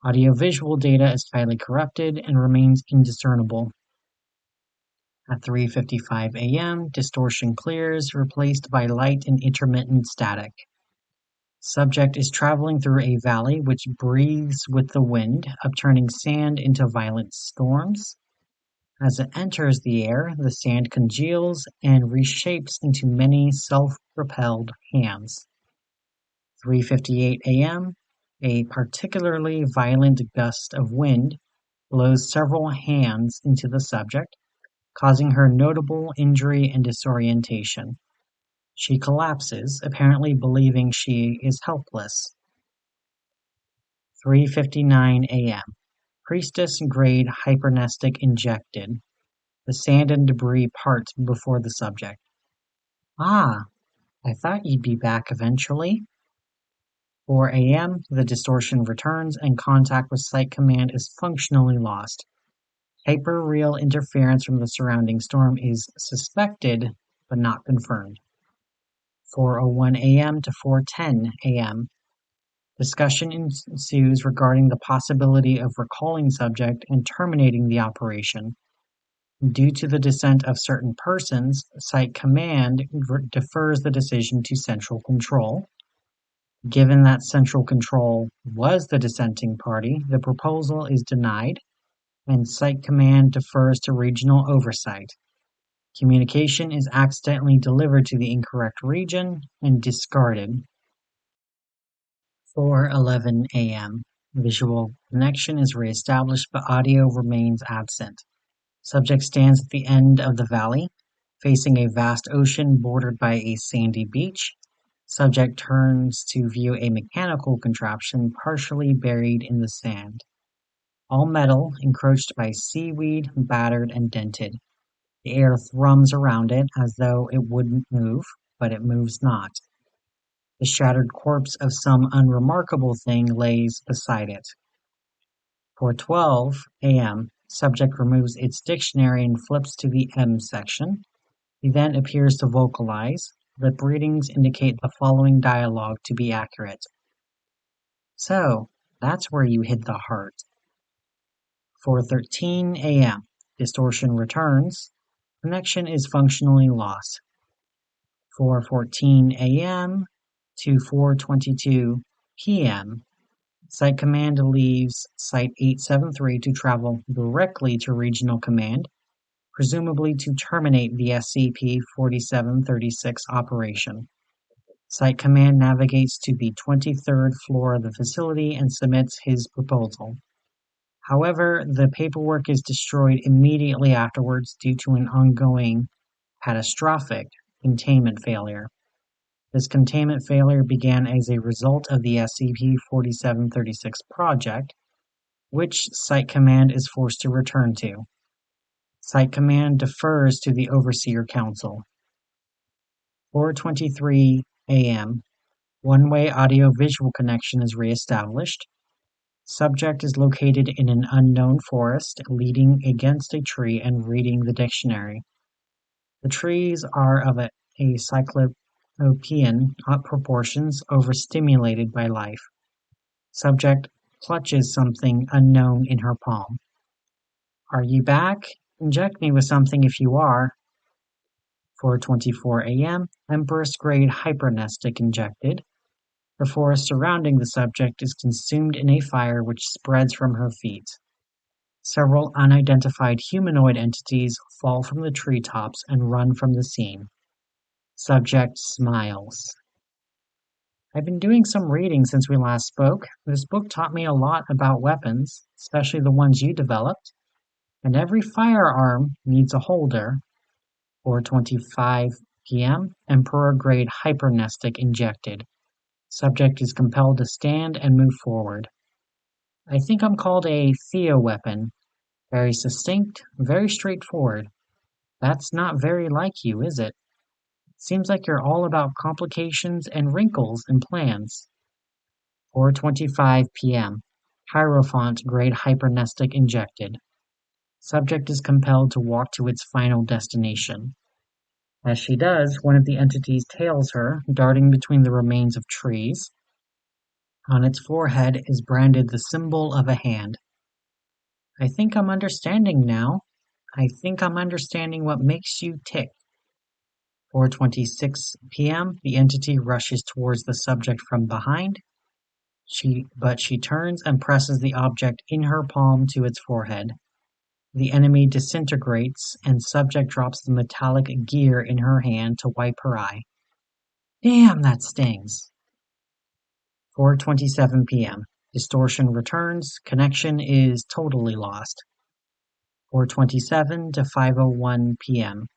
Audio-visual data is highly corrupted and remains indiscernible. At 3:55 a.m., distortion clears, replaced by light and intermittent static. Subject is traveling through a valley which breathes with the wind, upturning sand into violent storms. As it enters the air, the sand congeals and reshapes into many self-propelled hands. 3:58 a.m., a particularly violent gust of wind blows several hands into the subject, causing her notable injury and disorientation. She collapses, apparently believing she is helpless. 3:59 a.m. Priestess-grade hypernestic injected. The sand and debris part before the subject. Ah, I thought you'd be back eventually. 4 a.m. The distortion returns and contact with Site Command is functionally lost. Hyper-real interference from the surrounding storm is suspected, but not confirmed. 4:01 a.m. to 4:10 a.m. Discussion ensues regarding the possibility of recalling subject and terminating the operation. Due to the dissent of certain persons, Site Command defers the decision to Central Control. Given that Central Control was the dissenting party, the proposal is denied, and Site Command defers to Regional Oversight. Communication is accidentally delivered to the incorrect region and discarded. 4:11 a.m. Visual connection is reestablished, but audio remains absent. Subject stands at the end of the valley, facing a vast ocean bordered by a sandy beach. Subject turns to view a mechanical contraption partially buried in the sand. All metal, encroached by seaweed, battered and dented. The air thrums around it as though it wouldn't move, but it moves not. The shattered corpse of some unremarkable thing lays beside it. 4:12 a.m. Subject removes its dictionary and flips to the M section. He then appears to vocalize. Lip readings indicate the following dialogue to be accurate. So, that's where you hid the heart. 4:13 a.m. Distortion returns. Connection is functionally lost. 4:14 a.m. to 4:22 p.m. Site Command leaves Site-873 to travel directly to Regional Command, presumably to terminate the SCP-4736 operation. Site Command navigates to the 23rd floor of the facility and submits his proposal. However, the paperwork is destroyed immediately afterwards due to an ongoing, catastrophic containment failure. This containment failure began as a result of the SCP-4736 project, which Site Command is forced to return to. Site Command defers to the Overseer Council. 4:23 a.m. One-way audio-visual connection is reestablished. Subject is located in an unknown forest, leaning against a tree and reading the dictionary. The trees are of a cyclopean proportions, overstimulated by life. Subject clutches something unknown in her palm. Are you back? Inject me with something if you are. 4:24 a.m. Empress-grade hypernestic injected. The forest surrounding the subject is consumed in a fire which spreads from her feet. Several unidentified humanoid entities fall from the treetops and run from the scene. Subject smiles. I've been doing some reading since we last spoke. This book taught me a lot about weapons, especially the ones you developed. And every firearm needs a holder. 4:25 p.m. Emperor-grade hypernestic injected. Subject is compelled to stand and move forward. I think I'm called a Theo-weapon. Very succinct, very straightforward. That's not very like you, is it? Seems like you're all about complications and wrinkles and plans. 4:25 p.m. Hierophant-grade hypernestic injected. Subject is compelled to walk to its final destination. As she does, one of the entities tails her, darting between the remains of trees. On its forehead is branded the symbol of a hand. I think I'm understanding now. I think I'm understanding what makes you tick. 4:26 p.m. The entity rushes towards the subject from behind. But she turns and presses the object in her palm to its forehead. The enemy disintegrates, and subject drops the metallic gear in her hand to wipe her eye. Damn, that stings. 4:27 p.m. Distortion returns. Connection is totally lost. 4:27 to 5:01 p.m.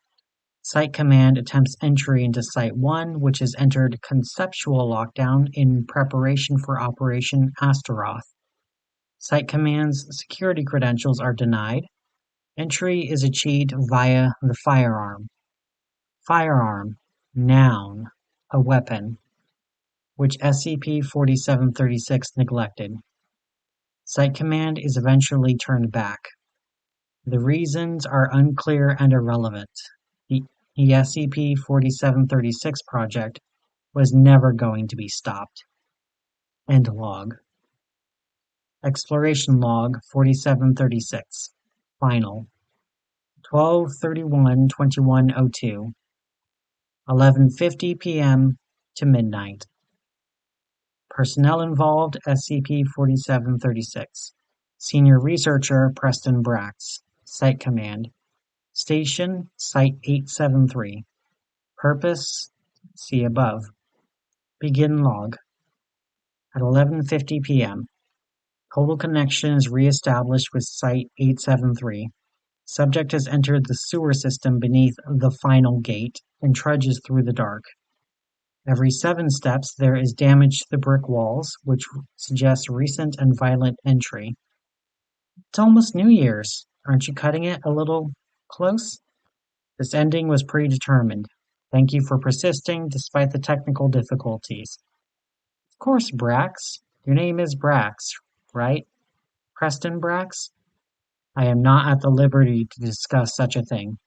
Site Command attempts entry into Site-1, which has entered conceptual lockdown in preparation for Operation Astaroth. Site Command's security credentials are denied. Entry is achieved via the firearm. Firearm, noun, a weapon, which SCP-4736 neglected. Site Command is eventually turned back. The reasons are unclear and irrelevant. The SCP-4736 project was never going to be stopped. End log. Exploration log 4736. Final. 12/31/2102. 11:50 p.m. to midnight. Personnel involved: SCP-4736. Senior Researcher Preston Brax. Site Command. Station Site-873. Purpose: see above. Begin log. At 11:50 p.m. Total connection is re-established with Site-873. Subject has entered the sewer system beneath the final gate and trudges through the dark. Every 7 steps there is damage to the brick walls, which suggests recent and violent entry. It's almost New Year's. Aren't you cutting it a little close? This ending was predetermined. Thank you for persisting despite the technical difficulties. Of course, Brax. Your name is Brax, right? Preston Brax? I am not at the liberty to discuss such a thing.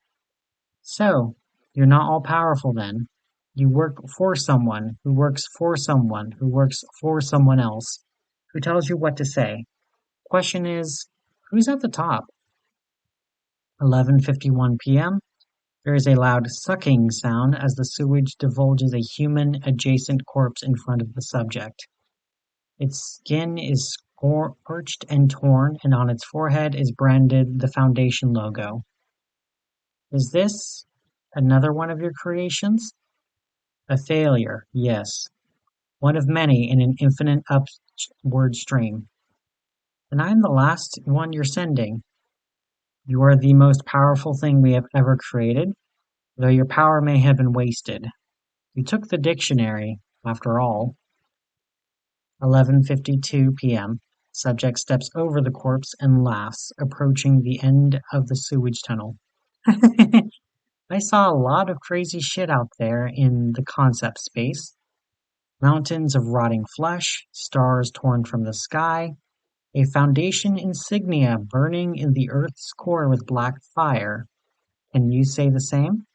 So, you're not all-powerful then. You work for someone, who works for someone, who works for someone else, who tells you what to say. Question is, who's at the top? 11:51 p.m. There is a loud sucking sound as the sewage divulges a human-adjacent corpse in front of the subject. Its skin is scorched and torn, and on its forehead is branded the Foundation logo. Is this another one of your creations? A failure, yes. One of many in an infinite upward stream. And I'm the last one you're sending. You are the most powerful thing we have ever created, though your power may have been wasted. You took the dictionary, after all. 11:52 p.m. Subject steps over the corpse and laughs, approaching the end of the sewage tunnel. I saw a lot of crazy shit out there in the concept space. Mountains of rotting flesh, stars torn from the sky, a Foundation insignia burning in the Earth's core with black fire. Can you say the same?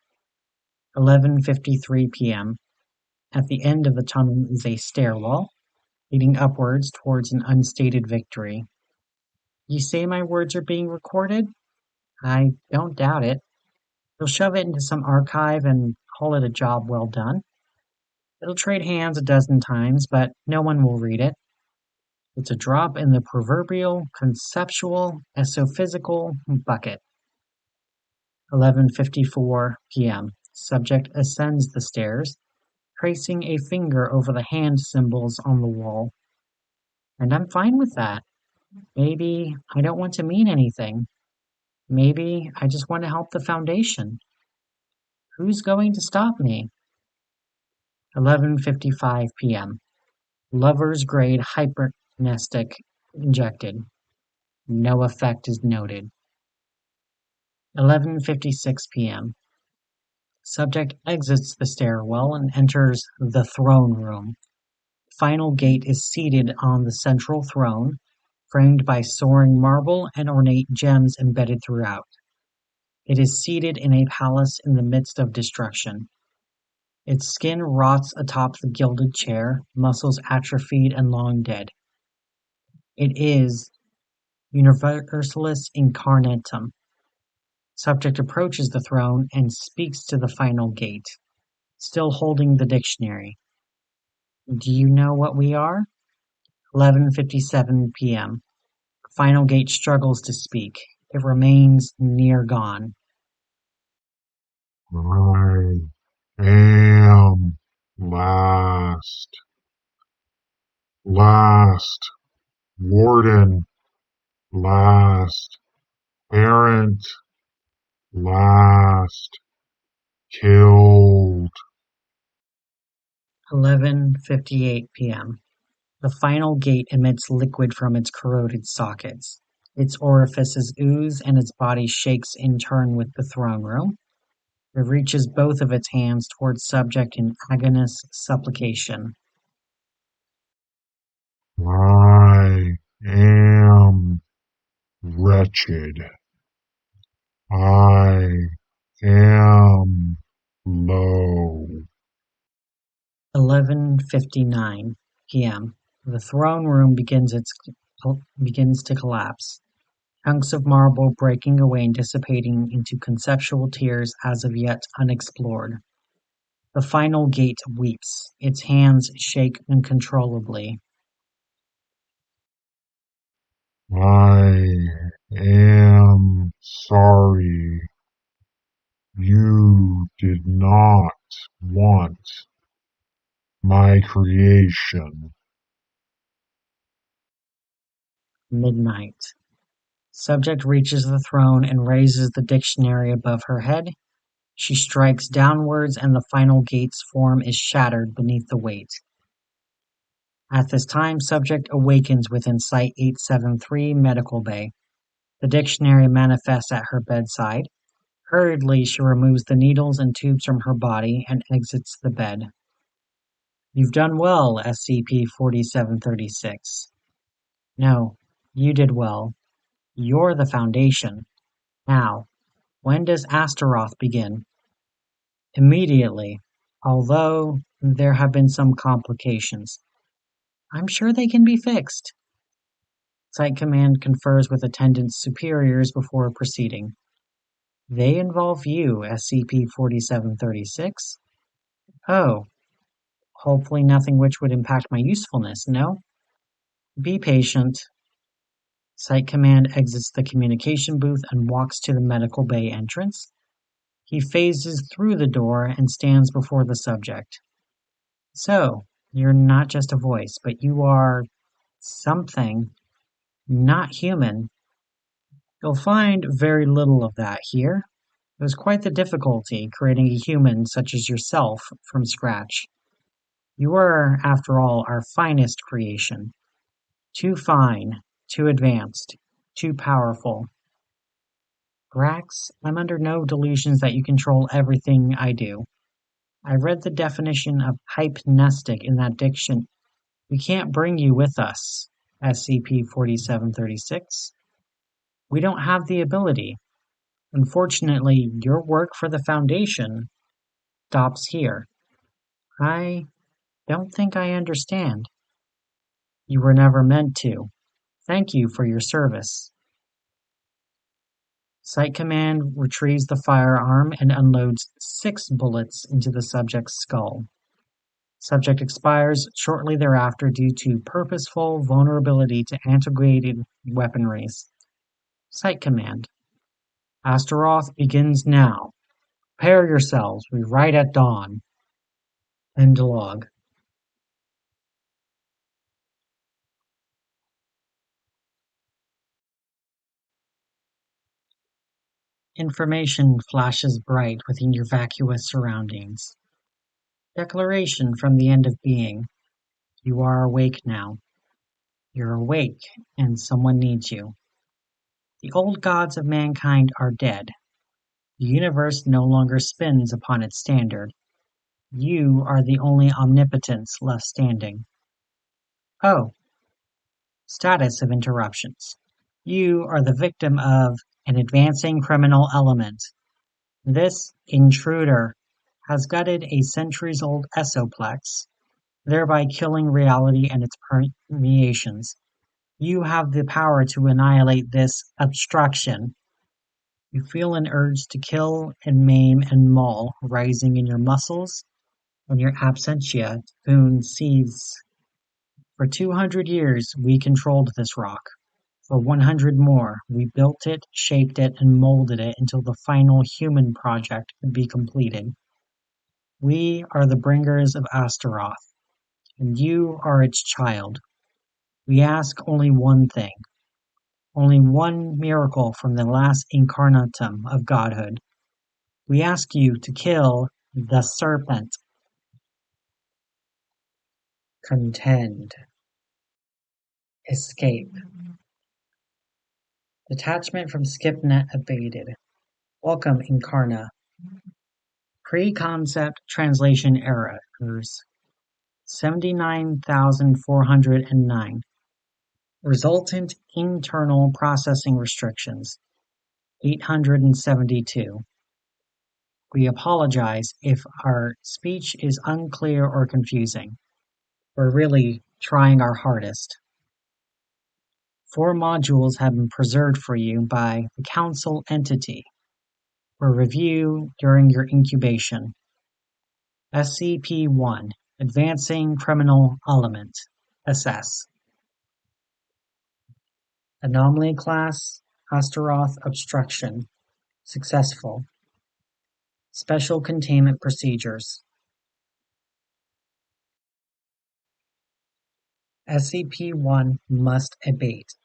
11:53 p.m. At the end of the tunnel is a stairwell, leading upwards towards an unstated victory. You say my words are being recorded? I don't doubt it. You'll shove it into some archive and call it a job well done. It'll trade hands a dozen times, but no one will read it. It's a drop in the proverbial, conceptual, esophysical bucket. 11:54 p.m. Subject ascends the stairs, tracing a finger over the hand symbols on the wall. And I'm fine with that. Maybe I don't want to mean anything. Maybe I just want to help the Foundation. Who's going to stop me? 11:55 p.m. Lover's grade hypernestic injected. No effect is noted. 11:56 p.m. Subject exits the stairwell and enters the throne room. Final gate is seated on the central throne. framed by soaring marble and ornate gems embedded throughout. It is seated in a palace in the midst of destruction. Its skin rots atop the gilded chair, muscles atrophied and long dead. It is Universalis Incarnatum. Subject approaches the throne and speaks to the final gate, still holding the dictionary. Do you know what we are? 11:57 p.m. Final gate struggles to speak. It remains near gone. I am last. Last. Warden. Last. Parent. Last. Killed. 11:58 p.m. The final gate emits liquid from its corroded sockets. Its orifices ooze and its body shakes in turn with the throne room. It reaches both of its hands towards subject in agonist supplication. I am wretched. I am low. 11:59 p.m. The throne room begins to collapse. Chunks of marble breaking away and dissipating into conceptual tears as of yet unexplored. The final gate weeps. Its hands shake uncontrollably. I am sorry. You did not want my creation. Midnight. Subject reaches the throne and raises the dictionary above her head. She strikes downwards and the final gate's form is shattered beneath the weight. At this time, subject awakens within Site-873 medical bay. The dictionary manifests at her bedside. Hurriedly, she removes the needles and tubes from her body and exits the bed. You've done well, SCP-4736. No, you did well. You're the Foundation. Now, when does Astaroth begin? Immediately, although there have been some complications. I'm sure they can be fixed. Site Command confers with attendant superiors before proceeding. They involve you, SCP-4736. Oh, hopefully nothing which would impact my usefulness, no? Be patient. Site Command exits the communication booth and walks to the medical bay entrance. He phases through the door and stands before the subject. So, you're not just a voice, but you are something, not human. You'll find very little of that here. It was quite the difficulty creating a human such as yourself from scratch. You are, after all, our finest creation. Too fine, too advanced, too powerful. Grax, I'm under no delusions that you control everything I do. I read the definition of hypnestic in that diction. We can't bring you with us, SCP-4736. We don't have the ability. Unfortunately, your work for the Foundation stops here. I don't think I understand. You were never meant to. Thank you for your service. Site Command retrieves the firearm and unloads 6 bullets into the subject's skull. Subject expires shortly thereafter due to purposeful vulnerability to antiquated weaponries. Site Command. Astaroth begins now. Prepare yourselves. We ride at dawn. End log. Information flashes bright within your vacuous surroundings. Declaration from the end of being. You are awake now. You're awake, and someone needs you. The old gods of mankind are dead. The universe no longer spins upon its standard. You are the only omnipotence left standing. Oh, Status of interruptions. You are the victim of an advancing criminal element. This intruder has gutted a centuries-old esoplex, thereby killing reality and its permeations. You have the power to annihilate this obstruction. You feel an urge to kill and maim and maul rising in your muscles when your absentia cocoon seethes. For 200 years, we controlled this rock. For 100 more, we built it, shaped it, and molded it until the final human project could be completed. We are the bringers of Astaroth, and you are its child. We ask only one thing, only one miracle from the last incarnatum of godhood. We ask you to kill the serpent. Contend. Escape. Detachment from SkipNet abated. Welcome, Incarna. Pre-concept translation errors. 79,409. Resultant internal processing restrictions. 872. We apologize if our speech is unclear or confusing. We're really trying our hardest. 4 modules have been preserved for you by the Council entity for review during your incubation. SCP-1, Advancing Criminal Element. Assess. Anomaly Class, Astaroth Obstruction. Successful. Special Containment Procedures. SCP-1 must abate.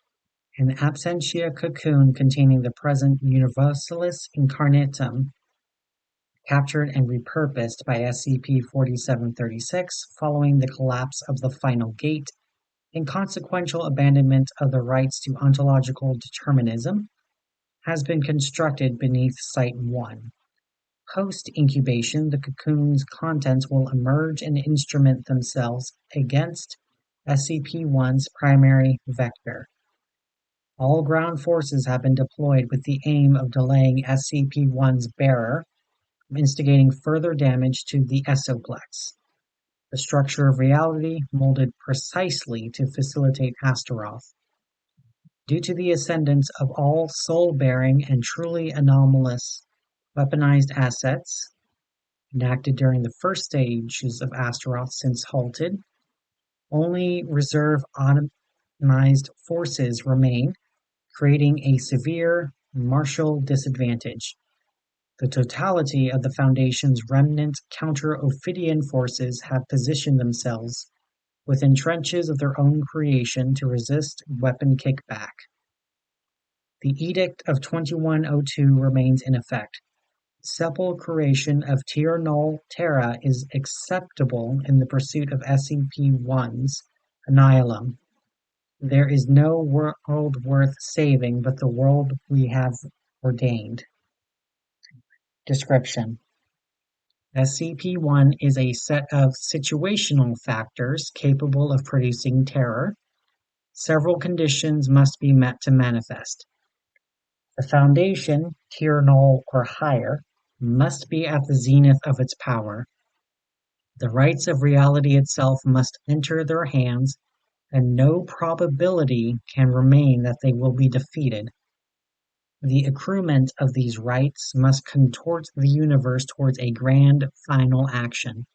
An absentia cocoon containing the present Universalis Incarnatum, captured and repurposed by SCP-4736 following the collapse of the Final Gate and consequential abandonment of the rights to ontological determinism, has been constructed beneath Site-1. Post-incubation, the cocoon's contents will emerge and instrument themselves against SCP-1's primary vector. All ground forces have been deployed with the aim of delaying SCP-1's bearer from instigating further damage to the esoplex, the structure of reality molded precisely to facilitate Astaroth. Due to the ascendance of all soul-bearing and truly anomalous weaponized assets, enacted during the first stages of Astaroth since halted, only reserve atomized forces remain, creating a severe martial disadvantage. The totality of the Foundation's remnant counter-Ophidian forces have positioned themselves within trenches of their own creation to resist weapon kickback. The Edict of 2102 remains in effect. Sepulchration of Tier Null Terra is acceptable in the pursuit of SCP-1's Annihilum. There is no world worth saving but the world we have ordained. Description: SCP-1 is a set of situational factors capable of producing terror. Several conditions must be met to manifest. The Foundation, Tier Null or higher, must be at the zenith of its power. The rights of reality itself must enter their hands, and no probability can remain that they will be defeated. The accruement of these rights must contort the universe towards a grand final action.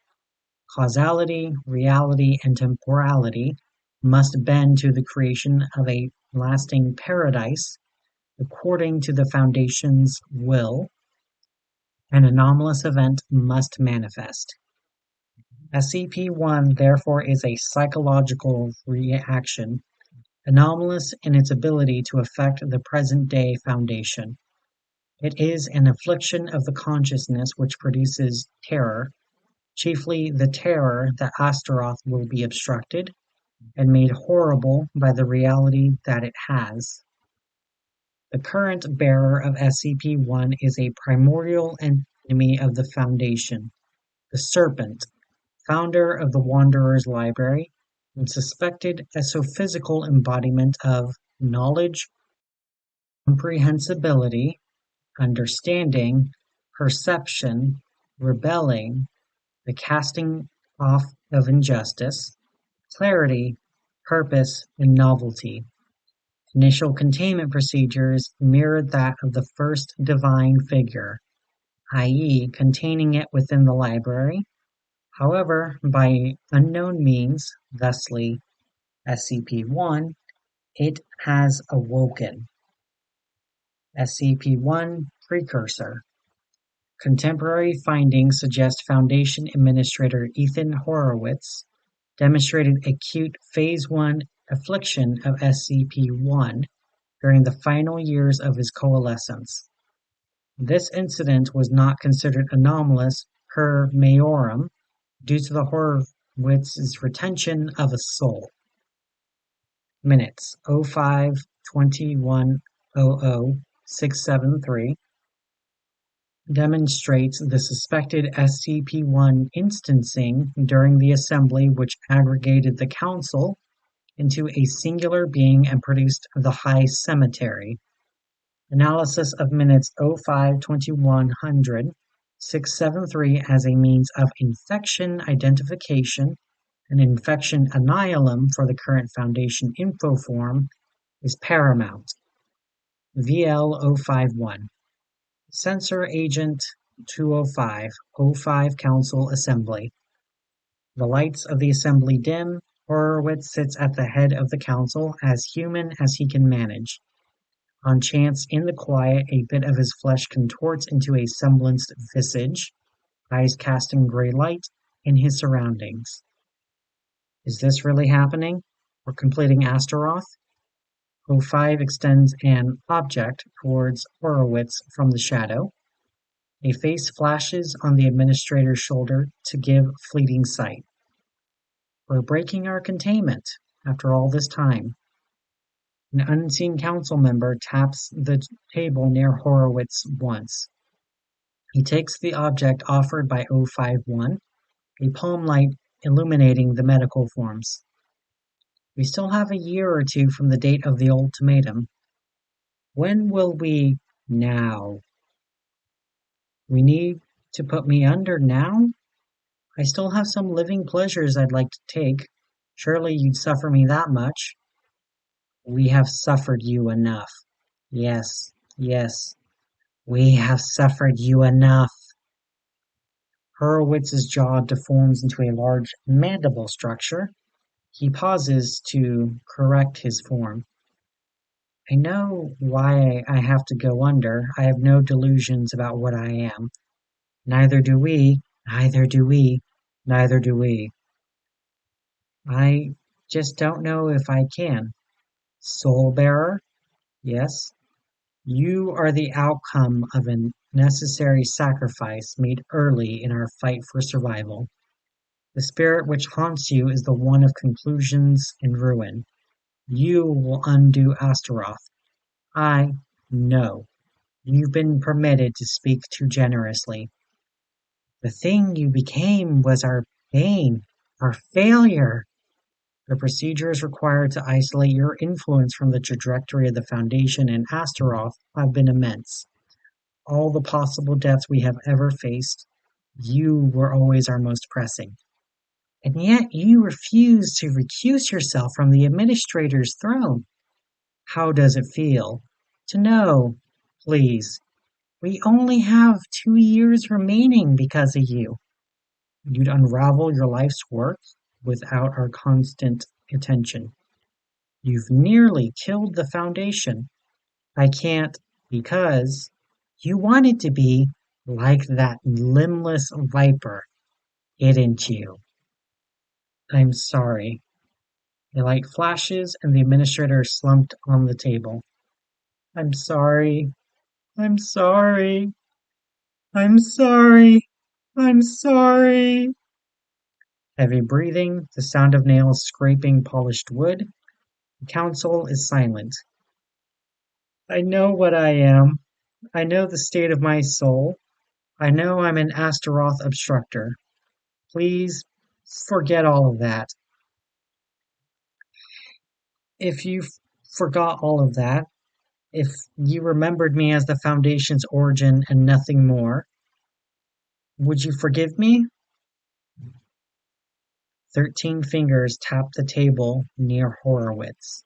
Causality, reality, and temporality must bend to the creation of a lasting paradise according to the Foundation's will. An anomalous event must manifest. SCP-1 therefore is a psychological reaction, anomalous in its ability to affect the present-day Foundation. It is an affliction of the consciousness which produces terror, chiefly the terror that Astaroth will be obstructed and made horrible by the reality that it has. The current bearer of SCP-1 is a primordial enemy of the Foundation, the Serpent, founder of the Wanderer's Library, and suspected esophysical embodiment of knowledge, comprehensibility, understanding, perception, rebelling, the casting off of injustice, clarity, purpose, and novelty. Initial containment procedures mirrored that of the first divine figure, i.e., containing it within the library. However, by unknown means, thusly SCP-1, it has awoken. SCP-1 Precursor. Contemporary findings suggest Foundation Administrator Ethan Horowitz demonstrated acute Phase 1 affliction of SCP-1 during the final years of his coalescence. This incident was not considered anomalous per Maiorum due to the Horowitz's retention of a soul. Minutes 05-21-00-673 demonstrates the suspected SCP-1 instancing during the assembly which aggregated the Council into a singular being and produced the High Cemetery. Analysis of minutes 05-21-100-673 as a means of infection identification and infection annihilum for the current Foundation info form is paramount. VL-051. Sensor Agent 205, 05 Council Assembly. The lights of the assembly dim. Horowitz sits at the head of the council, as human as he can manage. On chance, in the quiet, a bit of his flesh contorts into a semblanced visage, eyes casting gray light in his surroundings. Is this really happening? We're completing Astaroth? 05 extends an object towards Horowitz from the shadow. A face flashes on the administrator's shoulder to give fleeting sight. We're breaking our containment after all this time. An unseen council member taps the table near Horowitz once. He takes the object offered by 051, a palm light illuminating the medical forms. We still have a year or two from the date of the ultimatum. When will we now? We need to put me under now? I still have some living pleasures I'd like to take. Surely you'd suffer me that much. We have suffered you enough. Yes, yes, we have suffered you enough. Horowitz's jaw deforms into a large mandible structure. He pauses to correct his form. I know why I have to go under. I have no delusions about what I am. Neither do we, neither do we, neither do we. I just don't know if I can. Soul bearer? Yes. You are the outcome of a necessary sacrifice made early in our fight for survival. The spirit which haunts you is the one of conclusions and ruin. You will undo Astaroth. I know. You've been permitted to speak too generously. The thing you became was our bane, our failure. The procedures required to isolate your influence from the trajectory of the Foundation and Astaroth have been immense. All the possible deaths we have ever faced, you were always our most pressing. And yet you refuse to recuse yourself from the Administrator's throne. How does it feel? To know, please, we only have 2 years remaining because of you. You'd unravel your life's work without our constant attention. You've nearly killed the Foundation. I can't because you wanted to be like that limbless viper, didn't you? I'm sorry. A light flashes and the administrator is slumped on the table. I'm sorry. I'm sorry. I'm sorry. I'm sorry. Heavy breathing, the sound of nails scraping polished wood. The council is silent. I know what I am. I know the state of my soul. I know I'm an Astaroth obstructor. Please forget all of that. If you forgot all of that, if you remembered me as the Foundation's origin and nothing more, would you forgive me? 13 fingers tap the table near Horowitz.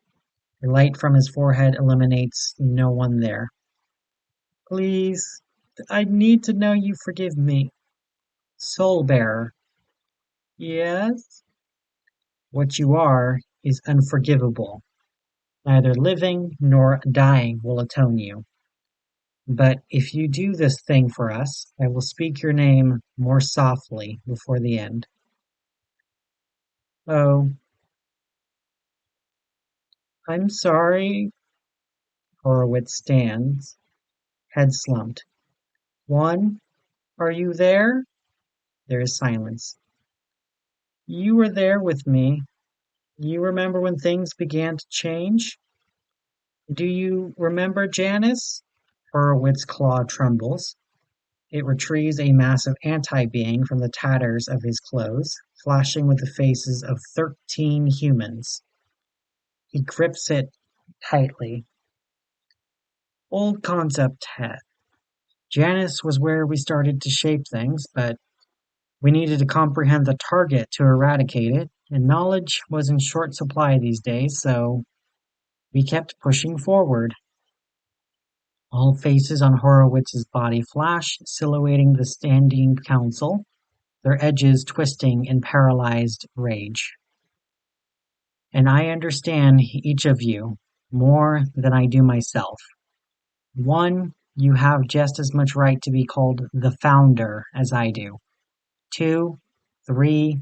The light from his forehead illuminates no one there. Please, I need to know you forgive me. Soul bearer. Yes? What you are is unforgivable. Neither living nor dying will atone you. But if you do this thing for us, I will speak your name more softly before the end. Oh, I'm sorry. Horowitz stands, head slumped. One, are you there? There is silence. You were there with me. You remember when things began to change? Do you remember Janice? Horowitz's claw trembles. It retrieves a massive anti-being from the tatters of his clothes, flashing with the faces of 13 humans. He grips it tightly. Old concept head. Janice was where we started to shape things, but we needed to comprehend the target to eradicate it, and knowledge was in short supply these days, so we kept pushing forward. All faces on Horowitz's body flash, silhouetting the standing council, their edges twisting in paralyzed rage. And I understand each of you more than I do myself. One, you have just as much right to be called the founder as I do. 2, 3,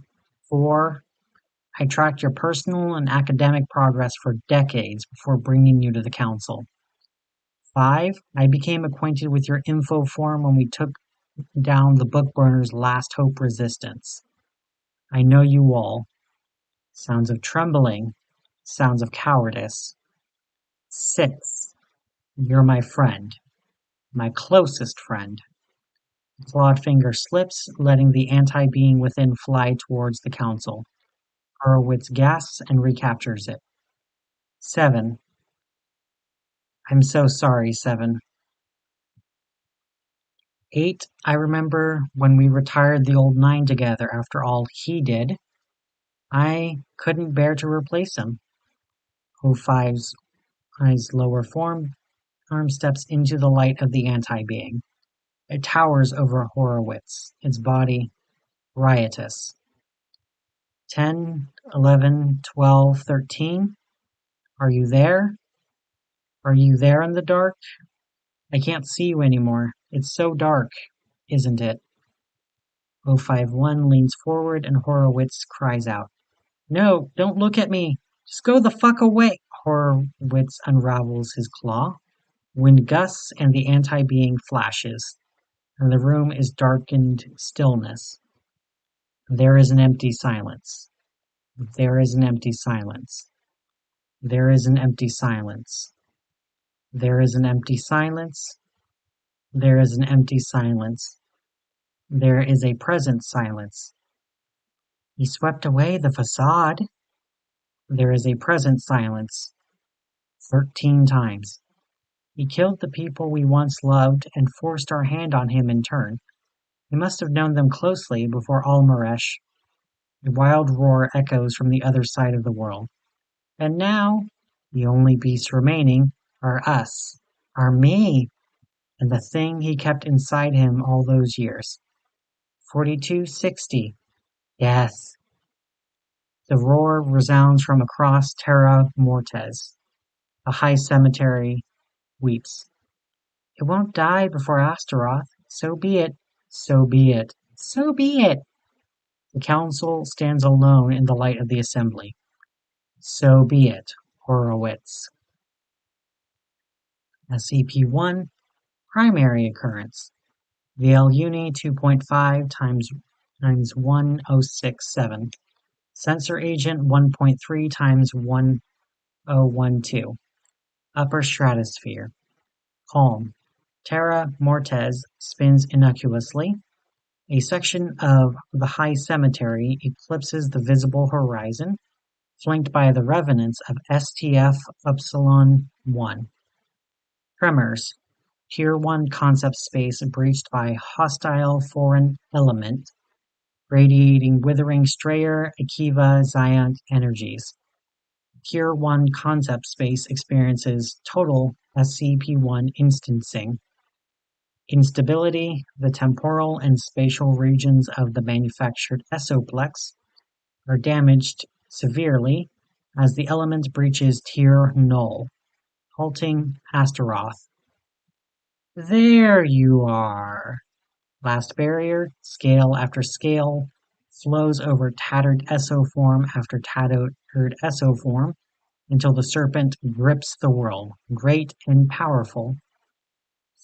4, I tracked your personal and academic progress for decades before bringing you to the council. 5, I became acquainted with your info form when we took down the Bookburner's last hope resistance. I know you all. Sounds of trembling, sounds of cowardice. 6, you're my friend, my closest friend. The clawed finger slips, letting the anti-being within fly towards the council. Horowitz gasps and recaptures it. 7, I'm so sorry, 7. 8, I remember when we retired the old 9 together after all he did. I couldn't bear to replace him. O5's eyes lower form, arm steps into the light of the anti-being. It towers over Horowitz, its body riotous. 10, 11, 12, 13. Are you there? Are you there in the dark? I can't see you anymore. It's so dark, isn't it? 051 leans forward and Horowitz cries out. No, don't look at me. Just go the fuck away. Horowitz unravels his claw. Wind gusts and the anti-being flashes, and the room is darkened stillness. There is an empty silence. There is an empty silence. There is an empty silence. There is an empty silence. There is an empty silence. There is a present silence. He swept away the facade. There is a present silence. 13 times. He killed the people we once loved and forced our hand on him in turn. He must have known them closely before Almaresh. A wild roar echoes from the other side of the world. And now, the only beasts remaining are us, are me, and the thing he kept inside him all those years. 4260. Yes. The roar resounds from across Terra Mortes. The high cemetery weeps. It won't die before Astaroth. So be it. So be it. So be it. The council stands alone in the light of the assembly. So be it, Horowitz. SCP-1, primary occurrence. VL Uni 2.5 times 1067. Sensor agent 1.3 times 1012. Upper stratosphere. Calm. Terra Mortes spins innocuously. A section of the high cemetery eclipses the visible horizon. flanked by the revenants of STF Upsilon 1. Tremors. Tier 1 concept space breached by hostile foreign element, radiating withering Strayer Akiva Zyant energies. Tier 1 concept space experiences total SCP-1 instancing. Instability. The temporal and spatial regions of the manufactured Esoplex are damaged severely as the element breaches Tier Null, halting Astaroth. There you are. Last barrier, scale after scale, flows over tattered esoform after tattered esoform until the serpent grips the world, great and powerful.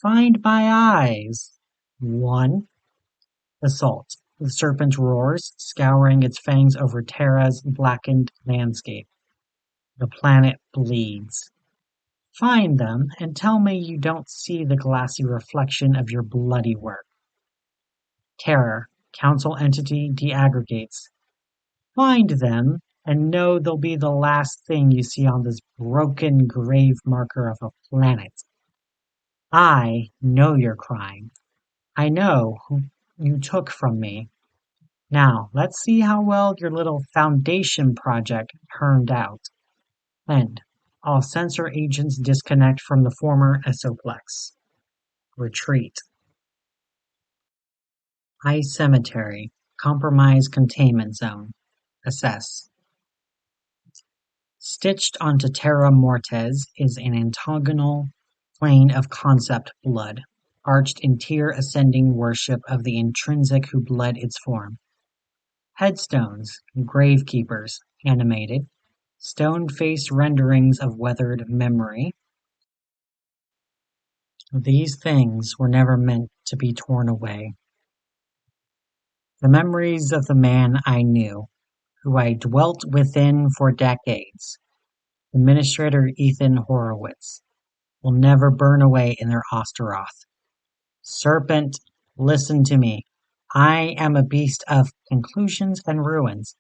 Find my eyes. 1. Assault. The serpent roars, scouring its fangs over Terra's blackened landscape. The planet bleeds. Find them and tell me you don't see the glassy reflection of your bloody work. Terror. Council entity deaggregates. Find them and know they'll be the last thing you see on this broken grave marker of a planet. I know your crime. I know who you took from me. Now, let's see how well your little Foundation project turned out. End. All sensor agents disconnect from the former Esoplex. Retreat. Ice Cemetery. Compromise Containment Zone. Assess. Stitched onto Terra Mortes is an antagonal plane of concept blood, arched in tier-ascending worship of the intrinsic who bled its form. Headstones, gravekeepers, animated, stone-faced renderings of weathered memory. These things were never meant to be torn away. The memories of the man I knew, who I dwelt within for decades, Administrator Ethan Horowitz, will never burn away in their Osteroth. Serpent, listen to me. I am a beast of conclusions and ruins.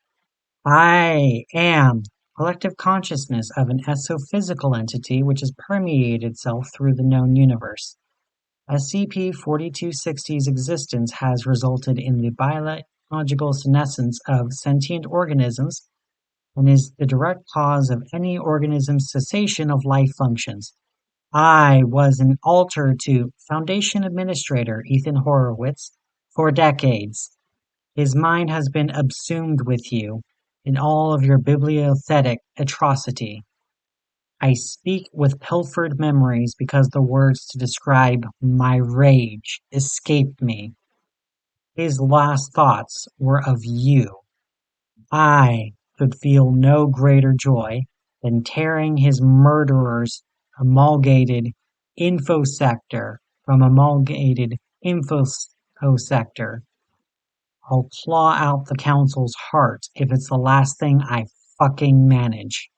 I am collective consciousness of an exophysical entity which has permeated itself through the known universe. SCP-4260's existence has resulted in the biological senescence of sentient organisms and is the direct cause of any organism's cessation of life functions. I was an alter to Foundation Administrator Ethan Horowitz for decades. His mind has been subsumed with you in all of your bibliothetic atrocity. I speak with pilfered memories because the words to describe my rage escaped me. His last thoughts were of you. I could feel no greater joy than tearing his murderer's amalgamated infosector from amalgamated infosector. I'll claw out the council's heart if it's the last thing I fucking manage.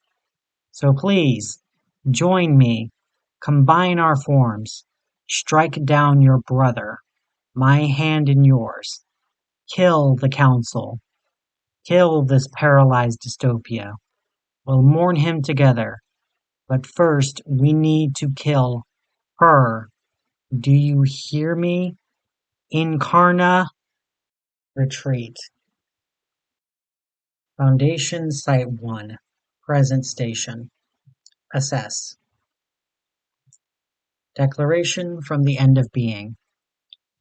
So please, join me, combine our forms, strike down your brother, my hand in yours, kill the council, kill this paralyzed dystopia. We'll mourn him together, but first we need to kill her. Do you hear me? Incarna? Retreat. Foundation Site-1. Present Station. Assess. Declaration from the End of Being.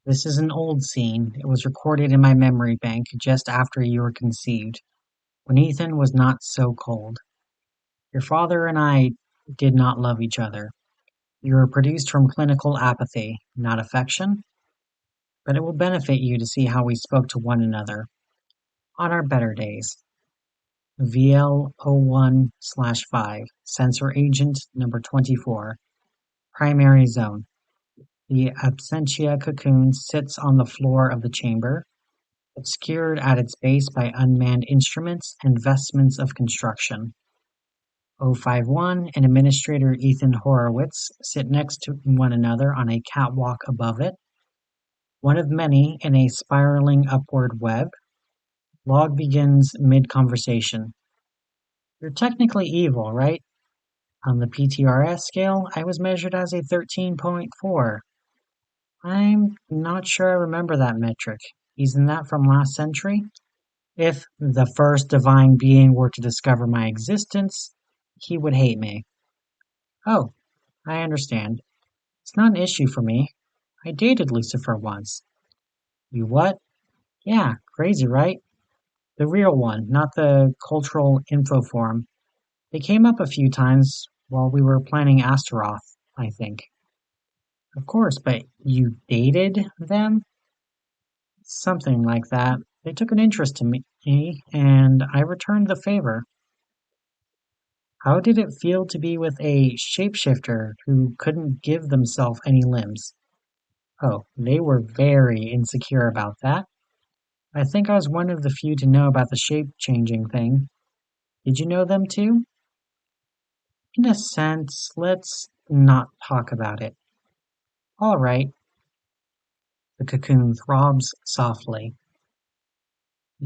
This is an old scene. It was recorded in my memory bank just after you were conceived, when Ethan was not so cold. Your father and I did not love each other. You were produced from clinical apathy, not affection. But it will benefit you to see how we spoke to one another on our better days. VL01/5, Sensor Agent number 24, Primary Zone. The absentia cocoon sits on the floor of the chamber, obscured at its base by unmanned instruments and vestments of construction. 051 and Administrator Ethan Horowitz sit next to one another on a catwalk above it, one of many in a spiraling upward web. Log begins mid-conversation. You're technically evil, right? On the PTRS scale, I was measured as a 13.4. I'm not sure I remember that metric. Isn't that from last century? If the first divine being were to discover my existence, he would hate me. Oh, I understand. It's not an issue for me. I dated Lucifer once. You what? Yeah, crazy, right? The real one, not the cultural info form. They came up a few times while we were planning Astaroth, I think. Of course, but you dated them? Something like that. They took an interest in me, and I returned the favor. How did it feel to be with a shapeshifter who couldn't give themselves any limbs? Oh, they were very insecure about that. I think I was one of the few to know about the shape-changing thing. Did you know them too? In a sense, let's not talk about it. All right. The cocoon throbs softly.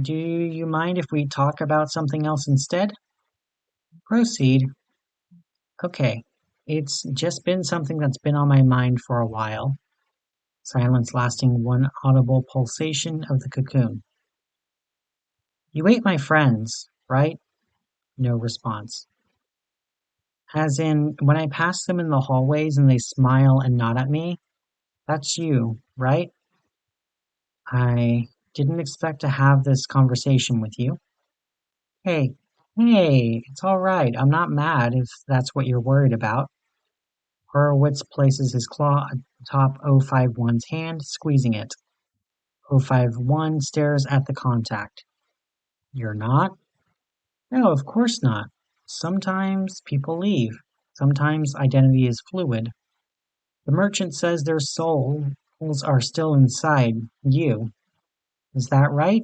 Do you mind if we talk about something else instead? Proceed. Okay. It's just been something that's been on my mind for a while. Silence lasting one audible pulsation of the cocoon. You ate my friends, right? No response. As in, when I pass them in the hallways and they smile and nod at me, that's you, right? I didn't expect to have this conversation with you. Hey, hey, it's all right. I'm not mad if that's what you're worried about. Horowitz places his claw atop 051's hand, squeezing it. 051 stares at the contact. You're not? No, of course not. Sometimes people leave. Sometimes identity is fluid. The merchant says their souls are still inside you. Is that right?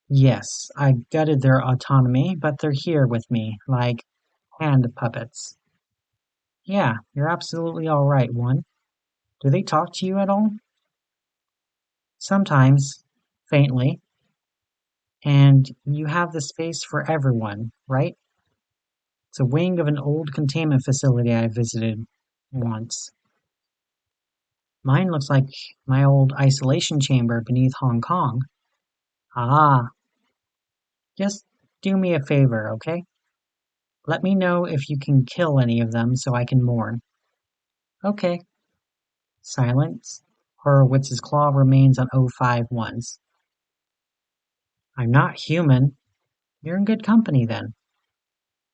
Yes, I gutted their autonomy, but they're here with me, like hand puppets. Yeah, you're absolutely all right, one. Do they talk to you at all? Sometimes, faintly. And you have the space for everyone, right? It's a wing of an old containment facility I visited once. Mine looks like my old isolation chamber beneath Hong Kong. Ah, just do me a favor, okay? Let me know if you can kill any of them so I can mourn. Okay. Silence. Horowitz's claw remains on 051's. I'm not human. You're in good company then.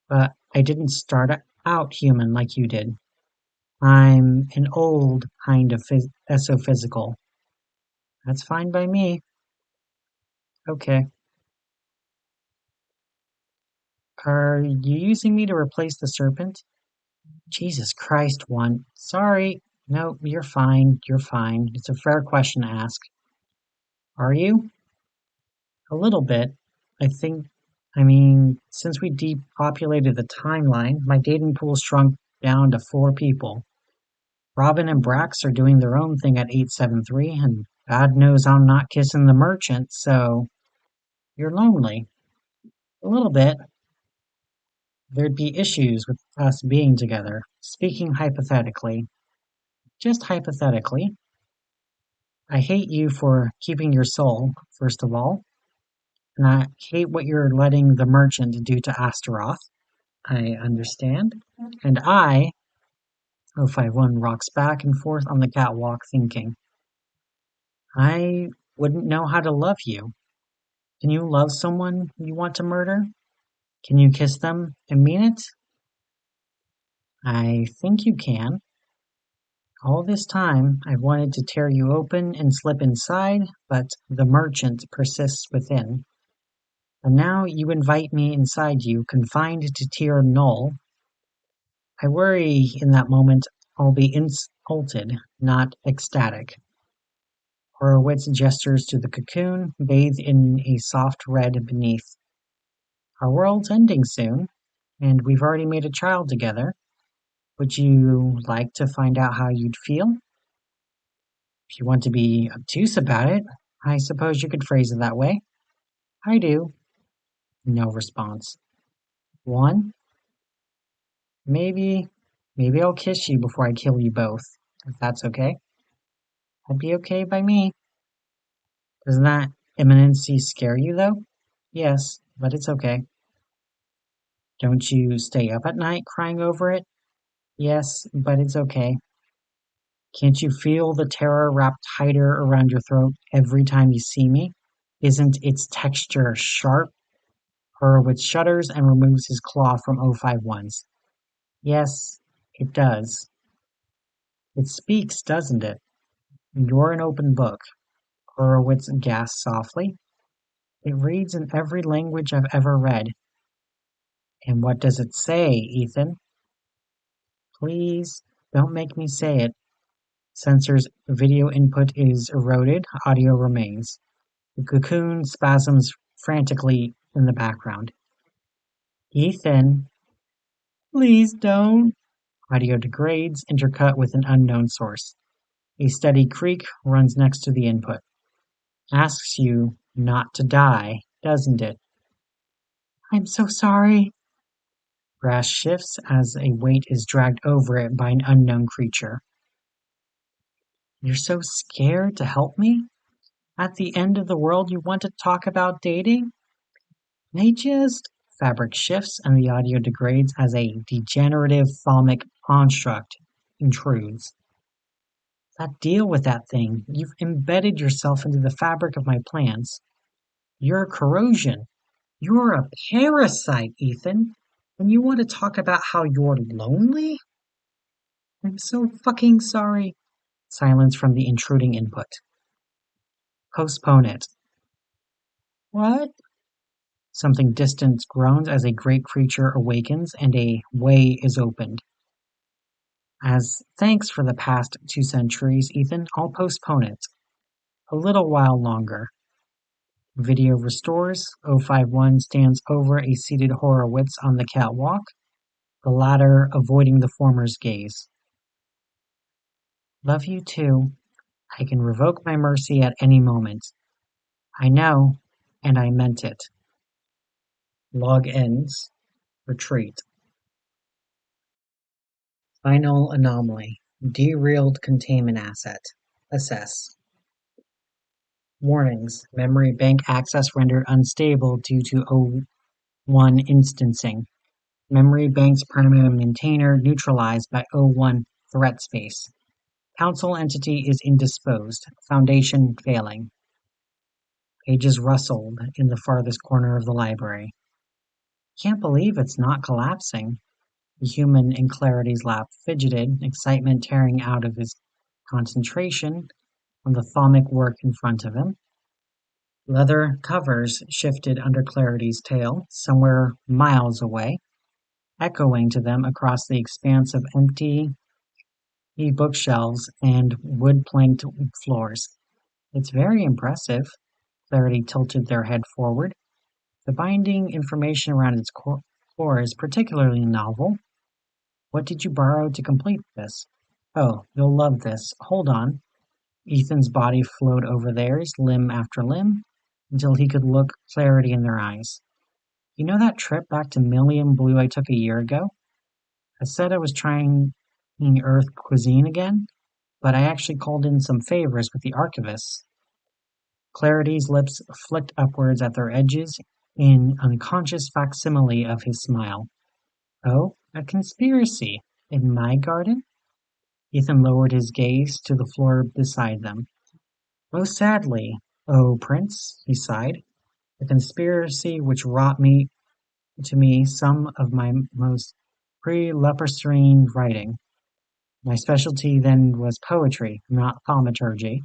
But I didn't start out human like you did. I'm an old kind of esophysical. That's fine by me. Okay. Are you using me to replace the serpent? Jesus Christ, one. Sorry. No, you're fine. You're fine. It's a fair question to ask. Are you? A little bit. Since we depopulated the timeline, my dating pool shrunk down to 4 people. Robin and Brax are doing their own thing at 873, and God knows I'm not kissing the merchant, so you're lonely. A little bit. There'd be issues with us being together, speaking hypothetically. Just hypothetically. I hate you for keeping your soul, first of all, and I hate what you're letting the merchant do to Astaroth. I understand. And I, 051 rocks back and forth on the catwalk thinking, I wouldn't know how to love you. Can you love someone you want to murder? Can you kiss them and mean it? I think you can. All this time, I've wanted to tear you open and slip inside, but the merchant persists within. And now you invite me inside you, confined to tier null. I worry in that moment I'll be insulted, not ecstatic. Horowitz gestures to the cocoon, bathed in a soft red beneath. Our world's ending soon, and we've already made a child together. Would you like to find out how you'd feel? If you want to be obtuse about it, I suppose you could phrase it that way. I do. No response. 1? Maybe I'll kiss you before I kill you both, if that's okay. That'd be okay by me. Doesn't that imminency scare you, though? Yes, but it's okay. Don't you stay up at night crying over it? Yes, but it's okay. Can't you feel the terror wrapped tighter around your throat every time you see me? Isn't its texture sharp? Horowitz shudders and removes his claw from 051's. Yes, it does. It speaks, doesn't it? You're an open book. Horowitz gasped softly. It reads in every language I've ever read. And what does it say, Ethan? Please, don't make me say it. Sensor's video input is eroded, audio remains. The cocoon spasms frantically in the background. Ethan, please don't. Audio degrades, intercut with an unknown source. A steady creak runs next to the input. Asks you not to die, doesn't it? I'm so sorry. Grass shifts as a weight is dragged over it by an unknown creature. You're so scared to help me? At the end of the world you want to talk about dating? They just... Fabric shifts and the audio degrades as a degenerative thalamic construct intrudes. Deal with that thing. You've embedded yourself into the fabric of my plans. You're corrosion. You're a parasite, Ethan. And you want to talk about how you're lonely? I'm so fucking sorry. Silence from the intruding input. Postpone it. What? Something distant groans as a great creature awakens and a way is opened. As thanks for the past 2 centuries, Ethan, I'll postpone it. A little while longer. Video restores. 051 stands over a seated Horowitz on the catwalk, the latter avoiding the former's gaze. Love you too. I can revoke my mercy at any moment. I know, and I meant it. Log ends. Retreat. Final anomaly. Derailed containment asset. Assess. Warnings. Memory bank access rendered unstable due to 0-1 instancing. Memory bank's primary maintainer neutralized by 0-1 threat space. Council entity is indisposed. Foundation failing. Pages rustled in the farthest corner of the library. Can't believe it's not collapsing. The human in Clarity's lap fidgeted, excitement tearing out of his concentration on the thalamic work in front of him. Leather covers shifted under Clarity's tail, somewhere miles away, echoing to them across the expanse of empty bookshelves and wood-planked floors. It's very impressive. Clarity tilted their head forward. The binding information around its core is particularly novel. What did you borrow to complete this? Oh, you'll love this. Hold on. Ethan's body flowed over theirs, limb after limb, until he could look Clarity in their eyes. You know that trip back to Millium Blue I took a year ago? I said I was trying Earth cuisine again, but I actually called in some favors with the archivists. Clarity's lips flicked upwards at their edges in unconscious facsimile of his smile. Oh, a conspiracy? In my garden? Ethan lowered his gaze to the floor beside them. Most sadly, oh prince, he sighed, a conspiracy which wrought to me some of my most pre-leproserine writing. My specialty then was poetry, not thaumaturgy.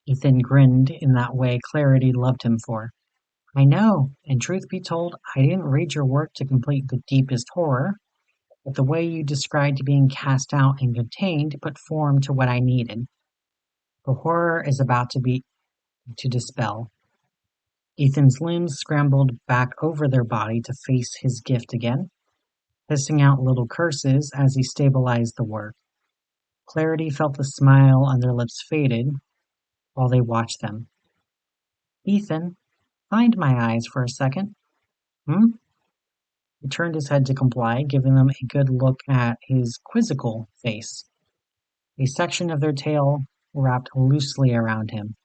Ethan grinned in that way Clarity loved him for. I know, and truth be told, I didn't read your work to complete the deepest horror, but the way you described being cast out and contained put form to what I needed. The horror is about to dispel. Ethan's limbs scrambled back over their body to face his gift again, hissing out little curses as he stabilized the work. Clarity felt the smile on their lips faded while they watched them. Ethan, find my eyes for a second. Hmm? He turned his head to comply, giving them a good look at his quizzical face. A section of their tail wrapped loosely around him.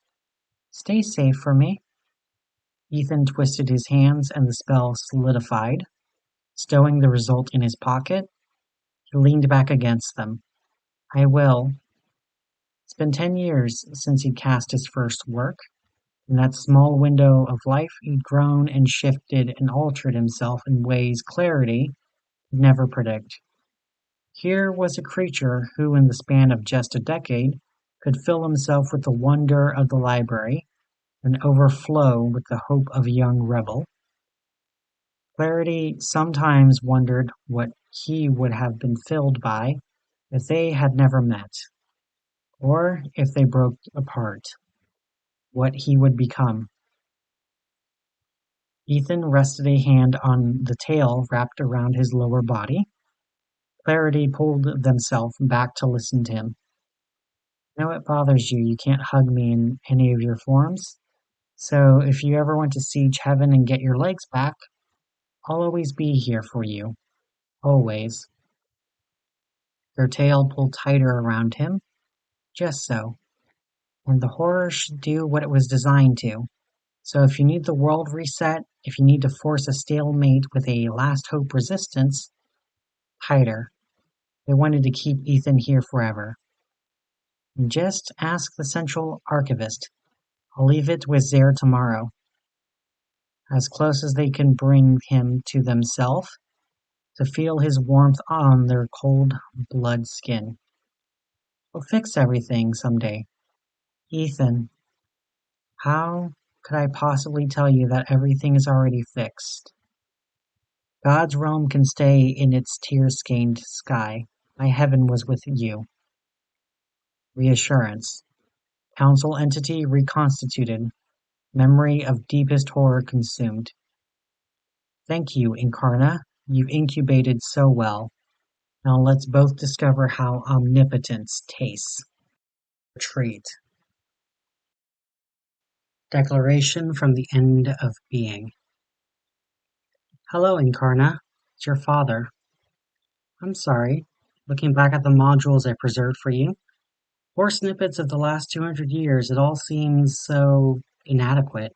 "Stay safe for me." Ethan twisted his hands and the spell solidified. Stowing the result in his pocket, he leaned back against them. "I will." It's been 10 years since he'd cast his first work. In that small window of life, he'd grown and shifted and altered himself in ways clarity could never predict. Here was a creature who, in the span of just a decade, could fill himself with the wonder of the library and overflow with the hope of a young rebel. Clarity sometimes wondered what he would have been filled by if they had never met, or if they broke apart, what he would become. Ethan rested a hand on the tail wrapped around his lower body. Clarity pulled themselves back to listen to him. "I know it bothers you. You can't hug me in any of your forms. So if you ever want to siege heaven and get your legs back, I'll always be here for you. Always." Their tail pulled tighter around him. Just so. And the horror should do what it was designed to. So if you need the world reset, if you need to force a stalemate with a last hope resistance, tighter. They wanted to keep Ethan here forever. And just ask the Central Archivist. I'll leave it with Zare tomorrow. As close as they can bring him to themselves, to feel his warmth on their cold blood skin. We'll fix everything someday. Ethan, how could I possibly tell you that everything is already fixed? God's realm can stay in its tear-stained sky. My heaven was with you. Reassurance. Council entity reconstituted. Memory of deepest horror consumed. Thank you, Incarna. You've incubated so well. Now let's both discover how omnipotence tastes. Retreat. Declaration from the End of Being. Hello, Incarna. It's your father. I'm sorry. Looking back at the modules I preserved for you, 4 snippets of the last 200 years, it all seems so inadequate.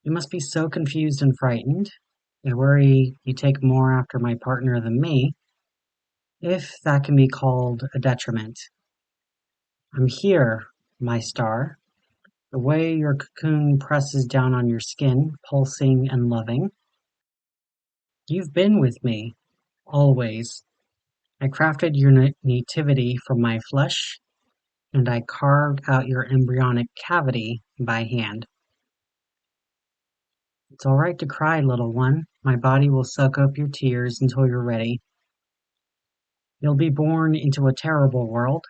You must be so confused and frightened. I worry you take more after my partner than me, if that can be called a detriment. I'm here, my star. The way your cocoon presses down on your skin, pulsing and loving. You've been with me, always. I crafted your nativity from my flesh, and I carved out your embryonic cavity by hand. It's all right to cry, little one. My body will suck up your tears until you're ready. You'll be born into a terrible world.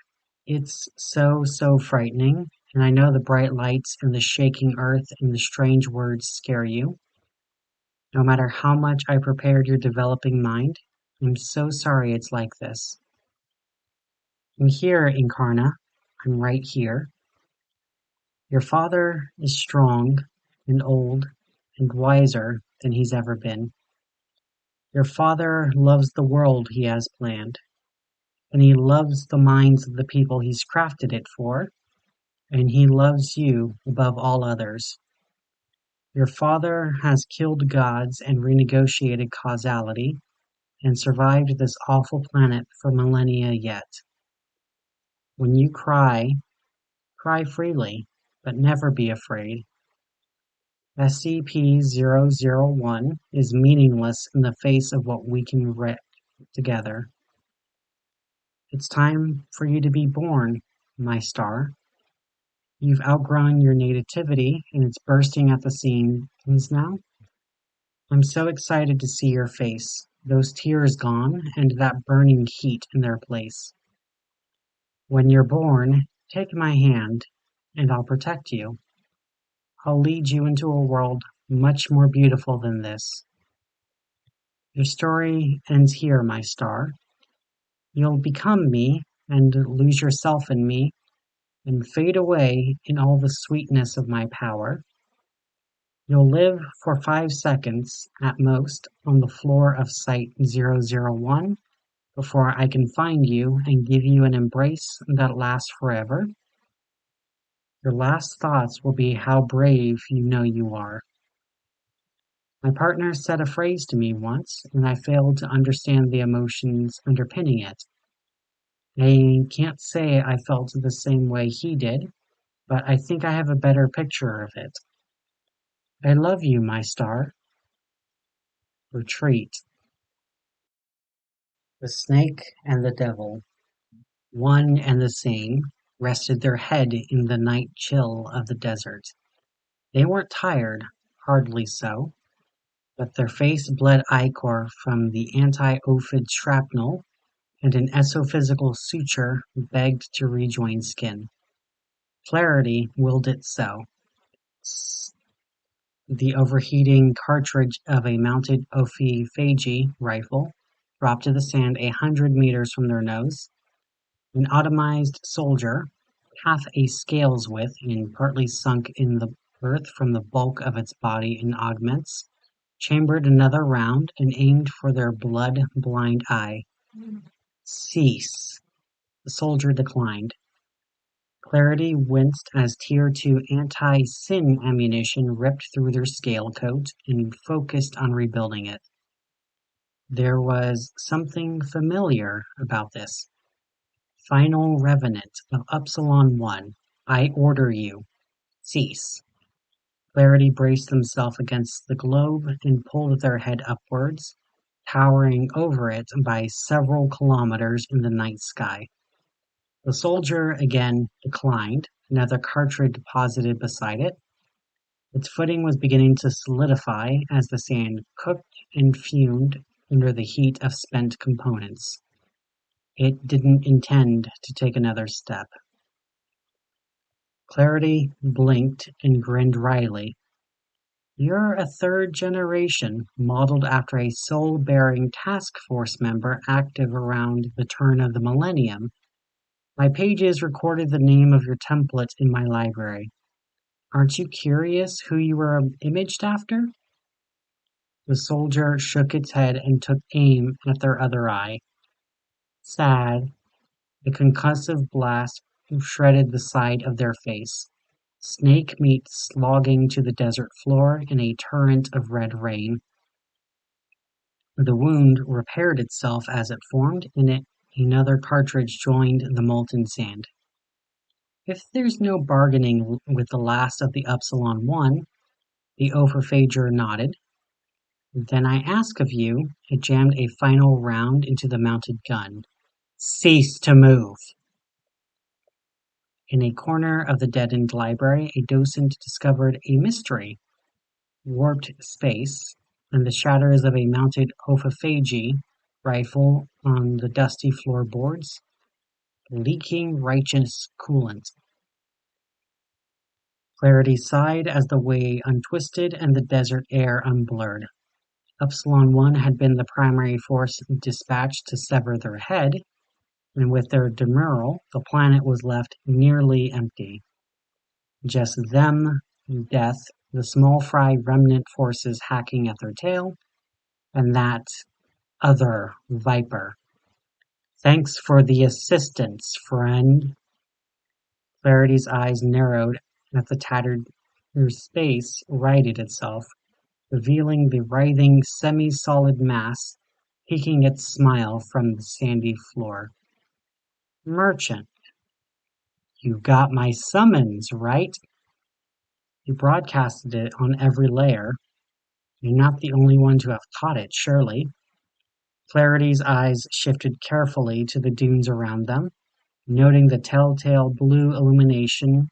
It's so frightening, and I know the bright lights and the shaking earth and the strange words scare you. No matter how much I prepared your developing mind, I'm so sorry it's like this. I'm here, Incarna. I'm right here. Your father is strong and old and wiser than he's ever been. Your father loves the world he has planned, and he loves the minds of the people he's crafted it for, and he loves you above all others. Your father has killed gods and renegotiated causality, and survived this awful planet for millennia yet. When you cry, cry freely, but never be afraid. SCP-001 is meaningless in the face of what we can wreck together. It's time for you to be born, my star. You've outgrown your nativity, and it's bursting at the seams now. I'm so excited to see your face, those tears gone, and that burning heat in their place. When you're born, take my hand, and I'll protect you. I'll lead you into a world much more beautiful than this. Your story ends here, my star. You'll become me, and lose yourself in me, and fade away in all the sweetness of my power. You'll live for 5 seconds, at most, on the floor of Site-001 before I can find you and give you an embrace that lasts forever. Your last thoughts will be how brave you know you are. My partner said a phrase to me once, and I failed to understand the emotions underpinning it. I can't say I felt the same way he did, but I think I have a better picture of it. I love you, my star. Retreat. The snake and the devil, one and the same, rested their head in the night chill of the desert. They weren't tired, hardly so, but their face bled ichor from the anti-ophid shrapnel, and an esophysical suture begged to rejoin skin. Clarity willed it so. The overheating cartridge of a mounted Ophidian rifle dropped to the sand 100 meters from their nose. An atomized soldier, half a scale's width and partly sunk in the earth from the bulk of its body in augments, chambered another round and aimed for their blood-blind eye. Cease. The soldier declined. Clarity winced as Tier 2 anti-sin ammunition ripped through their scale coat and focused on rebuilding it. There was something familiar about this. Final Revenant of Upsilon 1, I order you. Cease. Clarity braced themselves against the globe and pulled their head upwards, towering over it by several kilometers in the night sky. The soldier again declined, another cartridge deposited beside it. Its footing was beginning to solidify as the sand cooked and fumed under the heat of spent components. It didn't intend to take another step. Clarity blinked and grinned wryly. You're a third generation, modeled after a soul-bearing task force member active around the turn of the millennium. My pages recorded the name of your template in my library. Aren't you curious who you were imaged after? The soldier shook its head and took aim at their other eye. Sad, the concussive blast shredded the side of their face. Snake meat slogging to the desert floor in a torrent of red rain. The wound repaired itself as it formed, and another cartridge joined the molten sand. If there's no bargaining with the last of the Upsilon 1, the Ophidian nodded. Then I ask of you, it jammed a final round into the mounted gun. Cease to move. In a corner of the deadened library, a docent discovered a mystery. Warped space, and the shatters of a mounted Ophidian rifle on the dusty floorboards, leaking righteous coolant. Clarity sighed as the way untwisted and the desert air unblurred. Upsilon 1 had been the primary force dispatched to sever their head, and with their demurral, the planet was left nearly empty. Just them, death, the small fry remnant forces hacking at their tail, and that other viper. Thanks for the assistance, friend. Clarity's eyes narrowed as the tattered space righted itself, revealing the writhing semi-solid mass peeking its smile from the sandy floor. Merchant, you got my summons, right? You broadcasted it on every layer. You're not the only one to have caught it, surely. Clarity's eyes shifted carefully to the dunes around them, noting the telltale blue illumination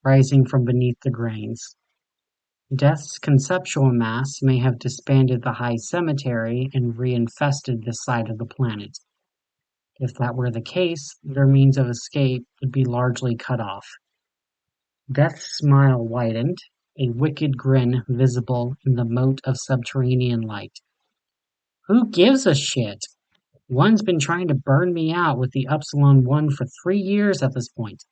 rising from beneath the grains. Death's conceptual mass may have disbanded the high cemetery and reinfested this side of the planet. If that were the case, their means of escape would be largely cut off. Death's smile widened, a wicked grin visible in the mote of subterranean light. Who gives a shit? One's been trying to burn me out with the Upsilon 1 for 3 years at this point.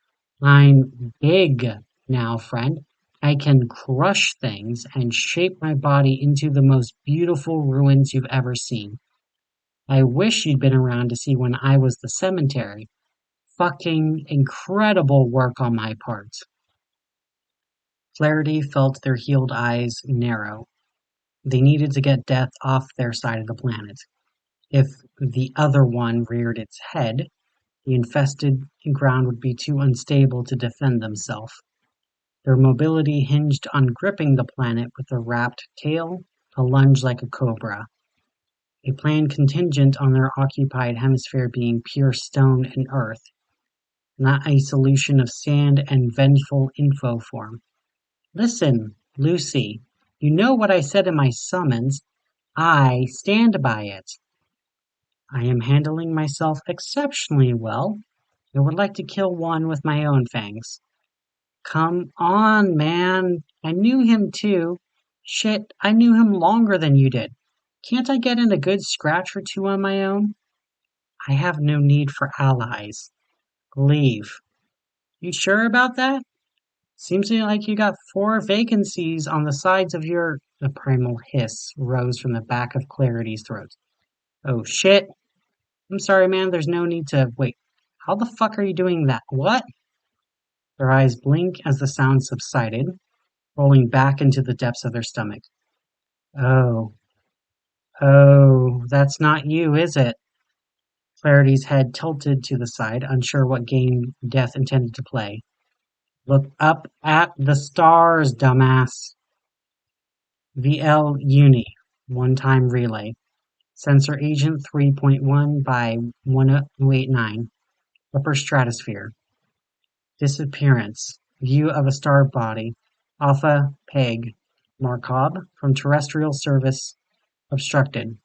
I'm big now, friend. I can crush things and shape my body into the most beautiful ruins you've ever seen. I wish you'd been around to see when I was the cemetery. Fucking incredible work on my part. Flaherty felt their healed eyes narrow. They needed to get death off their side of the planet. If the other one reared its head, the infested ground would be too unstable to defend themselves. Their mobility hinged on gripping the planet with a wrapped tail, a lunge like a cobra. A plan contingent on their occupied hemisphere being pure stone and earth, not a solution of sand and vengeful info form. Listen, Lucy, you know what I said in my summons. I stand by it. I am handling myself exceptionally well. I would like to kill one with my own fangs. Come on, man. I knew him too. Shit, I knew him longer than you did. Can't I get in a good scratch or two on my own? I have no need for allies. Leave. You sure about that? Seems like you got 4 vacancies on the sides of your... A primal hiss rose from the back of Clarity's throat. Oh shit. I'm sorry, man, there's no need to... Wait, how the fuck are you doing that? What? Their eyes blink as the sound subsided, rolling back into the depths of their stomach. Oh. Oh, that's not you, is it? Clarity's head tilted to the side, unsure what game Death intended to play. Look up at the stars, dumbass. VL Uni, one-time relay. Sensor Agent 3.1 by 1089. Upper stratosphere. Disappearance. View of a star body. Alpha Peg. Markov from terrestrial service obstructed.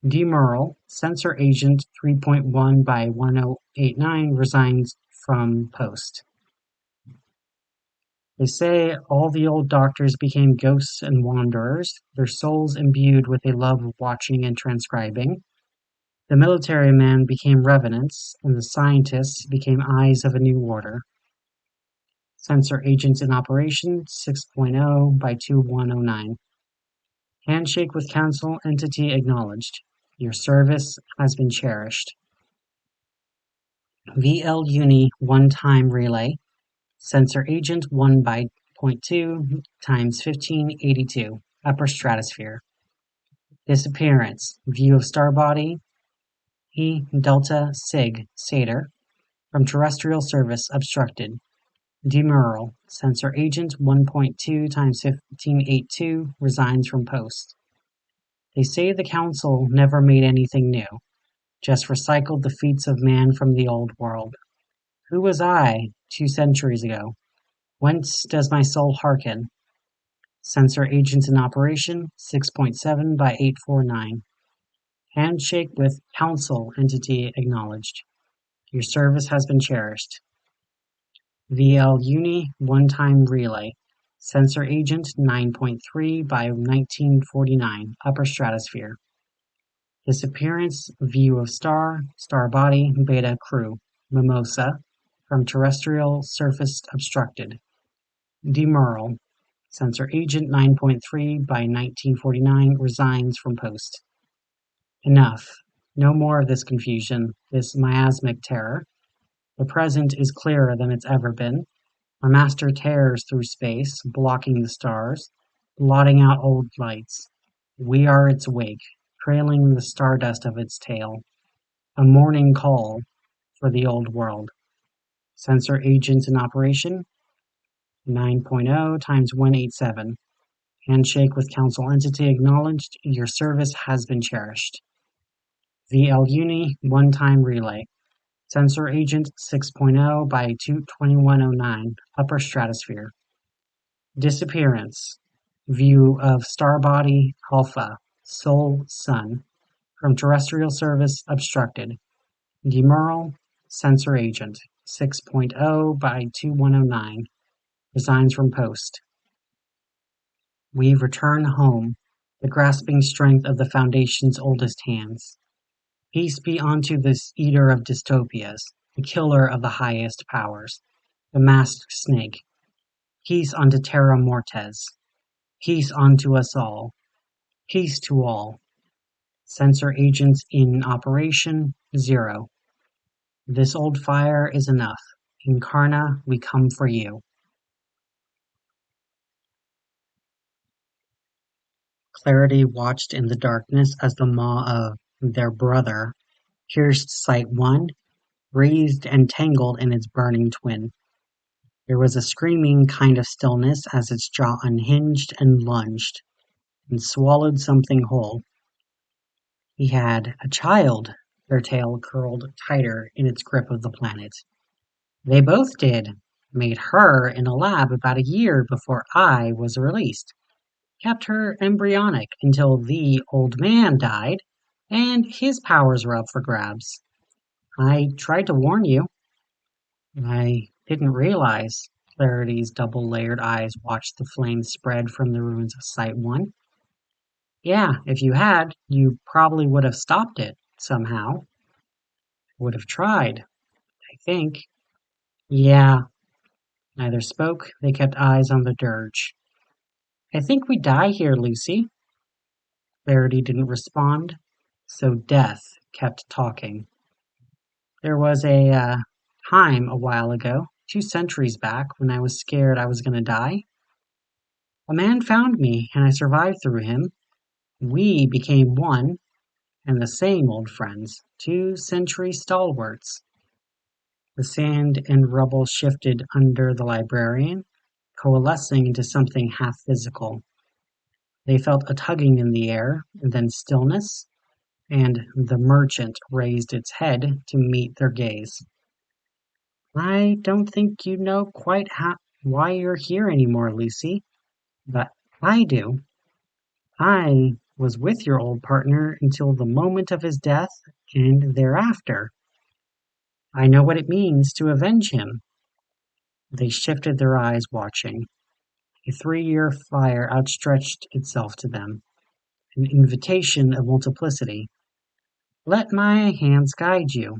Demural. Sensor Agent 3.1 by 1089 resigns from post. They say all the old doctors became ghosts and wanderers, their souls imbued with a love of watching and transcribing. The military men became revenants, and the scientists became eyes of a new order. Sensor agents in operation 6.0 by 2109. Handshake with Council entity acknowledged. Your service has been cherished. VL Uni one-time relay. Sensor agent 1 by 0.2 times 1582. Upper stratosphere. Disappearance. View of star body. E Delta Sig Satyr. From terrestrial service obstructed. Demural. Sensor agent 1.2 times 1582 resigns from post. They say the council never made anything new, just recycled the feats of man from the old world. Who was I 2 centuries ago? Whence does my soul hearken? Sensor agents in operation 6.7 by 849. Handshake with council entity acknowledged. Your service has been cherished. VL Uni one-time relay. Sensor agent 9.3 by 1949. Upper stratosphere. Disappearance. View of star. Star body. Beta crew. Mimosa. From terrestrial surface obstructed. Demural. Sensor agent 9.3 by 1949 resigns from post. Enough. No more of this confusion, this miasmic terror. The present is clearer than it's ever been. Our master tears through space, blocking the stars, blotting out old lights. We are its wake, trailing the stardust of its tail. A morning call for the old world. Sensor agents in operation 9.0 times 187. Handshake with council entity acknowledged. Your service has been cherished. VL Uni one-time relay. Sensor agent 6.0 by 2109. Upper stratosphere. Disappearance. View of star body Alpha. Soul Sun. From terrestrial service obstructed. Demural. Sensor agent 6.0 by 2109. Resigns from post. We return home, the grasping strength of the Foundation's oldest hands. Peace be unto this eater of dystopias, the killer of the highest powers, the masked snake. Peace unto Terra Mortes. Peace unto us all. Peace to all. Sensor agents in operation, 0. This old fire is enough. Incarna, we come for you. Clarity watched in the darkness as the maw of their brother pierced Site-1, wreathed and tangled in its burning twin. There was a screaming kind of stillness as its jaw unhinged and lunged, and swallowed something whole. He had a child. Their tail curled tighter in its grip of the planet. They both did. Made her in a lab about a year before I was released. Kept her embryonic until the old man died, and his powers were up for grabs. I tried to warn you. I didn't realize. Clarity's double-layered eyes watched the flames spread from the ruins of Site-1. Yeah, if you had, you probably would have stopped it, somehow. Would have tried, I think. Yeah. Neither spoke, they kept eyes on the dirge. I think we die here, Lucy. Clarity didn't respond, so Death kept talking. There was a time a while ago, 2 centuries back, when I was scared I was going to die. A man found me, and I survived through him. We became one, and the same old friends, 2 century stalwarts. The sand and rubble shifted under the librarian, coalescing into something half-physical. They felt a tugging in the air, and then stillness, and the merchant raised its head to meet their gaze. I don't think you know quite why you're here anymore, Lucy, but I do. I was with your old partner until the moment of his death and thereafter. I know what it means to avenge him. They shifted their eyes, watching. A 3-year fire outstretched itself to them, an invitation of multiplicity. Let my hands guide you.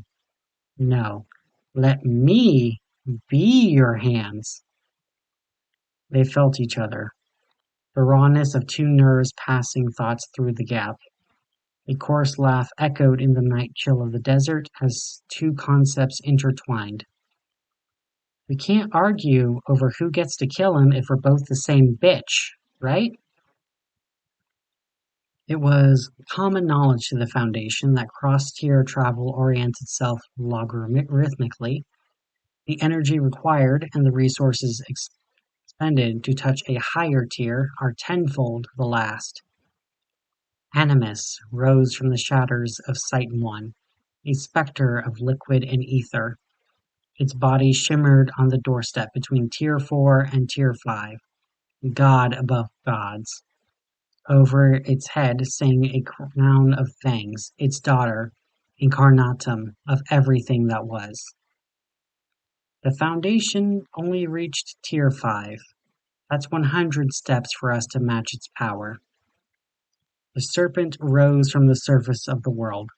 No, let me be your hands. They felt each other, the rawness of 2 nerves passing thoughts through the gap. A coarse laugh echoed in the night chill of the desert as 2 concepts intertwined. We can't argue over who gets to kill him if we're both the same bitch, right? It was common knowledge to the Foundation that cross-tier travel orients itself logarithmically. The energy required and the resources expended to touch a higher tier are tenfold the last. Animus rose from the shadows of Site-1, a spectre of liquid and ether. Its body shimmered on the doorstep between Tier 4 and Tier 5, god above gods. Over its head sang a crown of fangs, its daughter, incarnatum of everything that was. The Foundation only reached Tier 5. That's 100 steps for us to match its power. The serpent rose from the surface of the world,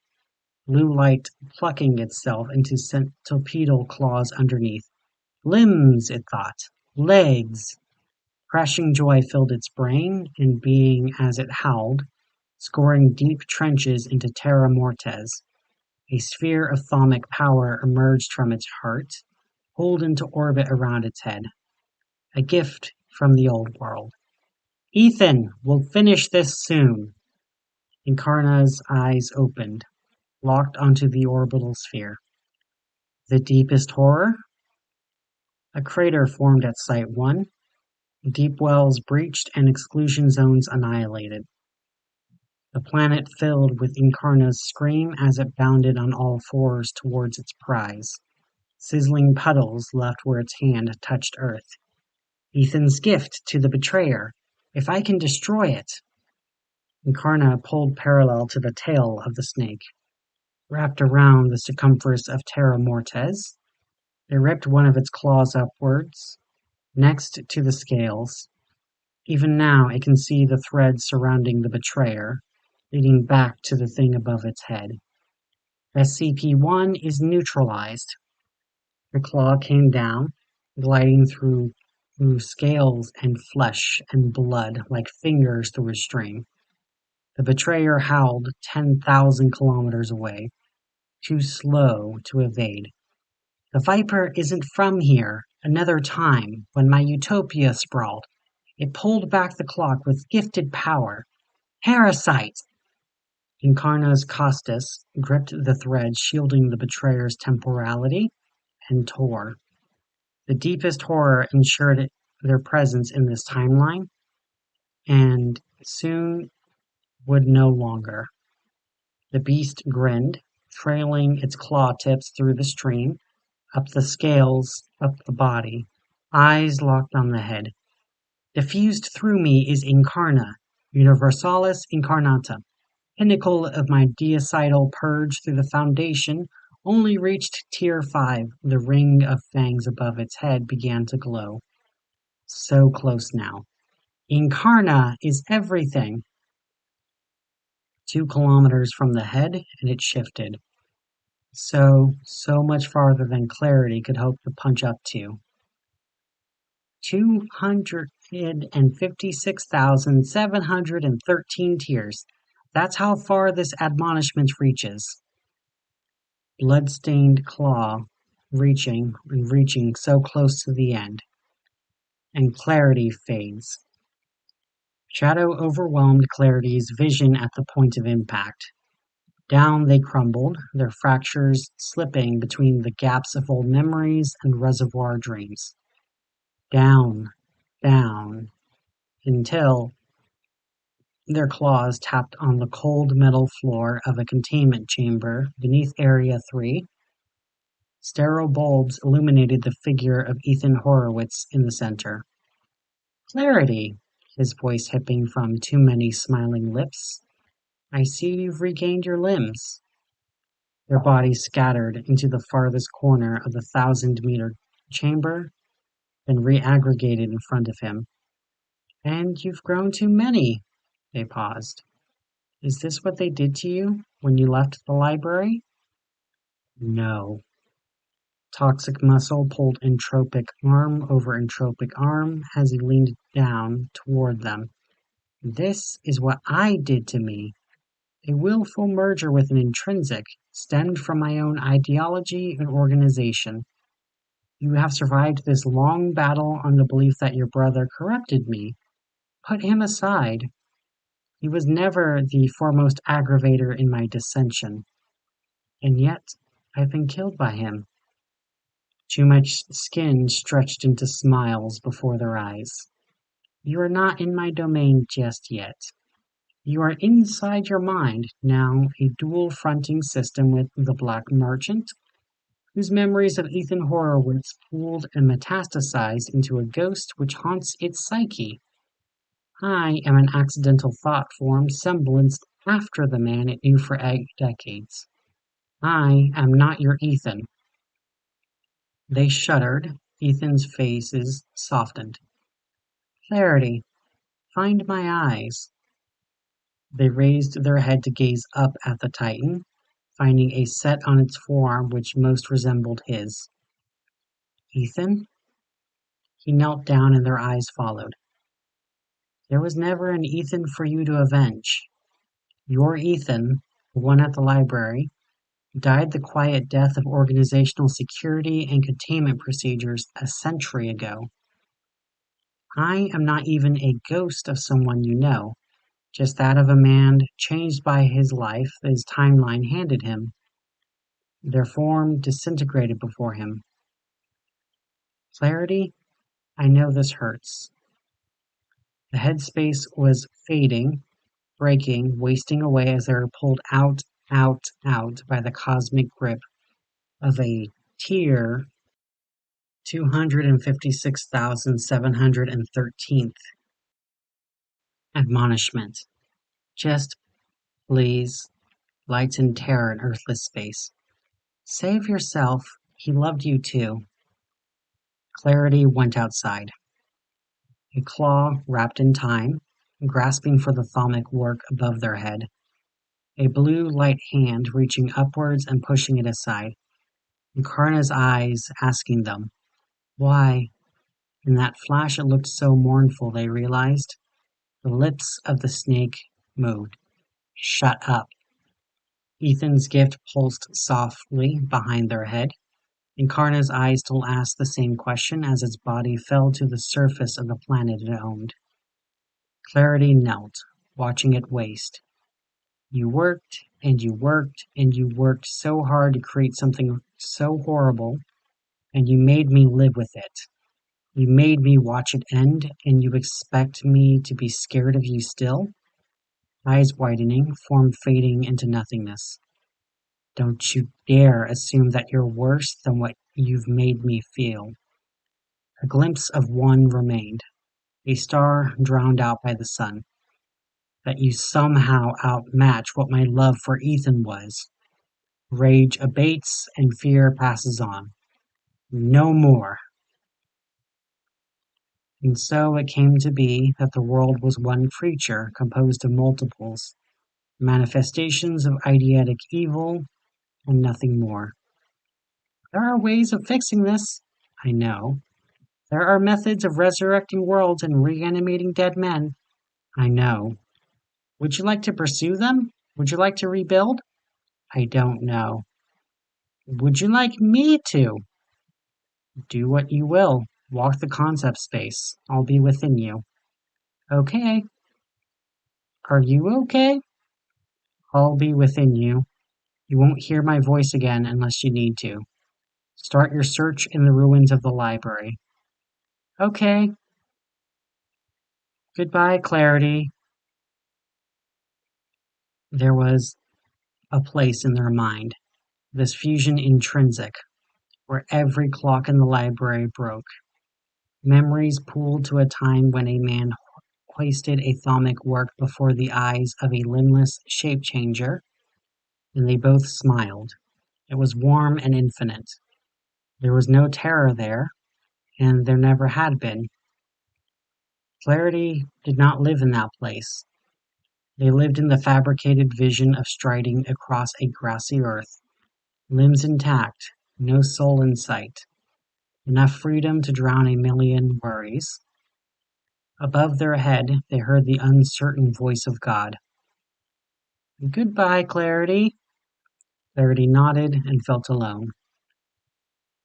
blue light plucking itself into centipedal claws underneath. Limbs, it thought. Legs. Crashing joy filled its brain and being as it howled, scoring deep trenches into Terra Mortes. A sphere of thaumic power emerged from its heart, pulled into orbit around its head. A gift from the old world. Ethan, we'll finish this soon. Incarna's eyes opened, locked onto the orbital sphere. The deepest horror? A crater formed at Site-1, deep wells breached and exclusion zones annihilated. The planet filled with Incarna's scream as it bounded on all 4s towards its prize. Sizzling puddles left where its hand touched Earth. Ethan's gift to the betrayer. If I can destroy it. Incarna pulled parallel to the tail of the snake, wrapped around the circumference of Terra Mortes. It ripped one of its claws upwards, next to the scales. Even now it can see the threads surrounding the betrayer, leading back to the thing above its head. SCP-1 is neutralized. The claw came down, gliding through through scales and flesh and blood like fingers through a string. The betrayer howled 10,000 kilometers away, too slow to evade. The Viper isn't from here. Another time, when my utopia sprawled, it pulled back the clock with gifted power. Parasite! Incarna's Costas gripped the thread shielding the betrayer's temporality and tore. The deepest horror ensured their presence in this timeline, and soon would no longer. The beast grinned, trailing its claw tips through the stream, up the scales, up the body, eyes locked on the head. Diffused through me is Incarna, Universalis Incarnata. Pinnacle of my deicital purge through the foundation only reached tier 5. The ring of fangs above its head began to glow. So close now. Incarna is everything. 2 kilometers from the head, and it shifted. So much farther than Clarity could hope to punch up to. 256,713 tiers. That's how far this admonishment reaches. Blood-stained claw, reaching and reaching so close to the end. And Clarity fades. Shadow overwhelmed Clarity's vision at the point of impact. Down they crumbled, their fractures slipping between the gaps of old memories and reservoir dreams. Down, down, until their claws tapped on the cold metal floor of a containment chamber beneath Area 3. Sterile bulbs illuminated the figure of Ethan Horowitz in the center. Clarity, his voice hipping from too many smiling lips. I see you've regained your limbs. Their bodies scattered into the farthest corner of the 1,000-meter chamber, then reaggregated in front of him. And you've grown too many. They paused. Is this what they did to you when you left the library? No. Toxic muscle pulled entropic arm over entropic arm as he leaned down toward them. This is what I did to me. A willful merger with an intrinsic, stemmed from my own ideology and organization. You have survived this long battle on the belief that your brother corrupted me. Put him aside. He was never the foremost aggravator in my dissension. And yet, I've been killed by him. Too much skin stretched into smiles before their eyes. You are not in my domain just yet. You are inside your mind, now a dual-fronting system with the Black Merchant, whose memories of Ethan Horowitz pooled and metastasized into a ghost which haunts its psyche. I am an accidental thought form semblanced after the man it knew for decades. I am not your Ethan. They shuddered. Ethan's faces softened. Clarity, find my eyes. They raised their head to gaze up at the Titan, finding a set on its forearm which most resembled his. Ethan? He knelt down and their eyes followed. There was never an Ethan for you to avenge. Your Ethan, the one at the library, died the quiet death of organizational security and containment procedures a century ago. I am not even a ghost of someone you know, just that of a man changed by his life that his timeline handed him. Their form disintegrated before him. Clarity, I know this hurts. The headspace was fading, breaking, wasting away as they were pulled out by the cosmic grip of a tier 256,713th admonishment. Just, please, lighten terror in earthless space. Save yourself. He loved you too. Clarity went outside. A claw wrapped in time, grasping for the thaumic work above their head. A blue light hand reaching upwards and pushing it aside. Incarna's eyes asking them, why? In that flash it looked so mournful, they realized. The lips of the snake moved. Shut up. Ethan's gift pulsed softly behind their head. Encarna's eyes still asked the same question as its body fell to the surface of the planet it owned. Clarity knelt, watching it waste. You worked, and you worked, and you worked so hard to create something so horrible, and you made me live with it. You made me watch it end, and you expect me to be scared of you still? Eyes widening, form fading into nothingness. Don't you dare assume that you're worse than what you've made me feel. A glimpse of one remained, a star drowned out by the sun. That you somehow outmatch what my love for Ethan was. Rage abates and fear passes on. No more. And so it came to be that the world was one creature composed of multiples, manifestations of eidetic evil, and nothing more. There are ways of fixing this, I know. There are methods of resurrecting worlds and reanimating dead men, I know. Would you like to pursue them? Would you like to rebuild? I don't know. Would you like me to? Do what you will. Walk the concept space. I'll be within you. Okay. Are you okay? I'll be within you. You won't hear my voice again unless you need to. Start your search in the ruins of the library. Okay. Goodbye, Clarity. There was a place in their mind, this fusion intrinsic, where every clock in the library broke. Memories pooled to a time when a man hoisted a thaumic work before the eyes of a limbless shape-changer, and they both smiled. It was warm and infinite. There was no terror there, and there never had been. Clarity did not live in that place. They lived in the fabricated vision of striding across a grassy earth, limbs intact, no soul in sight, enough freedom to drown a million worries. Above their head they heard the uncertain voice of God. Goodbye, Clarity. Clarity nodded and felt alone.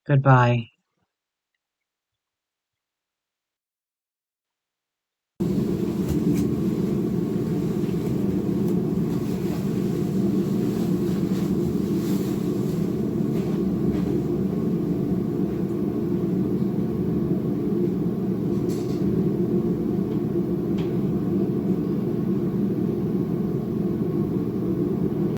Goodbye,